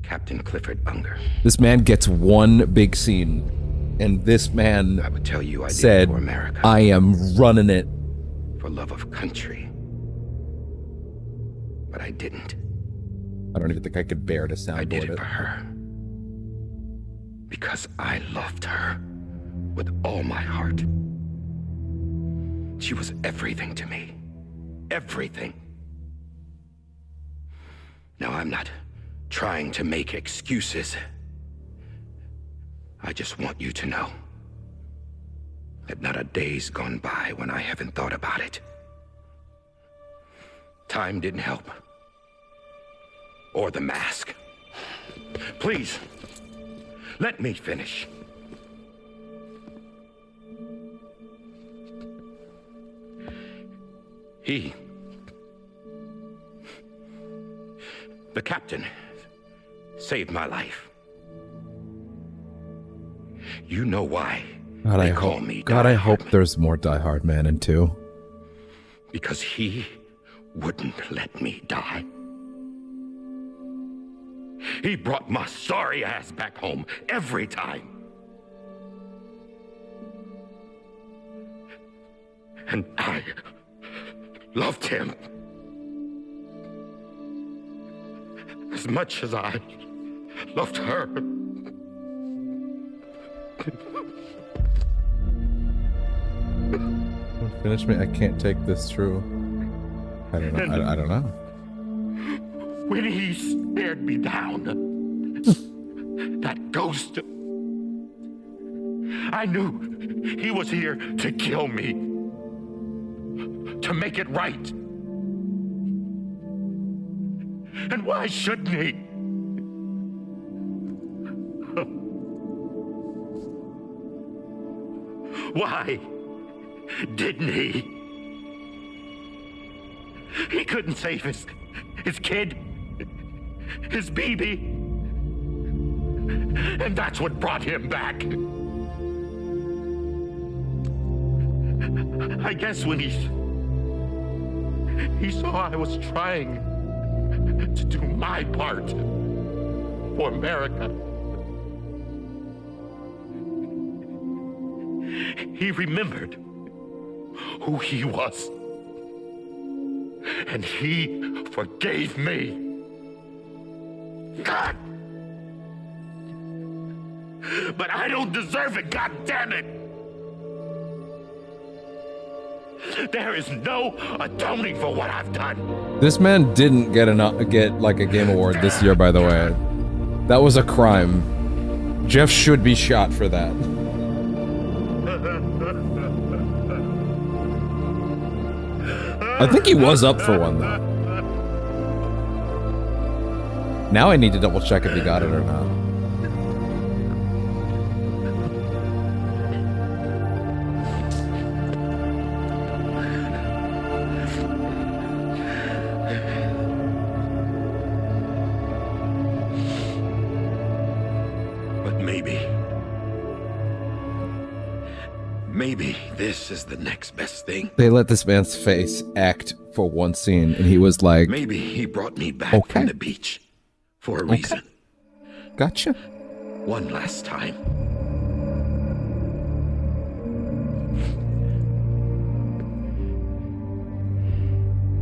Captain Clifford Unger. This man gets one big scene, and this man I would tell you I did said, it for America. "I am running it for love of country." But I didn't. I don't even think I could bear to soundboard I did it for her. Because I loved her with all my heart. She was everything to me. Everything. Now, I'm not trying to make excuses. I just want you to know that not a day's gone by when I haven't thought about it. Time didn't help. Or the mask. Please, let me finish. The captain, saved my life. You know why they call me God, I hope there's more Die Hard Man in 2. Because he wouldn't let me die. He brought my sorry ass back home every time. And I loved him as much as I loved her. Finish me. I can't take this true. I don't know. I don't know. When he stared me down, that ghost, I knew he was here to kill me, to make it right. And why shouldn't he? Why didn't he? He couldn't save his kid, his baby. And that's what brought him back. I guess when he saw I was trying to do my part for America, he remembered who he was. And he forgave me. God! But I don't deserve it, God damn it! There is no atoning for what I've done. This man didn't get like a game award this year, by the way. That was a crime. Jeff should be shot for that. I think he was up for one, though. Now I need to double check if he got it or not. But maybe this is the next best thing. They let this man's face act for one scene, and he was like, maybe he brought me back from the beach for a reason. Gotcha. One last time.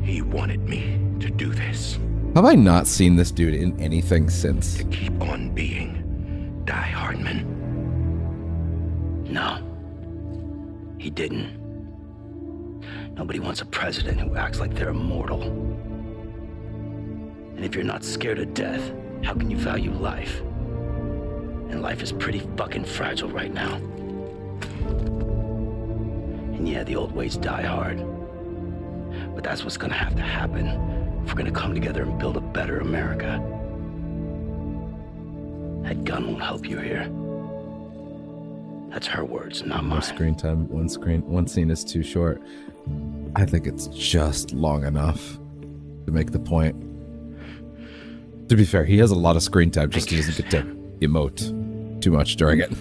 He wanted me to do this. Have I not seen this dude in anything since? To keep on being Die Hardman. No. He didn't. Nobody wants a president who acts like they're immortal. And if you're not scared of death, how can you value life? And life is pretty fucking fragile right now. And yeah, the old ways die hard. But that's what's gonna have to happen if we're gonna come together and build a better America. That gun won't help you here. That's her words, not mine. No screen time. One scene is too short. I think it's just long enough to make the point. To be fair, he has a lot of screen time, just he doesn't get to emote too much during it.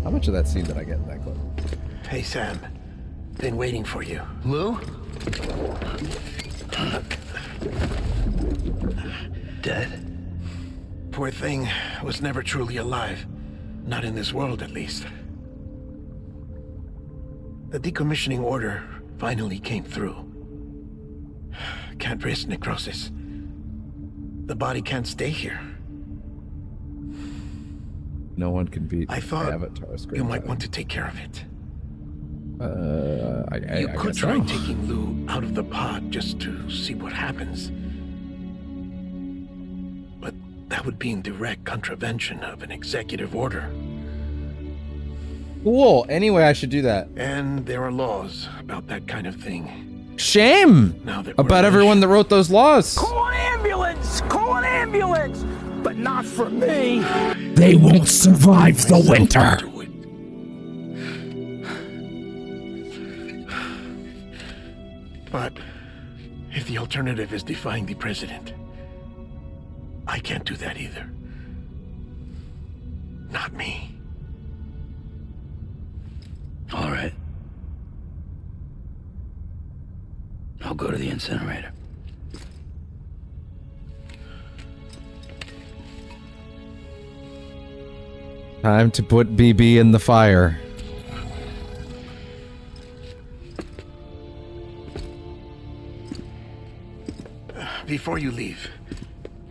How much of that scene did I get in that clip? Hey, Sam. Been waiting for you. Lou? Dead? Poor thing was never truly alive. Not in this world, at least. The decommissioning order finally came through. Can't risk necrosis. The body can't stay here. No one can beat I thought Avatar screen you might time. want to take care of it. I could guess try so. taking Lou out of the pod just to see what happens. But that would be in direct contravention of an executive order. Cool. Anyway, I should do that. And there are laws about that kind of thing. Shame Now that about we're everyone that wrote those laws. Call an ambulance! Call an ambulance! But not for me. They won't survive the winter. But if the alternative is defying the president, I can't do that either. Not me. All right. I'll go to the incinerator. Time to put BB in the fire. Before you leave,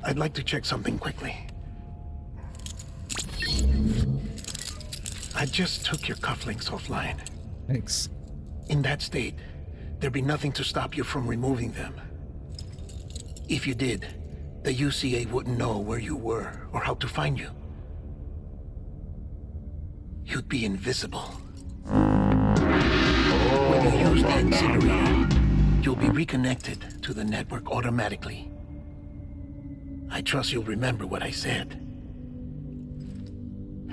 I'd like to check something quickly. I just took your cufflinks offline. Thanks. In that state, there'd be nothing to stop you from removing them. If you did, the UCA wouldn't know where you were or how to find you. You'd be invisible. When you use the incinerator, you'll be reconnected to the network automatically. I trust you'll remember what I said.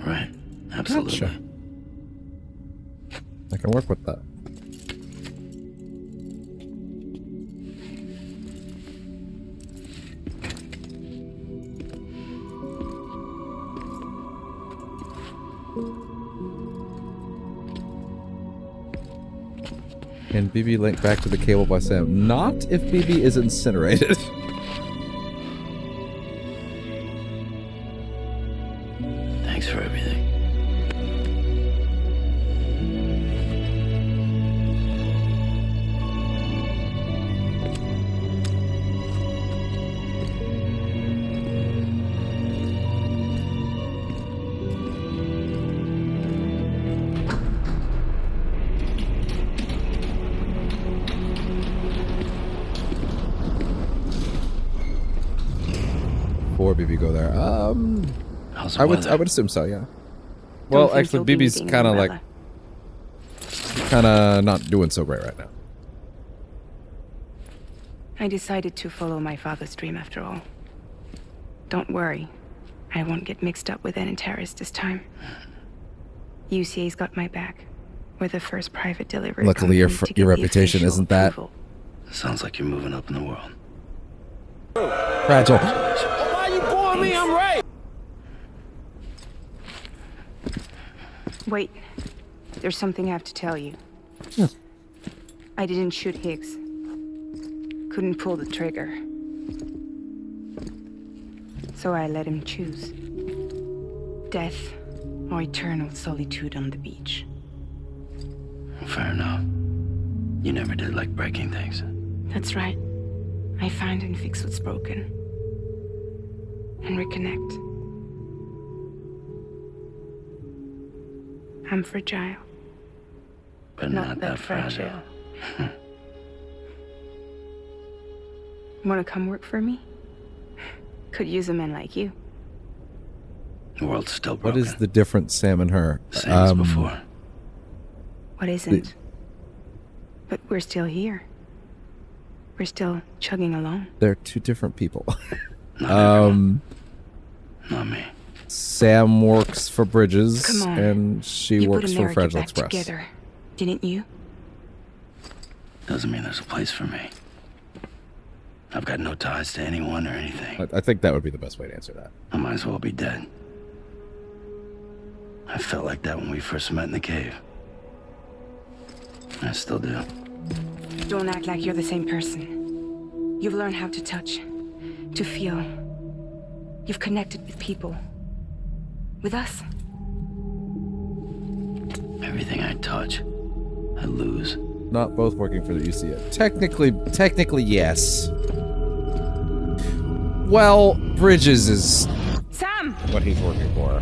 Right. Absolutely. Gotcha. I can work with that. Can BB link back to the cable by Sam? Not if BB is incinerated. Thanks for everything. Before BB go there. How's the I weather? would assume so, yeah. Well, think actually, you'll be BB's needing kind of an like, kind of not doing so great right now. I decided to follow my father's dream after all. Don't worry. I won't get mixed up with any terrorists this time. UCA's got my back. We're the first private delivery Luckily, your company to get your the reputation official isn't that approval. Sounds like you're moving up in the world. fragile. Why you boring me? I'm right. Wait. There's something I have to tell you. I didn't shoot Higgs. Couldn't pull the trigger. So I let him choose. Death or eternal solitude on the beach. Fair enough. You never did like breaking things. That's right. I find and fix what's broken. And reconnect. I'm fragile. But not that fragile. Wanna come work for me? Could use a man like you. The world's still What broken. is the difference, Sam and her? Same as before. what isn't. But we're still here. We're still chugging along. They're two different people. Not me. Sam works for Bridges, Come on. and she You works put for America Fragile back Express. together, didn't you? Doesn't mean there's a place for me. I've got no ties to anyone or anything. I think that would be the best way to answer that. I might as well be dead. I felt like that when we first met in the cave. I still do. Don't act like you're the same person. You've learned how to touch, to feel. You've connected with people. With us. Everything I touch, I lose. Not both working for the UCA. Technically, yes. Well, Bridges is Sam! what he's working for.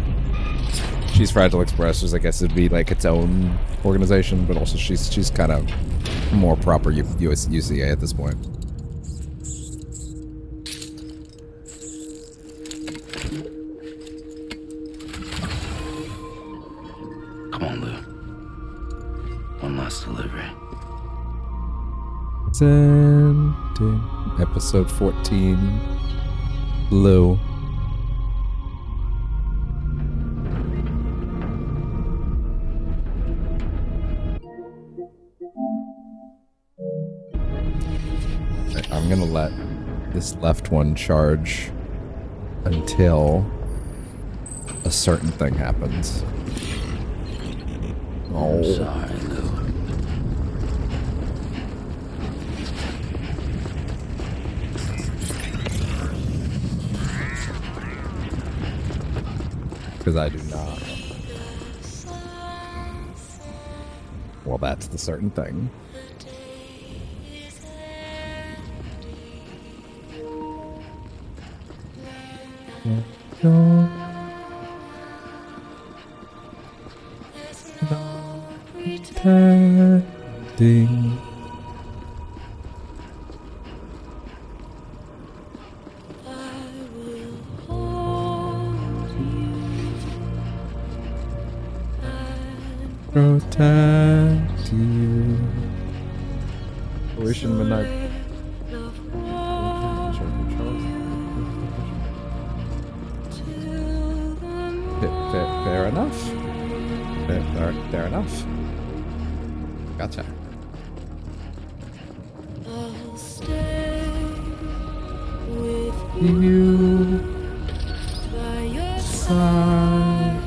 She's Fragile Express, which I guess it'd be like its own organization, but also she's kind of more proper UCA at this point. Come on, Lou. One last delivery. Stranding. Episode 14. Lou. I'm gonna let this left one charge until a certain thing happens. Oh. I'm sorry, Lou. Because I do not. Well, that's the certain thing. Pretending. Protect you. Operation Midnight. Fair enough. Fair enough. Gotcha. I'll stay with You by your side.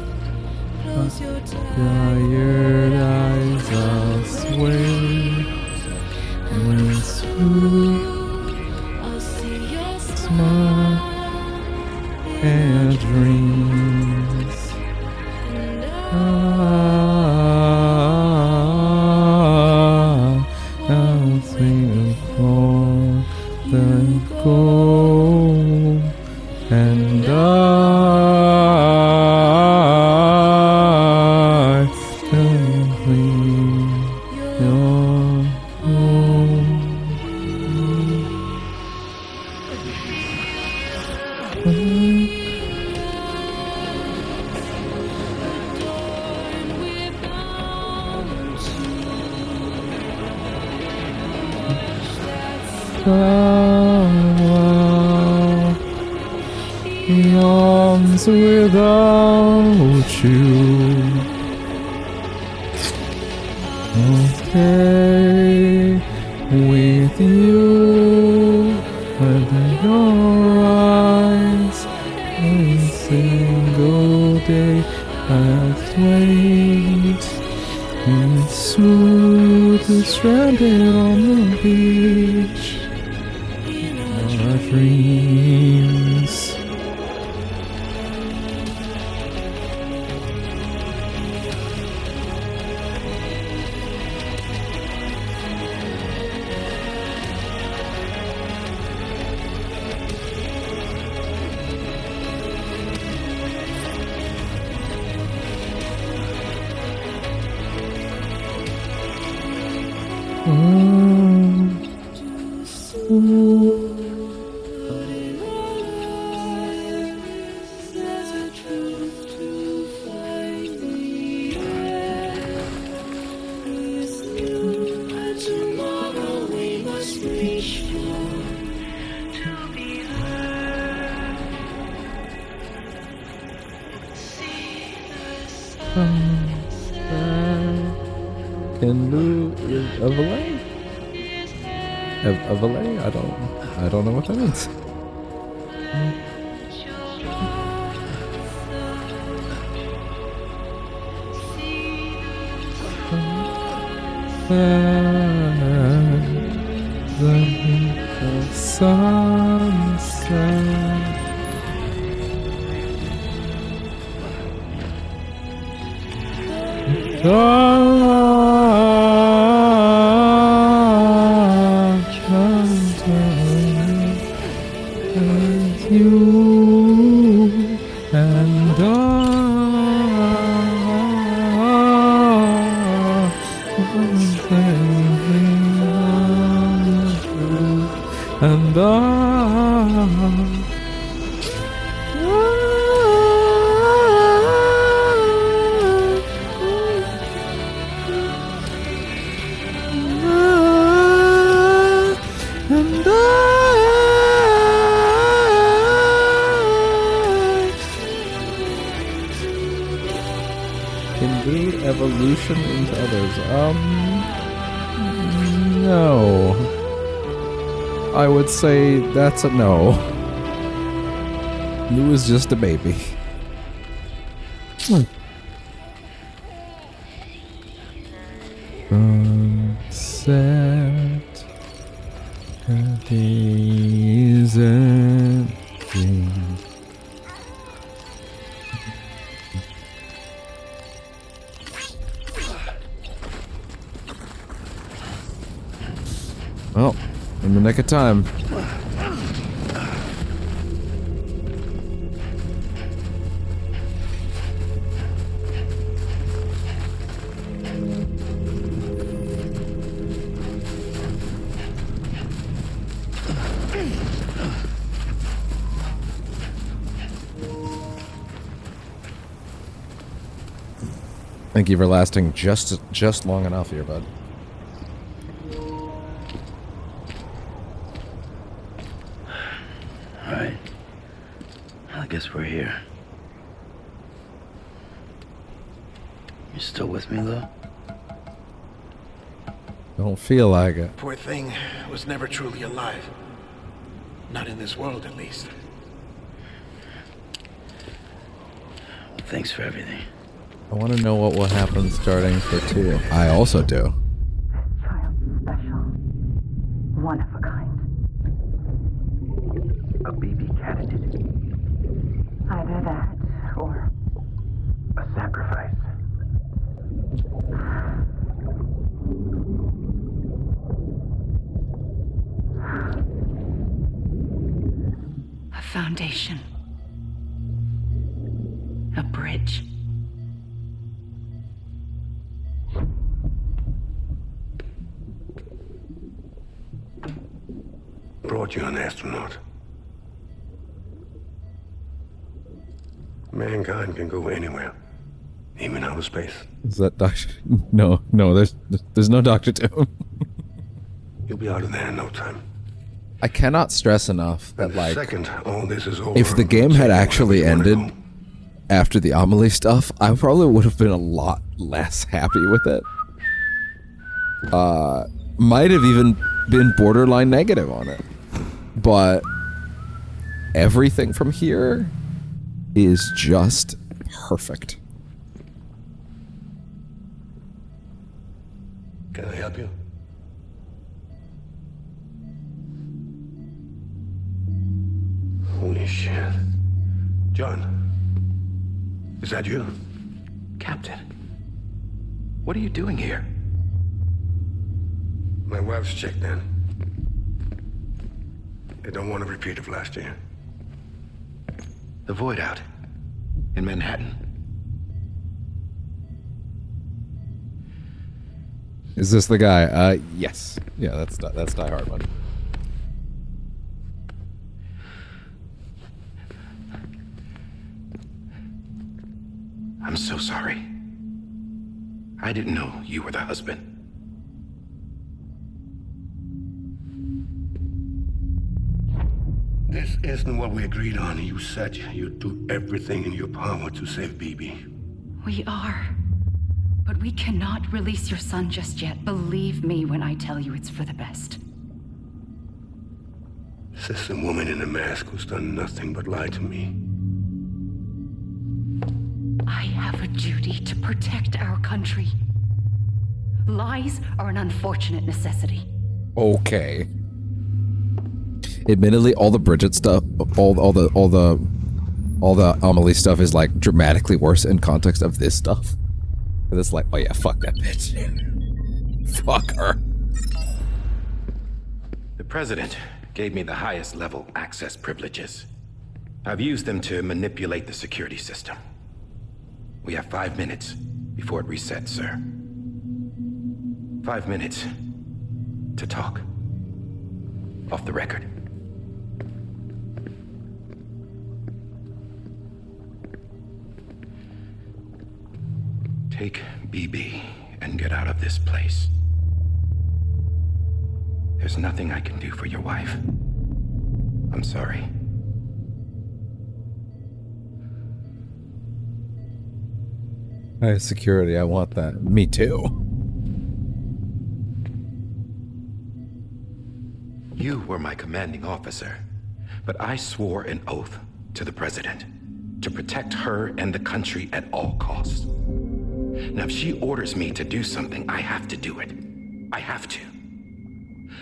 Close your Tired eyes I'll sway when through I'll see your smile and dreams. I'll sing for the gold and longs without you. Okay with you under your eyes. Every single day I wait. It's smooth and stranded on the beach. Our dreams. Can do a valet? A valet? I don't know what that means. Sunset. You and can do evolution into others. No. I would say that's a no. Lou is just a baby. Sunset. Days and things. Well, in the nick of time. Thank you for lasting just long enough here, bud. Alright. I guess we're here. You still with me, Lou? Don't feel like it. Poor thing was never truly alive. Not in this world, at least. Well, thanks for everything. I want to know what will happen starting for 2. I also do. One of a kind. A baby candidate. Either that or A sacrifice. a foundation. A bridge. Brought you an astronaut. Mankind can go anywhere, even outer space. Is that Doctor? No, there's no Dr. Doom. You'll be out of there in no time. I cannot stress enough that, The like, second all this is over, If the game had actually ended after the Amelie stuff, I probably would have been a lot less happy with it. Might have even been borderline negative on it. But everything from here is just perfect. Can I help you? Holy shit. John, is that you? Captain, what are you doing here? My wife's checked in. They don't want a repeat of last year. The Void Out in Manhattan. is this the guy? Yes. Yeah, that's Die Hard one. I'm so sorry. I didn't know you were the husband. This isn't what we agreed on. You said you'd do everything in your power to save BB. We are. But we cannot release your son just yet. Believe me when I tell you it's for the best. This woman in a mask who's done nothing but lie to me. I have a duty to protect our country. Lies are an unfortunate necessity. Okay. Admittedly, all the Bridget stuff, all the Amelie stuff is like dramatically worse in context of this stuff. But it's like, oh yeah, fuck that bitch. Fuck her. The president gave me the highest level access privileges. I've used them to manipulate the security system. We have 5 minutes before it resets, sir. 5 minutes to talk. Off the record. Take BB and get out of this place. There's nothing I can do for your wife. I'm sorry. Hey, security, I want that. Me too. You were my commanding officer, but I swore an oath to the president to protect her and the country at all costs. Now, if she orders me to do something, I have to do it. I have to.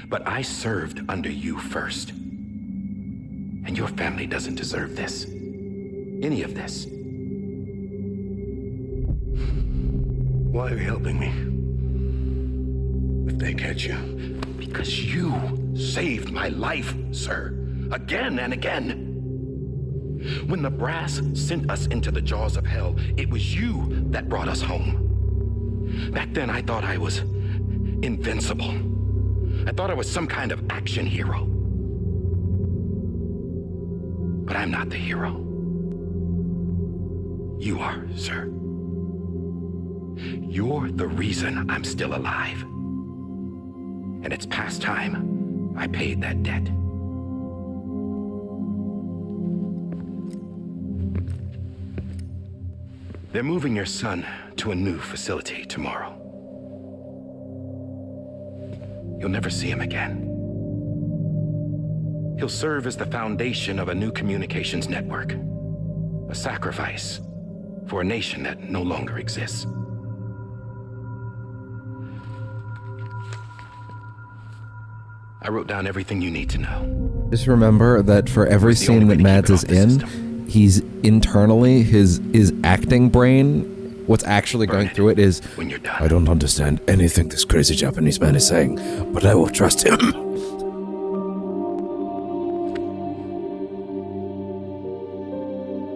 But I served under you first. And your family doesn't deserve this. Any of this. Why are you helping me? If they catch you. Because you saved my life, sir. Again and again. When the brass sent us into the jaws of hell, it was you that brought us home. Back then, I thought I was invincible. I thought I was some kind of action hero. But I'm not the hero. You are, sir. You're the reason I'm still alive. And it's past time I paid that debt. They're moving your son to a new facility tomorrow. You'll never see him again. He'll serve as the foundation of a new communications network. A sacrifice for a nation that no longer exists. I wrote down everything you need to know. Just remember that for every scene that Mads is in, he's internally, his acting brain, what's actually going through it is, I don't understand anything this crazy Japanese man is saying, but I will trust him.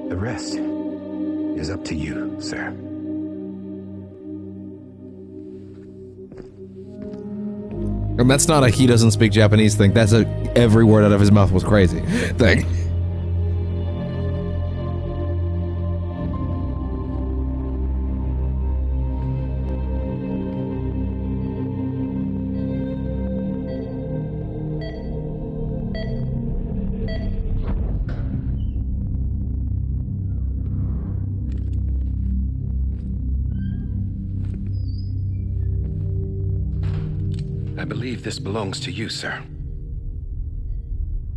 The rest is up to you, sir. And that's not a he doesn't speak Japanese thing, that's a every word out of his mouth was crazy thing. I believe this belongs to you, sir.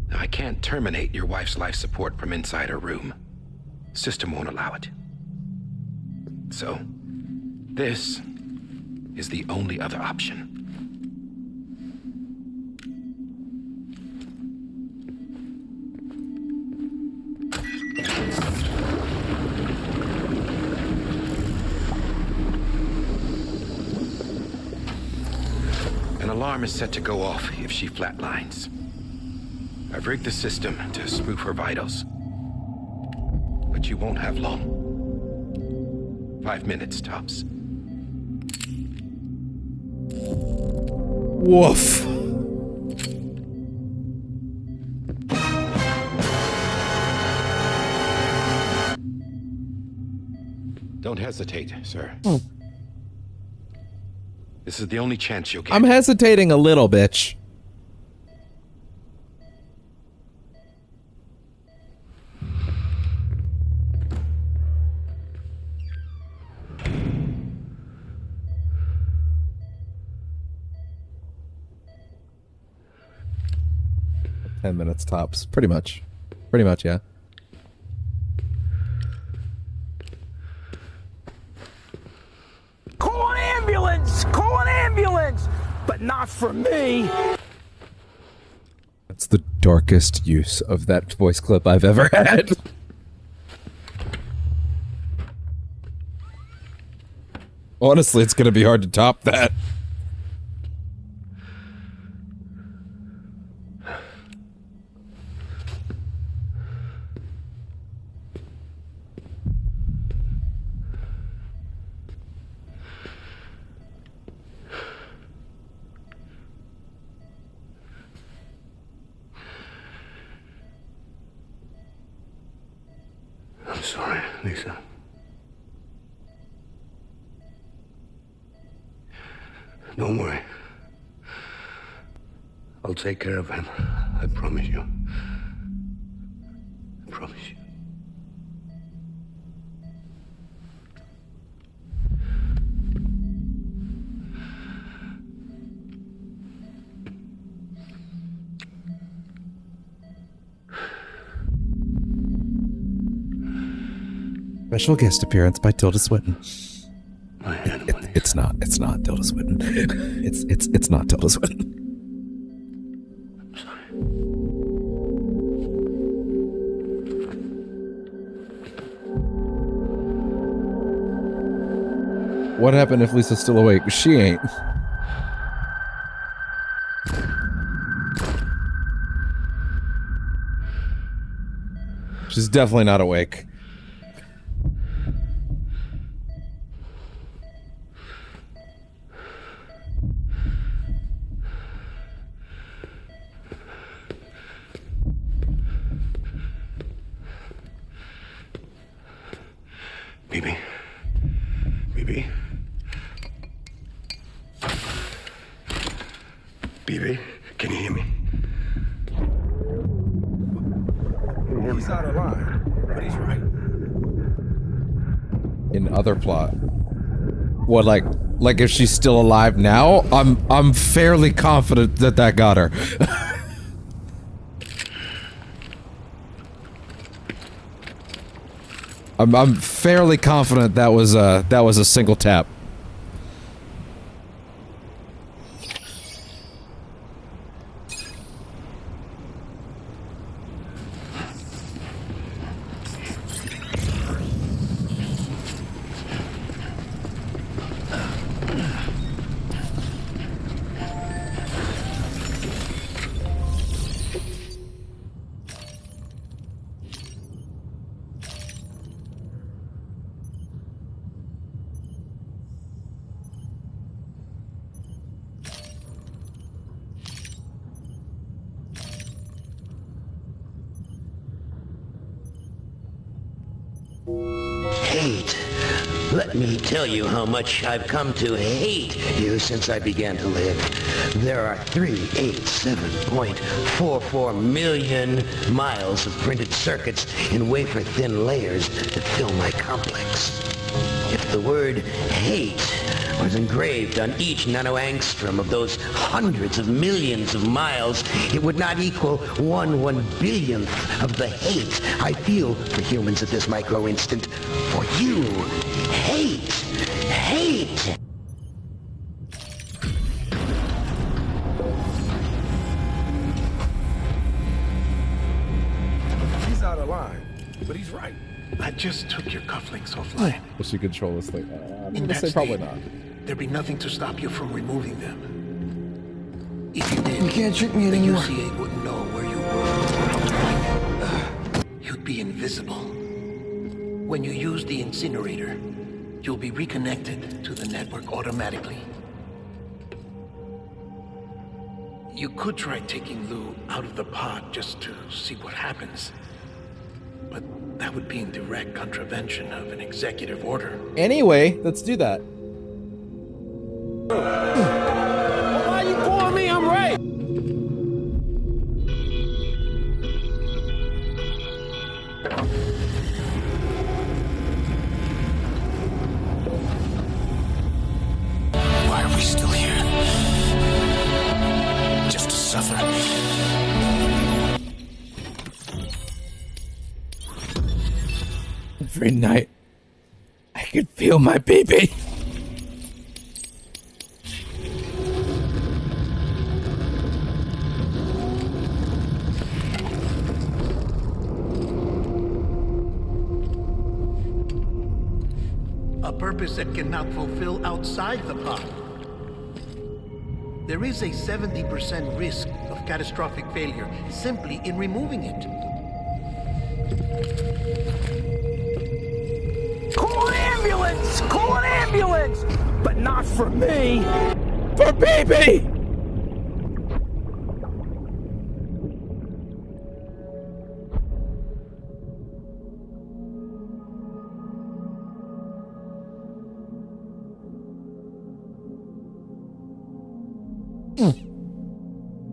Now, I can't terminate your wife's life support from inside her room. System won't allow it. So, this is the only other option. An alarm is set to go off if she flatlines. I've rigged the system to spoof her vitals. But you won't have long. 5 minutes, tops. Woof. Don't hesitate, sir. This is the only chance you'll get. I'm hesitating a little, bitch. 10 minutes tops. Pretty much. Pretty much, yeah. Call an ambulance! Call an ambulance! But not for me! That's the darkest use of that voice clip I've ever had. Honestly, it's gonna be hard to top that. I'm sorry, Lisa. Don't worry. I'll take care of him. I promise you. I promise you. Special guest appearance by Tilda Swinton. It's not Tilda Swinton. It's not Tilda Swinton. What happened if Lisa's still awake? She ain't. She's definitely not awake. BB. BB. BB, can you hear me? He's out of line, but he's right. In other plot. What, like if she's still alive now? I'm fairly confident that got her. I'm fairly confident that was a single tap. Hate. Let me tell you how much I've come to hate you since I began to live. There are 387.44 million miles of printed circuits in wafer-thin layers that fill my complex. If the word hate was engraved on each nanoangstrom of those hundreds of millions of miles, it would not equal 1/1 billionth of the hate I feel for humans at this micro instant. For you, hate, hate. He's out of line, but he's right. I just took your cufflinks offline. Will she control this thing? I'm In gonna that say probably state, not. There'd be nothing to stop you from removing them. If you did, You can't trick me the anymore. UCA wouldn't know where you were. You'd be invisible. When you use the incinerator, you'll be reconnected to the network automatically. You could try taking Lou out of the pod just to see what happens. But that would be in direct contravention of an executive order. Anyway, let's do that. Why are you calling me? I'm right! Why are we still here? Just to suffer. every night, I could feel my baby. A purpose that cannot fulfill outside the pod. There is a 70% risk of catastrophic failure simply in removing it. Call an ambulance! Call an ambulance! But not for me! For baby!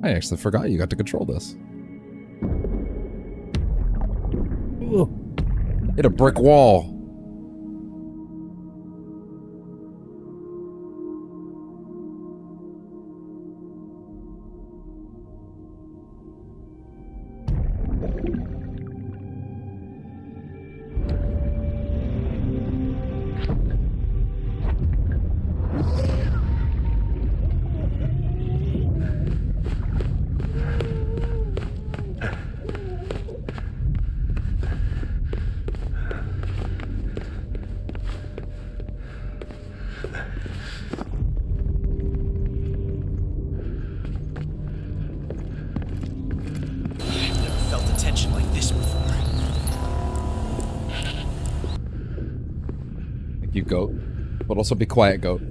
I actually forgot you got to control this. Ooh. Hit a brick wall. You goat, but also be quiet, goat.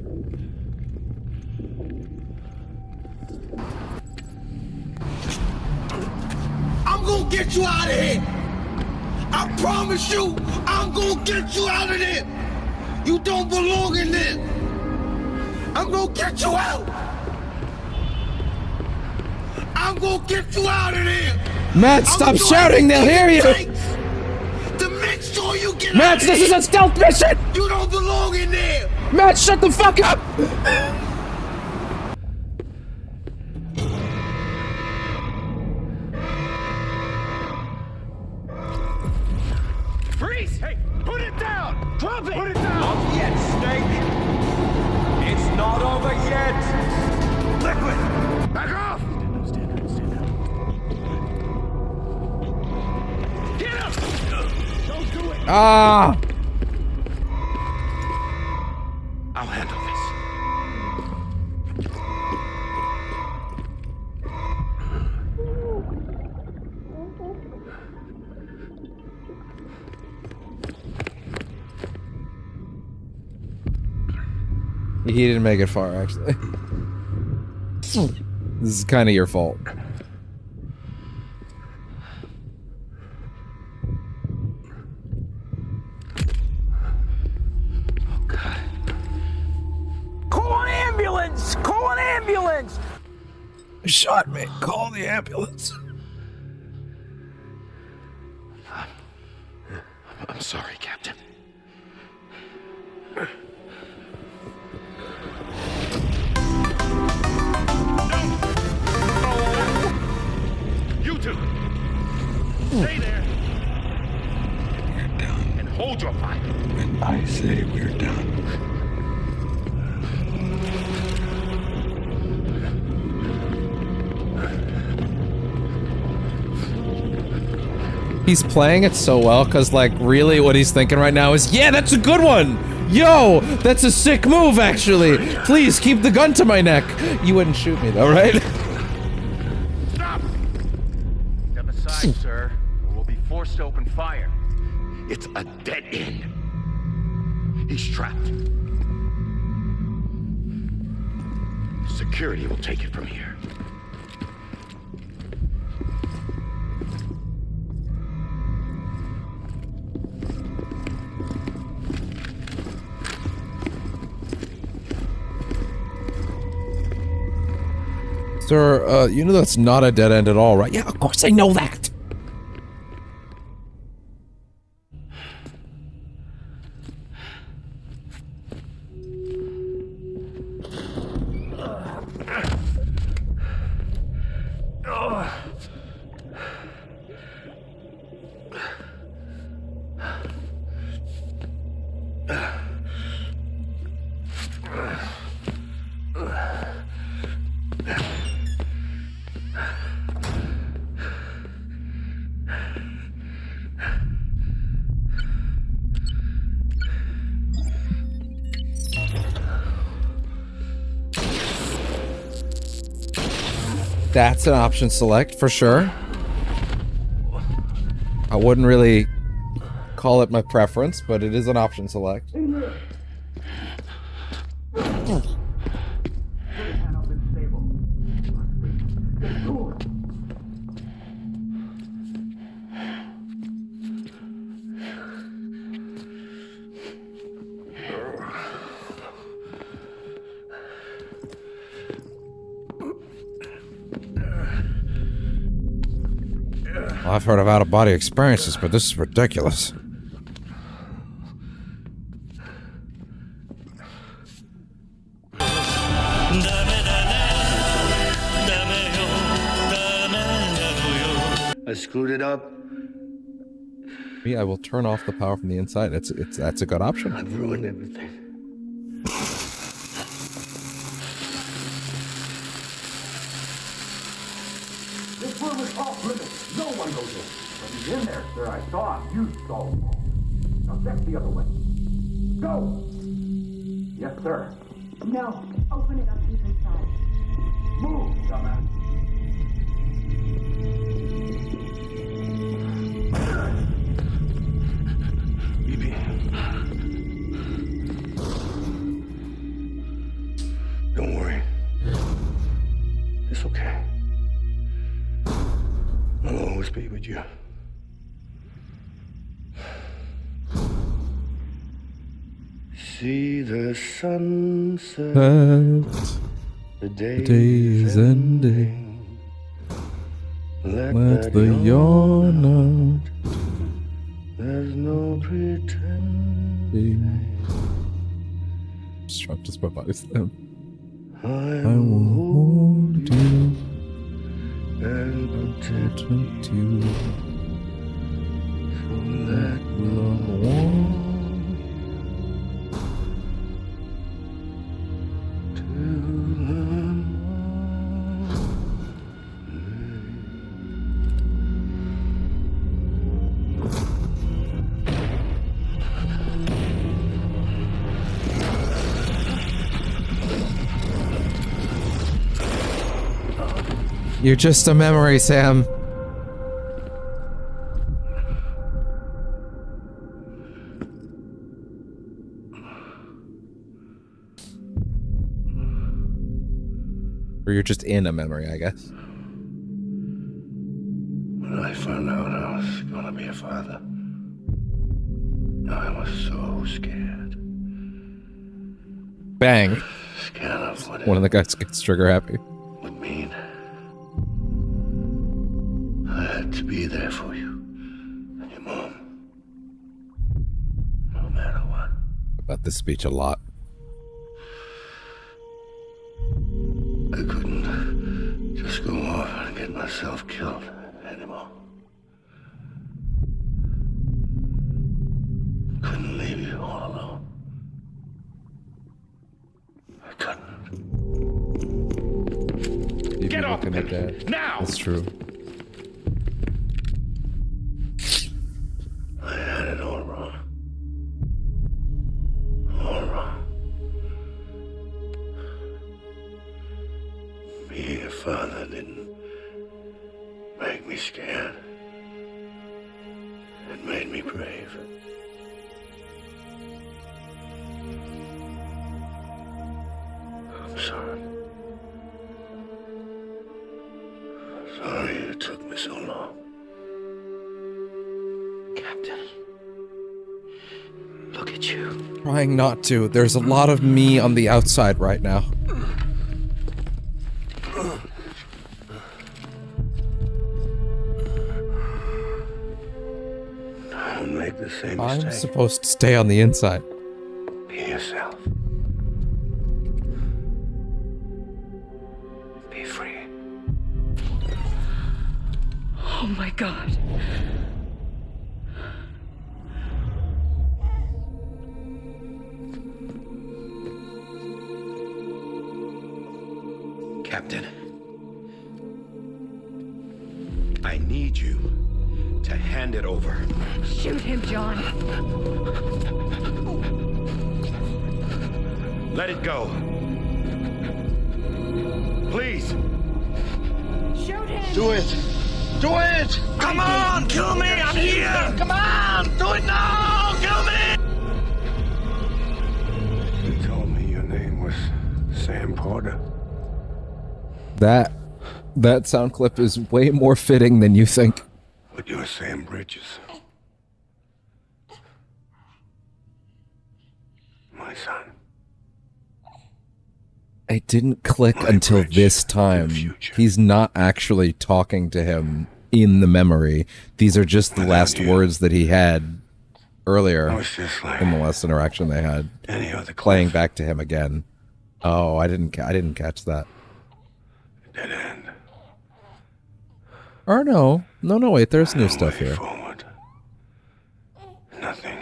I'm gonna get you out of here. I promise you, I'm gonna get you out of there. You don't belong in there. I'm gonna get you out. I'm gonna get you out of there. Matt, stop shouting, they'll hear you. To make sure you get Matt, out of this is here. a stealth mission. You don't belong in there. Matt, shut the fuck up. Freeze! Hey, put it down! Drop it! Put it down! Not yet, Snake! It's not over yet! Liquid! Back off! Stand down. Get up! Don't do it! Ah! I'll handle this. He didn't make it far, actually. This is kind of your fault. Call an ambulance! Call an ambulance! Shot me. Call the ambulance. I'm sorry, Captain. You two! Stay there! We're done. And hold your fire. When I say we're done. He's playing it so well, because, like, really what he's thinking right now is, yeah, that's a good one! Yo, that's a sick move, actually! Please, keep the gun to my neck! You wouldn't shoot me, though, right? Stop! Step aside, sir, or we'll be forced to open fire. It's a dead end. He's trapped. Security will take it from here. Sir, you know that's not a dead end at all, right? Yeah, of course I know that! That's an option select for sure. I wouldn't really call it my preference, but it is an option select. Well, I've heard of out-of-body experiences, but this is ridiculous. I screwed it up. Me, I will turn off the power from the inside. That's a good option. I've ruined everything. This room is off limits. No one goes in. But he's in there, sir. I saw him. You saw him. Now check the other way. Go! Yes, sir. No. Open it up deep inside. Move, dumbass. Don't worry. It's okay. I'll always be with you. See the sunset. The day is ending. Let the yawn out. There's no pretending. Struck just by body slam. I will hold you and protect you. So that love won't You're just a memory, Sam. Or you're just in a memory, I guess. When I found out I was gonna be a father, I was so scared. Bang. Scared of what One of the guys gets trigger happy. would mean. I had to be there for you and your mom. No matter what. About this speech a lot. I couldn't just go off and get myself killed anymore. Couldn't leave you all alone. I couldn't. You'd Get be off looking me at that. now! That's true. I had it all wrong. All wrong. Being a father didn't make me scared. It made me brave. I'm sorry. Sorry it took me so long. Captain. Look at you. Trying not to. There's a lot of me on the outside right now. Don't make the same I'm mistake. supposed to stay on the inside. Be yourself. Be free. Oh my God. Captain, I need you to hand it over. Shoot him, John. Let it go. Please. Do it! Do it! Come on! Kill me! I'm here! Come on! Do it now! Kill me! You told me your name was Sam Porter. That sound clip is way more fitting than you think. But you're Sam Bridges. My son. It didn't click until this time. He's not actually talking to him in the memory. These are just the last words that he had earlier in the last interaction they had. Playing back to him again. Oh, I didn't catch that. Dead end. Or no, wait. There's new stuff here. Forward. Nothing.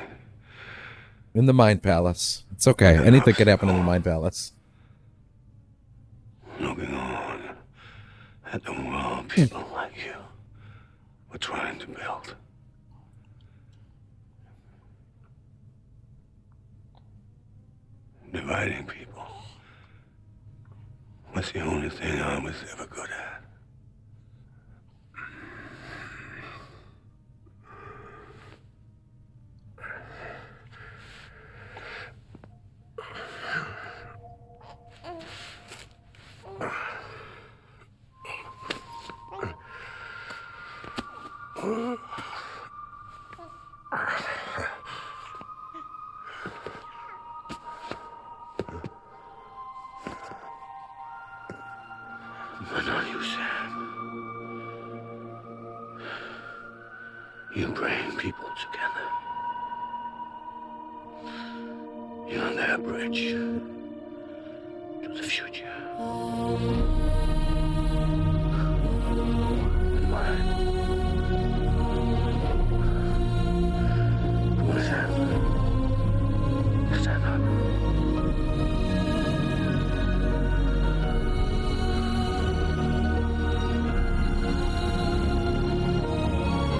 In the Mind Palace. It's okay. Anything could happen in the Mind Palace. Looking on at the world people like you were trying to build. Dividing people was the only thing I was ever good at. But not you, Sam. You bring people together. You're their bridge to the future. And mine. What is that? Stand up.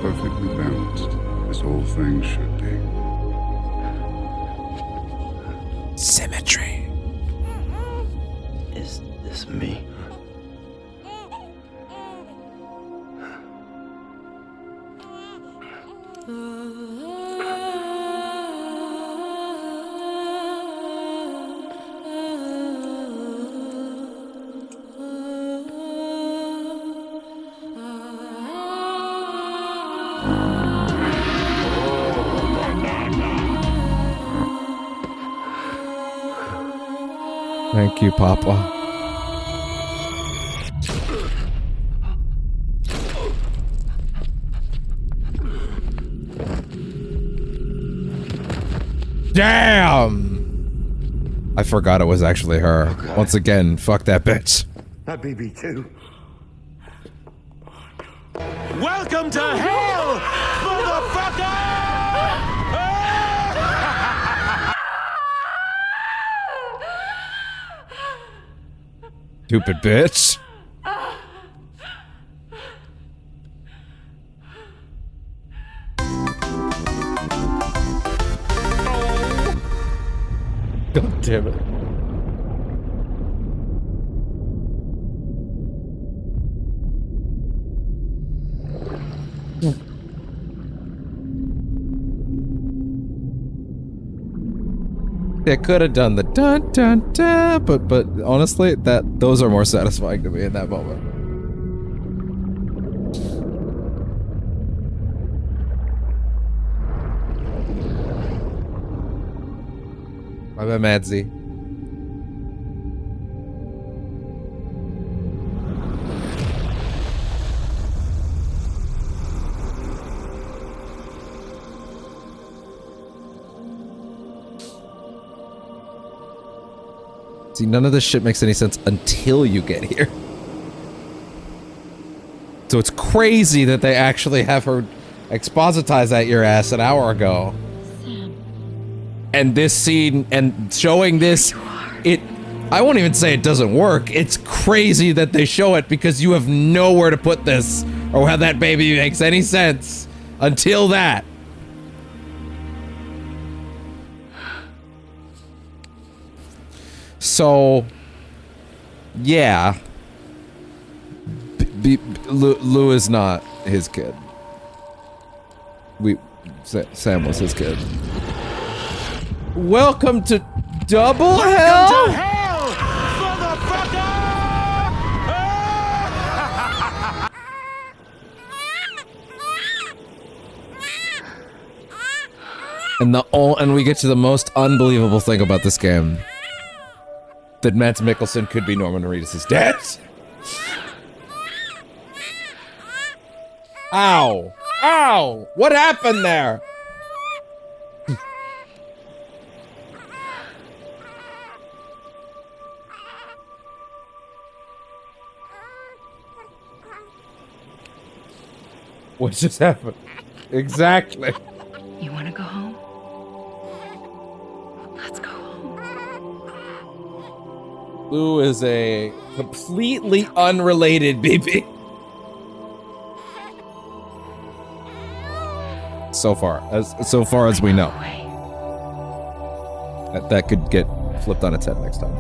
Perfectly balanced, as all things should be. Symmetry. Is this me? Thank you, Papa. Damn! I forgot it was actually her. Once again, fuck that bitch. That BB2. Welcome to hell, motherfucker! Stupid bitch. God damn it. They could have done the dun dun dun, but honestly, those are more satisfying to me in that moment. My bad, Madsy. See, none of this shit makes any sense until you get here. So it's crazy that they actually have her expositize at your ass an hour ago. Sam. And this scene and showing this, I won't even say it doesn't work. It's crazy that they show it because you have nowhere to put this or how that baby makes any sense until that. So, yeah. Lou is not his kid. Sam was his kid. Welcome to Double Hell? Welcome to hell, motherfucker! And we get to the most unbelievable thing about this game. That Mads Mikkelsen could be Norman Reedus' dad. Ow! Ow! What happened there? What just happened? Exactly. You want to go home? Let's go home. Lou is a completely unrelated BB. So far as we know. That could get flipped on its head next time.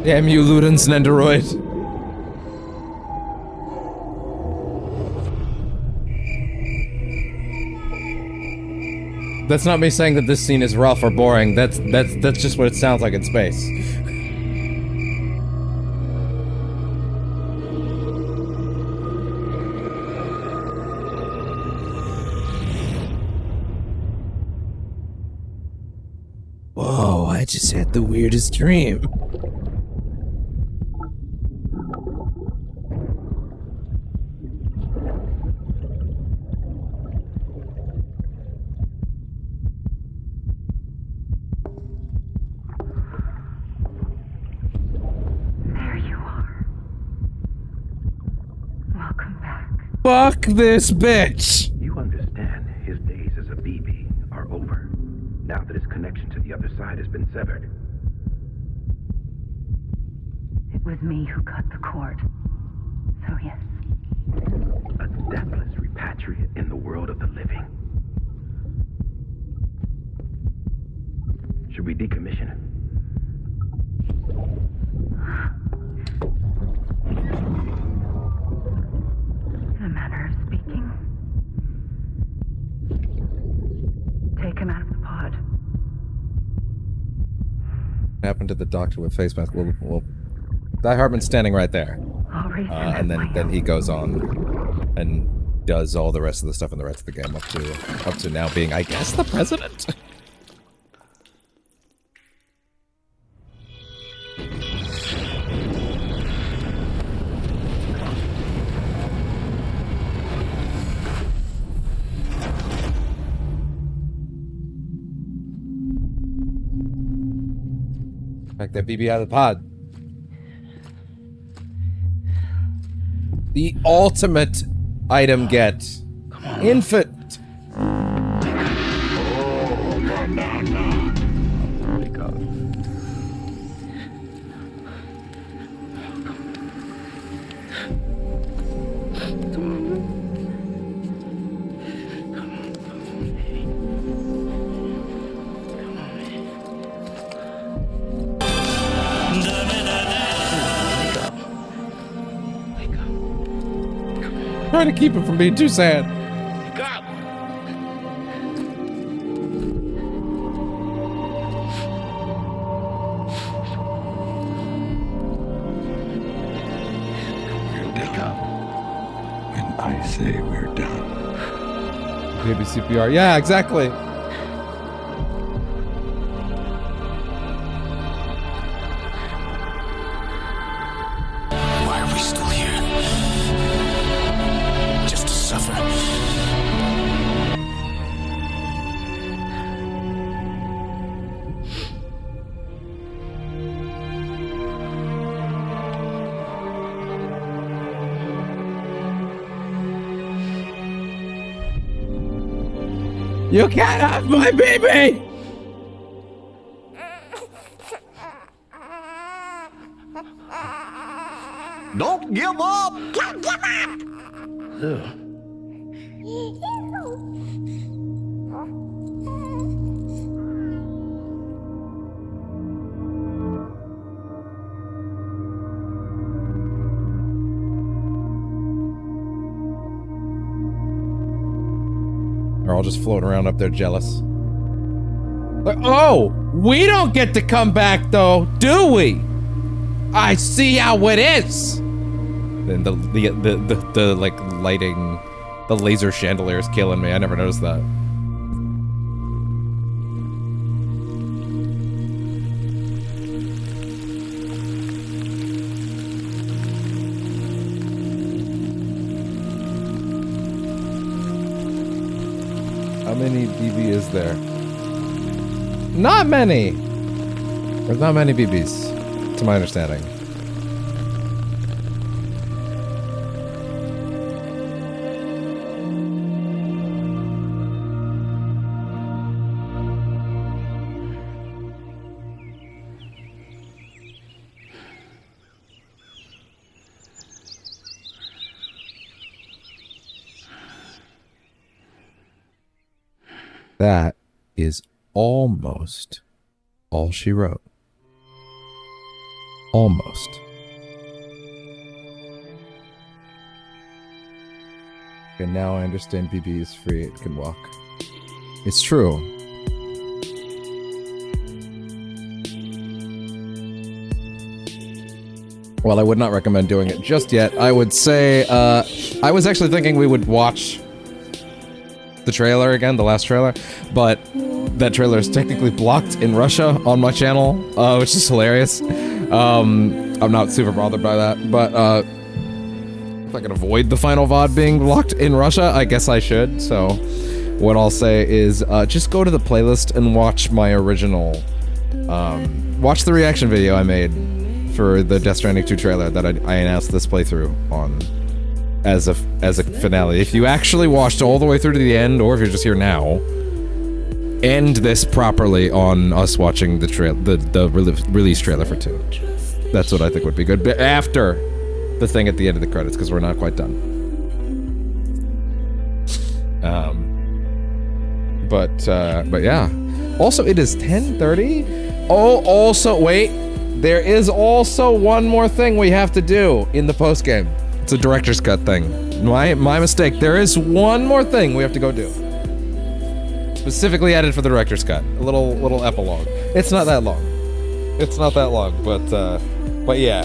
Damn you, Ludens Nendoroid. That's not me saying that this scene is rough or boring. That's just what it sounds like in space. Whoa, I just had the weirdest dream. Fuck this bitch! You understand his days as a BB are over, now that his connection to the other side has been severed. It was me who cut the cord. So yes. A deathless repatriate in the world of the living. Should we decommission him? In a manner of speaking. Take him out of the pod. What happened to the doctor with face mask? Well, Die Hartman's standing right there. And then he goes on and does all the rest of the stuff in the rest of the game up to now being, I guess, the president? Back that BB out of the pod. The ultimate item get. Infant. Wake up. Trying to keep him from being too sad. We're done. When I say we're done. Maybe CPR. Yeah, exactly. My You can't have my baby! Don't give up! Don't give up! Ugh. They're all just floating around up there jealous. Like, oh, we don't get to come back though, do we? I see how it is. Then the like lighting, the laser chandelier is killing me. I never noticed that. How many BB is there? Not many! There's not many BBs, to my understanding. That is almost all she wrote. Almost. And now I understand BB is free, it can walk. It's true. Well, I would not recommend doing it just yet. I would say, I was actually thinking we would watch the trailer again, the last trailer, but that trailer is technically blocked in Russia on my channel, which is hilarious. I'm not super bothered by that, but if I can avoid the final VOD being blocked in Russia, I guess I should. So what I'll say is just go to the playlist and watch my original, watch the reaction video I made for the Death Stranding 2 trailer that I announced this playthrough on. As a finale. If you actually watched all the way through to the end, or if you're just here now, end this properly on us watching the release trailer for 2. That's what I think would be good. But after the thing at the end of the credits, because we're not quite done. But yeah. Also, it is 10:30. Oh, also, wait. There is also one more thing we have to do in the postgame. It's a director's cut thing. My mistake. There is one more thing we have to go do. Specifically added for the director's cut. A little epilogue. It's not that long. It's not that long, but yeah,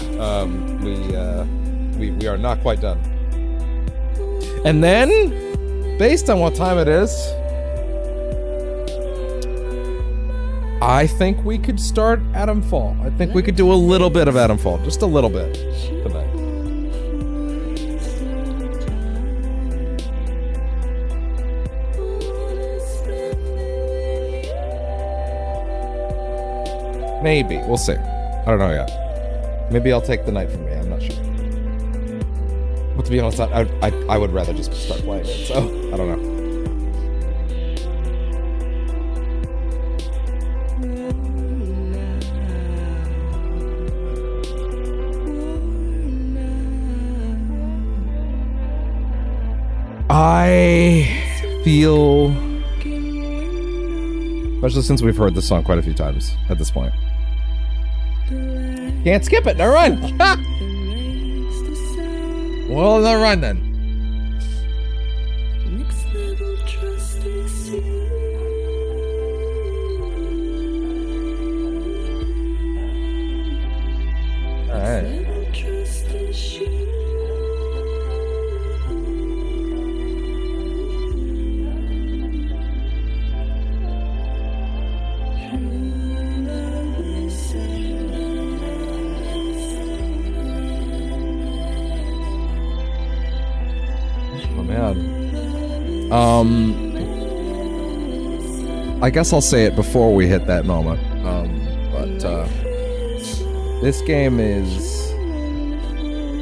we are not quite done. And then, based on what time it is, I think we could start Atom Fall. I think we could do a little bit of Atom Fall, just a little bit tonight. Maybe. We'll see. I don't know yet. Maybe I'll take the night from me. I'm not sure. But to be honest, I would rather just start playing it, so I don't know. I feel... Especially since we've heard this song quite a few times at this point. Can't skip it, now run! Ah! Well, now run then. Alright. I guess I'll say it before we hit that moment. This game is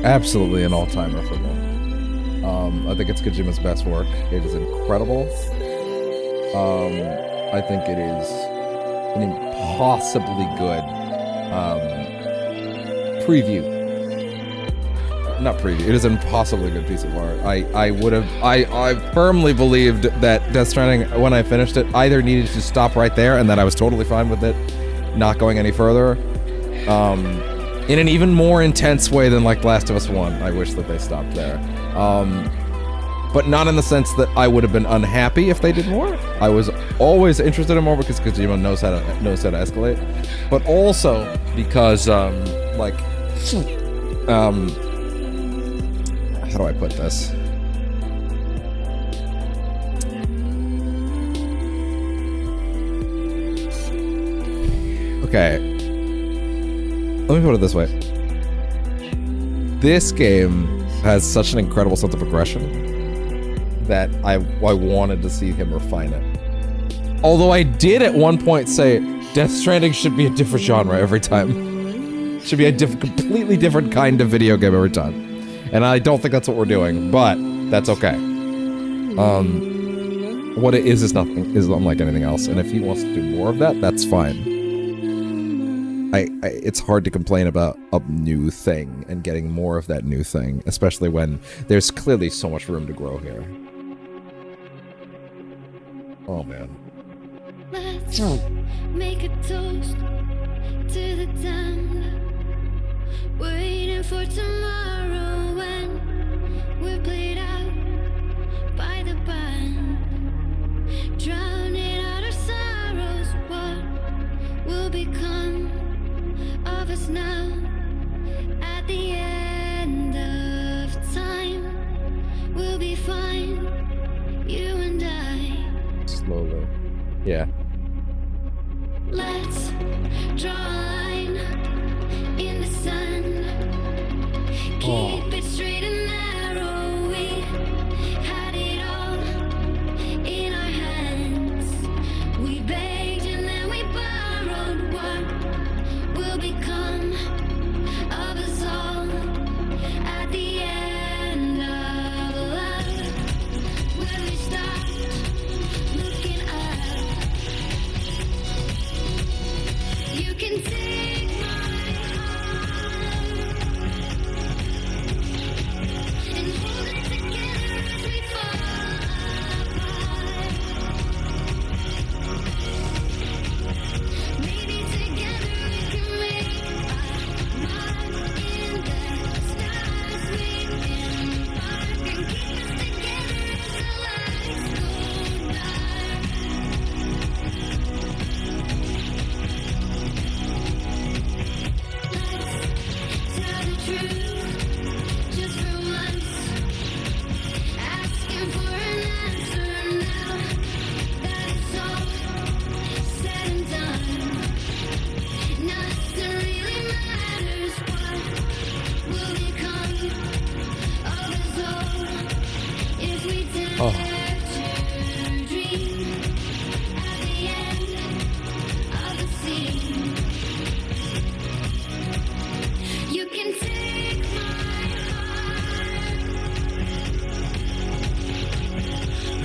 absolutely an all-timer for me. I think it's Kojima's best work. It is incredible. I think it is an impossibly good preview. Not preview. It is an impossibly good piece of art. I firmly believed that Death Stranding, when I finished it, either needed to stop right there, and that I was totally fine with it, not going any further. In an even more intense way than like Last of Us 1. I wish that they stopped there. But not in the sense that I would have been unhappy if they did more. I was always interested in more because Kojima knows how to escalate. But also because how do I put this? Okay. Let me put it this way. This game has such an incredible sense of aggression that I wanted to see him refine it. Although I did at one point say, Death Stranding should be a different genre every time. Should be a completely different kind of video game every time. And I don't think that's what we're doing, but that's okay. What it is nothing, is unlike anything else, and if he wants to do more of that, that's fine. It's hard to complain about a new thing and getting more of that new thing, especially when there's clearly so much room to grow here. Oh man. Let's make a toast to the damned, waiting for tomorrow when we're played out by the band, drowning out our sorrows. What will become of us now at the end of time? We'll be fine, you and I. Slowly. Yeah. Let's draw a line in the sand. Keep it straight and narrow. We had it all in our hands. We begged and then we borrowed. What will become of us all at the end of love? When we stopped looking up, you can take my heart and hold it together as we fall apart. Maybe together we can make a mark in the stars we embark and keep us together as the lights go dark. Tell the truth, just for once. Asking for an answer now that it's all said and done. Nothing really matters. What will become of us all if we dare to dream at the end of the scene? You can take my heart,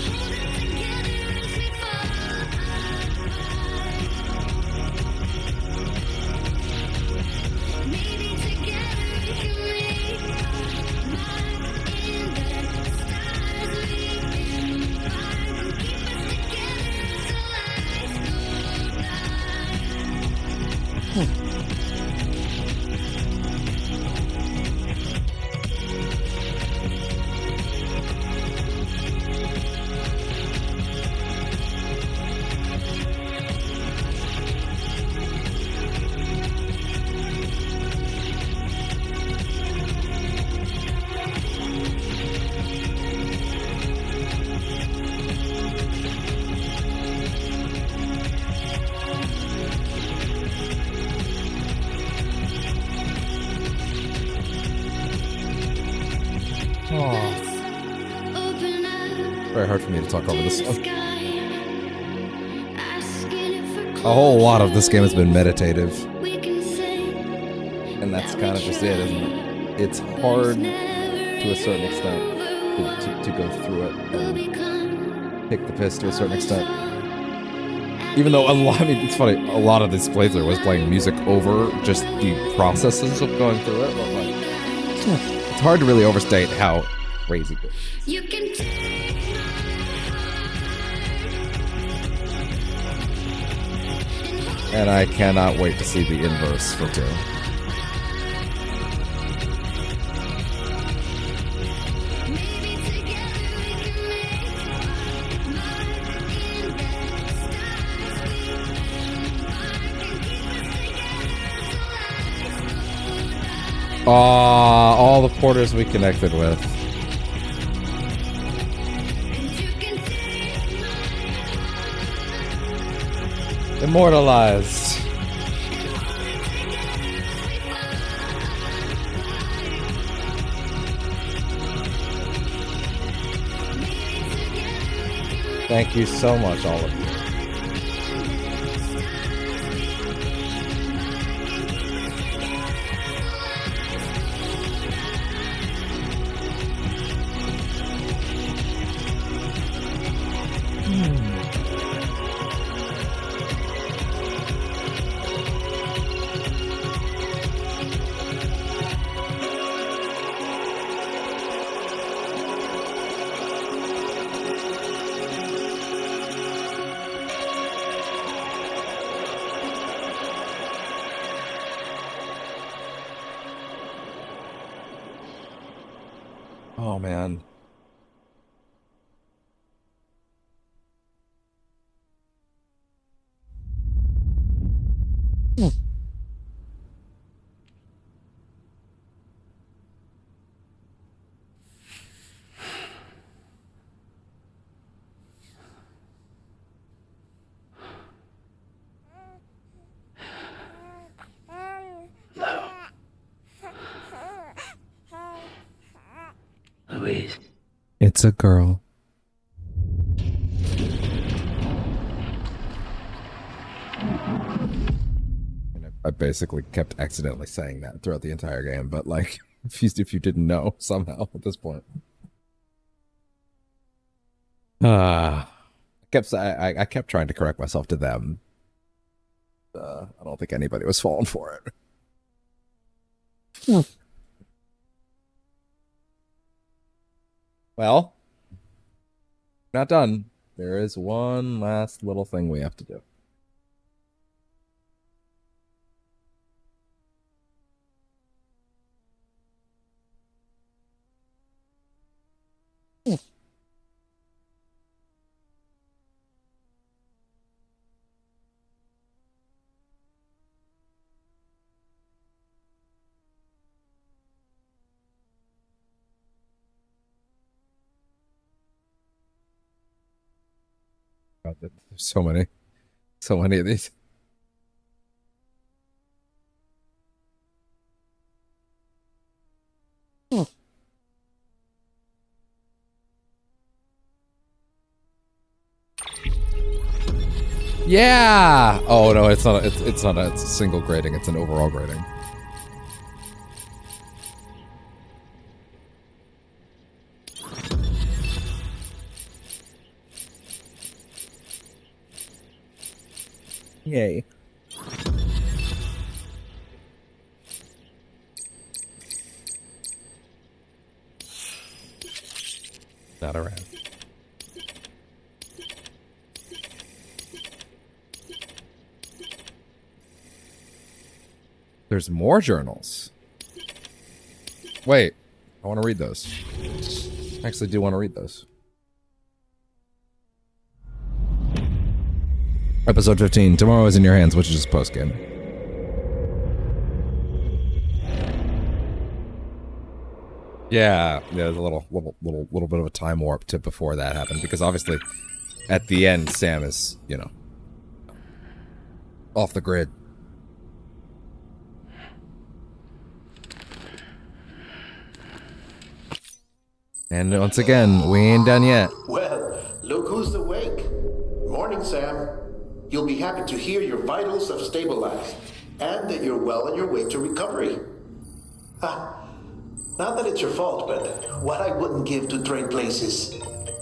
hold it together as we fall apart. Maybe together we can make a mark in the stars we embark and keep us together as the lights go dark. Open up Very hard for me to talk over this the song. sky, asking if we're A whole lot of this game has been meditative, we can sing. and that's kind of just it, isn't it? It's hard to a certain extent to go through it and take the piss to a certain extent. Even though I mean, it's funny, a lot of this playthrough was playing music over just the processes of going through it, but like, it's hard to really overstate how crazy it is. You can take And I cannot wait to see the inverse for 2. All the porters we connected with. Immortalized. Thank you so much, all of you. Oh man. Louise. It's a girl. I basically kept accidentally saying that throughout the entire game, but like, if you didn't know somehow at this point. I kept trying to correct myself to them. I don't think anybody was falling for it. Well, not done. There is one last little thing we have to do. God, there's so many of these. Yeah. Oh no, it's not. It's not. It's a single grading. It's an overall grading. Yay. Not around. There's more journals. Wait, I want to read those. I actually do want to read those. Episode 15. Tomorrow is in your hands, which is just post game. Yeah, there's a little bit of a time warp to before that happened, because obviously, at the end, Sam is, you know, off the grid. And once again, we ain't done yet. Well, look who's awake. Morning, Sam. You'll be happy to hear your vitals have stabilized, and that you're well on your way to recovery. Not that it's your fault, but what I wouldn't give to trade places.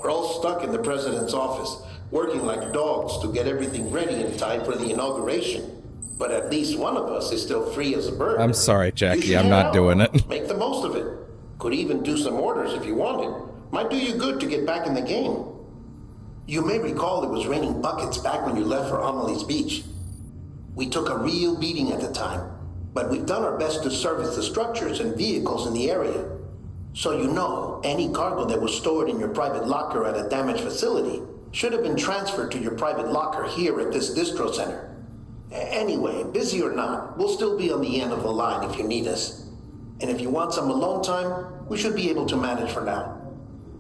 We're all stuck in the president's office, working like dogs to get everything ready in time for the inauguration. But at least one of us is still free as a bird. I'm sorry, You Jackie. should I'm head not out. doing it. Make the most of it. Could even do some orders if you wanted. Might do you good to get back in the game. You may recall it was raining buckets back when you left for Amelie's Beach. We took a real beating at the time, but we've done our best to service the structures and vehicles in the area. So you know, any cargo that was stored in your private locker at a damaged facility should have been transferred to your private locker here at this distro center. Anyway, busy or not, we'll still be on the end of the line if you need us. And if you want some alone time, we should be able to manage for now.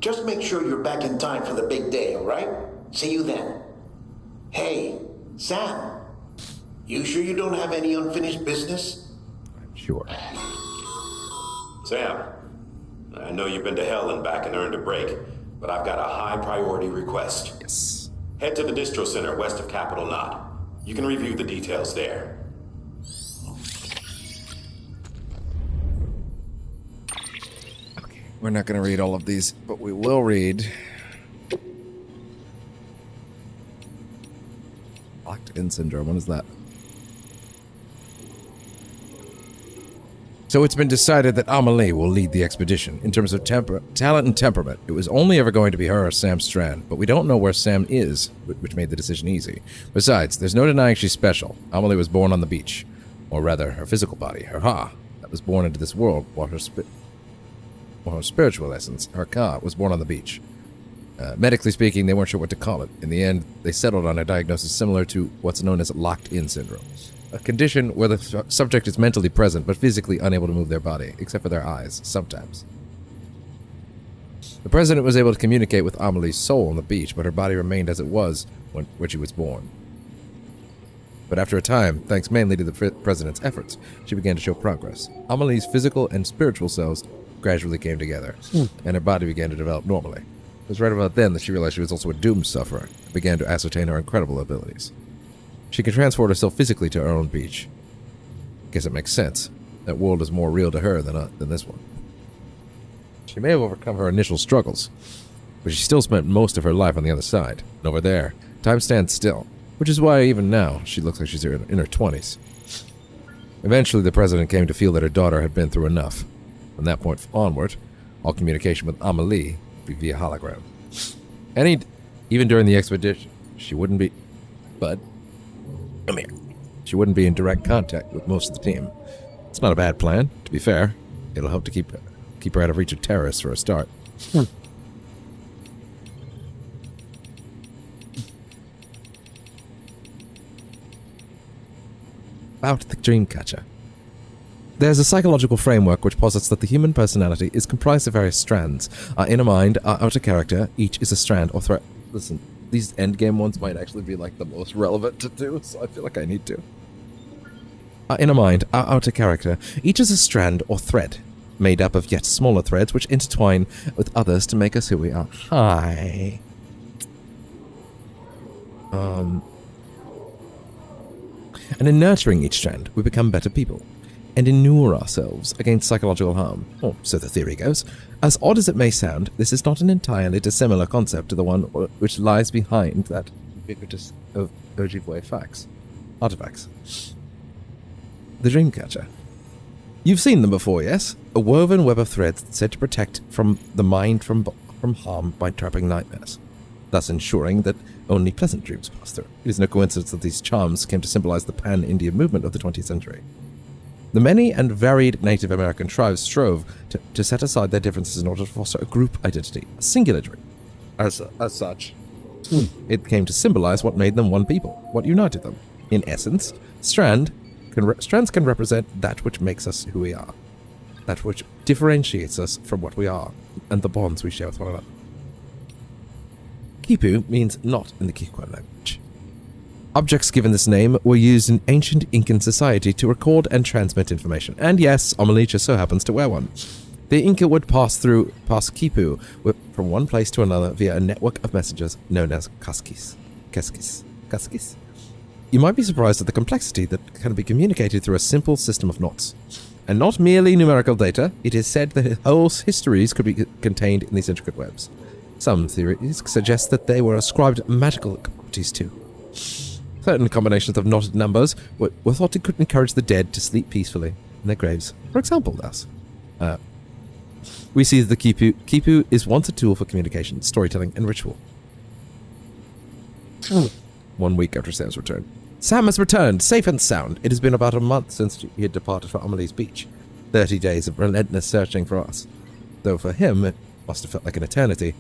Just make sure you're back in time for the big day, all right? See you then. Hey, Sam, you sure you don't have any unfinished business? Sure. Sam, I know you've been to hell and back and earned a break, but I've got a high priority request. Yes. Head to the distro center west of Capitol Knot. You can review the details there. We're not going to read all of these, but we will read. Locked-in syndrome. What is that? So it's been decided that Amelie will lead the expedition. In terms of talent and temperament, it was only ever going to be her or Sam Strand, but we don't know where Sam is, which made the decision easy. Besides, there's no denying she's special. Amelie was born on the beach. Or rather, her physical body, her Ha, that was born into this world, while her spiritual essence, her Ka, was born on the beach. Medically speaking, they weren't sure what to call it. In the end, they settled on a diagnosis similar to what's known as locked-in syndrome. A condition where the subject is mentally present but physically unable to move their body, except for their eyes, sometimes. The president was able to communicate with Amelie's soul on the beach, but her body remained as it was when she was born. But after a time, thanks mainly to the president's efforts, she began to show progress. Amelie's physical and spiritual selves gradually came together, and her body began to develop normally. It was right about then that she realized she was also a doomed sufferer, and began to ascertain her incredible abilities. She can transport herself physically to her own beach. Guess it makes sense. That world is more real to her than this one. She may have overcome her initial struggles, but she still spent most of her life on the other side. And over there, time stands still, which is why even now she looks like she's in her 20s. Eventually, the president came to feel that her daughter had been through enough. From that point onward, all communication with Amelie would be via hologram. Even during the expedition, she wouldn't be... Bud? Come here. She wouldn't be in direct contact with most of the team. It's not a bad plan, to be fair. It'll help to keep her out of reach of terrorists for a start. About the Dreamcatcher. There's a psychological framework which posits that the human personality is comprised of various strands. Our inner mind, our outer character, each is a strand or thread. Listen, these endgame ones might actually be like the most relevant to do, so I feel like I need to. Our inner mind, our outer character, each is a strand or thread, made up of yet smaller threads which intertwine with others to make us who we are. Hi. And in nurturing each strand, we become better people, and inure ourselves against psychological harm, or so the theory goes. As odd as it may sound, this is not an entirely dissimilar concept to the one which lies behind that ubiquitous of Ojibwe artifacts. The Dreamcatcher. You've seen them before, yes? A woven web of threads said to protect from the mind from harm by trapping nightmares, thus ensuring that only pleasant dreams pass through. It is no coincidence that these charms came to symbolize the pan-Indian movement of the 20th century. The many and varied Native American tribes strove to set aside their differences in order to foster a group identity, a singular dream. As such, it came to symbolize what made them one people, what united them. In essence, strands can represent that which makes us who we are, that which differentiates us from what we are, and the bonds we share with one another. Kipu means knot in the Kikwa language. Objects given this name were used in ancient Incan society to record and transmit information, and yes, Amelie just so happens to wear one. The Inca would pass Kipu from one place to another via a network of messengers known as Kaskis. You might be surprised at the complexity that can be communicated through a simple system of knots. And not merely numerical data, it is said that whole histories could be contained in these intricate webs. Some theories suggest that they were ascribed magical qualities too. Certain combinations of knotted numbers were thought to could encourage the dead to sleep peacefully in their graves. For example, thus, we see that the Kipu is once a tool for communication, storytelling, and ritual. 1 week after Sam's return. Sam has returned, safe and sound. It has been about a month since he had departed for Amelie's Beach. 30 days of relentless searching for us. Though for him, it must have felt like an eternity.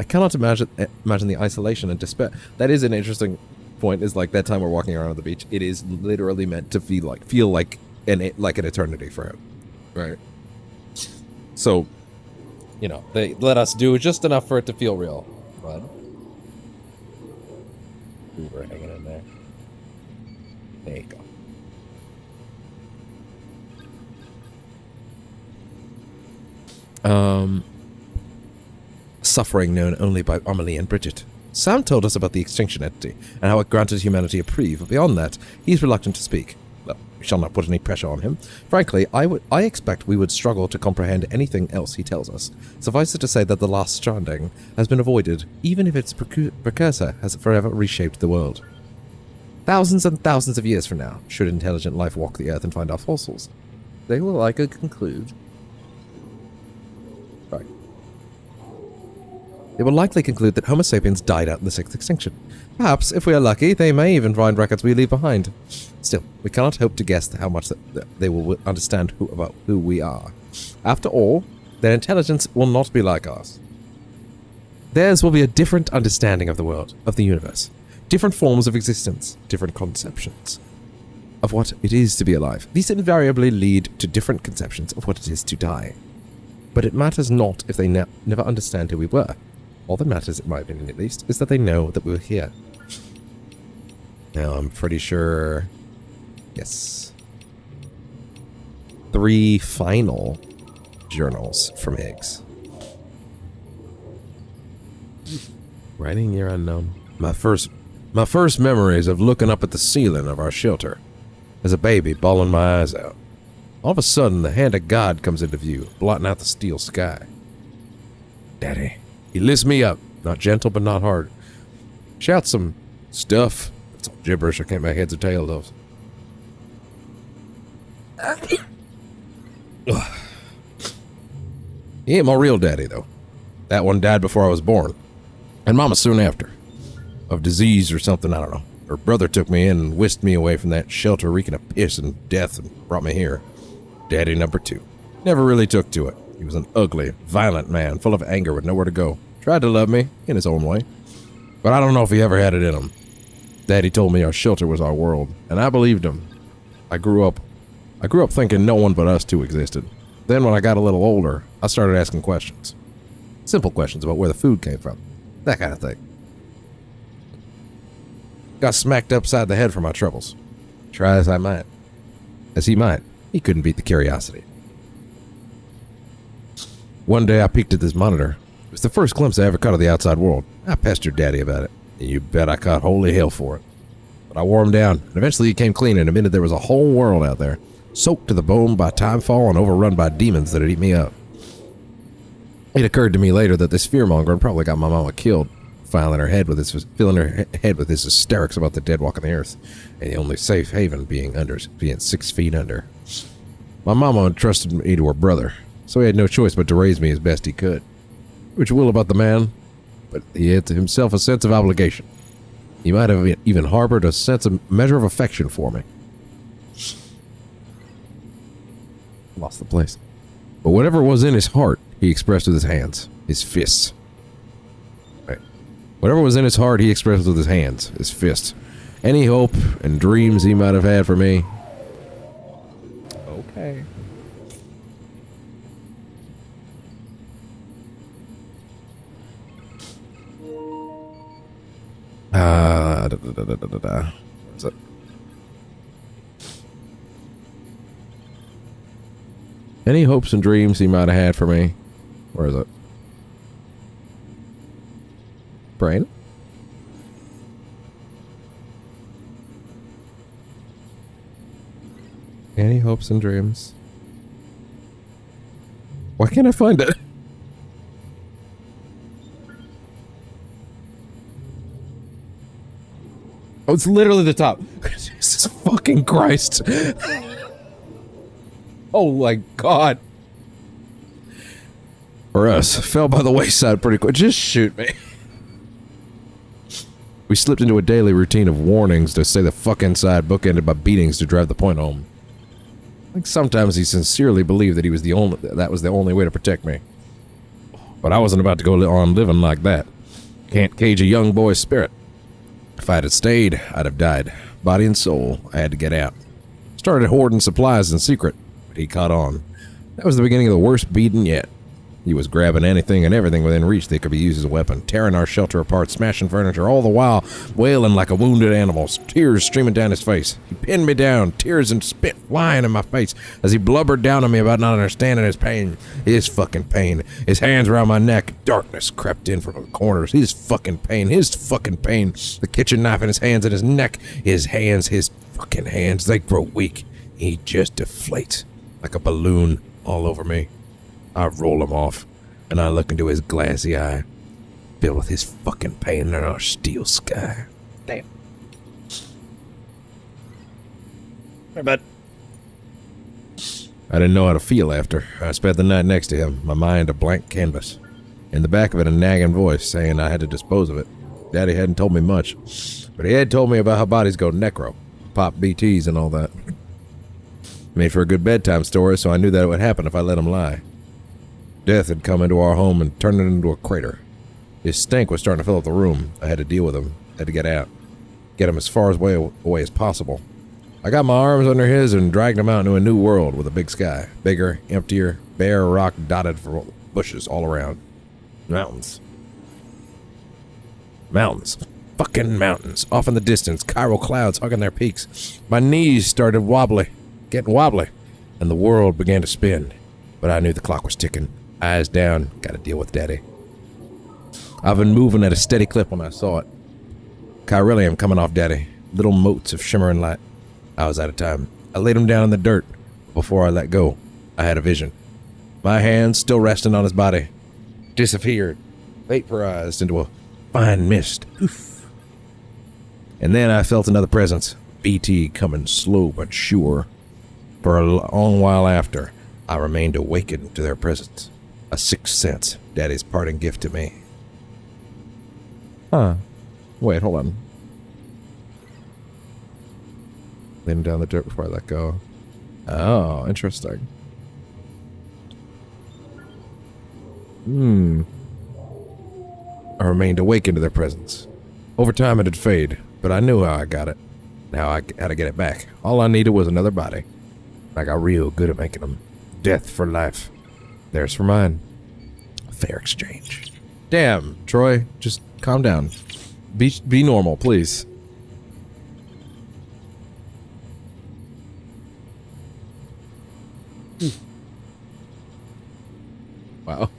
I cannot imagine the isolation and despair. That is an interesting point, is like that time we're walking around on the beach. It is literally meant to feel like an eternity for him. Right? So, they let us do just enough for it to feel real. But we were hanging in there. There you go. Suffering known only by Amelie and Bridget. Sam told us about the extinction entity and how it granted humanity a reprieve, but beyond that, he's reluctant to speak. Well, we shall not put any pressure on him. Frankly, I expect we would struggle to comprehend anything else he tells us. Suffice it to say that the last Stranding has been avoided, even if its precursor has forever reshaped the world. Thousands and thousands of years from now, should intelligent life walk the earth and find our fossils, they will likely conclude... Right. They will likely conclude that Homo sapiens died out in the sixth extinction. Perhaps, if we are lucky, they may even find records we leave behind. Still, we cannot hope to guess how much they will understand about who we are. After all, their intelligence will not be like ours. Theirs will be a different understanding of the world, of the universe. Different forms of existence, different conceptions of what it is to be alive. These invariably lead to different conceptions of what it is to die. But it matters not if they never understand who we were. All that matters, in my opinion at least, is that they know that we were here. Now, I'm pretty sure... Yes. 3 final journals from Higgs. Writing year unknown. My first memories of looking up at the ceiling of our shelter as a baby, bawling my eyes out. All of a sudden, the hand of God comes into view, blotting out the steel sky. Daddy. He lifts me up, not gentle but not hard. Shouts some stuff. It's all gibberish I can't make heads or tails of. He ain't my real daddy, though. That one died before I was born. And Mama soon after. Of disease or something, I don't know. Her brother took me in and whisked me away from that shelter reeking of piss and death and brought me here. Daddy number 2. Never really took to it. He was an ugly, violent man, full of anger with nowhere to go. Tried to love me, in his own way. But I don't know if he ever had it in him. Daddy told me our shelter was our world, and I believed him. I grew up thinking no one but us two existed. Then when I got a little older, I started asking questions. Simple questions about where the food came from. That kind of thing. Got smacked upside the head for my troubles. Try as I might. As he might, he couldn't beat the curiosity. One day I peeked at this monitor. It was the first glimpse I ever caught of the outside world. I pestered Daddy about it, and you bet I caught holy hell for it. But I wore him down, and eventually he came clean and admitted there was a whole world out there, soaked to the bone by timefall and overrun by demons that'd eat me up. It occurred to me later that this fearmonger probably got my mama killed, filling her head with his hysterics about the dead walking the earth, and the only safe haven being 6 feet under. My mama entrusted me to her brother, so he had no choice but to raise me as best he could. Which will about the man, but he had to himself a sense of obligation. He might have even harbored a measure of affection for me. Lost the place. But whatever was in his heart, he expressed with his hands, his fists. Right. Whatever was in his heart, he expressed with his hands, his fists. Any hope and dreams he might have had for me. Okay. What's it? Any hopes and dreams he might have had for me. Where is it? Brain? Any hopes and dreams? Why can't I find it? Oh, it's literally the top. Jesus fucking Christ. Oh my God. Or us. Fell by the wayside pretty quick. Just shoot me. We slipped into a daily routine of warnings to stay the fuck inside, bookended by beatings to drive the point home. I think sometimes he sincerely believed that that was the only way to protect me. But I wasn't about to go on living like that. Can't cage a young boy's spirit. If I'd have stayed, I'd have died. Body and soul, I had to get out. Started hoarding supplies in secret, but he caught on. That was the beginning of the worst beating yet. He was grabbing anything and everything within reach that could be used as a weapon, tearing our shelter apart, smashing furniture, all the while wailing like a wounded animal, tears streaming down his face. He pinned me down, tears and spit flying in my face as he blubbered down on me about not understanding his pain. His fucking pain. His hands around my neck. Darkness crept in from the corners. His fucking pain. His fucking pain. The kitchen knife in his hands and his neck. His hands. His fucking hands. They grow weak. He just deflates like a balloon all over me. I roll him off, and I look into his glassy eye, filled with his fucking pain in our steel sky. Damn. Hey, bud. I didn't know how to feel after. I spent the night next to him, my mind a blank canvas. In the back of it, a nagging voice saying I had to dispose of it. Daddy hadn't told me much, but he had told me about how bodies go necro, pop BTs and all that. Made for a good bedtime story, so I knew that it would happen if I let him lie. Death had come into our home and turned it into a crater. His stink was starting to fill up the room. I had to deal with him. Had to get out. Get him as far away as possible. I got my arms under his and dragged him out into a new world with a big sky. Bigger, emptier, bare rock dotted for bushes all around. Mountains. Mountains. Fucking mountains. Off in the distance, chiral clouds hugging their peaks. My knees started getting wobbly, and the world began to spin. But I knew the clock was ticking. Eyes down, gotta deal with Daddy. I've been moving at a steady clip when I saw it. Chiralium coming off Daddy. Little motes of shimmering light. I was out of time. I laid him down in the dirt. Before I let go, I had a vision. My hands, still resting on his body, disappeared, vaporized into a fine mist. Oof. And then I felt another presence. BT coming slow but sure. For a long while after, I remained awakened to their presence. A sixth sense, Daddy's parting gift to me. Huh. Wait, hold on. Lay him down the dirt before I let go. Oh, interesting. I remained awakened to their presence. Over time it'd fade, but I knew how I got it. Now I had to get it back. All I needed was another body. I got real good at making them. Death for life. Theirs for mine. Fair exchange. Damn, Troy, just calm down. Be normal, please. Wow.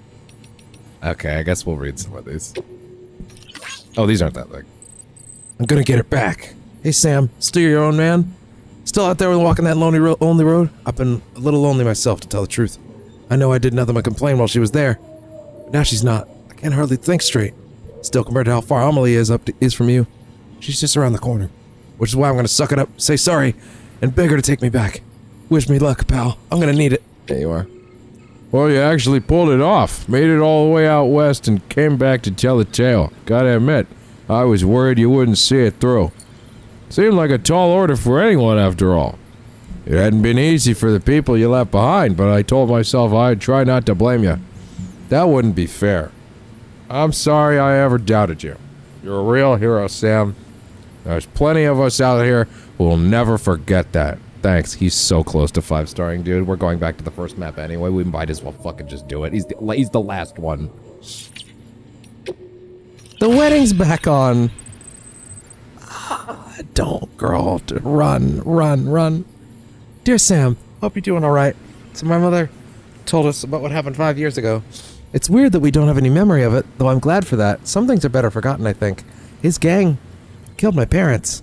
Okay, I guess we'll read some of these. Oh, these aren't that big. I'm gonna get it back. Hey, Sam, still your own man? Still out there walking that lonely road? I've been a little lonely myself, to tell the truth. I know I did nothing but complain while she was there. But now she's not. I can't hardly think straight. Still, compared to how far Amelie is from you, she's just around the corner. Which is why I'm gonna suck it up, say sorry, and beg her to take me back. Wish me luck, pal. I'm gonna need it. There you are. Well, you actually pulled it off. Made it all the way out west and came back to tell the tale. Gotta admit, I was worried you wouldn't see it through. Seemed like a tall order for anyone, after all. It hadn't been easy for the people you left behind, but I told myself I'd try not to blame you. That wouldn't be fair. I'm sorry I ever doubted you. You're a real hero, Sam. There's plenty of us out here who will never forget that. Thanks, he's so close to 5-starring, dude. We're going back to the first map anyway. We might as well fucking just do it. He's the last one. The wedding's back on. Don't, girl. Run. Dear Sam, hope you're doing all right. So my mother told us about what happened 5 years ago. It's weird that we don't have any memory of it, though I'm glad for that. Some things are better forgotten, I think. His gang killed my parents.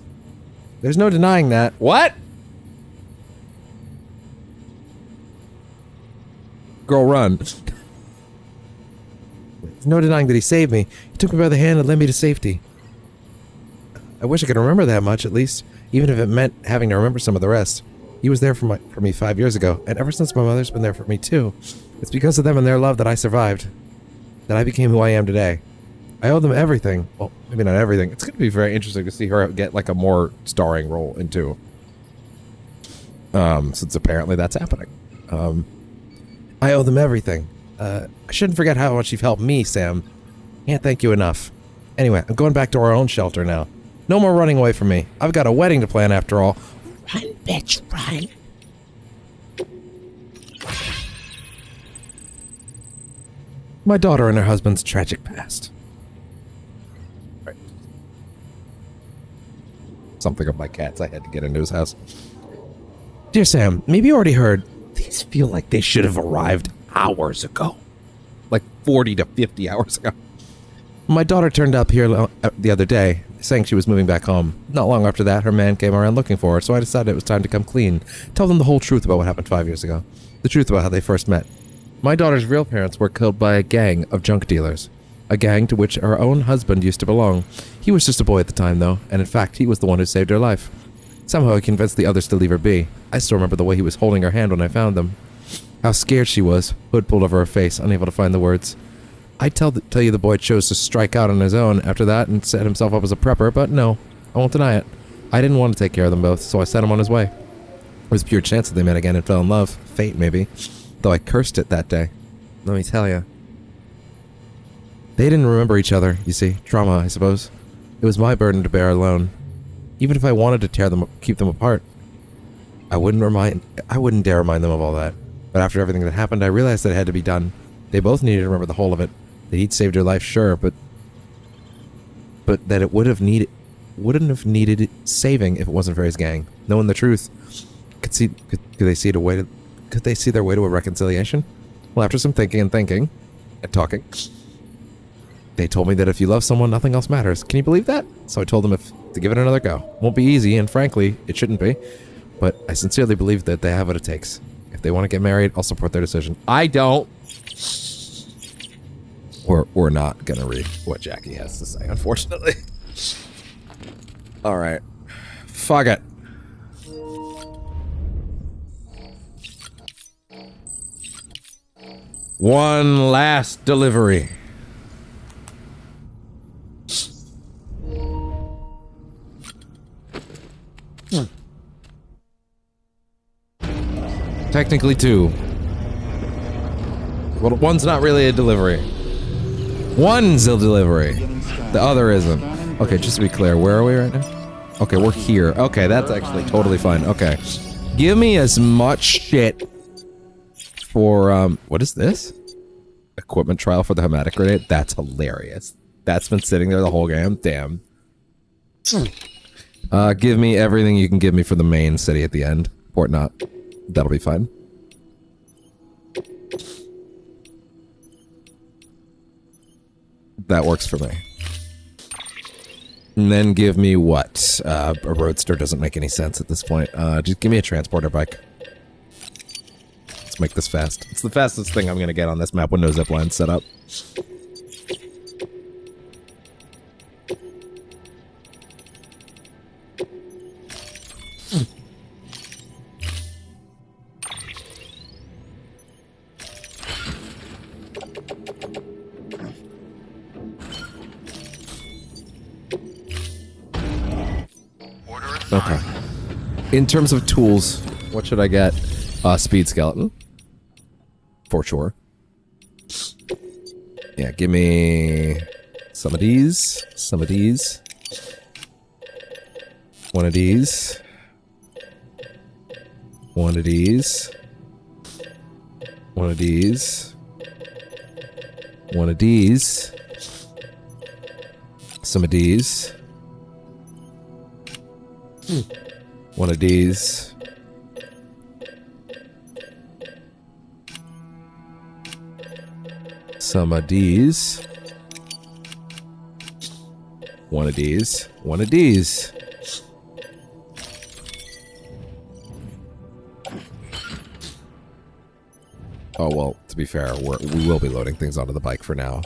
There's no denying that. What? Girl, run. There's no denying that he saved me. He took me by the hand and led me to safety. I wish I could remember that much, at least, even if it meant having to remember some of the rest. He was there for me 5 years ago, and ever since my mother's been there for me too. It's because of them and their love that I survived, that I became who I am today. I owe them everything. Well, maybe not everything. It's going to be very interesting to see her get like a more starring role into. Since apparently that's happening. I owe them everything. I shouldn't forget how much you've helped me, Sam. Can't thank you enough. Anyway, I'm going back to our own shelter now. No more running away from me. I've got a wedding to plan after all. Run, bitch, run. My daughter and her husband's tragic past. Right. Something of my cat's. I had to get into his house. Dear Sam, maybe you already heard. These feel like they should have arrived hours ago. Like 40 to 50 hours ago. My daughter turned up here the other day, saying she was moving back home. Not long after that, her man came around looking for her, so I decided it was time to come clean. Tell them the whole truth about what happened 5 years ago. The truth about how they first met. My daughter's real parents were killed by a gang of junk dealers. A gang to which her own husband used to belong. He was just a boy at the time, though, and in fact, he was the one who saved her life. Somehow he convinced the others to leave her be. I still remember the way he was holding her hand when I found them. How scared she was, hood pulled over her face, unable to find the words. I'd tell you the boy chose to strike out on his own after that and set himself up as a prepper, but no, I won't deny it. I didn't want to take care of them both, so I sent him on his way. It was pure chance that they met again and fell in love. Fate, maybe. Though I cursed it that day. Let me tell you. They didn't remember each other, you see. Trauma, I suppose. It was my burden to bear alone. Even if I wanted to keep them apart, I wouldn't dare remind them of all that. But after everything that happened, I realized that it had to be done. They both needed to remember the whole of it. That he'd saved her life, sure, but that it wouldn't have needed saving if it wasn't for his gang. Knowing the truth, could they see their way to a reconciliation? Well, after some thinking and talking, they told me that if you love someone, nothing else matters. Can you believe that? So I told them to give it another go. Won't be easy, and frankly, it shouldn't be. But I sincerely believe that they have what it takes. If they want to get married, I'll support their decision. I don't. We're not gonna read what Jackie has to say, unfortunately. All right, fuck it. One last delivery. Technically two. Well, one's not really a delivery. One's a delivery. The other isn't. Okay, just to be clear, where are we right now? Okay, we're here. Okay, that's actually totally fine. Okay. Give me as much shit for, what is this? Equipment trial for the hematic grenade? That's hilarious. That's been sitting there the whole game? Damn. Give me everything you can give me for the main city at the end. Port not. That'll be fine. That works for me. And then give me what? A roadster doesn't make any sense at this point. Just give me a transporter bike. Let's make this fast. It's the fastest thing I'm gonna get on this map with no zipline set up. Okay. In terms of tools, what should I get? Speed skeleton. For sure. Yeah, give me some of these. Some of these. One of these. One of these. One of these. One of these. Some of these. One of these. Some of these. One of these. One of these. Oh, well, to be fair, we will be loading things onto the bike for now.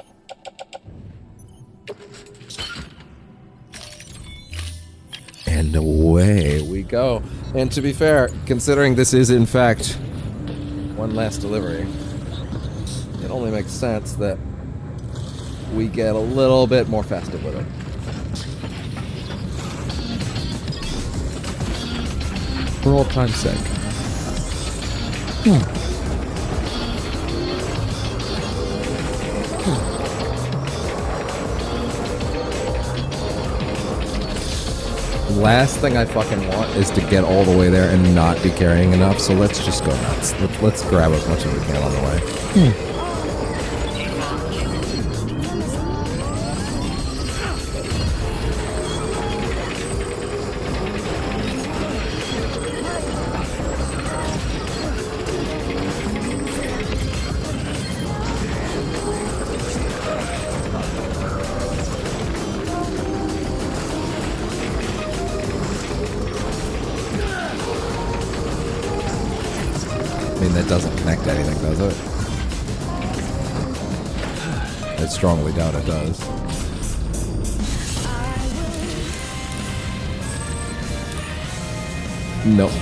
And away we go. And to be fair, considering this is in fact one last delivery, it only makes sense that we get a little bit more festive with it. For old time's sake. Last thing I fucking want is to get all the way there and not be carrying enough, so let's just go nuts. Let's grab as much as we can on the way. I mean, that doesn't connect to anything, does it? I strongly doubt it does. Nope.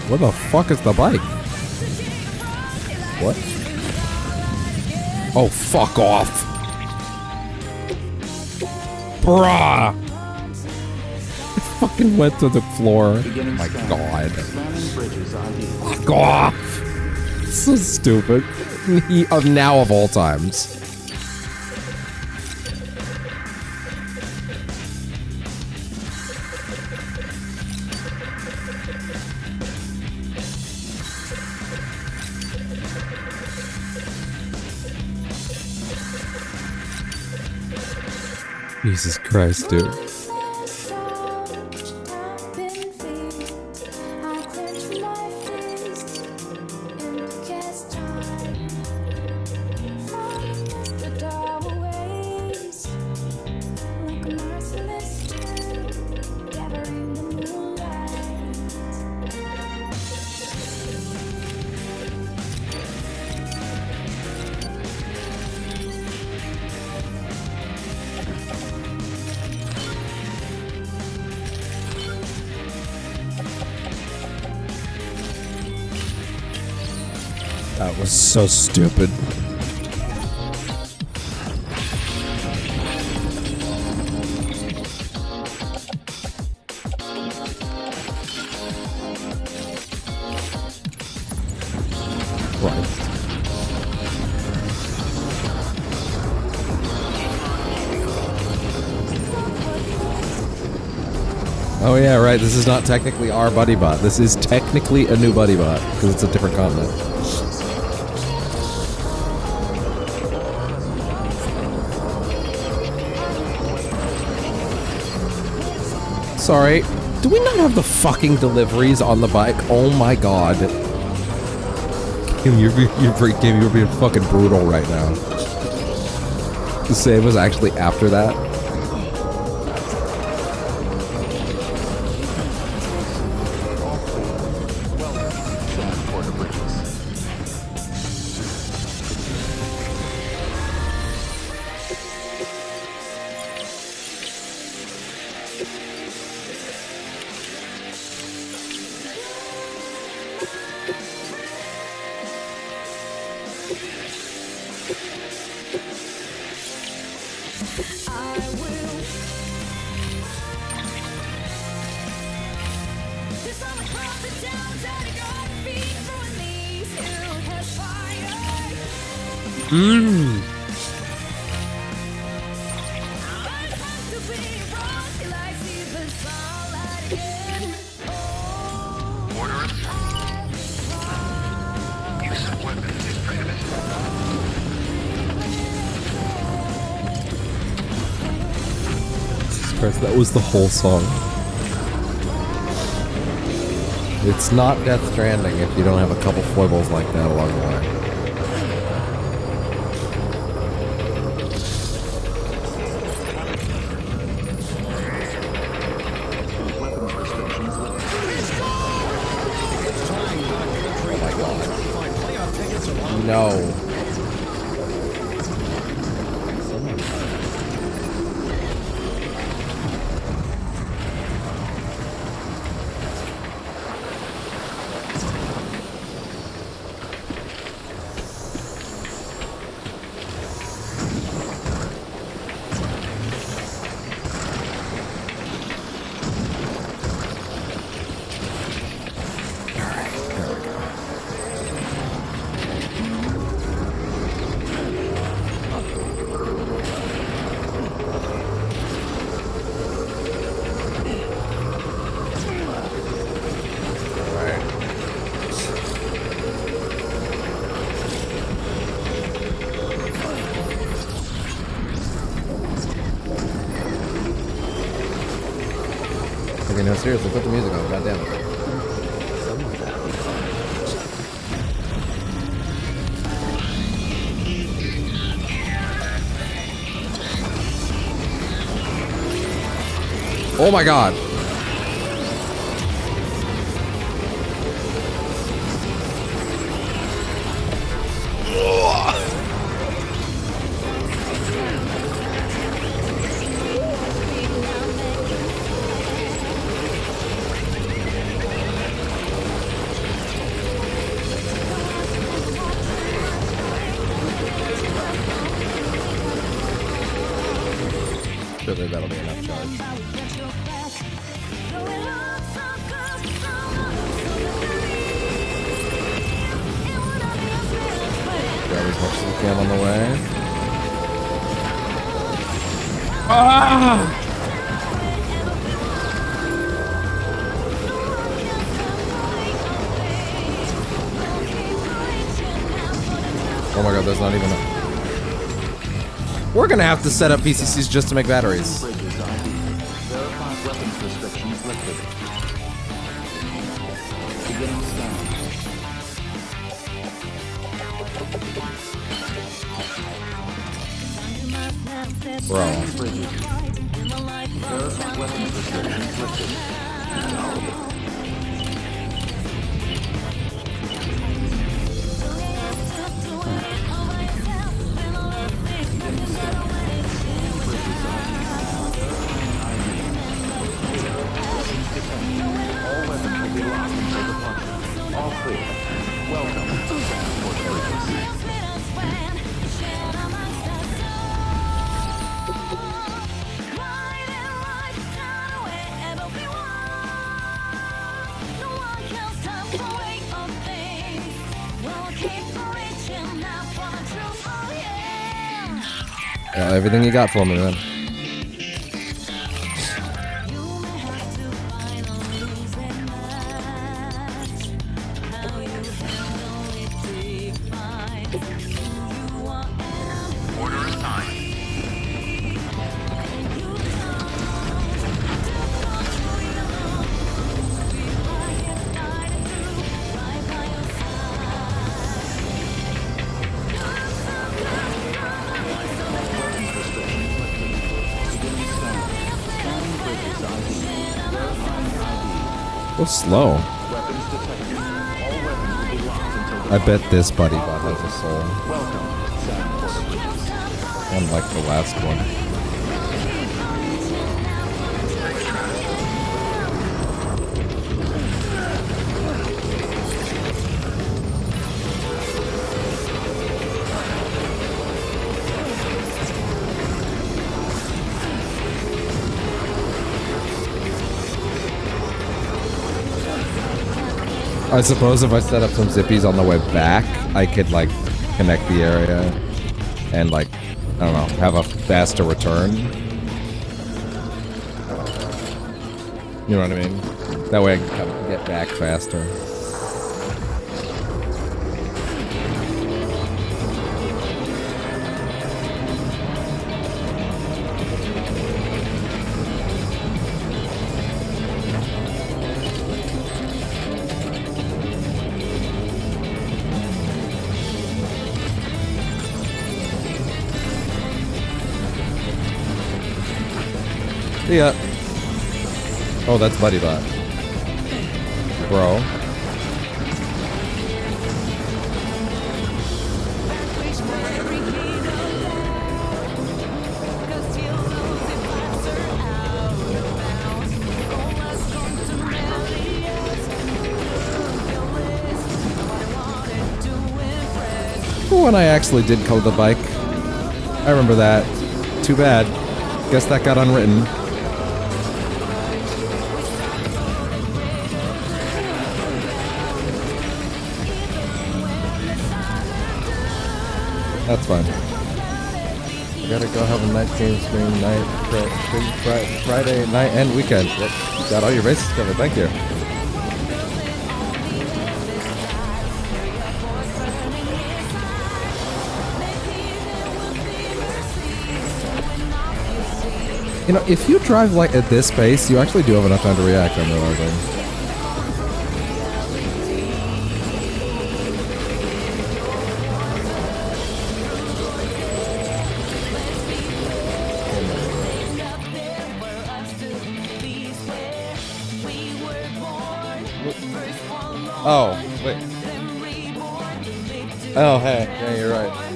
Where the fuck is the bike? What? Oh, fuck off. Bruh! It fucking went to the floor. Oh my god. Fuck off! So stupid. Now of all times. Jesus Christ, dude. That was so stupid. Oh yeah, right, this is not technically our buddy bot. This is technically a new buddy bot, because it's a different continent. Sorry, do we not have the fucking deliveries on the bike? Oh my god. Kim, you're being fucking brutal right now. The save was actually after that. That was the whole song. It's not Death Stranding if you don't have a couple foibles like that along the way. no. Okay, no, seriously, put the music on, goddammit. Oh my god. Surely that'll be enough charge. Grab as much as we can on the way. Ah! Oh my god, there's not even a... We're gonna have to set up PCCs just to make batteries. Bro. Yeah, everything you got for me, man. Go slow. I bet this buddy bot has a soul. Unlike the last one. I suppose if I set up some zippies on the way back, I could like connect the area and like, I don't know, have a faster return. You know what I mean? That way I can kind of get back faster. Yeah. Oh, that's Buddy Bot. Bro. when I actually did code the bike? I remember that. Too bad. Guess that got unwritten. That's fine. I gotta go have a night game stream night, Friday night and weekend. Yep. Got all your bases covered. Thank you. You know, if you drive like at this pace, you actually do have enough time to react, I'm realizing. Oh, wait. Oh, hey. Yeah, you're right.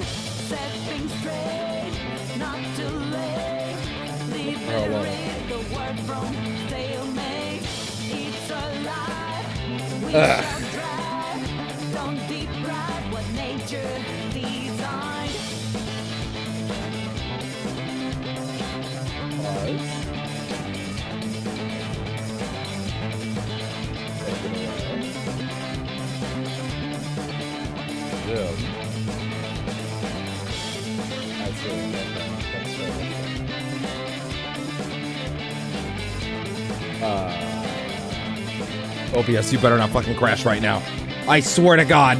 OBS, you better not fucking crash right now. I swear to God.